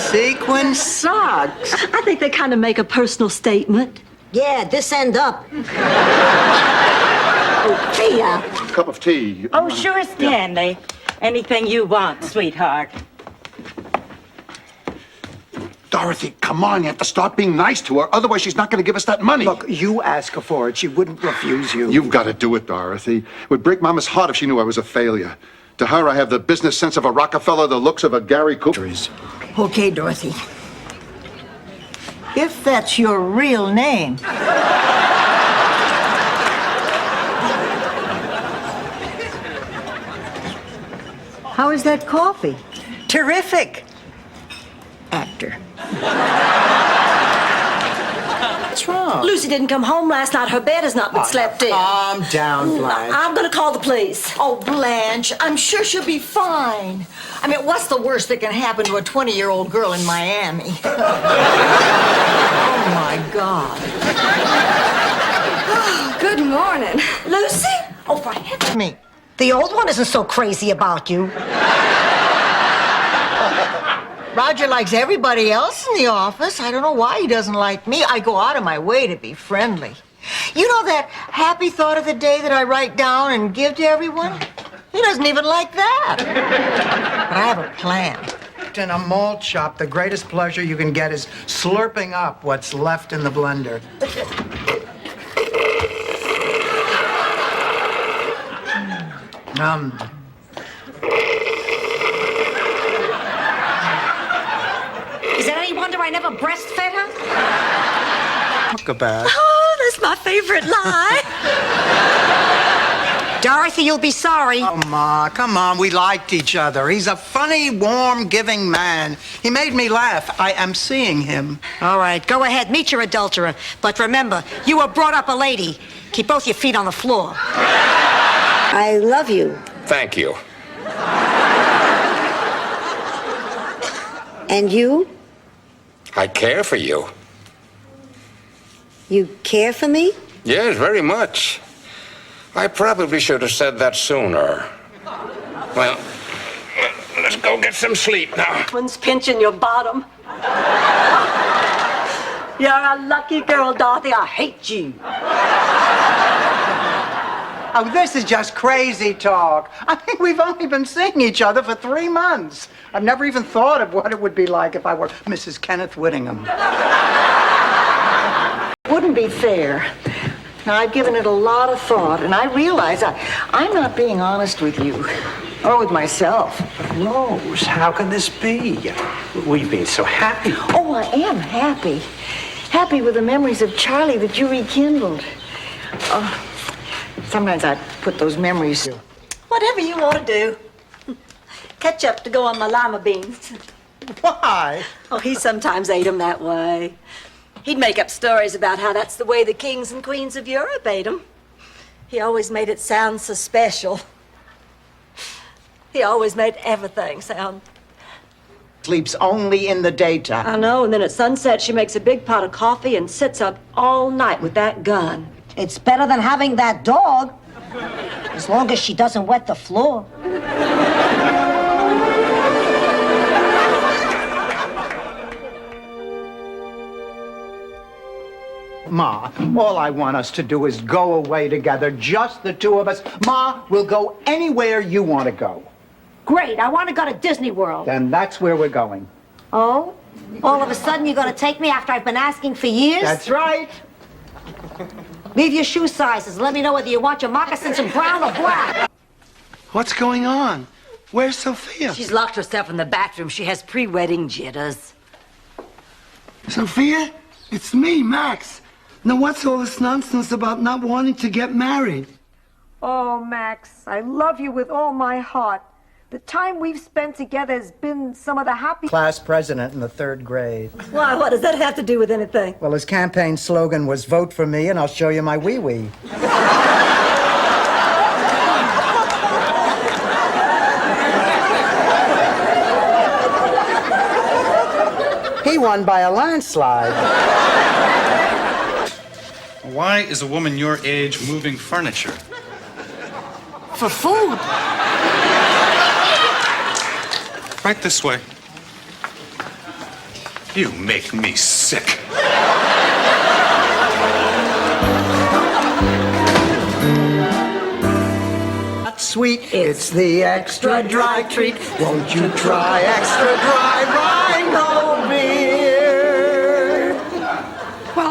Sequin socks? I think they kind of make a personal statement. Yeah, this end up. Oh, Thea. Cup of tea. Oh, sure, Stanley. Anything you want, sweetheart. Dorothy, come on, you have to start being nice to her. Otherwise, she's not going to give us that money. Look, you ask her for it. She wouldn't refuse you. You've got to do it, Dorothy. It would break Mama's heart if she knew I was a failure. To her, I have the business sense of a Rockefeller, the looks of a Gary Cooper. Okay, Dorothy. If that's your real name. How is that coffee? Terrific. Actor. What's wrong? Lucy didn't come home last night. Her bed has not been slept in. Calm down, Blanche. I'm going to call the police. Oh, Blanche, I'm sure she'll be fine. I mean, what's the worst that can happen to a 20-year-old girl in Miami? Oh, my God. Good morning. Lucy? Oh, for heaven's Me. The old one isn't so crazy about you. Roger likes everybody else in the office. I don't know why he doesn't like me. I go out of my way to be friendly. You know that happy thought of the day that I write down and give to everyone? He doesn't even like that. But I have a plan. In a malt shop, the greatest pleasure you can get is slurping up what's left in the blender. Is it any wonder I never breastfed her? Talk about. Oh, that's my favorite lie. Dorothy, you'll be sorry. Oh, Ma, come on. We liked each other. He's a funny, warm, giving man. He made me laugh. I am seeing him. All right, go ahead, meet your adulterer. But remember, you were brought up a lady. Keep both your feet on the floor. I love you. Thank you. And you? I care for you. You care for me? Yes, very much. I probably should have said that sooner. Well, let's go get some sleep now. One's pinching your bottom. You're a lucky girl, Dorothy. I hate you. Oh, this is just crazy talk. I mean, we've only been seeing each other for 3 months. I've never even thought of what it would be like if I were Mrs. Kenneth Whittingham. Wouldn't be fair. Now, I've given it a lot of thought, and I realize I'm not being honest with you. Or with myself. Rose, how can this be? We've been so happy. Oh, I am happy. Happy with the memories of Charlie that you rekindled. Sometimes I put those memories to. Whatever you want to do. Ketchup to go on my lima beans. Why? Oh, he sometimes ate them that way. He'd make up stories about how that's the way the kings and queens of Europe ate them. He always made it sound so special. He always made everything sound... Sleeps only in the daytime. I know, and then at sunset she makes a big pot of coffee and sits up all night with that gun. It's better than having that dog. As long as she doesn't wet the floor. Ma, all I want us to do is go away together, just the two of us. Ma, we'll go anywhere you want to go. Great, I want to go to Disney World. Then that's where we're going. Oh? All of a sudden you're going to take me after I've been asking for years? That's right. Leave your shoe sizes. Let me know whether you want your moccasins in brown or black. What's going on? Where's Sophia? She's locked herself in the bathroom. She has pre-wedding jitters. Sophia? It's me, Max. Now, what's all this nonsense about not wanting to get married? Oh, Max, I love you with all my heart. The time we've spent together has been some of the happiest... Class president in the 3rd grade. Why, what does that have to do with anything? Well, his campaign slogan was vote for me and I'll show you my wee-wee. He won by a landslide. Why is a woman your age moving furniture? For food. Right this way. You make me sick. Not sweet, it's the extra dry treat. Won't you try extra dry Rhino beer?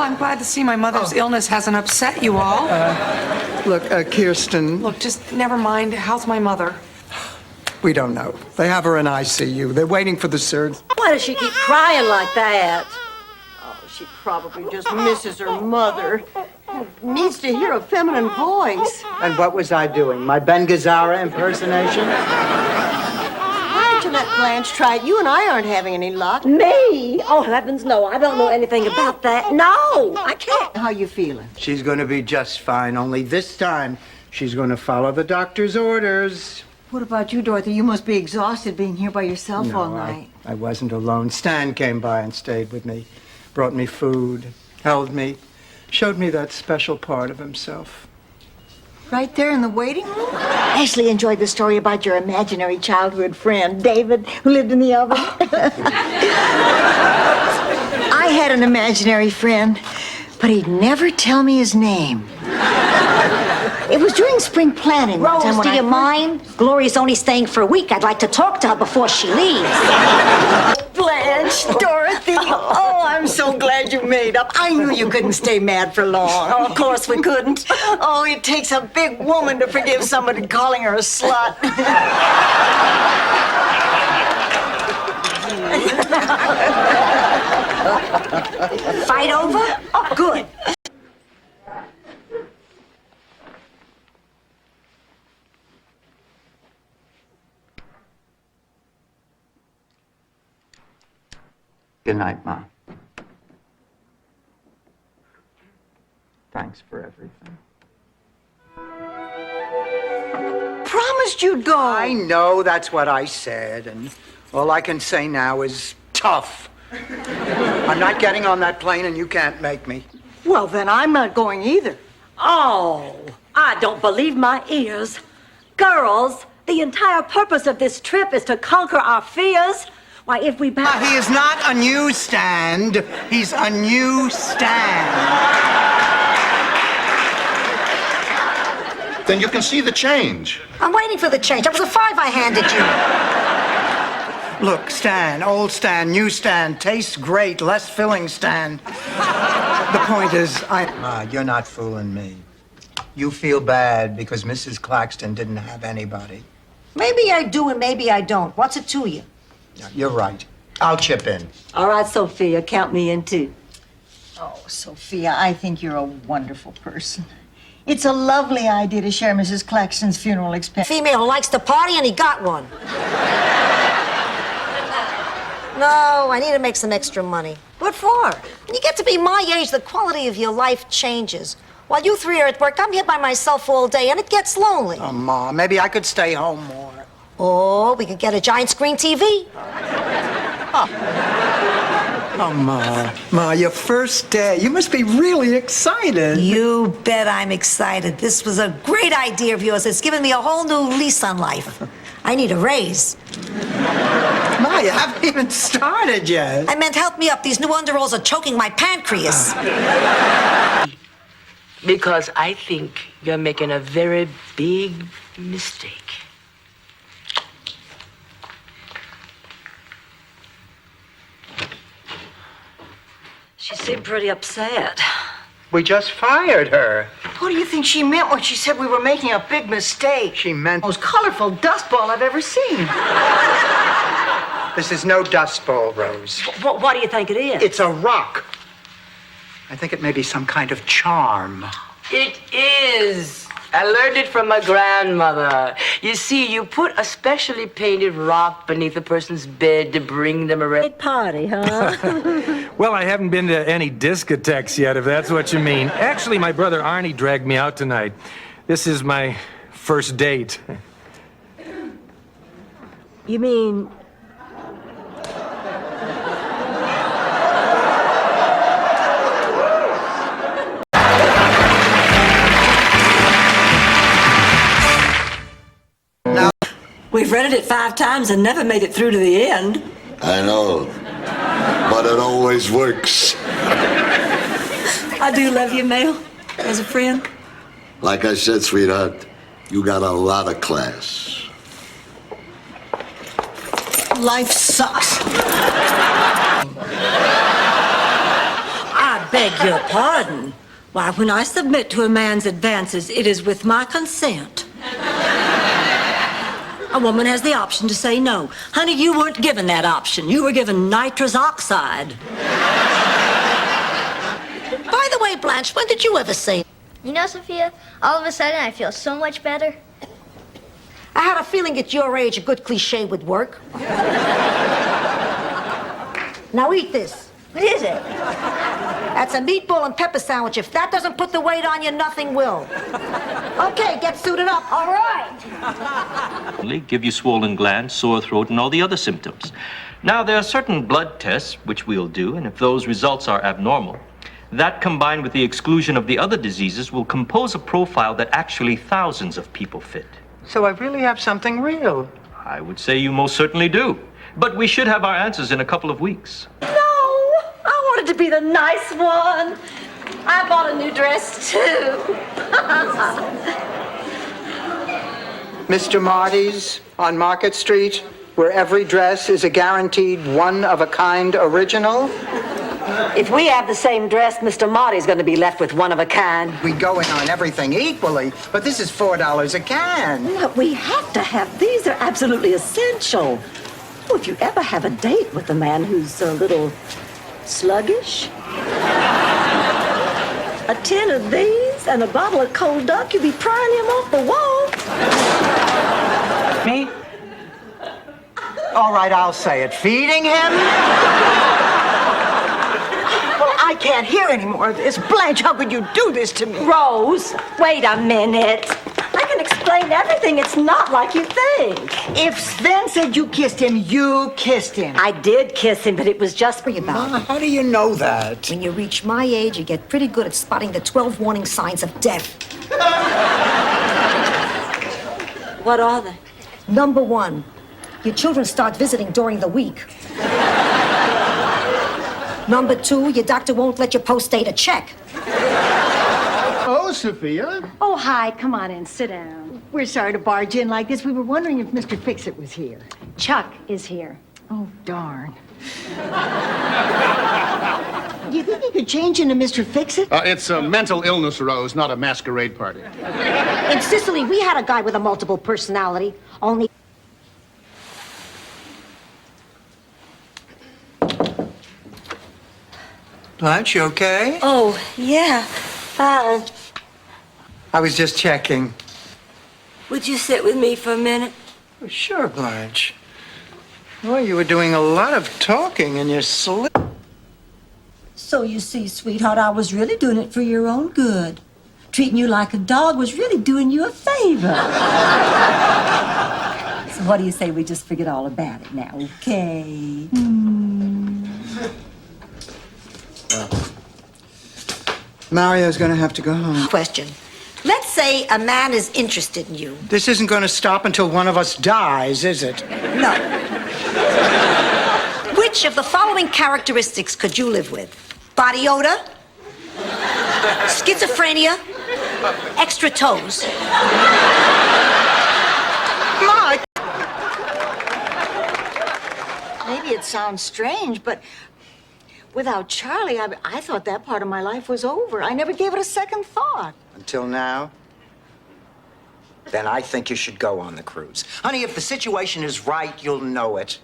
I'm glad to see my mother's illness hasn't upset you all. Look, Kirsten. Look, just never mind. How's my mother? We don't know. They have her in ICU. They're waiting for the surgeon. Why does she keep crying like that? Oh, she probably just misses her mother. Needs to hear a feminine voice. And what was I doing? My Ben Gazzara impersonation? Why don't you let Blanche try it? You and I aren't having any luck. Me? Oh, heavens, no. I don't know anything about that. No, I can't. How you feeling? She's going to be just fine, only this time she's going to follow the doctor's orders. What about you, Dorothy? You must be exhausted being here by yourself all No, night. I wasn't alone. Stan came by and stayed with me, brought me food, held me, showed me that special part of himself. Right there in the waiting room? Ashley enjoyed the story about your imaginary childhood friend, David, who lived in the oven. I had an imaginary friend, but he'd never tell me his name. It was during spring planting. Rose, time when do you mind? Gloria's only staying for a week. I'd like to talk to her before she leaves. Blanche, Dorothy, oh, I'm so glad you made up. I knew you couldn't stay mad for long. Oh, of course we couldn't. Oh, it takes a big woman to forgive somebody calling her a slut. Fight over? Oh, good. Good night, Ma. Thanks for everything. Promised you'd go. I know that's what I said, and all I can say now is tough. I'm not getting on that plane, and you can't make me. Well, then I'm not going either. Oh, I don't believe my ears. Girls, the entire purpose of this trip is to conquer our fears. Why, if we back... He is not a newsstand. He's a new stand. Then you can see the change. I'm waiting for the change. That was a $5 I handed you. Look, Stan, old Stan, new Stan, tastes great, less filling Stan. The point is, Ma, you're not fooling me. You feel bad because Mrs. Claxton didn't have anybody. Maybe I do and maybe I don't. What's it to you? No, you're right. I'll chip in. All right, Sophia, count me in too. Oh, Sophia, I think you're a wonderful person. It's a lovely idea to share Mrs. Claxton's funeral expense. Female who likes to party and he got one. No, I need to make some extra money. What for? When you get to be my age, the quality of your life changes. While you three are at work, I'm here by myself all day, and it gets lonely. Oh, Ma, maybe I could stay home more. Oh, we could get a giant screen TV. Oh, Ma, your first day. You must be really excited. You bet I'm excited. This was a great idea of yours. It's given me a whole new lease on life. I need a raise. Ma, you haven't even started yet. I meant help me up. These new underalls are choking my pancreas. Because I think you're making a very big mistake. She seemed pretty upset. We just fired her. What do you think she meant when she said we were making a big mistake? She meant... Most colorful dust ball I've ever seen. This is no dust bowl, Rose. What do you think it is? It's a rock. I think it may be some kind of charm. It is. I learned it from my grandmother. You see, you put a specially painted rock beneath a person's bed to bring them around. Big party, huh? Well, I haven't been to any discotheques yet, if that's what you mean. Actually, my brother Arnie dragged me out tonight. This is my first date. You mean... We've rented it 5 times and never made it through to the end. I know, but it always works. I do love you, Mel, as a friend. Like I said, sweetheart, you got a lot of class. Life sucks. I beg your pardon. Why, when I submit to a man's advances, it is with my consent. A woman has the option to say no. Honey, you weren't given that option. You were given nitrous oxide. By the way, Blanche, when did you ever say? You know, Sophia, all of a sudden I feel so much better. I had a feeling at your age a good cliche would work. Now eat this. What is it? That's a meatball and pepper sandwich. If that doesn't put the weight on you, nothing will. Okay, get suited up. All right. Give you swollen glands, sore throat, and all the other symptoms. Now, there are certain blood tests which we'll do, and if those results are abnormal, that combined with the exclusion of the other diseases will compose a profile that actually thousands of people fit. So I really have something real. I would say you most certainly do. But we should have our answers in a couple of weeks. No, I wanted to be the nice one. I bought a new dress, too. Mr. Marty's on Market Street, where every dress is a guaranteed one-of-a-kind original. If we have the same dress, Mr. Marty's going to be left with one of a kind. We go in on everything equally, but this is $4 a can. No, we have to have these. They're absolutely essential. Oh, if you ever have a date with a man who's a little sluggish, a tin of these and a bottle of cold duck, you'd be prying him off the wall. Me? All right, I'll say it. Feeding him? Well, I can't hear any more of this. Blanche, how could you do this to me? Rose, wait a minute. I can explain everything. It's not like you think. If Sven said you kissed him, you kissed him. I did kiss him, but it was just for you. Ma, how do you know that? When you reach my age, you get pretty good at spotting the 12 warning signs of death. What are they? Number 1, your children start visiting during the week. Number 2, your doctor won't let you post-date a check. Oh, Sophia. Oh, hi. Come on in. Sit down. We're sorry to barge in like this. We were wondering if Mr. Fixit was here. Chuck is here. Oh, darn. Do you think he could change into Mr. Fixit? It's a mental illness, Rose, not a masquerade party. In Sicily, we had a guy with a multiple personality, only... Blanche, you okay? Oh, yeah. Fine. I was just checking. Would you sit with me for a minute? Oh, sure, Blanche. Well, you were doing a lot of talking in your sleep. So you see, sweetheart, I was really doing it for your own good. Treating you like a dog was really doing you a favor. So what do you say we just forget all about it now, okay? Mario's going to have to go home. Question. Let's say a man is interested in you. This isn't going to stop until one of us dies, is it? No. Which of the following characteristics could you live with? Body odor? Schizophrenia? Extra toes? Mike! Maybe it sounds strange, but without Charlie, I thought that part of my life was over. I never gave it a second thought. Until now? Then I think you should go on the cruise. Honey, if the situation is right, you'll know it.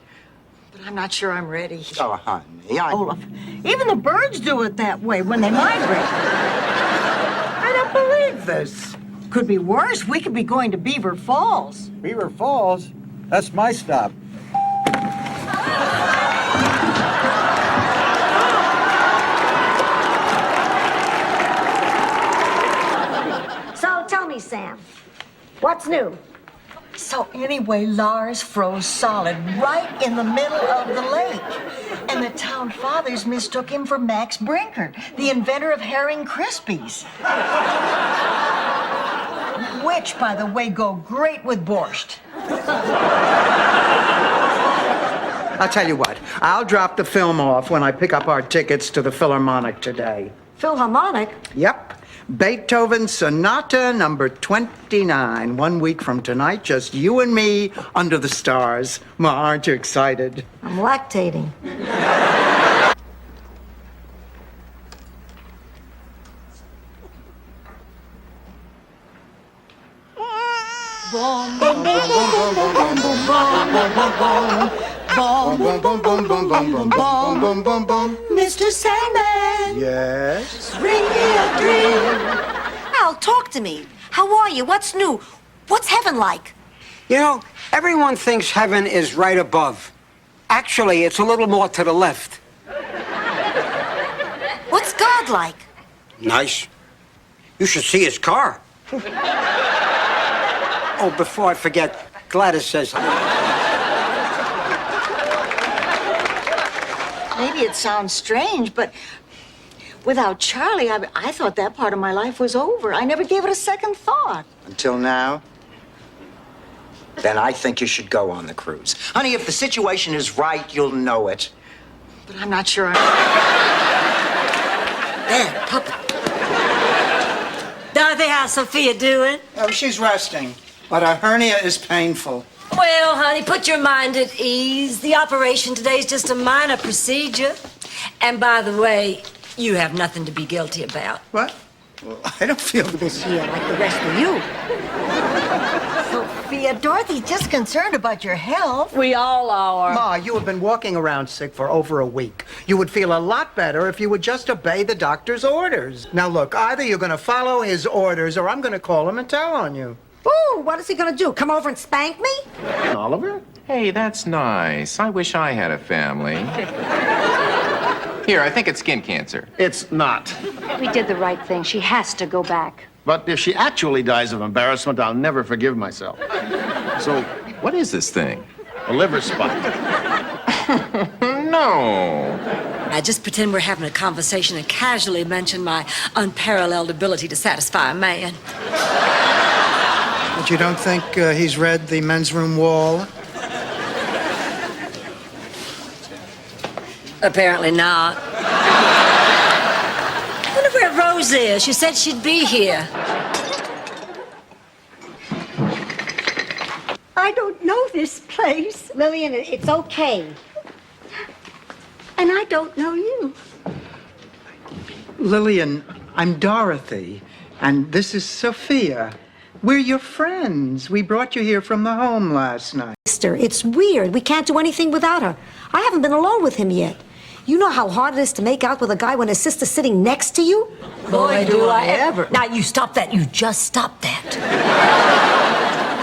But I'm not sure I'm ready. Oh, honey, Olaf, even the birds do it that way when they migrate. I don't believe this. Could be worse. We could be going to Beaver Falls. Beaver Falls? That's my stop. So tell me, Sam, what's new? So anyway, Lars froze solid right in the middle of the lake. And the town fathers mistook him for Max Brinker, the inventor of herring Krispies. Which, by the way, go great with borscht. I'll tell you what. I'll drop the film off when I pick up our tickets to the Philharmonic today. Philharmonic? Yep. Beethoven Sonata number 29. 1 week from tonight, just you and me under the stars. Ma, aren't you excited? I'm lactating. Boom, boom, boom, boom, boom, boom, boom, boom, boom, boom, boom, boom, boom, boom, boom, boom, boom. Mr. Sandman, Yes? bring me a dream. Al, talk to me. How are you? What's new? What's heaven like? You know, everyone thinks heaven is right above. Actually, it's a little more to the left. What's God like? Nice. You should see his car. Oh, before I forget, Gladys says. Maybe it sounds strange, but without Charlie, I thought that part of my life was over. I never gave it a second thought. Until now? Then I think you should go on the cruise. Honey, if the situation is right, you'll know it. But I'm not sure. There, Papa. Dorothy, how's Sophia doing? Oh, she's resting, but her hernia is painful. Well, honey, put your mind at ease. The operation today is just a minor procedure. And by the way, you have nothing to be guilty about. What? Well, I don't feel This year, like the rest of you. Sophia, Dorothy's just concerned about your health. We all are. Ma, you have been walking around sick for over a week. You would feel a lot better if you would just obey the doctor's orders. Now, look, either you're going to follow his orders or I'm going to call him and tell on you. Ooh, what is he gonna do? Come over and spank me? Oliver? Hey, that's nice. I wish I had a family. Here, I think it's skin cancer. It's not. We did the right thing. She has to go back. But if she actually dies of embarrassment, I'll never forgive myself. So, what is this thing? A liver spot. No. Now, just pretend we're having a conversation and casually mention my unparalleled ability to satisfy a man. But you don't think he's read the men's room wall? Apparently not. I wonder where Rose is. She said she'd be here. I don't know this place. Lillian, it's okay. And I don't know you. Lillian, I'm Dorothy, and this is Sophia. We're your friends. We brought you here from the home last night. Sister, it's weird. We can't do anything without her. I haven't been alone with him yet. You know how hard it is to make out with a guy when his sister's sitting next to you? Boy, do I ever. Now, you stop that. You just stop that.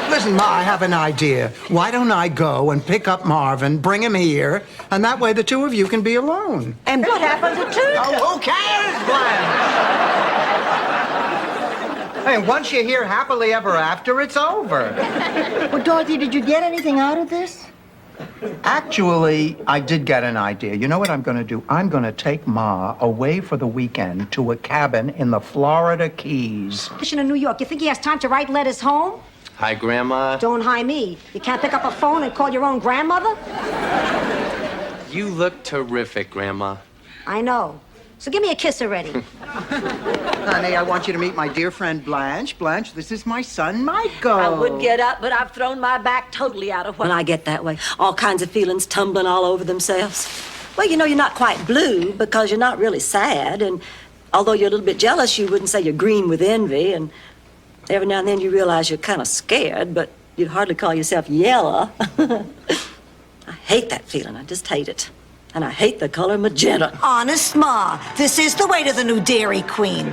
Listen, Ma, I have an idea. Why don't I go and pick up Marvin, bring him here, and that way the two of you can be alone? And what happened to Tuca? Oh, who cares, Glenn? Hey, once you're here happily ever after, it's over. Well, Dorothy, did you get anything out of this? Actually, I did get an idea. You know what I'm going to do? I'm going to take Ma away for the weekend to a cabin in the Florida Keys. In New York, you think he has time to write letters home? Hi, Grandma. Don't hi me. You can't pick up a phone and call your own grandmother? You look terrific, Grandma. I know. So give me a kiss already. Honey, I want you to meet my dear friend Blanche. Blanche, this is my son, Michael. I would get up, but I've thrown my back totally out of when I get that way. All kinds of feelings tumbling all over themselves. Well, you know, you're not quite blue because you're not really sad. And although you're a little bit jealous, you wouldn't say you're green with envy. And every now and then you realize you're kind of scared, but you'd hardly call yourself yellow. I hate that feeling. I just hate it. And I hate the color magenta. Honest, Ma, this is the way to the new Dairy Queen.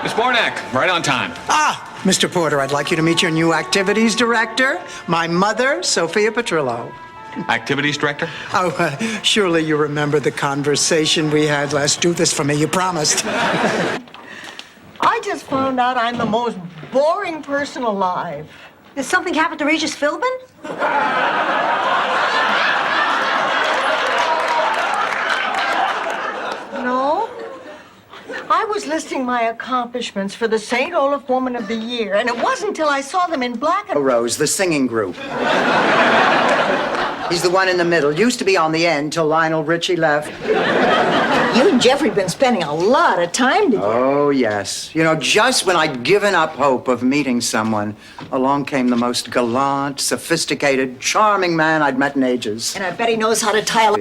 Miss Bornak, right on time. Ah, Mr. Porter, I'd like you to meet your new activities director, my mother, Sophia Petrillo. Activities director? Oh, surely you remember the conversation we had last. Do this for me, you promised. I just found out I'm the most boring person alive. Did something happen to Regis Philbin? No. I was listing my accomplishments for the St. Olaf Woman of the Year, and it wasn't until I saw them in black and... Rose, the singing group. He's the one in the middle. Used to be on the end till Lionel Richie left. You and Jeffrey been spending a lot of time together. Oh, yes. You know, just when I'd given up hope of meeting someone, along came the most gallant, sophisticated, charming man I'd met in ages. And I bet he knows how to tie a...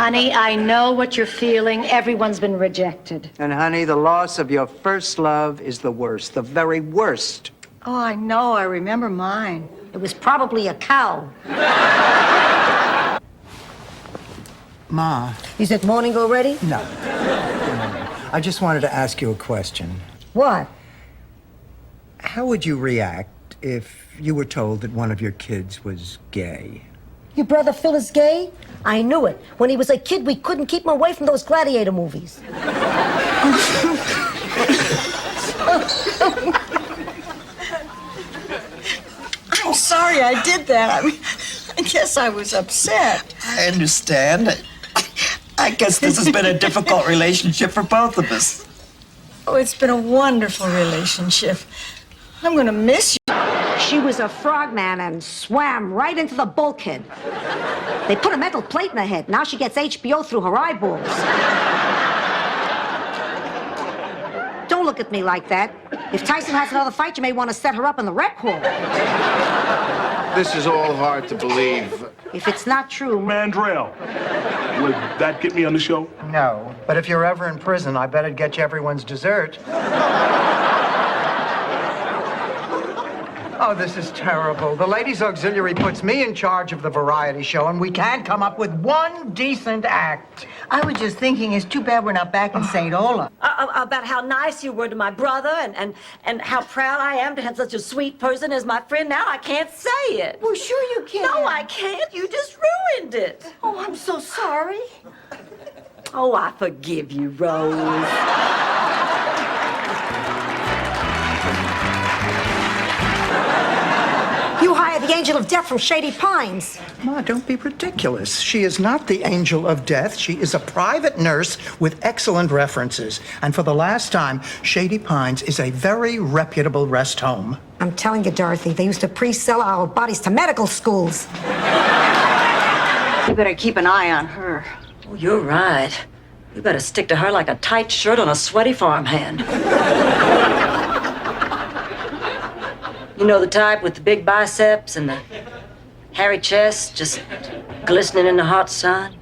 Honey, I know what you're feeling. Everyone's been rejected. And honey, the loss of your first love is the worst, the very worst. Oh, I know. I remember mine. It was probably a cow. Ma. Is it morning already? No. I just wanted to ask you a question. What? How would you react if you were told that one of your kids was gay? Your brother Phil is gay? I knew it. When he was a kid, we couldn't keep him away from those gladiator movies. I'm sorry I did that. I guess I was upset. I understand. I guess this has been a difficult relationship for both of us. Oh, it's been a wonderful relationship. I'm going to miss you. She was a frogman and swam right into the bulkhead. They put a metal plate in her head. Now she gets HBO through her eyeballs. Don't look at me like that. If Tyson has another fight, you may want to set her up in the rec hall. This is all hard to believe. If it's not true... Mandrell, would that get me on the show? No, but if you're ever in prison, I bet it'd get you everyone's dessert. Oh, this is terrible. The Ladies Auxiliary puts me in charge of the variety show, and we can't come up with one decent act. I was just thinking, it's too bad we're not back in St. Ola. About how nice you were to my brother and how proud I am to have such a sweet person as my friend. Now I can't say it. Well, sure you can. No, I can't. You just ruined it. Oh, I'm so sorry. Oh, I forgive you, Rose. You hired the angel of death from Shady Pines. Ma, don't be ridiculous. She is not the angel of death. She is a private nurse with excellent references. And for the last time, Shady Pines is a very reputable rest home. I'm telling you, Dorothy, they used to pre-sell our bodies to medical schools. You better keep an eye on her. Oh, you're right. You better stick to her like a tight shirt on a sweaty farmhand. You know the type with the big biceps and the hairy chest just glistening in the hot sun?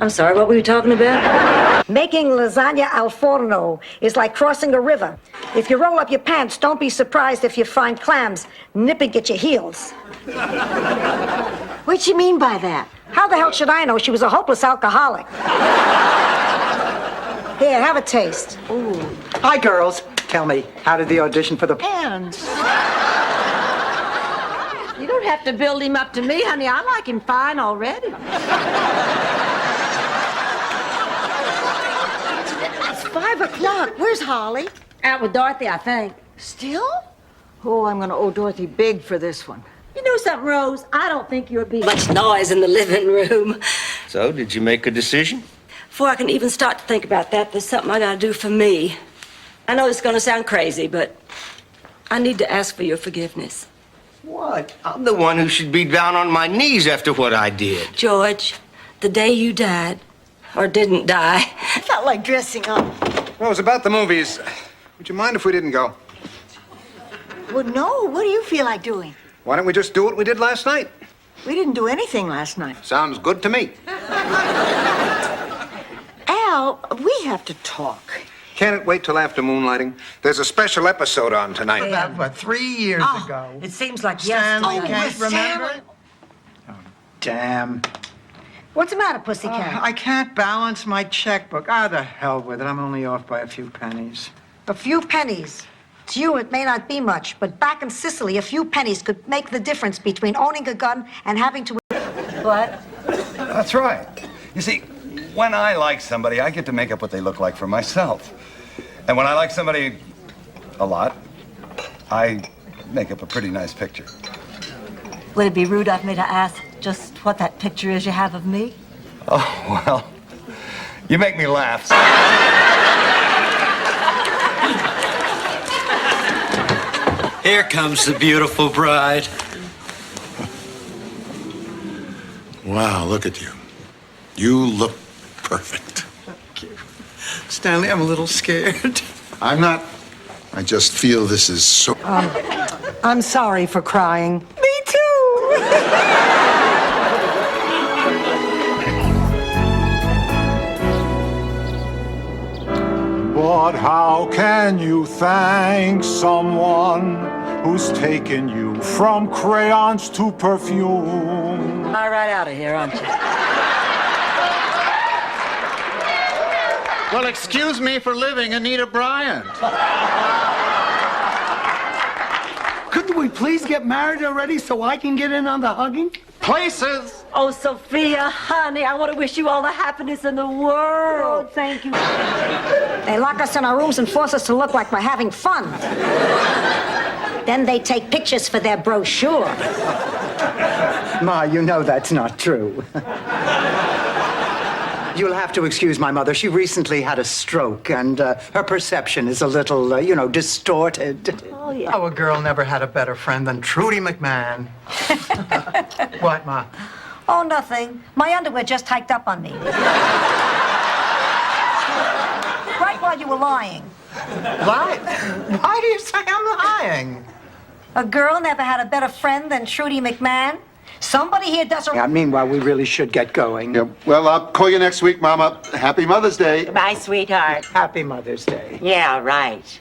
I'm sorry, what were you talking about? Making lasagna al forno is like crossing a river. If you roll up your pants, don't be surprised if you find clams nipping at your heels. What'd you mean by that? How the hell should I know? She was a hopeless alcoholic. Here, have a taste. Ooh. Hi, girls. Tell me, how did the audition for the... And... You don't have to build him up to me, honey. I like him fine already. It's 5 o'clock. Where's Holly? Out with Dorothy, I think. Still? Oh, I'm going to owe Dorothy big for this one. You know something, Rose? I don't think you'll be much noise in the living room. So, did you make a decision? Before I can even start to think about that, there's something I gotta do for me. I know it's gonna sound crazy, but I need to ask for your forgiveness. What? I'm the one who should be down on my knees after what I did. George, the day you died, or didn't die. I felt like dressing up. Well, it's about the movies. Would you mind if we didn't go? Well, no. What do you feel like doing? Why don't we just do what we did last night? We didn't do anything last night. Sounds good to me. Al, we have to talk. Can't it wait till after moonlighting? There's a special episode on tonight. About, what, 3 years ago? It seems like Stanley yesterday. can't remember? Oh, damn. What's the matter, pussycat? I can't balance my checkbook. Ah, the hell with it. I'm only off by a few pennies. A few pennies. To you, it may not be much, but back in Sicily, a few pennies could make the difference between owning a gun and having to... What? That's right. You see, when I like somebody, I get to make up what they look like for myself. And when I like somebody a lot, I make up a pretty nice picture. Would it be rude of me to ask just what that picture is you have of me? Oh, well, you make me laugh. Here comes the beautiful bride. Wow, look at you. You look perfect. Thank you. Stanley, I'm a little scared. I'm not. I just feel this is so... I'm sorry for crying. Me too! But how can you thank someone who's taken you from crayons to perfume? All right, out of here, aren't you? Well, excuse me for living Anita Bryant. Couldn't we please get married already so I can get in on the hugging? Places! Oh, Sophia, honey, I want to wish you all the happiness in the world. Oh, thank you. They lock us in our rooms and force us to look like we're having fun. Then they take pictures for their brochure. Ma, you know that's not true. You'll have to excuse my mother. She recently had a stroke, and her perception is a little, distorted. Oh, yeah. Our girl never had a better friend than Trudy McMahon. What, Ma? Oh, nothing. My underwear just hiked up on me. Right while you were lying. Lying? Why do you say I'm lying? A girl never had a better friend than Trudy McMahon? Somebody here doesn't... Yeah, meanwhile, we really should get going. Yeah, well, I'll call you next week, Mama. Happy Mother's Day. Bye, sweetheart. Happy Mother's Day. Yeah, right.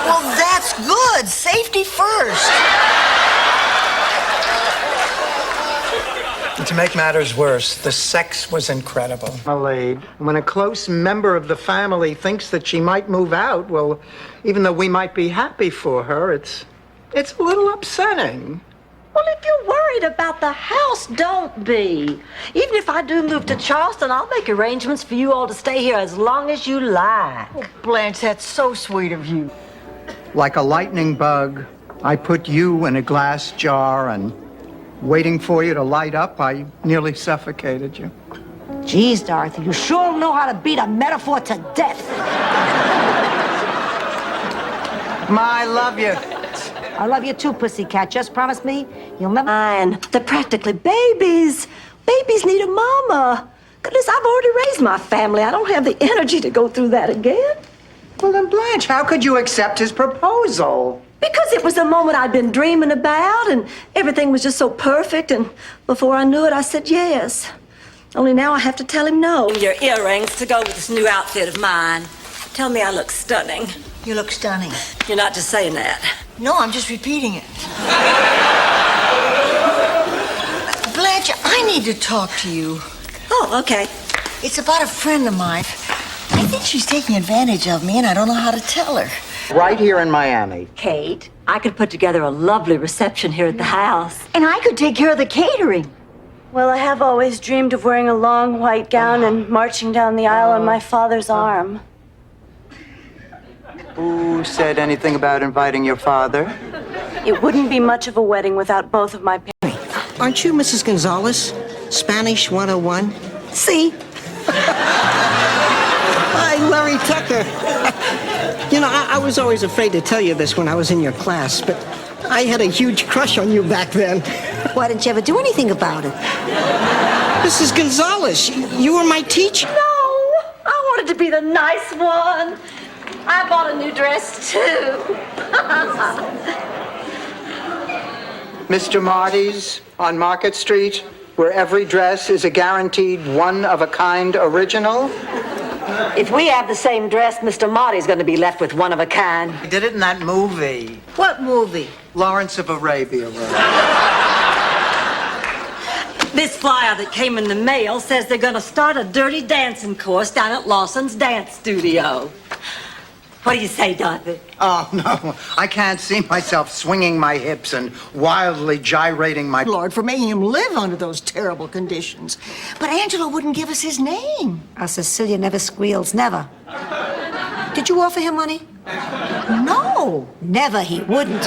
Well, that's good. Safety first. And to make matters worse, the sex was incredible. Malade, when a close member of the family thinks that she might move out, well, even though we might be happy for her, it's a little upsetting. Well, if you're worried about the house, don't be. Even if I do move to Charleston, I'll make arrangements for you all to stay here as long as you like. Oh, Blanche, that's so sweet of you. Like a lightning bug, I put you in a glass jar, and waiting for you to light up, I nearly suffocated you. Geez, Dorothy, you sure know how to beat a metaphor to death. Ma, I love you. I love you too, pussycat. Just promise me you'll never... Fine. They're practically babies. Babies need a mama. Goodness, I've already raised my family. I don't have the energy to go through that again. Well, then, Blanche, how could you accept his proposal? Because it was the moment I'd been dreaming about, and everything was just so perfect, and before I knew it, I said yes. Only now I have to tell him no. Your earrings to go with this new outfit of mine. Tell me I look stunning. You look stunning. You're not just saying that. No, I'm just repeating it. Blanche, I need to talk to you. Oh, okay. It's about a friend of mine. I think she's taking advantage of me, and I don't know how to tell her. Right here in Miami. Kate, I could put together a lovely reception here at the house. And I could take care of the catering. Well, I have always dreamed of wearing a long white gown and marching down the aisle on my father's arm. Who said anything about inviting your father? It wouldn't be much of a wedding without both of my parents. Aren't you Mrs. Gonzalez? Spanish 101? See? Hi, Larry Tucker. You know, I was always afraid to tell you this when I was in your class, but I had a huge crush on you back then. Why didn't you ever do anything about it? Mrs. Gonzalez, you were my teacher. No, I wanted to be the nice one. I bought a new dress, too. Mr. Marty's on Market Street, where every dress is a guaranteed one-of-a-kind original. If we have the same dress, Mr. Marty's going to be left with one of a kind. He did it in that movie. What movie? Lawrence of Arabia. This flyer that came in the mail says they're going to start a dirty dancing course down at Lawson's Dance Studio. What do you say, Dorothy? Oh, no. I can't see myself swinging my hips and wildly gyrating my... Lord, for making him live under those terrible conditions. But Angelo wouldn't give us his name. Our Cecilia never squeals, never. Did you offer him money? No. Never, he wouldn't.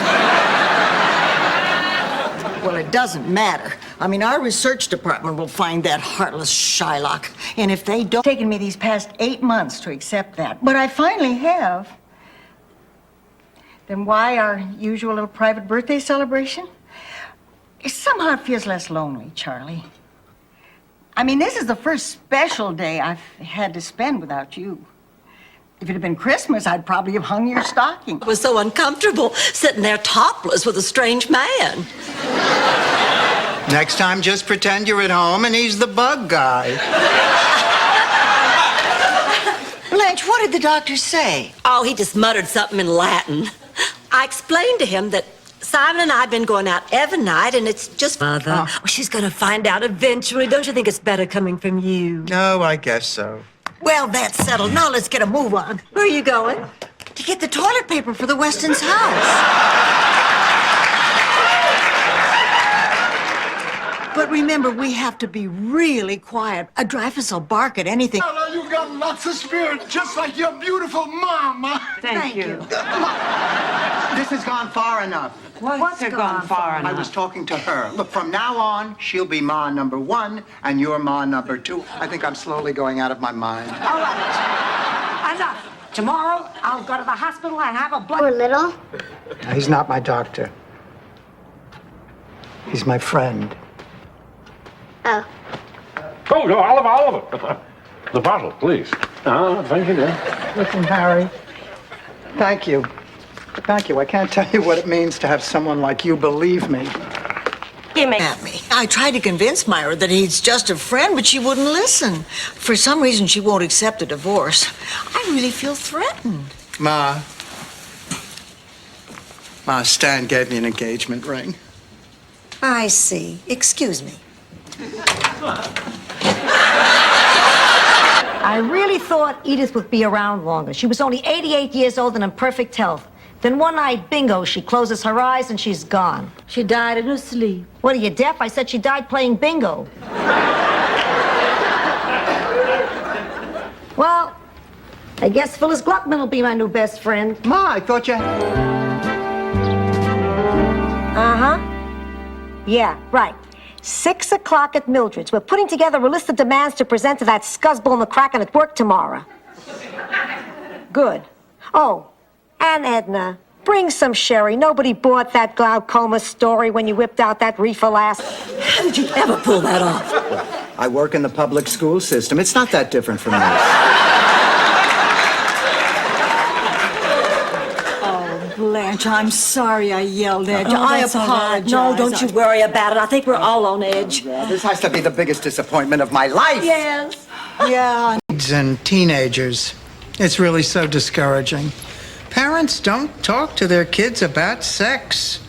Well, it doesn't matter. I mean, our research department will find that heartless Shylock. And if they don't... It's taken me these past 8 months to accept that. But I finally have. Then why our usual little private birthday celebration? Somehow it feels less lonely, Charlie. I mean, this is the first special day I've had to spend without you. If it had been Christmas, I'd probably have hung your stocking. It was so uncomfortable sitting there topless with a strange man. Next time, just pretend you're at home and he's the bug guy. Blanche, what did the doctor say? Oh, he just muttered something in Latin. I explained to him that Simon and I have been going out every night, and it's just Mother. Well, she's going to find out eventually. Don't you think it's better coming from you? No, I guess so. Well, that's settled. Now let's get a move on. Where are you going? To get the toilet paper for the Weston's house. But remember, we have to be really quiet. A Dreyfus will bark at anything. Ella, you've got lots of spirit, just like your beautiful mama. Thank you. This has gone far enough. What's gone far I was talking to her. Look, from now on, she'll be Ma number 1, and you're Ma number 2. I think I'm slowly going out of my mind. All right. Enough. Tomorrow, I'll go to the hospital and have a blood... Poor little. He's not my doctor. He's my friend. Oh. Oh, no, Oliver. The bottle, please. Thank you, dear. Listen, Harry. Thank you. Thank you. I can't tell you what it means to have someone like you believe me. At me. I tried to convince Myra that he's just a friend, but she wouldn't listen. For some reason, she won't accept a divorce. I really feel threatened. Ma, Stan gave me an engagement ring. I see. Excuse me. I really thought Edith would be around longer. She was only 88 years old and in perfect health. Then one night, bingo, she closes her eyes and she's gone. She died in her sleep. What, are you deaf? I said she died playing bingo. Well, I guess Phyllis Gluckman will be my new best friend. Ma, I thought you... Uh-huh. Yeah, right. 6 o'clock at Mildred's. We're putting together a list of demands to present to that scuzzball McCracken at work tomorrow. Good. Oh, and Edna, bring some sherry. Nobody bought that glaucoma story when you whipped out that reefer last. How did you ever pull that off? I work in the public school system. It's not that different from this. Blanche, I'm sorry I yelled at you. I apologize. No, don't you worry about it. I think we're all on edge. This has to be the biggest disappointment of my life. Yes. Yeah. And teenagers. It's really so discouraging. Parents don't talk to their kids about sex.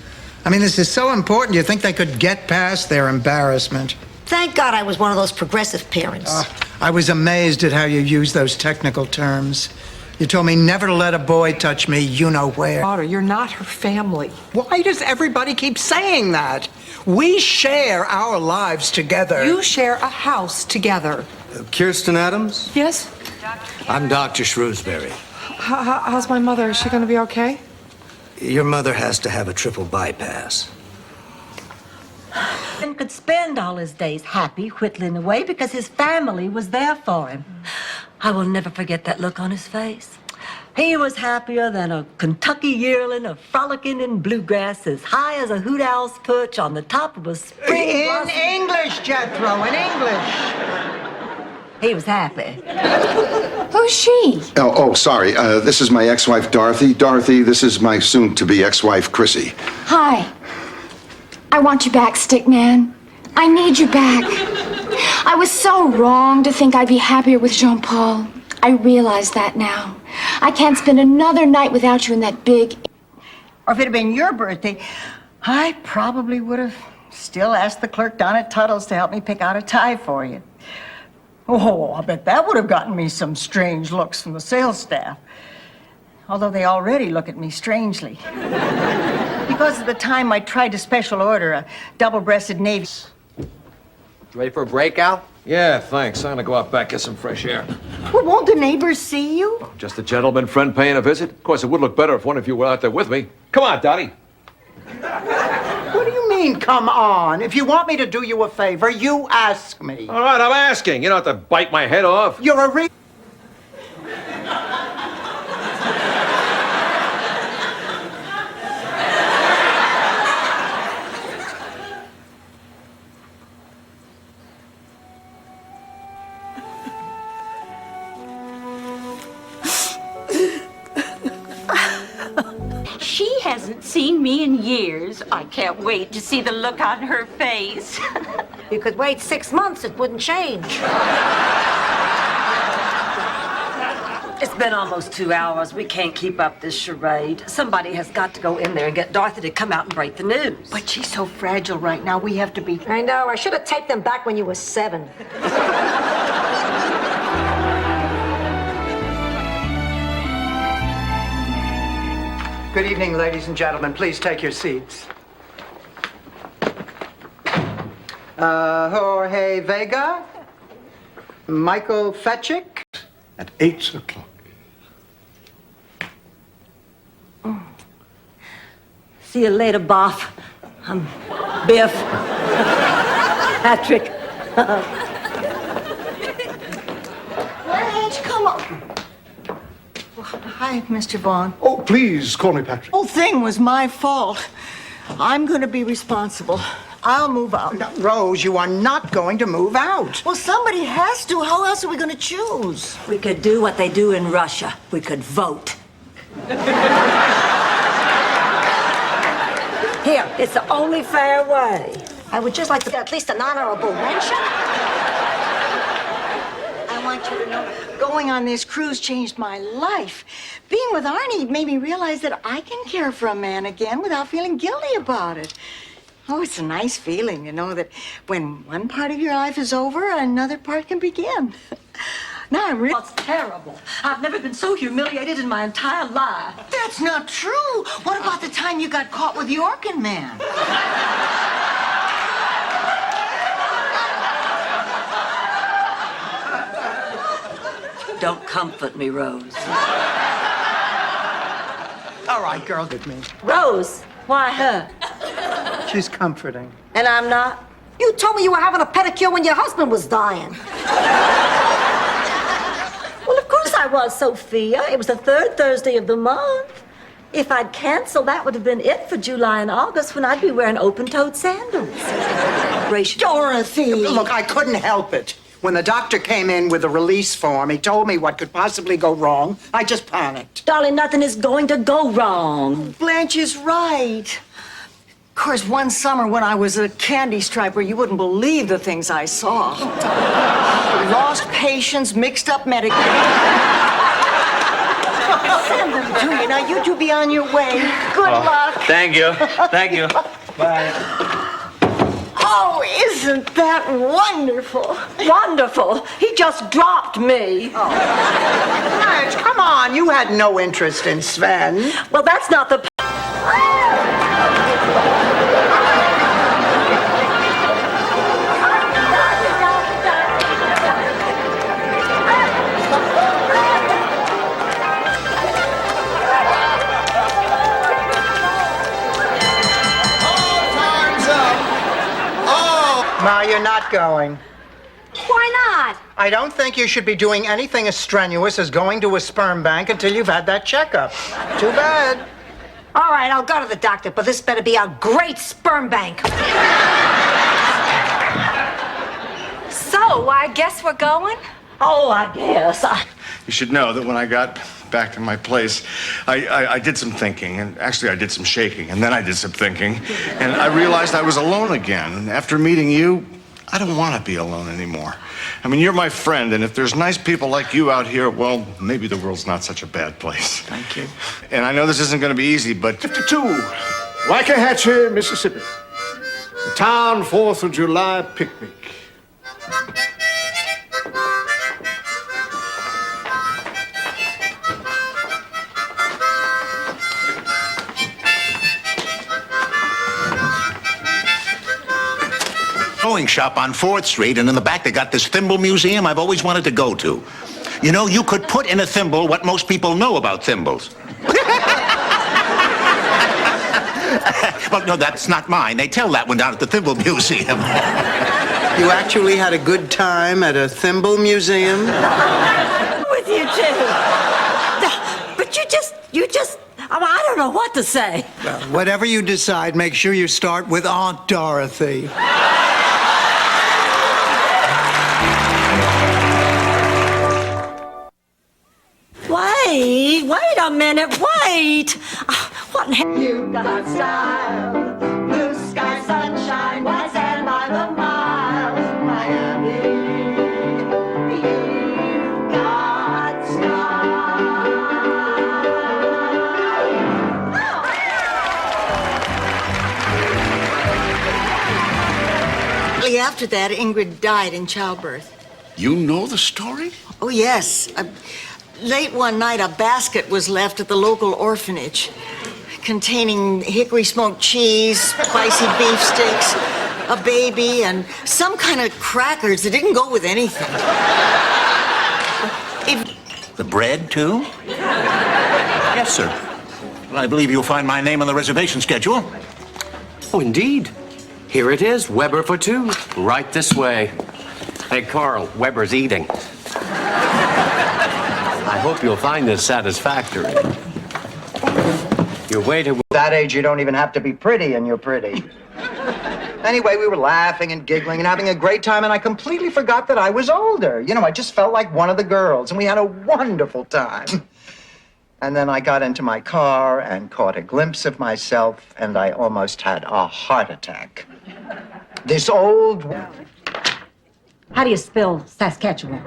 I mean, this is so important. You think they could get past their embarrassment. Thank God I was one of those progressive parents. I was amazed at how you use those technical terms. You told me never to let a boy touch me, you know where. Daughter, you're not her family. Why does everybody keep saying that? We share our lives together. You share a house together. Kirsten Adams? Yes? I'm Dr. Shrewsbury. How's my mother? Is she going to be okay? Your mother has to have a triple bypass. And could spend all his days happy, whittling away, because his family was there for him. I will never forget that look on his face. He was happier than a Kentucky yearling, a frolicking in bluegrass, as high as a hoot owl's perch on the top of a spring blossom. In English, Jethro, in English. He was happy. Who's she? Oh, sorry. This is my ex-wife, Dorothy. Dorothy, this is my soon-to-be ex-wife, Chrissy. Hi. I want you back, Stickman. I need you back. I was so wrong to think I'd be happier with Jean-Paul. I realize that now. I can't spend another night without you in that big... Or if it had been your birthday, I probably would have still asked the clerk down at Tuttle's to help me pick out a tie for you. Oh, I bet that would have gotten me some strange looks from the sales staff. Although they already look at me strangely. Because of the time I tried to special order a double-breasted navy... Ready for a breakout? Yeah, thanks. I'm gonna go out back, get some fresh air. Well, won't the neighbors see you? Just a gentleman friend paying a visit. Of course, it would look better if one of you were out there with me. Come on, Dottie. What do you mean, come on? If you want me to do you a favor, you ask me. All right, I'm asking. You don't have to bite my head off. You're a hasn't seen me in years. I can't wait to see the look on her face. You could wait 6 months, it wouldn't change. It's been almost 2 hours. We can't keep up this charade. Somebody has got to go in there and get Dorothy to come out and break the news. But she's so fragile right now, we have to be... I know, I should have taped them back when you were 7. Good evening, ladies and gentlemen. Please take your seats. Jorge Vega, Michael Fetchick. At 8 o'clock. See you later, Boff. I'm Biff. Patrick. Blanche, come on. Hi, Mr. Vaughn. Oh, please call me Patrick. The whole thing was my fault. I'm going to be responsible. I'll move out. Now, Rose, you are not going to move out. Well, somebody has to. How else are we going to choose? We could do what they do in Russia. We could vote. Here, it's the only fair way. I would just like to get at least an honorable mention. I want you to know, going on this cruise changed my life. Being with Arnie made me realize that I can care for a man again without feeling guilty about it. Oh, it's a nice feeling to know that when one part of your life is over, another part can begin. Now I'm really... It's terrible. I've never been so humiliated in my entire life. That's not true. What about the time you got caught with the Orkin man? Don't comfort me, Rose. All right, girl, with me. Rose? Why her? She's comforting. And I'm not. You told me you were having a pedicure when your husband was dying. Well, of course I was, Sophia. It was the 3rd Thursday of the month. If I'd canceled, that would have been it for July and August when I'd be wearing open-toed sandals. Dorothy! Look, I couldn't help it. When the doctor came in with the release form, he told me what could possibly go wrong. I just panicked. Darling, nothing is going to go wrong. Blanche is right. Of course, one summer when I was a candy striper, you wouldn't believe the things I saw. Lost patients, mixed up medication. Send them to you. Now, you two be on your way. Good luck. Thank you. Thank you. Bye. Oh, isn't that wonderful? Wonderful. He just dropped me. Blanche, come on. You had no interest in Sven. Well, that's not the... Ma, you're not going. Why not? I don't think you should be doing anything as strenuous as going to a sperm bank until you've had that checkup. Too bad. All right, I'll go to the doctor, but this better be a great sperm bank. So, I guess we're going? Oh, I guess. You should know that when I got back to my place, I did some thinking, and actually I did some shaking, and then I did some thinking, and I realized I was alone again. And after meeting you, I don't want to be alone anymore. I mean, you're my friend, and if there's nice people like you out here, well, maybe the world's not such a bad place. Thank you. And I know this isn't going to be easy, but... 52, Waxahachie, Mississippi. The town 4th of July picnic. Sewing shop on 4th Street, and in the back they got this thimble museum I've always wanted to go to. You know, you could put in a thimble what most people know about thimbles. Well, no, that's not mine. They tell that one down at the Thimble Museum. You actually had a good time at a thimble museum? With you too. But you just, I don't know what to say. Well, whatever you decide, make sure you start with Aunt Dorothy. Wait a minute, wait! What in hell? You got style, blue sky, sunshine, why stand by the miles, Miami? You got style. Shortly after that, Ingrid died in childbirth. You know the story? Oh, yes. Late one night, a basket was left at the local orphanage containing hickory smoked cheese, spicy beef sticks, a baby, and some kind of crackers that didn't go with anything. The bread, too? Yes, sir. Well, I believe you'll find my name on the reservation schedule. Oh, indeed. Here it is, Weber for two. Right this way. Hey, Carl, Weber's eating. I hope you'll find this satisfactory. Your waiter... At that age, you don't even have to be pretty, and you're pretty. Anyway, we were laughing and giggling and having a great time, and I completely forgot that I was older. You know, I just felt like one of the girls, and we had a wonderful time. And then I got into my car and caught a glimpse of myself, and I almost had a heart attack. This old... How do you spell Saskatchewan?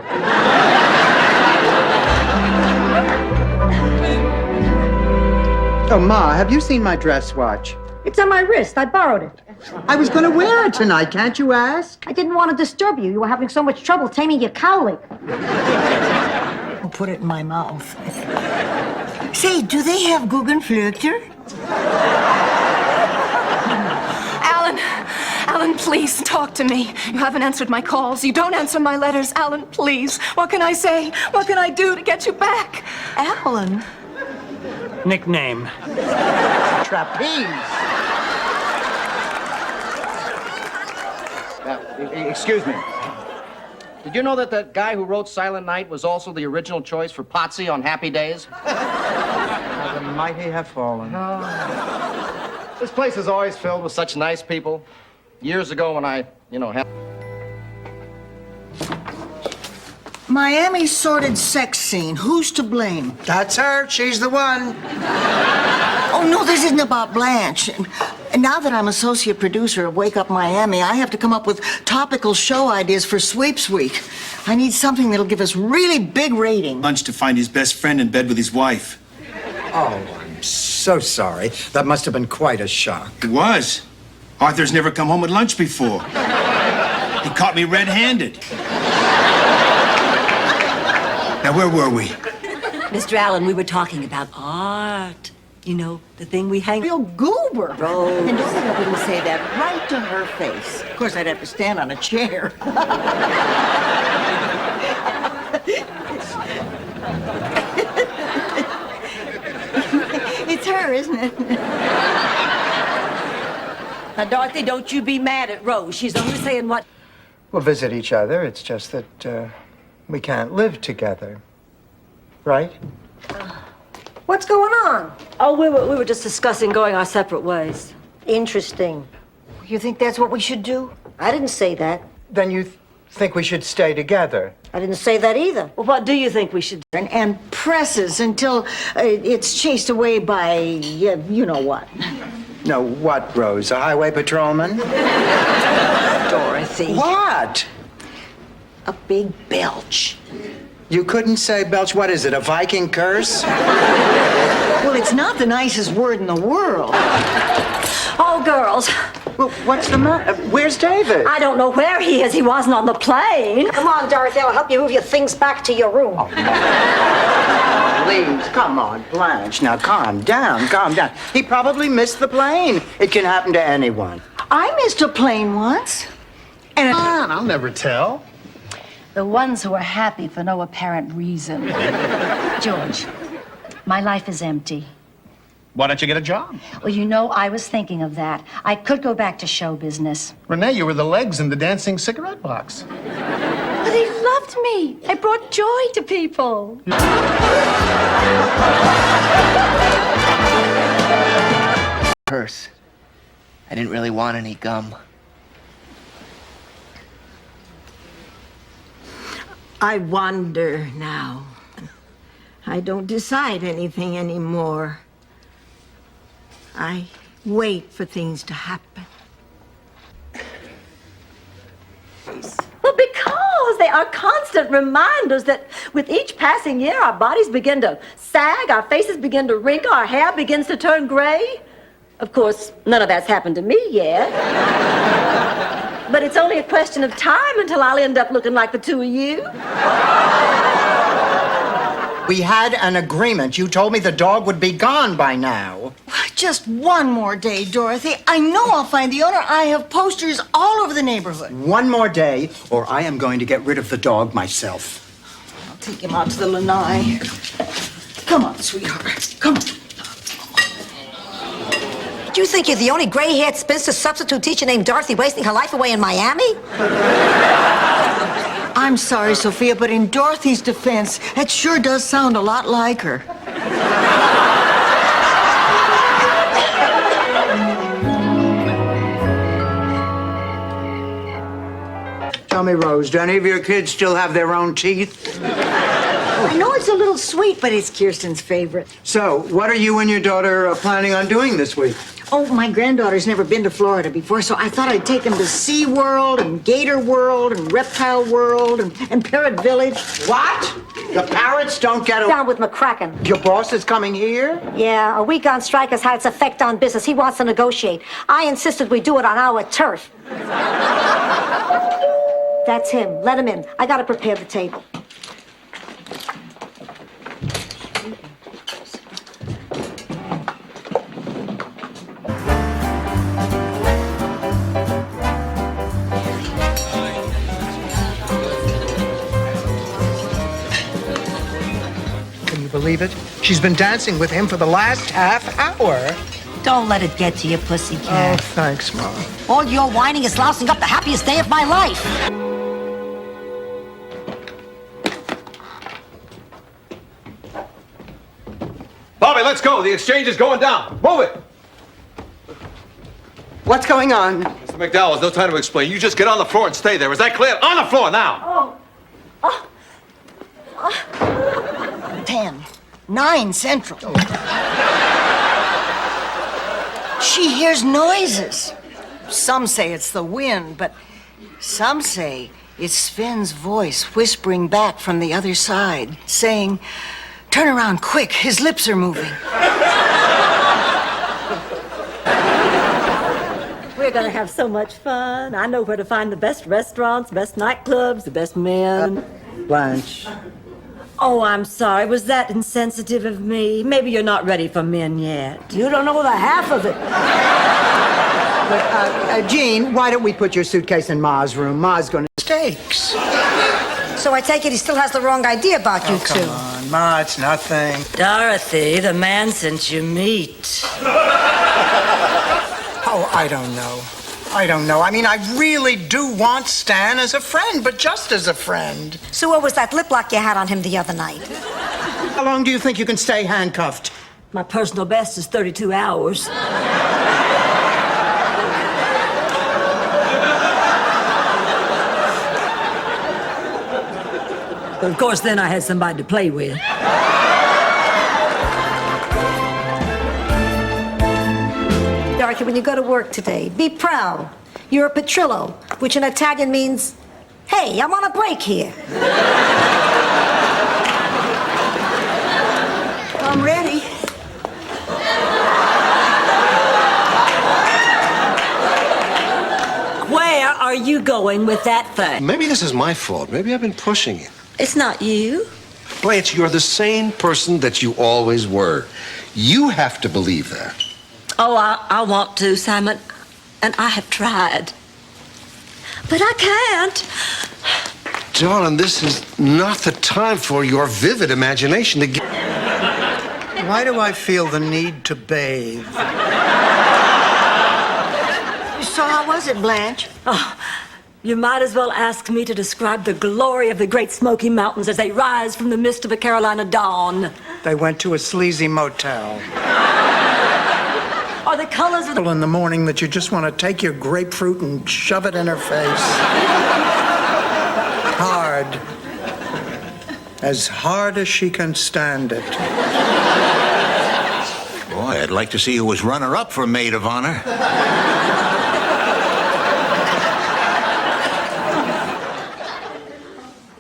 Oh, Ma, have you seen my dress watch? It's on my wrist. I borrowed it. I was going to wear it tonight. Can't you ask? I didn't want to disturb you. You were having so much trouble taming your cowlick. I'll put it in my mouth. Say, do they have Guggenflöckner? Alan, please, talk to me. You haven't answered my calls. You don't answer my letters. Alan, please. What can I say? What can I do to get you back? Alan? Nickname. Trapeze. Excuse me. Did you know that the guy who wrote Silent Night was also the original choice for Potsy on Happy Days? The mighty have fallen. This place is always filled with such nice people. Years ago when I, had... Miami's sordid sex scene. Who's to blame? That's her. She's the one. Oh, no, this isn't about Blanche. And now that I'm associate producer of Wake Up Miami, I have to come up with topical show ideas for Sweeps Week. I need something that'll give us really big ratings. Lunch to find his best friend in bed with his wife. Oh, I'm so sorry. That must have been quite a shock. It was. Arthur's never come home at lunch before. He caught me red-handed. Now, where were we? Mr. Allen, we were talking about art. You know, the thing we hang... Real goober. Rose. And don't think I wouldn't say that right to her face. Of course, I'd have to stand on a chair. It's her, isn't it? Now, Dorothy, don't you be mad at Rose. She's only saying what... We'll visit each other. It's just that we can't live together. Right? What's going on? Oh, we were just discussing going our separate ways. Interesting. You think that's what we should do? I didn't say that. Then you think we should stay together? I didn't say that either. Well, what do you think we should do? And presses until it's chased away by, you know what. No, what, Rose? A highway patrolman? Dorothy. What? A big belch. You couldn't say belch. What is it, a Viking curse? Well, it's not the nicest word in the world. Oh, girls. Well, what's the matter? Where's David? I don't know where he is. He wasn't on the plane. Come on, Dorothy. I'll help you move your things back to your room. Oh, please, come on, Blanche. Now, calm down, calm down. He probably missed the plane. It can happen to anyone. I missed a plane once. And I'll never tell. The ones who are happy for no apparent reason. George, my life is empty. Why don't you get a job? Well, you know, I was thinking of that. I could go back to show business. Renee, you were the legs in the dancing cigarette box. But they loved me. I brought joy to people. Purse. I didn't really want any gum. I wonder now. I don't decide anything anymore. I wait for things to happen. Well, because they are constant reminders that with each passing year, our bodies begin to sag, our faces begin to wrinkle, our hair begins to turn gray. Of course, none of that's happened to me yet. But it's only a question of time until I'll end up looking like the two of you. We had an agreement. You told me the dog would be gone by now. Just one more day, Dorothy. I know I'll find the owner. I have posters all over the neighborhood. One more day, or I am going to get rid of the dog myself. I'll take him out to the lanai. Come on, sweetheart. Come on. Do you think you're the only gray-haired spinster substitute teacher named Dorothy wasting her life away in Miami? I'm sorry, Sophia, but in Dorothy's defense, that sure does sound a lot like her. Tell me, Rose, do any of your kids still have their own teeth? I know it's a little sweet, but it's Kirsten's favorite. So, what are you and your daughter planning on doing this week? Oh, my granddaughter's never been to Florida before, so I thought I'd take them to Sea World and Gator World and Reptile World and Parrot Village. What? The parrots don't get Down with McCracken. Your boss is coming here? Yeah, a week on strike has had its effect on business. He wants to negotiate. I insisted we do it on our turf. That's him. Let him in. I gotta prepare the table. Can you believe it? She's been dancing with him for the last half hour. Don't let it get to you, pussycat. Oh, thanks, Mom. All your whining is lousing up the happiest day of my life. Bobby, let's go. The exchange is going down. Move it. What's going on? Mr. McDowell, there's no time to explain. You just get on the floor and stay there. Is that clear? On the floor now. 10, 9 Central. She hears noises. Some say it's the wind, but some say it's Sven's voice whispering back from the other side, saying, "Turn around quick, his lips are moving." We're gonna have so much fun. I know where to find the best restaurants, best nightclubs, the best men. Blanche. Oh, I'm sorry. Was that insensitive of me? Maybe you're not ready for men yet. You don't know the half of it. Jean, why don't we put your suitcase in Ma's room? Ma's going to steaks. So I take it he still has the wrong idea about you two. Come on, Ma, it's nothing. Dorothy, the man sent you meat. Oh, I don't know. I don't know. I mean, I really do want Stan as a friend, but just as a friend. So what was that lip lock you had on him the other night? How long do you think you can stay handcuffed? My personal best is 32 hours. But of course, then I had somebody to play with. Dorothy, when you go to work today, be proud. You're a Petrillo, which in Italian means, hey, I'm on a break here. I'm ready. Where are you going with that thing? Maybe this is my fault. Maybe I've been pushing you. It's not you. Blanche, you're the same person that you always were. You have to believe that. Oh, I want to, Simon, and I have tried. But I can't. Darling, this is not the time for your vivid imagination to get... Why do I feel the need to bathe? So how was it, Blanche? Oh, you might as well ask me to describe the glory of the Great Smoky Mountains as they rise from the mist of a Carolina dawn. They went to a sleazy motel. Or the colors of the... In the morning that you just want to take your grapefruit and shove it in her face. Hard. as hard as she can stand it. Boy, I'd like to see who was runner-up for maid of honor.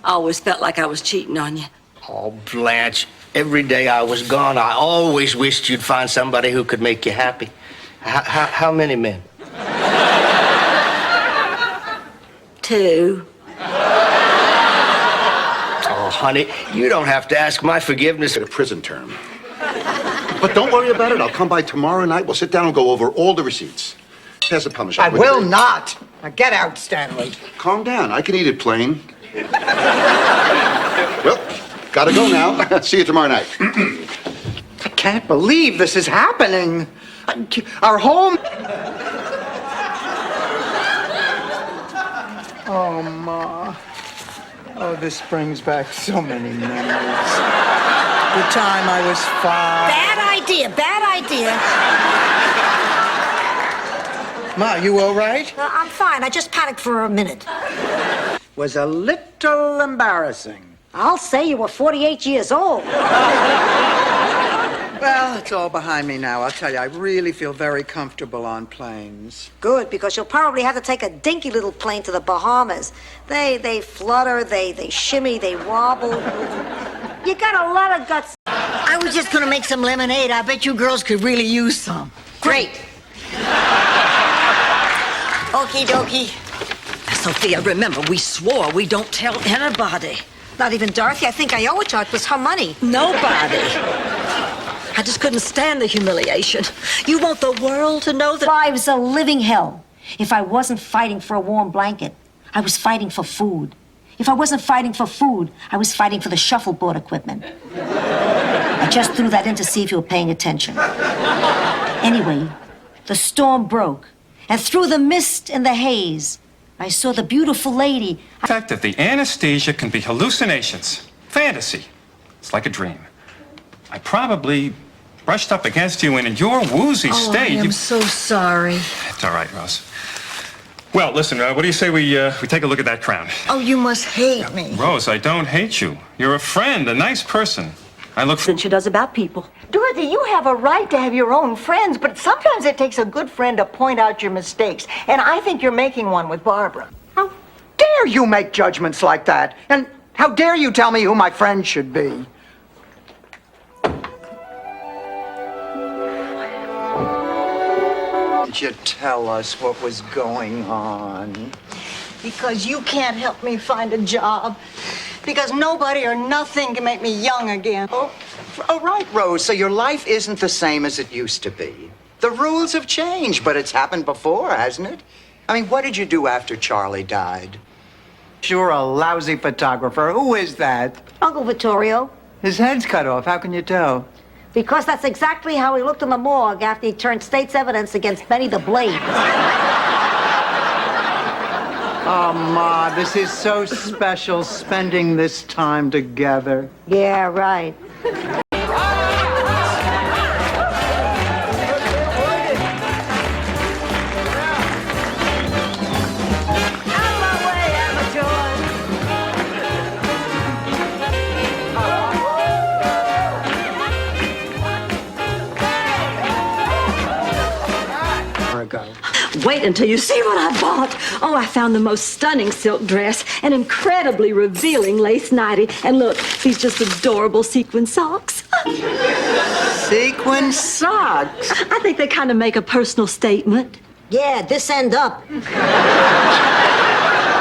I always felt like I was cheating on you. Oh, Blanche, every day I was gone, I always wished you'd find somebody who could make you happy. How many men? 2. Oh, honey, you don't have to ask my forgiveness. A prison term. But don't worry about it. I'll come by tomorrow night. We'll sit down and go over all the receipts. Pass the punisher. I will not. Now get out, Stanley. Calm down. I can eat it plain. Well, gotta go now. See you tomorrow night. I can't believe this is happening. Our home... Oh, Ma. Oh, this brings back so many memories. The time I was 5. Bad idea. Ma, you all right? I'm fine. I just panicked for a minute. Was a little embarrassing. I'll say you were 48 years old. Well, it's all behind me now. I'll tell you, I really feel very comfortable on planes. Good, because you'll probably have to take a dinky little plane to the Bahamas. They flutter, they shimmy, they wobble. You got a lot of guts. I was just gonna make some lemonade. I bet you girls could really use some. Great. Okie dokie. Sophia, remember, we swore we don't tell anybody. Not even Dorothy. I think I owe it to her. It was her money. Nobody. I just couldn't stand the humiliation. You want the world to know that... Life's a living hell. If I wasn't fighting for a warm blanket, I was fighting for food. If I wasn't fighting for food, I was fighting for the shuffleboard equipment. I just threw that in to see if you were paying attention. Anyway, the storm broke, and through the mist and the haze, I saw the beautiful lady. The fact that the anesthesia can be hallucinations, fantasy. It's like a dream. I probably brushed up against you, and in your woozy state... I am so sorry. It's all right, Rose. Well, listen, what do you say we take a look at that crown? Oh, you must hate me. Rose, I don't hate you. You're a friend, a nice person. I look for... She does about people. Dorothy, you have a right to have your own friends, but sometimes it takes a good friend to point out your mistakes. And I think you're making one with Barbara. How dare you make judgments like that? And how dare you tell me who my friend should be? Did you tell us what was going on? Because you can't help me find a job. Because nobody or nothing can make me young again. Oh, right, Rose. So your life isn't the same as it used to be. The rules have changed, but it's happened before, hasn't it? I mean, what did you do after Charlie died? You're a lousy photographer. Who is that? Uncle Vittorio. His head's cut off. How can you tell? Because that's exactly how he looked in the morgue after he turned state's evidence against Benny the Blade. Oh, Ma, this is so special, spending this time together. Yeah, right. Wait until you see what I bought. Oh, I found the most stunning silk dress, an incredibly revealing lace nightie, and look, these just adorable sequin socks. Sequin socks? I think they kind of make a personal statement. Yeah, this end up.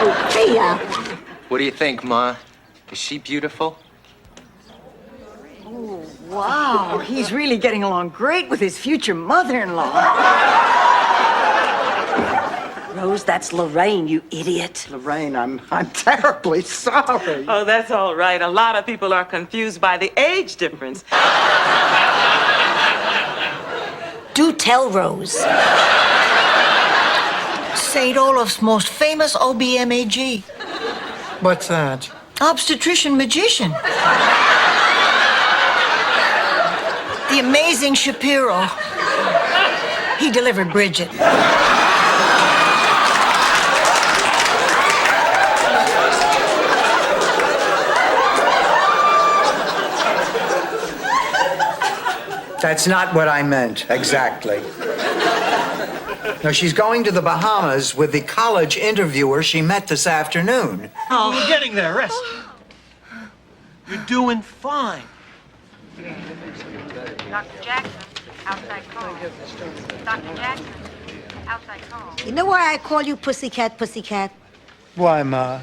Oh, Thea. What do you think, Ma? Is she beautiful? Oh, wow. He's really getting along great with his future mother-in-law. Rose, that's Lorraine, you idiot. Lorraine, I'm terribly sorry. Oh, that's all right. A lot of people are confused by the age difference. Do tell, Rose. St. Olaf's most famous OBMAG. What's that? Obstetrician magician. The amazing Shapiro. He delivered Bridget. That's not what I meant, exactly. No, she's going to the Bahamas with the college interviewer she met this afternoon. Oh, you're getting there. Rest. You're doing fine. Dr. Jackson, outside call. Dr. Jackson, outside call. You know why I call you Pussycat, Pussycat? Why, Ma?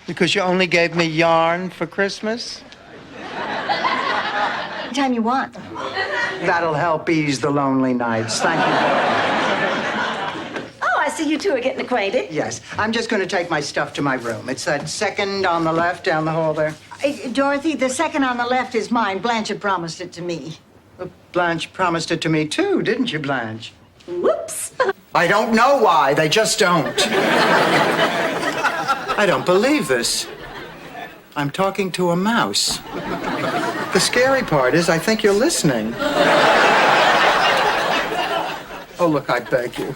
Because you only gave me yarn for Christmas? Anytime you want. That'll help ease the lonely nights. Thank you. Oh, I see you two are getting acquainted. Yes, I'm just going to take my stuff to my room. It's that second on the left down the hall there. Dorothy, the second on the left is mine. Blanche had promised it to me. Blanche promised it to me too, didn't you, Blanche? Whoops. I don't know why. They just don't. I don't believe this. I'm talking to a mouse. The scary part is I think you're listening. Oh, look, I beg you.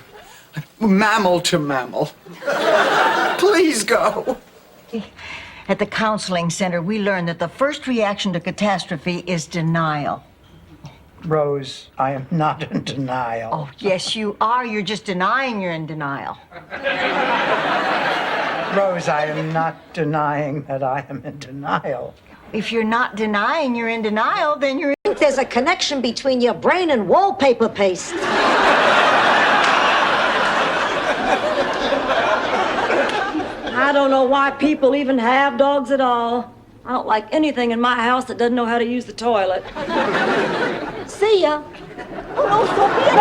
Mammal to mammal. Please go. At the counseling center, we learned that the first reaction to catastrophe is denial. Rose, I am not in denial. Oh, yes, you are. You're just denying you're in denial. Rose, I am not denying that I am in denial. If you're not denying you're in denial, then you're in... There's a connection between your brain and wallpaper paste. I don't know why people even have dogs at all. I don't like anything in my house that doesn't know how to use the toilet. See ya. Oh, no, Sophia,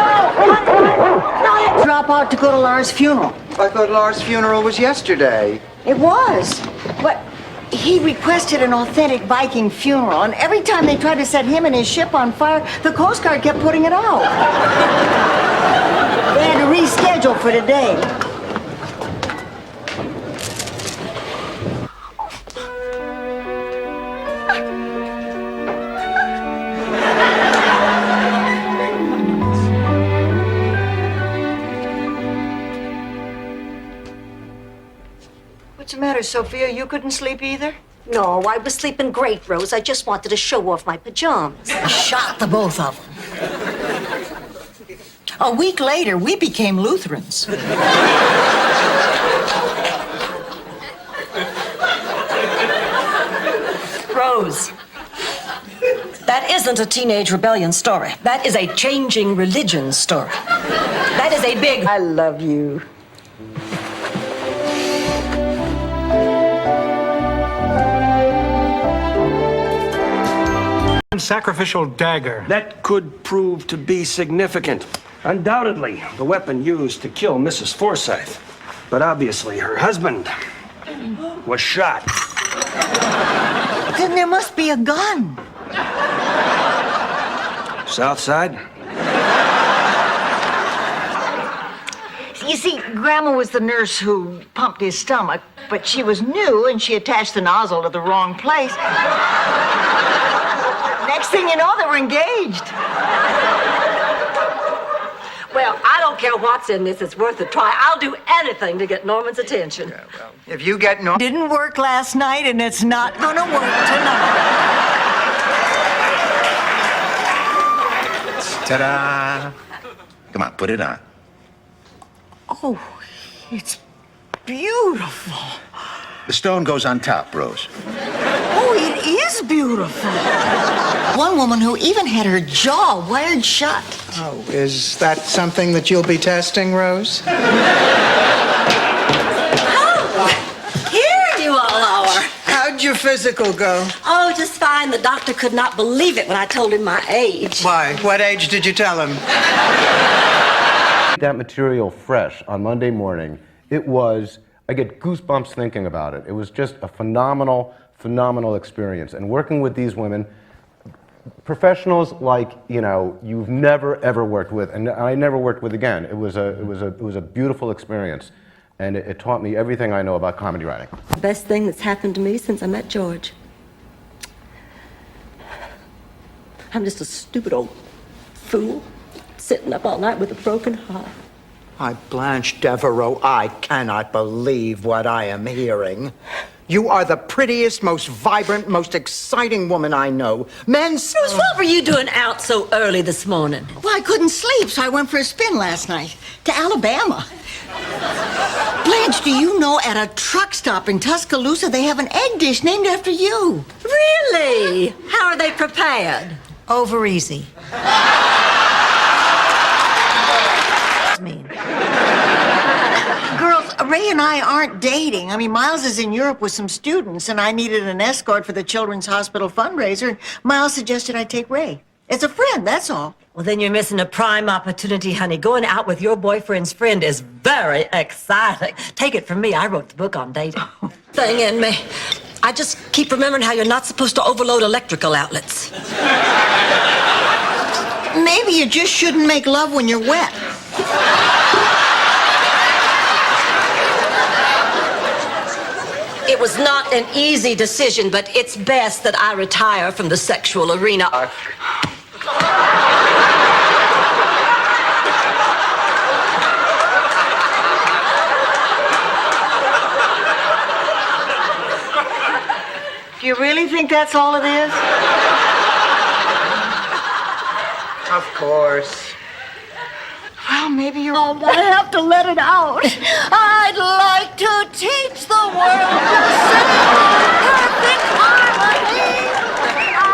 no! Drop out to go to Lars' funeral. I thought Lars' funeral was yesterday. It was. But he requested an authentic Viking funeral, and every time they tried to set him and his ship on fire, the Coast Guard kept putting it out. They had to reschedule for today. What's the matter, Sophia? You couldn't sleep either? No, I was sleeping great, Rose. I just wanted to show off my pajamas. I shot the both of them. A week later, we became Lutherans. Rose, that isn't a teenage rebellion story. That is a changing religion story. That is a big... I love you. Sacrificial dagger. That could prove to be significant. Undoubtedly, the weapon used to kill Mrs. Forsyth. But obviously, her husband was shot. Then there must be a gun. South Side? You see, Grandma was the nurse who pumped his stomach, but she was new and she attached the nozzle to the wrong place. Next thing you know, they were engaged. Well, I don't care what's in this. It's worth a try. I'll do anything to get Norman's attention. Yeah, well, if you get Norman... Didn't work last night, and it's not gonna work tonight. Ta-da! Come on, put it on. Oh, it's beautiful. The stone goes on top, Rose. Oh, it is beautiful. One woman who even had her jaw wired shut. Oh, is that something that you'll be testing, Rose? Oh, here you all are. How'd your physical go? Oh, just fine. The doctor could not believe it when I told him my age. Why? What age did you tell him? That material fresh on Monday morning, I get goosebumps thinking about it. It was just a phenomenal experience. And working with these women, professionals like, you've never ever worked with, and I never worked with again. It was a beautiful experience. And it taught me everything I know about comedy writing. The best thing that's happened to me since I met George. I'm just a stupid old fool, sitting up all night with a broken heart. Blanche Devereaux, I cannot believe what I am hearing. You are the prettiest, most vibrant, most exciting woman I know. Men's... What were you doing out so early this morning? Well, I couldn't sleep, so I went for a spin last night to Alabama. Blanche, do you know at a truck stop in Tuscaloosa they have an egg dish named after you? Really? How are they prepared? Over easy. Girls, Ray and I aren't dating. I mean, Miles is in Europe with some students, and I needed an escort for the Children's Hospital fundraiser, and Miles suggested I take Ray. As a friend, that's all. Well, then you're missing a prime opportunity, honey. Going out with your boyfriend's friend is very exciting. Take it from me, I wrote the book on dating. Thing in me. I just keep remembering how you're not supposed to overload electrical outlets. Maybe you just shouldn't make love when you're wet. It was not an easy decision, but it's best that I retire from the sexual arena. Do you really think that's all it is? Of course. Well, maybe you're all... I have to let it out. I'd like to teach the world to sing perfect harmony.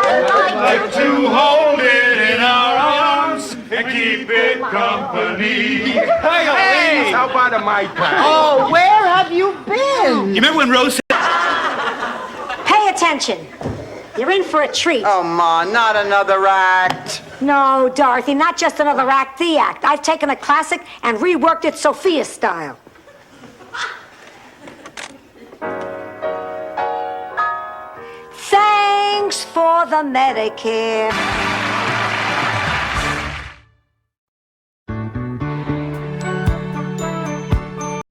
I'd like To hold it in our arms and keep it company. Hey, how about a Mai Tai? Oh, where have you been? You remember when Rose said... Pay attention. You're in for a treat. Oh, Ma, not another act. No, Dorothy, not just another act, the act. I've taken a classic and reworked it Sophia style. Thanks for the Medicare.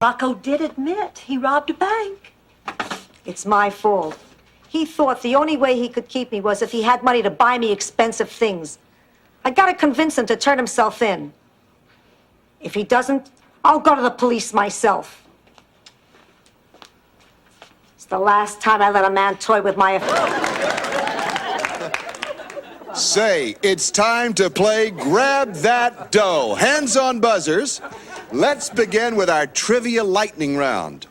Rocco did admit he robbed a bank. It's my fault. He thought the only way he could keep me was if he had money to buy me expensive things. I gotta convince him to turn himself in. If he doesn't, I'll go to the police myself. It's the last time I let a man toy with my... Say, it's time to play Grab That Dough. Hands on buzzers. Let's begin with our trivia lightning round.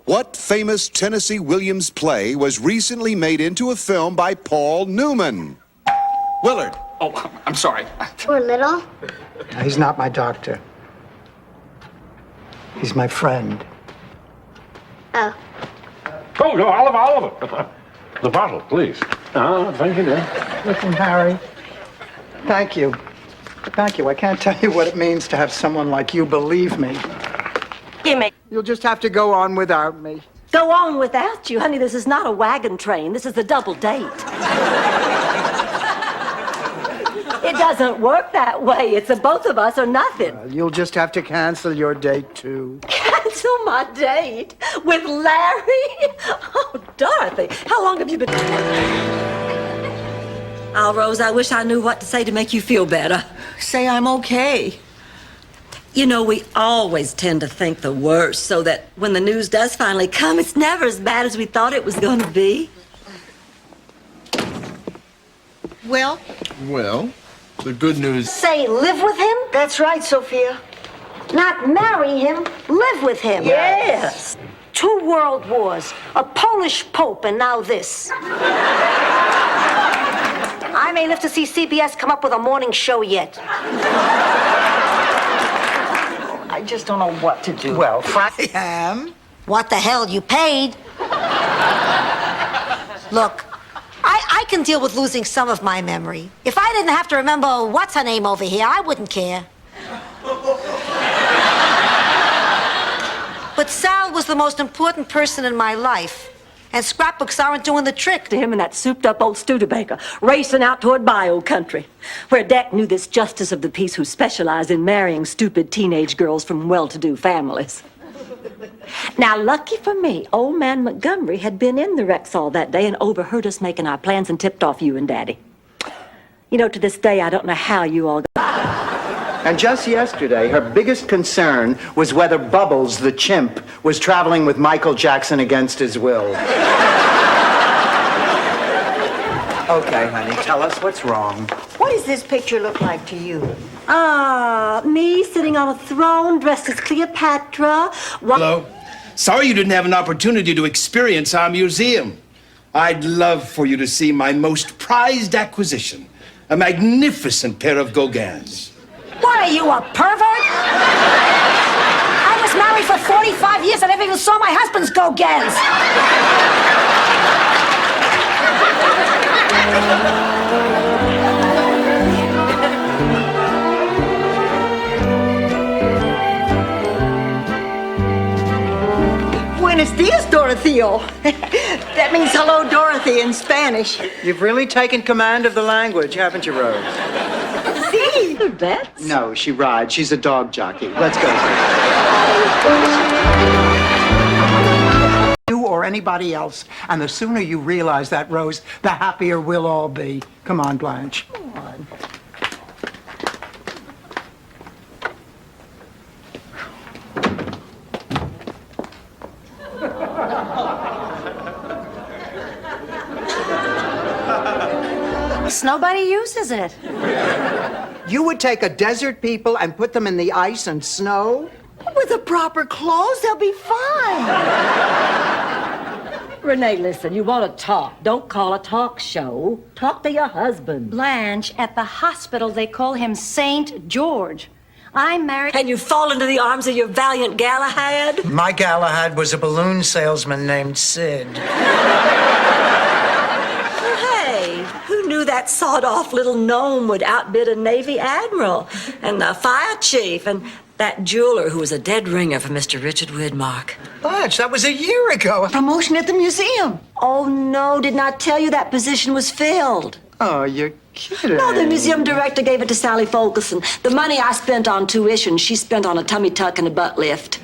What famous Tennessee Williams play was recently made into a film by Paul Newman? Willard. Oh, I'm sorry. Poor little. He's not my doctor. He's my friend. Oh. Oh, no, Oliver. The bottle, please. Thank you, dear. Listen, Harry. Thank you. Thank you. I can't tell you what it means to have someone like you believe me. Gimme. You'll just have to go on without me. Go on without you. Honey, this is not a wagon train. This is a double date. It doesn't work that way. It's a both of us or nothing. You'll just have to cancel your date, too. Cancel my date with Larry? Oh, Dorothy, how long have you been... Oh, Rose, I wish I knew what to say to make you feel better. Say I'm okay. You know, we always tend to think the worst, so that when the news does finally come, it's never as bad as we thought it was going to be. Well? Well, the good news... Say, live with him? That's right, Sophia. Not marry him, live with him. Yes. 2 world wars, a Polish pope, and now this. I may live to see CBS come up with a morning show yet. I just don't know what to do. Well, I am. What the hell, you paid? Look, I can deal with losing some of my memory. If I didn't have to remember what's her name over here, I wouldn't care. But Sal was the most important person in my life. And scrapbooks aren't doing the trick. To him and that souped-up old Studebaker, racing out toward bio country, where Deck knew this justice of the peace who specialized in marrying stupid teenage girls from well-to-do families. Now, lucky for me, old man Montgomery had been in the Rexall that day and overheard us making our plans and tipped off you and Daddy. You know, to this day, I don't know how you all got... And just yesterday, her biggest concern was whether Bubbles, the chimp, was traveling with Michael Jackson against his will. Okay, honey, tell us what's wrong. What does this picture look like to you? Ah, me sitting on a throne dressed as Cleopatra. Hello? Sorry you didn't have an opportunity to experience our museum. I'd love for you to see my most prized acquisition, a magnificent pair of Gauguins. What are you, a pervert? I was married for 45 years. I never even saw my husband's Gauguins. Buenos dias, Dorotheo. That means hello, Dorothy in Spanish. You've really taken command of the language, haven't you, Rose? See? Bets? No, she rides. She's a dog jockey. Let's go. You or anybody else. And the sooner you realize that, Rose, the happier we'll all be. Come on, Blanche. Come on. Nobody uses it. You would take a desert people and put them in the ice and snow? With the proper clothes, they'll be fine. Renee, listen, you want to talk. Don't call a talk show. Talk to your husband. Blanche, at the hospital, they call him Saint George. I'm married. And you fall into the arms of your valiant Galahad? My Galahad was a balloon salesman named Sid. Who knew that sawed-off little gnome would outbid a Navy admiral and a fire chief and that jeweler who was a dead ringer for Mr. Richard Widmark? Blanche, that was a year ago. Promotion at the museum. Oh, no, didn't I tell you that position was filled? Oh, you're kidding. No, the museum director gave it to Sally Fulkerson. The money I spent on tuition, she spent on a tummy tuck and a butt lift.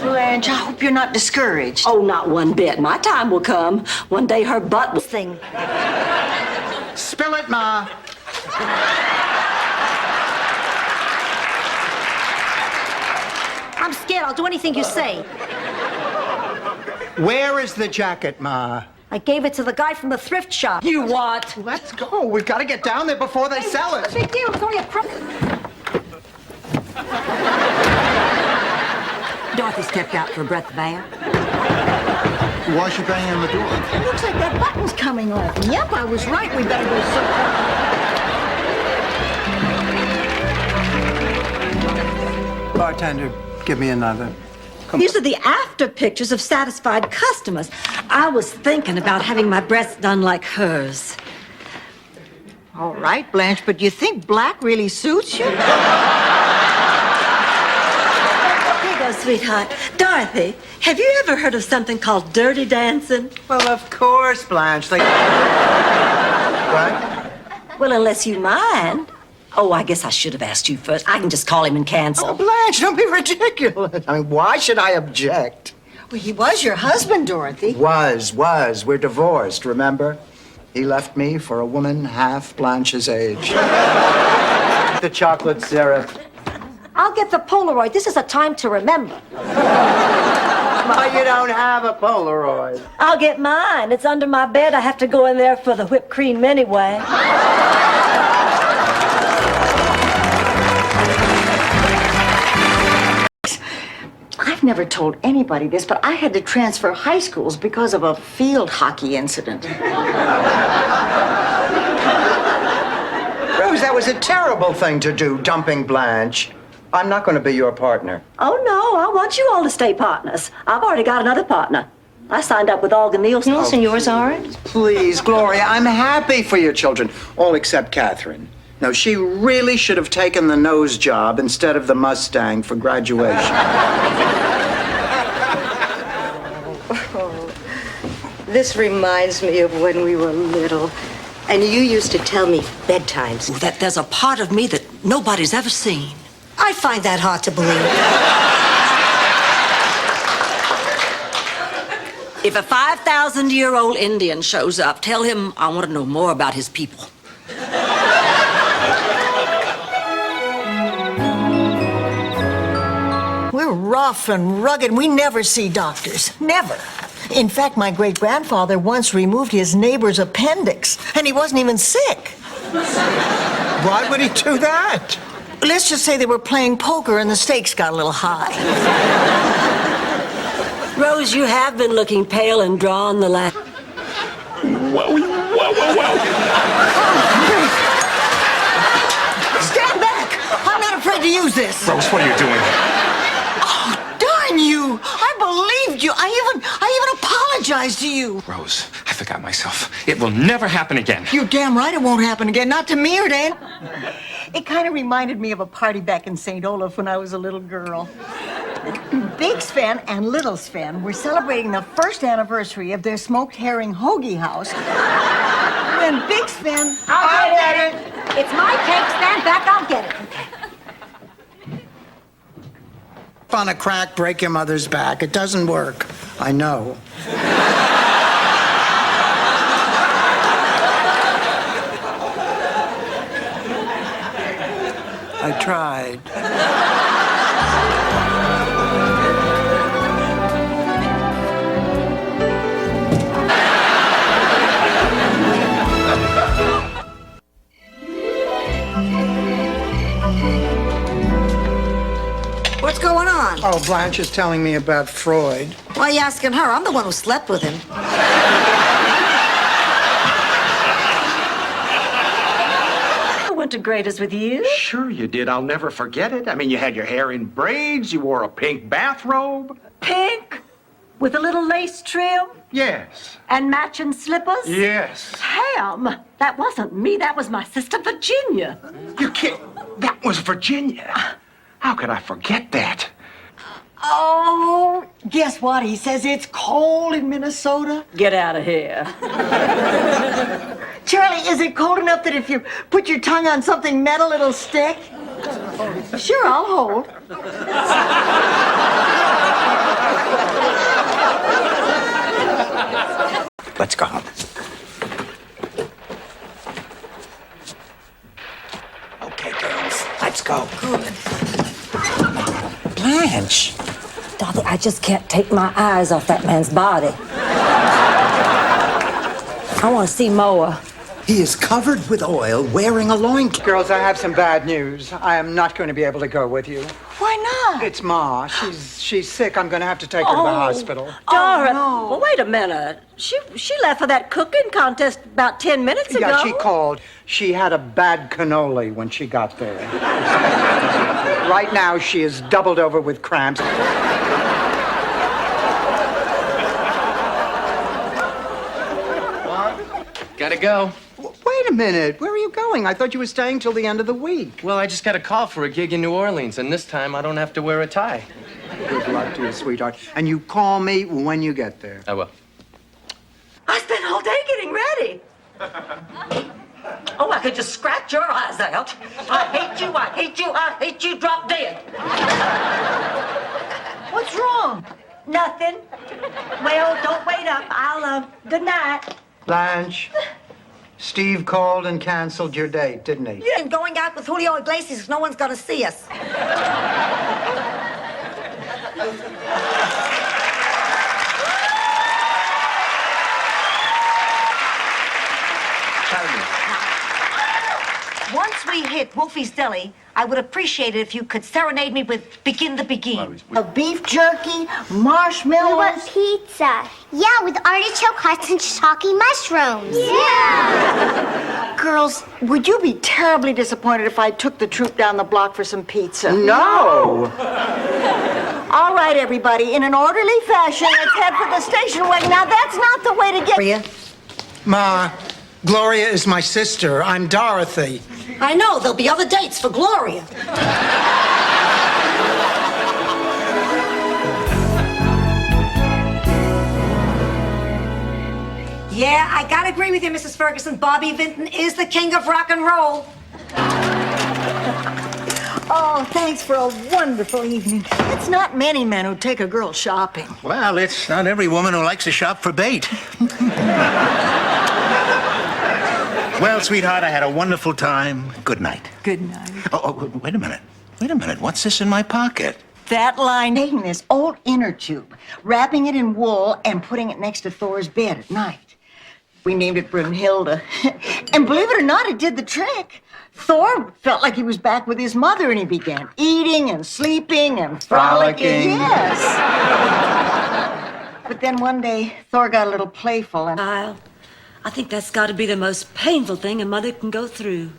Blanche, I hope you're not discouraged. Oh, not one bit. My time will come. One day her butt will sing. Spill it, Ma. I'm scared. I'll do anything you say. Where is the jacket, Ma? I gave it to the guy from the thrift shop. You what? Let's go. We've got to get down there before they sell it. What's the big deal? It's only a Dorothy stepped out for a breath of air. Why is she banging on the door? It looks like that button's coming off. Yep, I was right. We better go. Bartender, give me another. These are the after pictures of satisfied customers. I was thinking about having my breasts done like hers. All right, Blanche, but do you think black really suits you? Here you go, sweetheart. Dorothy, have you ever heard of something called dirty dancing? Well, of course, Blanche. What? Well, unless you mind. Oh, I guess I should have asked you first. I can just call him and cancel. Oh, Blanche, don't be ridiculous. I mean, why should I object? Well, he was your husband, Dorothy. Was. We're divorced, remember? He left me for a woman half Blanche's age. The chocolate syrup. I'll get the Polaroid. This is a time to remember. Ma, you don't have a Polaroid. I'll get mine. It's under my bed. I have to go in there for the whipped cream anyway. I've never told anybody this, but I had to transfer high schools because of a field hockey incident. Rose, that was a terrible thing to do, dumping Blanche. I'm not going to be your partner. Oh, no. I want you all to stay partners. I've already got another partner. I signed up with Olga Nielsen. Nielsen, yours aren't? Please, Gloria, I'm happy for your children. All except Catherine. No, she really should have taken the nose job instead of the Mustang for graduation. This reminds me of when we were little, and you used to tell me bedtimes. Ooh, there's a part of me that nobody's ever seen. I find that hard to believe. If a 5,000-year-old Indian shows up, tell him I want to know more about his people. rough and rugged. We never see doctors. Never. In fact, my great-grandfather once removed his neighbor's appendix, and he wasn't even sick. Why would he do that? Let's just say they were playing poker and the stakes got a little high. Rose, you have been looking pale and drawn the last... Stand back! I'm not afraid to use this. Rose, what are you doing? Oh, darn you! I believed you. I even apologized to you. Rose, I forgot myself. It will never happen again. You're damn right it won't happen again. Not to me or Dan. It kind of reminded me of a party back in St. Olaf when I was a little girl. Big Sven and Little Sven were celebrating the first anniversary of their smoked herring hoagie house. When Big Sven... I'll get it. It's my cake. Stand back. I'll get it. On a crack, break your mother's back. It doesn't work. I know. I tried. What's going on? Oh, Blanche is telling me about Freud. Why are you asking her? I'm the one who slept with him. I went to Grader's with you. Sure you did. I'll never forget it. I mean, you had your hair in braids, you wore a pink bathrobe. Pink? With a little lace trim? Yes. And matching slippers? Yes. Ham! That wasn't me. That was my sister Virginia. You can't... That was Virginia. How could I forget that? Oh, guess what? He says it's cold in Minnesota. Get out of here. Charlie, is it cold enough that if you put your tongue on something metal, it'll stick? Sure, I'll hold. Let's go home. Okay, girls, let's go. Good. Blanche. Dorothy, I just can't take my eyes off that man's body. I want to see more. He is covered with oil, wearing a loincloth. Girls, I have some bad news. I am not going to be able to go with you. Why not? It's Ma. She's sick. I'm going to have to take her to the hospital. Dora, no. well, wait a minute. She left for that cooking contest about 10 minutes ago. Yeah, she called. She had a bad cannoli when she got there. Right now, she is doubled over with cramps. Gotta go. Wait a minute. Where are you going? I thought you were staying till the end of the week. Well, I just got a call for a gig in New Orleans, and this time I don't have to wear a tie. Good luck to you, sweetheart. And you call me when you get there. I will. I spent all day getting ready. Oh, I could just scratch your eyes out. I hate you, I hate you, I hate you, drop dead. What's wrong? Nothing. Well, don't wait up. Good night. Blanche, Steve called and canceled your date, didn't he? Yeah, and going out with Julio Iglesias, no one's gonna see us. Once we hit Wolfie's Deli, I would appreciate it if you could serenade me with Begin the Begin. A beef jerky, marshmallows. We want pizza. Yeah, with artichoke hearts and shiitake mushrooms. Yeah. Girls, would you be terribly disappointed if I took the troop down the block for some pizza? No! All right, everybody, in an orderly fashion, let's head for the station wagon. Now, that's not the way to get... Gloria? Ma, Gloria is my sister. I'm Dorothy. I know, there'll be other dates for Gloria. Yeah, I gotta agree with you, Mrs. Ferguson. Bobby Vinton is the king of rock and roll. Oh, thanks for a wonderful evening. It's not many men who take a girl shopping. Well, it's not every woman who likes to shop for bait. Well, sweetheart, I had a wonderful time. Good night. Good night. Oh, wait a minute. Wait a minute. What's this in my pocket? That line, taking this old inner tube, wrapping it in wool, and putting it next to Thor's bed at night. We named it Brunhilde. And believe it or not, it did the trick. Thor felt like he was back with his mother, and he began eating and sleeping and frolicking. Yes. But then one day, Thor got a little playful and... Kyle, I think that's got to be the most painful thing a mother can go through.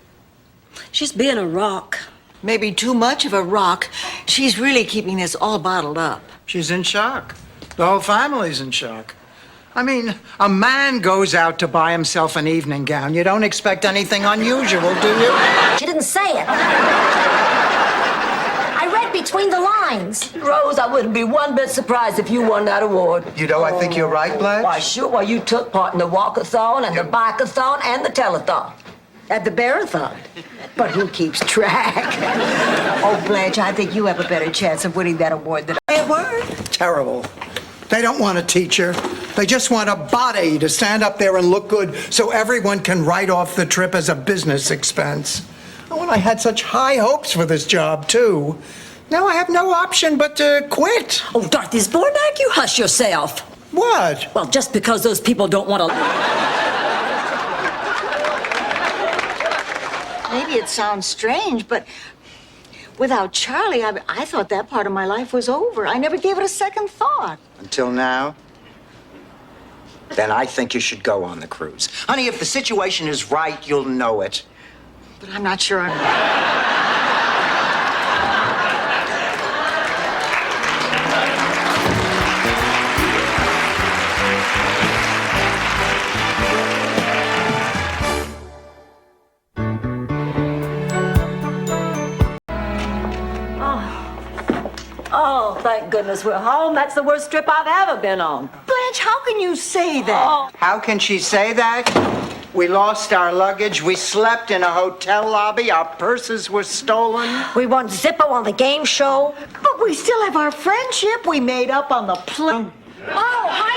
She's being a rock. Maybe too much of a rock. She's really keeping this all bottled up. She's in shock. The whole family's in shock. I mean, a man goes out to buy himself an evening gown. You don't expect anything unusual, do you? She didn't say it. I read between the lines. Rose, I wouldn't be one bit surprised if you won that award. You know, I think you're right, Blanche. Why, sure. Well, you took part in the walkathon and the bikeathon and the telethon. At the Bearathon. But who keeps track? Oh, Blanche, I think you have a better chance of winning that award than I ever. Terrible. They don't want a teacher. They just want a body to stand up there and look good so everyone can write off the trip as a business expense. Oh, and I had such high hopes for this job, too. Now I have no option but to quit. Oh, Dorothy Zbornak, you hush yourself. What? Well, just because those people don't want to... Maybe it sounds strange, but without Charlie, I thought that part of my life was over. I never gave it a second thought. Until now? Then I think you should go on the cruise. Honey, if the situation is right, you'll know it. But I'm not sure I'm... Oh, thank goodness we're home. That's the worst trip I've ever been on. Blanche, how can you say that? Oh. How can she say that? We lost our luggage. We slept in a hotel lobby. Our purses were stolen. We won Zippo on the game show. But we still have our friendship we made up on the plane. Oh, hi,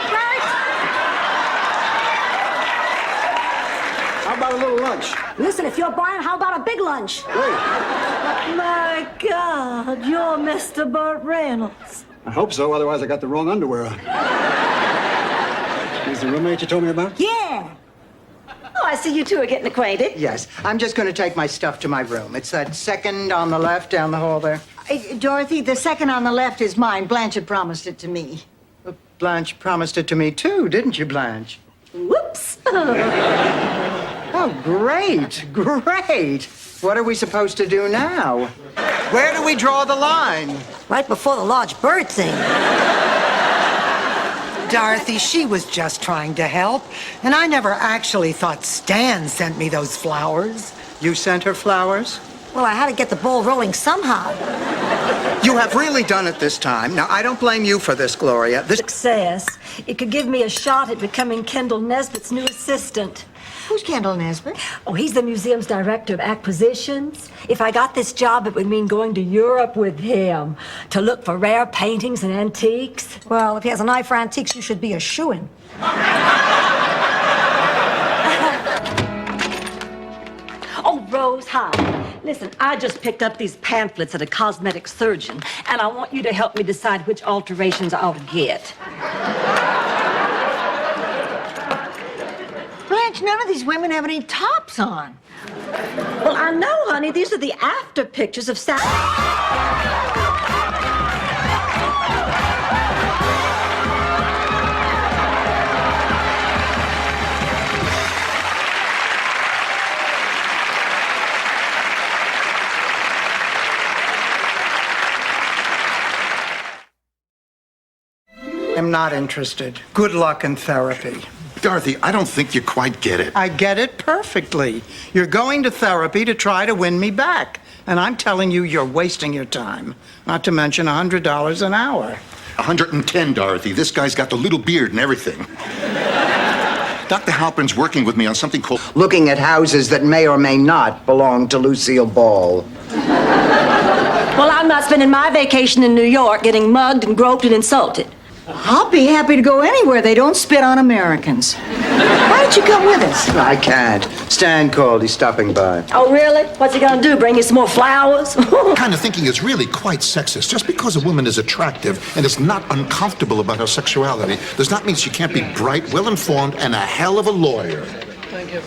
How about a little lunch? Bert. Listen, if you're Brian, how about a big lunch? My God, you're Mr. Burt Reynolds. I hope so, otherwise I got the wrong underwear on. He's the roommate you told me about? Yeah. Oh, I see you two are getting acquainted. Yes, I'm just going to take my stuff to my room. It's that second on the left down the hall there. Dorothy, the second on the left is mine. Blanche had promised it to me. Blanche promised it to me, too, didn't you, Blanche? Whoops. Oh, great, great. What are we supposed to do now? Where do we draw the line? Right before the large bird thing. Dorothy, she was just trying to help. And I never actually thought Stan sent me those flowers. You sent her flowers? Well, I had to get the ball rolling somehow. You have really done it this time. Now, I don't blame you for this, Gloria. This Success. It could give me a shot at becoming Kendall Nesbitt's new assistant. Who's Kendall Nesbitt? Oh, he's the museum's director of acquisitions. If I got this job, it would mean going to Europe with him to look for rare paintings and antiques. Well, if he has an eye for antiques, you should be a shoo-in. Oh, Rose, hi. Listen, I just picked up these pamphlets at a cosmetic surgeon, and I want you to help me decide which alterations I'll get. Blanche, none of these women have any tops on. Well, I know, honey. These are the after pictures of I'm not interested. Good luck in therapy. Dorothy, I don't think you quite get it. I get it perfectly. You're going to therapy to try to win me back. And I'm telling you, you're wasting your time. Not to mention $100 an hour. 110, Dorothy. This guy's got the little beard and everything. Dr. Halpern's working with me on something called... Looking at houses that may or may not belong to Lucille Ball. Well, I'm not spending my vacation in New York getting mugged and groped and insulted. I'll be happy to go anywhere they don't spit on Americans. Why don't you come with us? I can't. Stan called. He's stopping by. Oh, really? What's he gonna do? Bring you some more flowers? Kind of thinking is really quite sexist. Just because a woman is attractive and is not uncomfortable about her sexuality does not mean she can't be bright, well-informed, and a hell of a lawyer. Thank you.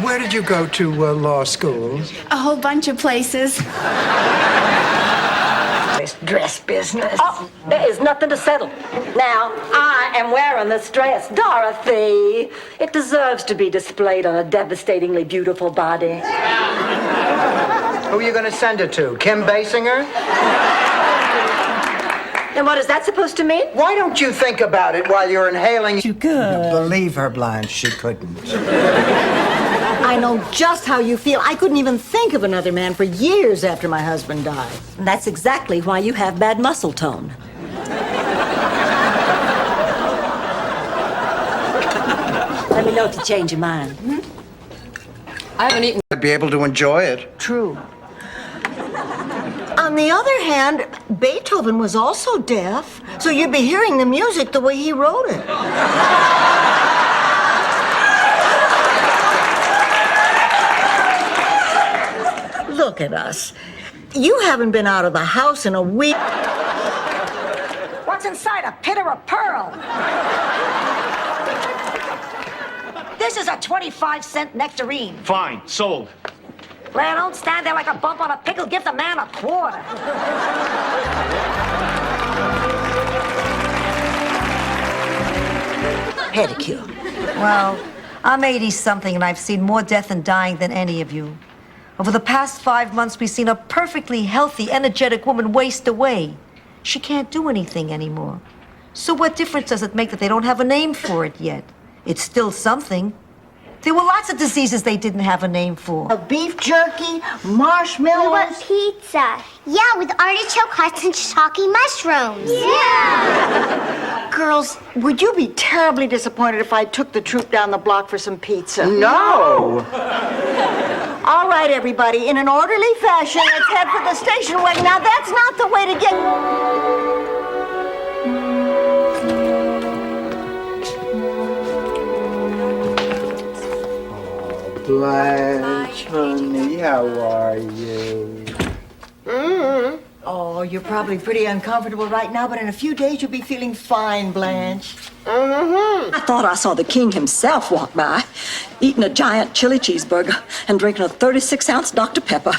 Where did you go to law school? A whole bunch of places. This dress business. Oh, there is nothing to settle. Now, I am wearing this dress, Dorothy. It deserves to be displayed on a devastatingly beautiful body. Who are you going to send it to? Kim Basinger? And what is that supposed to mean? Why don't you think about it while you're inhaling? You could. Believe her, Blanche, she couldn't. I know just how you feel. I couldn't even think of another man for years after my husband died. And that's exactly why you have bad muscle tone. Let me know if you change your mind. I haven't eaten. I'd be able to enjoy it. True. On the other hand, Beethoven was also deaf, so you'd be hearing the music the way he wrote it. Look at us. You haven't been out of the house in a week. What's inside a pit or a pearl? This is a 25-cent nectarine. Fine, sold. Blair, don't stand there like a bump on a pickle. Give the man a quarter. Pedicure. Well, I'm 80-something, and I've seen more death and dying than any of you. Over the past 5 months, we've seen a perfectly healthy, energetic woman waste away. She can't do anything anymore. So what difference does it make that they don't have a name for it yet? It's still something. There were lots of diseases they didn't have a name for. Beef jerky, marshmallows. We want pizza. Yeah, with artichoke hearts and shiitake mushrooms. Yeah! Girls, would you be terribly disappointed if I took the troop down the block for some pizza? No! All right, everybody, in an orderly fashion, let's head for the station wagon. Now, that's not the way to get... Blanche, honey, how are you? Oh, you're probably pretty uncomfortable right now, but in a few days you'll be feeling fine, Blanche. I thought I saw the king himself walk by, eating a giant chili cheeseburger and drinking a 36-ounce Dr. Pepper.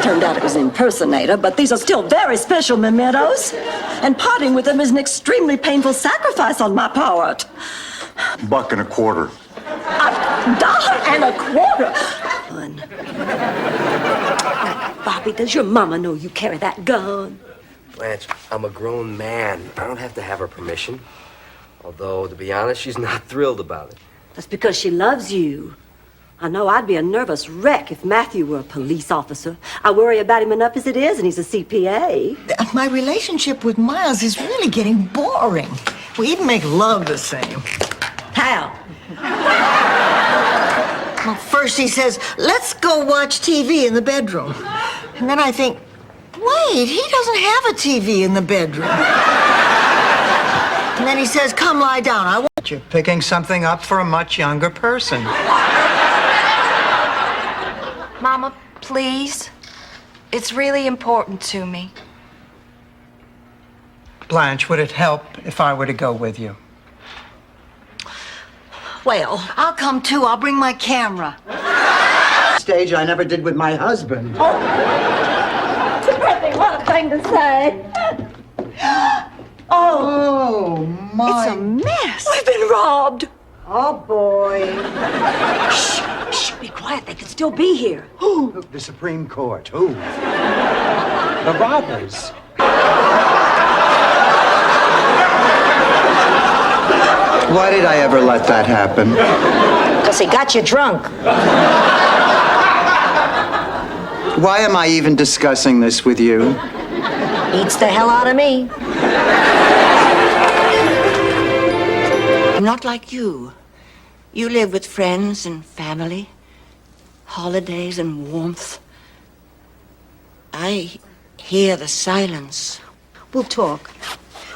Turned out it was an impersonator, but these are still very special mementos. And parting with them is an extremely painful sacrifice on my part. $1.25. $1.25. Bobby, does your mama know you carry that gun? Blanche, I'm a grown man. I don't have to have her permission. Although, to be honest, she's not thrilled about it. That's because she loves you. I know I'd be a nervous wreck if Matthew were a police officer. I worry about him enough as it is, and he's a CPA. My relationship with Miles is really getting boring. We even make love the same. How? Well, first he says, let's go watch TV in the bedroom. And then I think, wait, he doesn't have a TV in the bedroom. And then he says, come lie down. I want You're picking something up for a much younger person. Mama, please. It's really important to me. Blanche, would it help if I were to go with you? Well, I'll come too. I'll bring my camera. Stage I never did with my husband. Dorothy, what a thing to say. Oh, my. It's a mess. We've been robbed. Oh, boy. Shh, shh, be quiet. They could still be here. Who? The Supreme Court. Who? The robbers. Why did I ever let that happen? Because he got you drunk. Why am I even discussing this with you? Beats the hell out of me. I'm not like you. You live with friends and family, holidays and warmth. I hear the silence. We'll talk.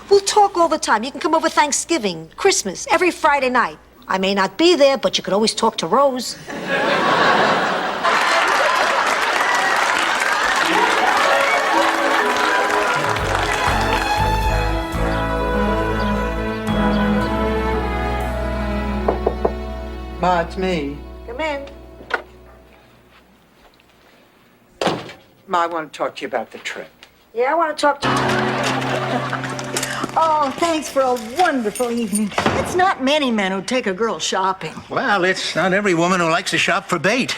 We'll talk all the time. You can come over Thanksgiving, Christmas, every Friday night. I may not be there, but you could always talk to Rose. Ma, it's me. Come in. Ma, I want to talk to you about the trip. Yeah, I want to talk to you. Oh, thanks for a wonderful evening. It's not many men who take a girl shopping. Well, it's not every woman who likes to shop for bait.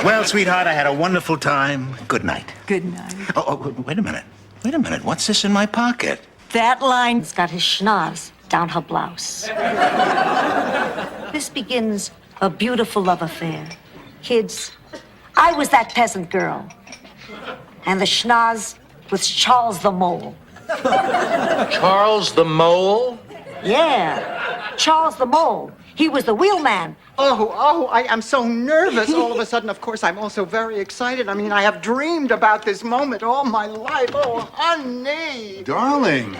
Well, sweetheart, I had a wonderful time. Good night. Good night. Oh, wait a minute. Wait a minute. What's this in my pocket? That line. It's got his schnoz down her blouse. This begins a beautiful love affair. Kids, I was that peasant girl. And the schnoz was Charles the Mole. Charles the Mole? Yeah, Charles the Mole. He was the wheelman. I am so nervous all of a sudden. Of course, I'm also very excited. I mean, I have dreamed about this moment all my life. Oh, honey. Darling.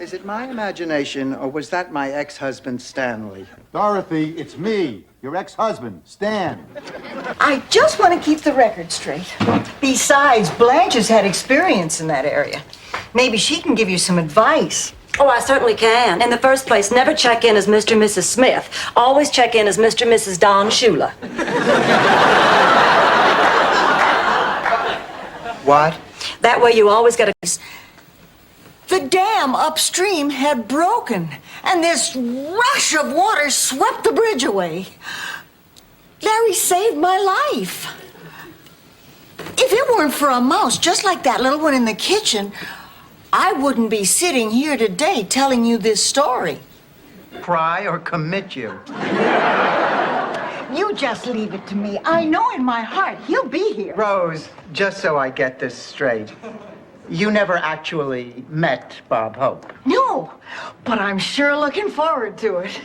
Is it my imagination, or was that my ex-husband, Stanley? Dorothy, it's me, your ex-husband, Stan. I just want to keep the record straight. Besides, Blanche has had experience in that area. Maybe she can give you some advice. Oh, I certainly can. In the first place, never check in as Mr. and Mrs. Smith. Always check in as Mr. and Mrs. Don Shula. What? That way you always get a... The dam upstream had broken, and this rush of water swept the bridge away. Larry saved my life. If it weren't for a mouse just like that little one in the kitchen, I wouldn't be sitting here today telling you this story. Cry or commit you. You just leave it to me. I know in my heart he'll be here. Rose, just so I get this straight, you never actually met Bob Hope. No, but I'm sure looking forward to it.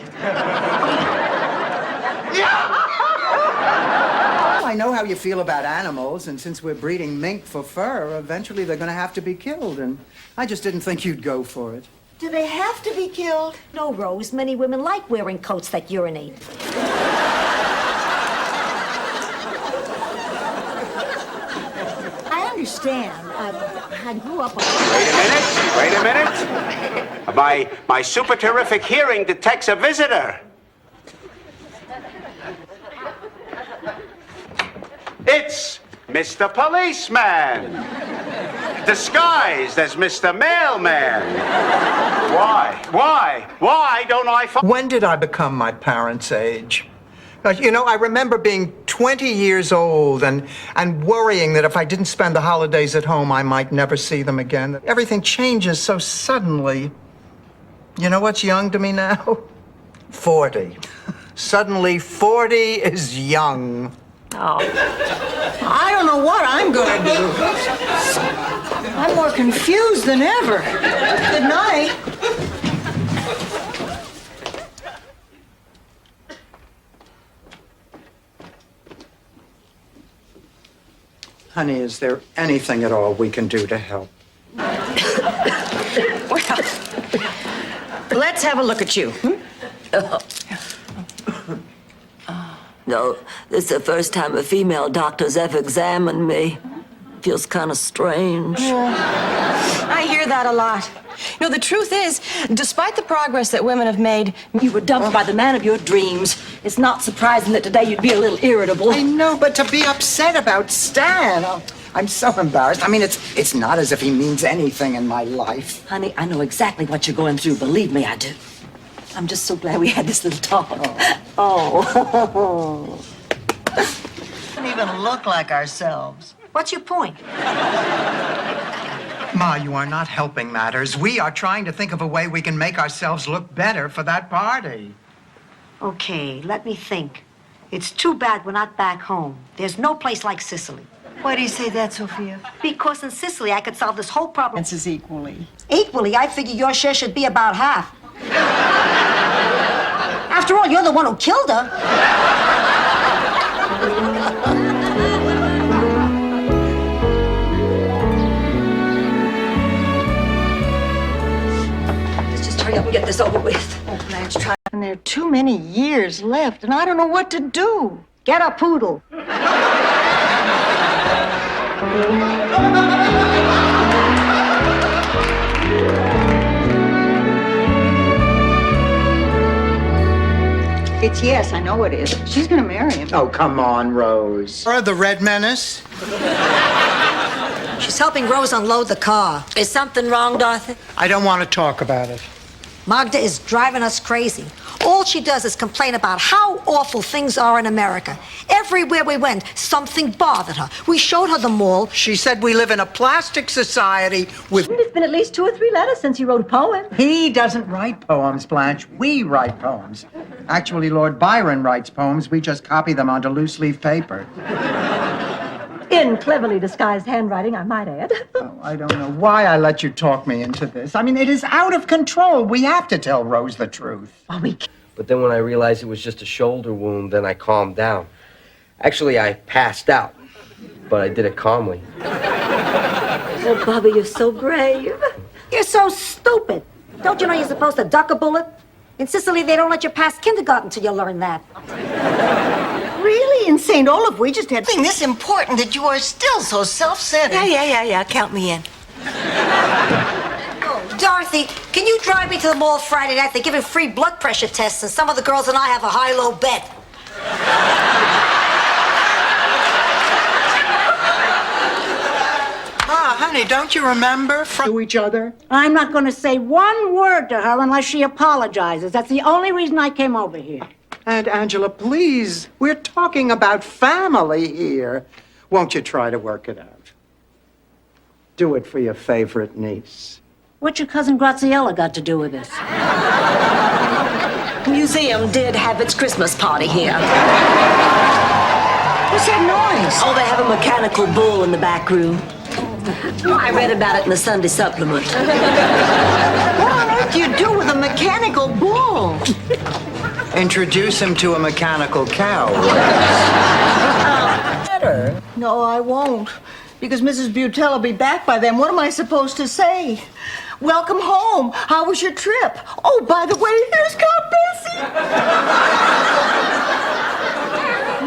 I know how you feel about animals, and since we're breeding mink for fur, eventually they're going to have to be killed, and I just didn't think you'd go for it. Do they have to be killed? No, Rose, many women like wearing coats that urinate. I understand. I grew up... Wait a minute. My super terrific hearing detects a visitor. It's Mr. Policeman, disguised as Mr. Mailman. Why don't I find... When did I become my parents' age? You know, I remember being 20 years old and worrying that if I didn't spend the holidays at home, I might never see them again. Everything changes so suddenly. You know what's young to me now? 40. Suddenly, 40 is young. Oh. I don't know what I'm gonna do. I'm more confused than ever. Good night. Honey, is there anything at all we can do to help? Let's have a look at you. No, this is the first time a female doctor's ever examined me. Feels kind of strange. I hear that a lot. You know, the truth is, despite the progress that women have made, you were dumped by the man of your dreams. It's not surprising that today you'd be a little irritable. I know, but to be upset about Stan, I'm so embarrassed. I mean, it's not as if he means anything in my life. Honey, I know exactly what you're going through. Believe me, I do. I'm just so glad we had this little talk. Oh. Don't even look like ourselves. What's your point? Ma, you are not helping matters. We are trying to think of a way we can make ourselves look better for that party. Okay, let me think. It's too bad we're not back home. There's no place like Sicily. Why do you say that, Sophia? Because in Sicily, I could solve this whole problem. Chances equally. Equally, I figure your share should be about half. After all, you're the one who killed her. hurry up and get this over with. Oh, Blanche, try. And there are too many years left, and I don't know what to do. Get a poodle. It's yes, I know it is. She's gonna marry him. Oh, come on, Rose. Or the Red Menace? She's helping Rose unload the car. Is something wrong, Dorothy? I don't want to talk about it. Magda is driving us crazy. All she does is complain about how awful things are in America. Everywhere we went, something bothered her. We showed her the mall. She said we live in a plastic society with... It's been at least 2 or 3 letters since he wrote a poem. He doesn't write poems, Blanche. We write poems. Actually, Lord Byron writes poems. We just copy them onto loose-leaf paper. In cleverly disguised handwriting, I might add. Oh, I don't know why I let you talk me into this. I mean, it is out of control. We have to tell Rose the truth. Oh, we can't. But then when I realized it was just a shoulder wound, then I calmed down. Actually, I passed out, but I did it calmly. Oh, Bobby, you're so brave. You're so stupid. Don't you know you're supposed to duck a bullet? In Sicily, they don't let you pass kindergarten till you learn that. Really? In St. Olaf, we just had something this important that you are still so self-centered. Yeah. Count me in. Dorothy, can you drive me to the mall Friday night? They're giving free blood pressure tests, and some of the girls and I have a high-low bet. Honey, don't you remember from each other? I'm not going to say one word to her unless she apologizes. That's the only reason I came over here. And Angela, please, we're talking about family here. Won't you try to work it out? Do it for your favorite niece. What's your cousin Graziella got to do with this? The museum did have its Christmas party here. What's that noise? Oh, they have a mechanical bull in the back room. I read about it in the Sunday supplement. What on earth do you do with a mechanical bull? Introduce him to a mechanical cow. Better. No, I won't. Because Mrs. Butel will be back by then. What am I supposed to say? Welcome home. How was your trip? Oh, by the way, here's Count Bessie.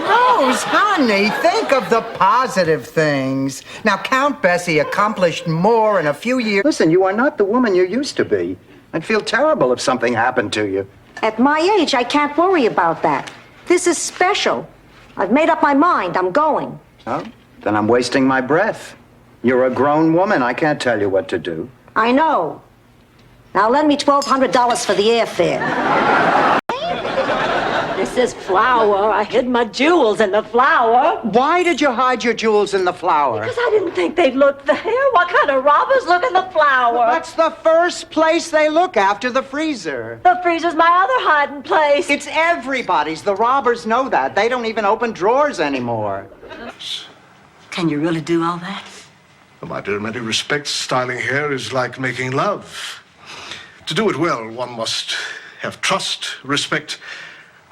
Rose, honey, think of the positive things. Now, Count Bessie accomplished more in a few years. Listen, you are not the woman you used to be. I'd feel terrible if something happened to you. At my age, I can't worry about that. This is special. I've made up my mind. I'm going. Oh, then I'm wasting my breath. You're a grown woman. I can't tell you what to do. I know. Now lend me $1,200 for the airfare. This is flour. I hid my jewels in the flour. Why did you hide your jewels in the flour? Because I didn't think they'd look there. What kind of robbers look in the flour? That's the first place they look after the freezer. The freezer's my other hiding place. It's everybody's. The robbers know that. They don't even open drawers anymore. Can you really do all that? Well, my dear, in many respects, styling hair is like making love. To do it well, one must have trust, respect,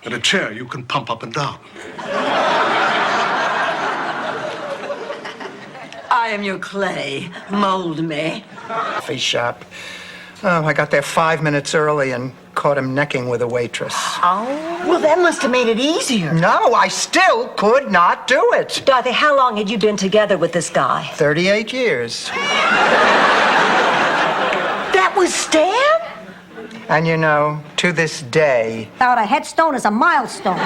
and a chair you can pump up and down. I am your clay. Mold me. Coffee shop. Oh, I got there 5 minutes early and caught him necking with a waitress. Oh, well, that must have made it easier. No, I still could not do it. Dorothy, how long had you been together with this guy? 38 years. That was Stan? And you know, to this day... Now, a headstone is a milestone.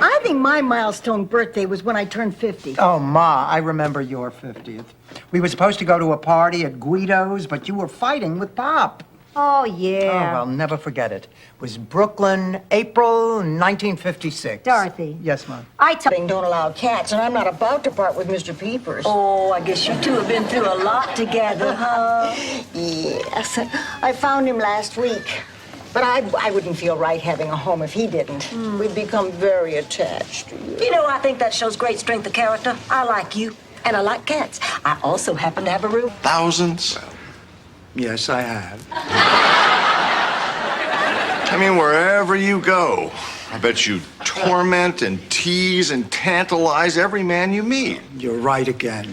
I think my milestone birthday was when I turned 50. Oh, Ma, I remember your 50th. We were supposed to go to a party at Guido's, but you were fighting with Pop. Oh, Oh, yeah. I'll never forget it. It was Brooklyn, April 1956. Dorothy. Yes, Mom. I don't allow cats, and I'm not about to part with Mr. Peepers. Oh, I guess you two have been through a lot together, huh? Yes. I found him last week. But I wouldn't feel right having a home if he didn't. We've become very attached to you. You know, I think that shows great strength of character. I like you, and I like cats. I also happen to have a room. Thousands? Yes, I have. I mean, wherever you go, I bet you torment and tease and tantalize every man you meet. You're right again.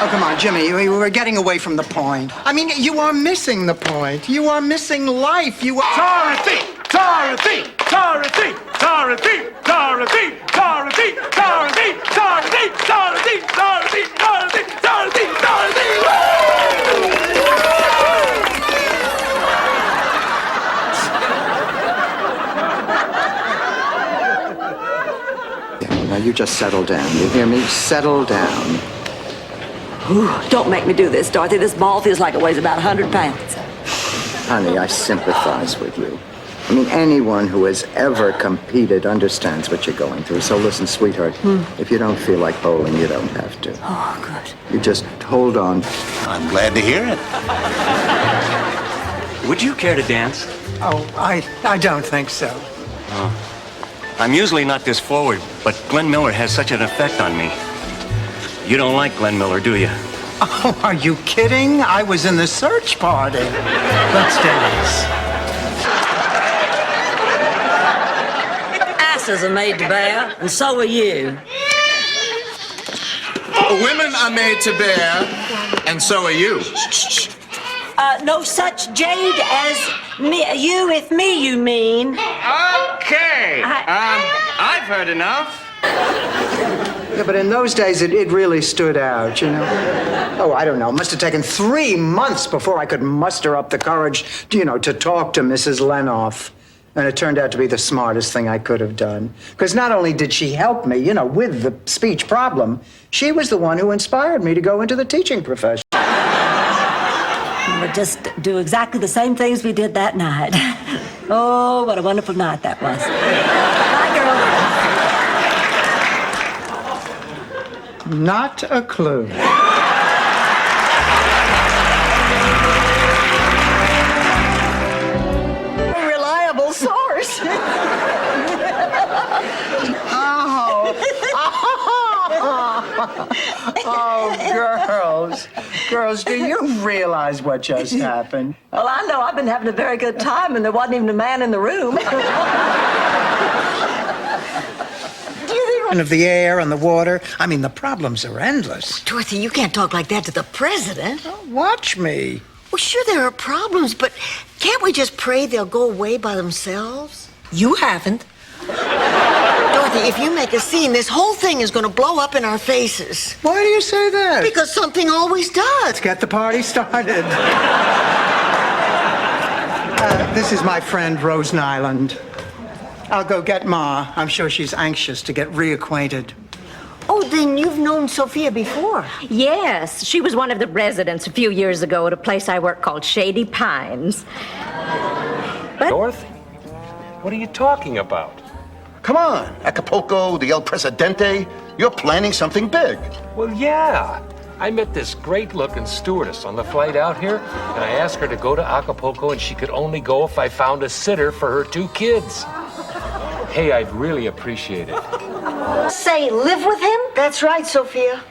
Oh, come on, Jimmy. We're getting away from the point. I mean, you are missing the point. You are missing life. You are... Dorothy! Dorothy! Dorothy! Dorothy! Dorothy! Dorothy! Dorothy! Dorothy! Dorothy! Dorothy! Dorothy! Dorothy! Now you just settle down. You hear me? Settle down. Ooh, don't make me do this, Dorothy. This ball feels like it weighs about 100 pounds. Honey, I sympathize with you. I mean, anyone who has ever competed understands what you're going through. So listen, sweetheart, if you don't feel like bowling, you don't have to. Oh, good. You just hold on. I'm glad to hear it. Would you care to dance? Oh, I don't think so. I'm usually not this forward, but Glenn Miller has such an effect on me. You don't like Glenn Miller, do you? Oh, are you kidding? I was in the search party. Let's dance. Asses are made to bear, and so are you. Women are made to bear, and so are you. No such jade as me. You, if me, you mean. Okay. I've heard enough. Yeah, but in those days, it really stood out, you know? Oh, I don't know. It must have taken 3 months before I could muster up the courage, to talk to Mrs. Lenoff. And it turned out to be the smartest thing I could have done. Because not only did she help me, with the speech problem, she was the one who inspired me to go into the teaching profession. We'll just do exactly the same things we did that night. Oh, what a wonderful night that was. Bye, girl. Not a clue. Reliable source. Oh, girls, do you realize what just happened? Well, I know I've been having a very good time, and there wasn't even a man in the room. Of the air and the water. I mean, the problems are endless. Dorothy, you can't talk like that to the president. Watch me. Well, sure, there are problems, but can't we just pray they'll go away by themselves? You haven't. Dorothy, if you make a scene, this whole thing is going to blow up in our faces. Why do you say that? Because something always does. Let's get the party started. This is my friend, Rose Nyland. I'll go get Ma. I'm sure she's anxious to get reacquainted. Oh, then you've known Sophia before. Yes, she was one of the residents a few years ago at a place I work called Shady Pines. But Dorothy, what are you talking about? Come on, Acapulco, the El Presidente. You're planning something big. Well, yeah. I met this great-looking stewardess on the flight out here, and I asked her to go to Acapulco, and she could only go if I found a sitter for her 2 kids. Hey, I'd really appreciate it. Say, live with him? That's right, Sophia.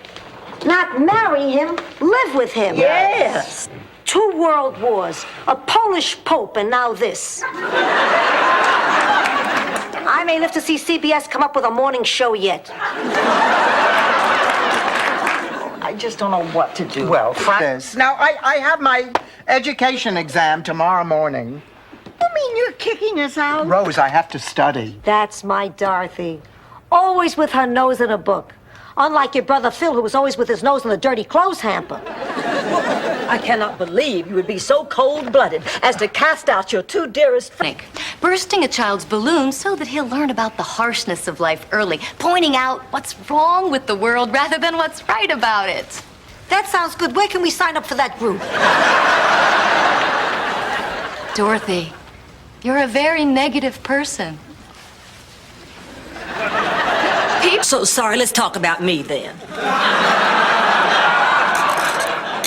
Not marry him, live with him. Yes. 2 world wars, a Polish pope, and now this. I may live to see CBS come up with a morning show yet. I just don't know what to do. Well, this. Now, I have my education exam tomorrow morning. You mean you're kicking us out? Rose, I have to study. That's my Dorothy. Always with her nose in a book. Unlike your brother Phil, who was always with his nose in the dirty clothes hamper. I cannot believe you would be so cold-blooded as to cast out your 2 dearest friends. Bursting a child's balloon so that he'll learn about the harshness of life early, pointing out what's wrong with the world rather than what's right about it. That sounds good. Where can we sign up for that group? Dorothy, you're a very negative person. So sorry, let's talk about me then.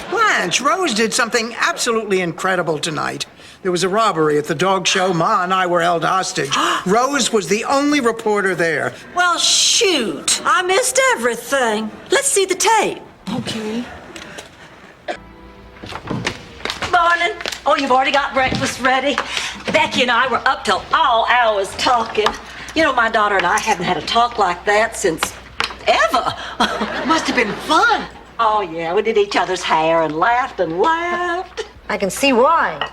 Blanche, Rose did something absolutely incredible tonight. There was a robbery at the dog show. Ma and I were held hostage. Rose was the only reporter there. Well, shoot. I missed everything. Let's see the tape. Okay. Morning. Oh, you've already got breakfast ready? Becky and I were up till all hours talking. My daughter and I haven't had a talk like that since ever. Must have been fun. Oh, yeah, we did each other's hair and laughed and laughed. I can see why.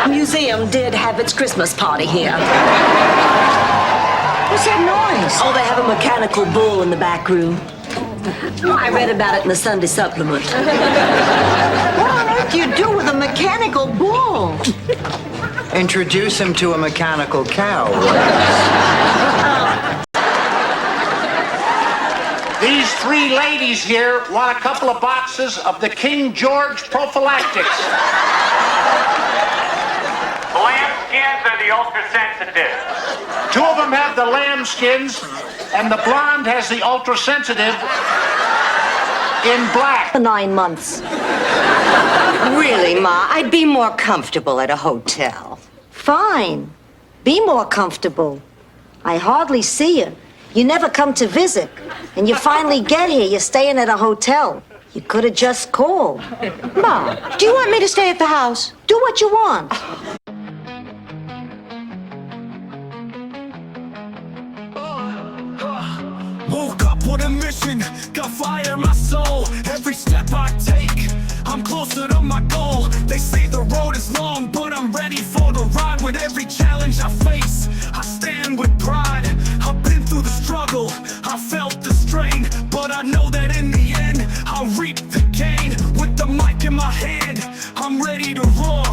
The museum did have its Christmas party here. What's that noise? Oh, they have a mechanical bull in the back room. I read about it in the Sunday supplement. What on earth do you do with a mechanical bull? Introduce him to a mechanical cow. These three ladies here want a couple of boxes of the King George prophylactics. The lambskins are the ultra-sensitive. Two of them have the lambskins, and the blonde has the ultra-sensitive in black. For 9 months. Really, Ma, I'd be more comfortable at a hotel. Fine. Be more comfortable. I hardly see you. You never come to visit. And you finally get here, you're staying at a hotel. You could have just called. Ma, do you want me to stay at the house? Do what you want. Woke up with a mission, got fire in my soul. Every step I take, I'm closer to my goal. They say the road is long, but I'm ready for the ride. With every challenge I face, I stand with pride. I've been through the struggle, I felt the strain, but I know that in the end, I'll reap the gain. With the mic in my hand, I'm ready to roar.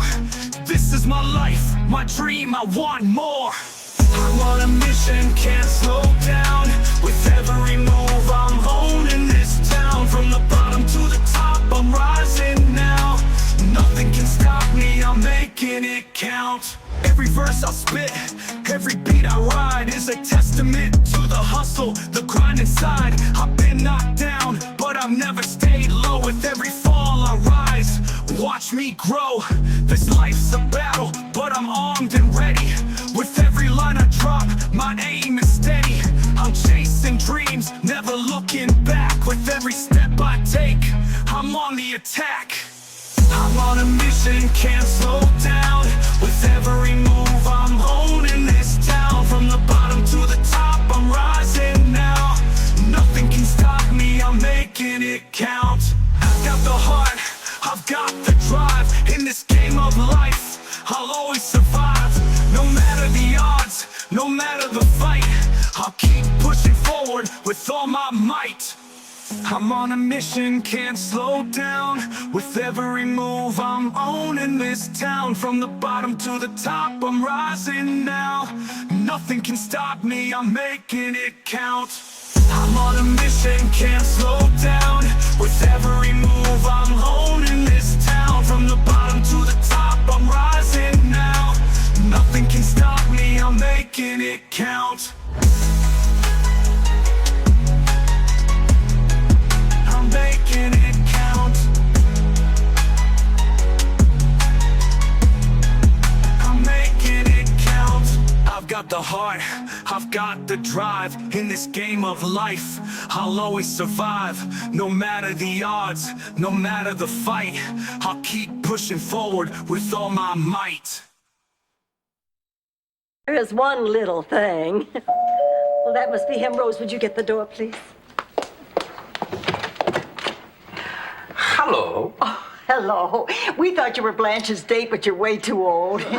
This is my life, my dream, I want more. I'm on a mission, can't slow down. With every move, I'm owning this town. From the bottom to the top, I'm rising now. Nothing can stop me, I'm making it count. Every verse I spit, every beat I ride is a testament to the hustle, the grind inside. I've been knocked down, but I've never stayed low. With every fall I rise, watch me grow. This life's a battle, but I'm armed and ready. With every line I drop, my aim is steady. I'm chasing dreams, never looking back. With every step I take, I'm on the attack. I'm on a mission, can't slow down. With every move, I'm owning this town. From the bottom to the top, I'm rising now. Nothing can stop me, I'm making it count. I've got the heart, I've got the drive. In this game of life, I'll always survive. No matter the odds, no matter the fight, I'll keep pushing forward with all my might. I'm on a mission, can't slow down. With every move, I'm owning this town. From the bottom to the top, I'm rising now. Nothing can stop me, I'm making it count. I'm on a mission, can't slow down. With every move, I'm owning this town. From the bottom to the top, I'm rising now. Nothing can stop me, I'm making it count. I'm making it count. I'm making it count. I've got the heart, I've got the drive. In this game of life, I'll always survive. No matter the odds, no matter the fight, I'll keep pushing forward with all my might. There is one little thing. Well, that must be him. Rose, would you get the door, please? Hello. Oh, hello. We thought you were Blanche's date, but you're way too old. Hola,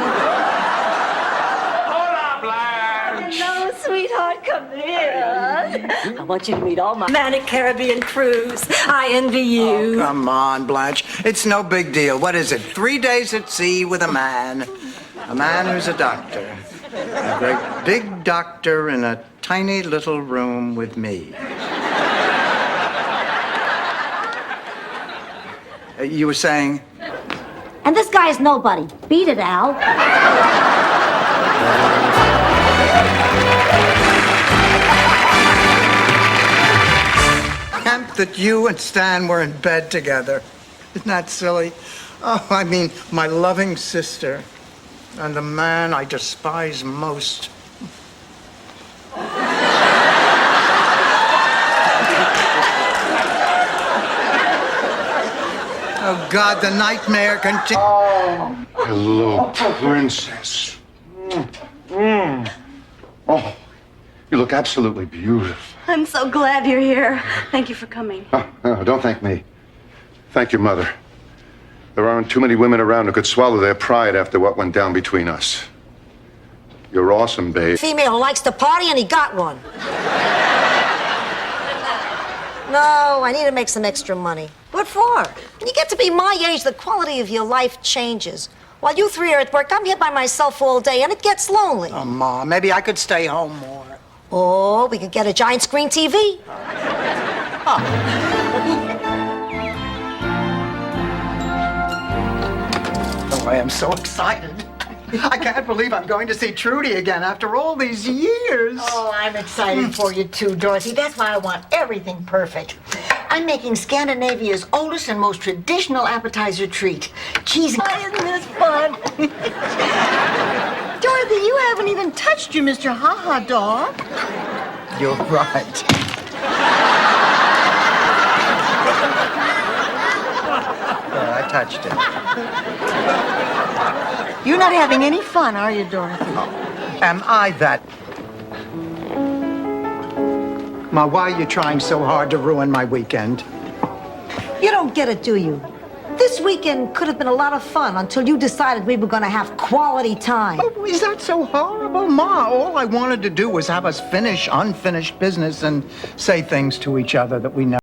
Blanche. Hello, sweetheart. Come in. I want you to meet all my manic Caribbean crews. I envy you. Oh, come on, Blanche. It's no big deal. What is it? 3 days at sea with a man. A man who's a doctor. A great big doctor in a tiny little room with me. You were saying? And this guy's nobody. Beat it, Al. Camp that you and Stan were in bed together. Isn't that silly? Oh, I mean, my loving sister and the man I despise most. Oh, God, the nightmare continues. Oh, hello, princess. Oh, You look absolutely beautiful. I'm so glad you're here. Thank you for coming. Oh, don't thank me. Thank your mother. There aren't too many women around who could swallow their pride after what went down between us. You're awesome, babe. Female who likes to party, and he got one. No, I need to make some extra money. What for? When you get to be my age, the quality of your life changes. While you three are at work, I'm here by myself all day, and it gets lonely. Oh, Ma, maybe I could stay home more. Oh, we could get a giant screen TV. Oh, I am so excited. I can't believe I'm going to see Trudy again after all these years. Oh, I'm excited for you too, Dorothy. That's why I want everything perfect. I'm making Scandinavia's oldest and most traditional appetizer treat. Cheese and... Isn't this fun? Dorothy, you haven't even touched your Mr. Ha-Ha dog. You're right. Yeah, I touched it. You're not having any fun, are you, Dorothy? Am I that? Ma, why are you trying so hard to ruin my weekend? You don't get it, do you? This weekend could have been a lot of fun until you decided we were going to have quality time. Oh, is that so horrible, Ma? All I wanted to do was have us finish unfinished business and say things to each other that we never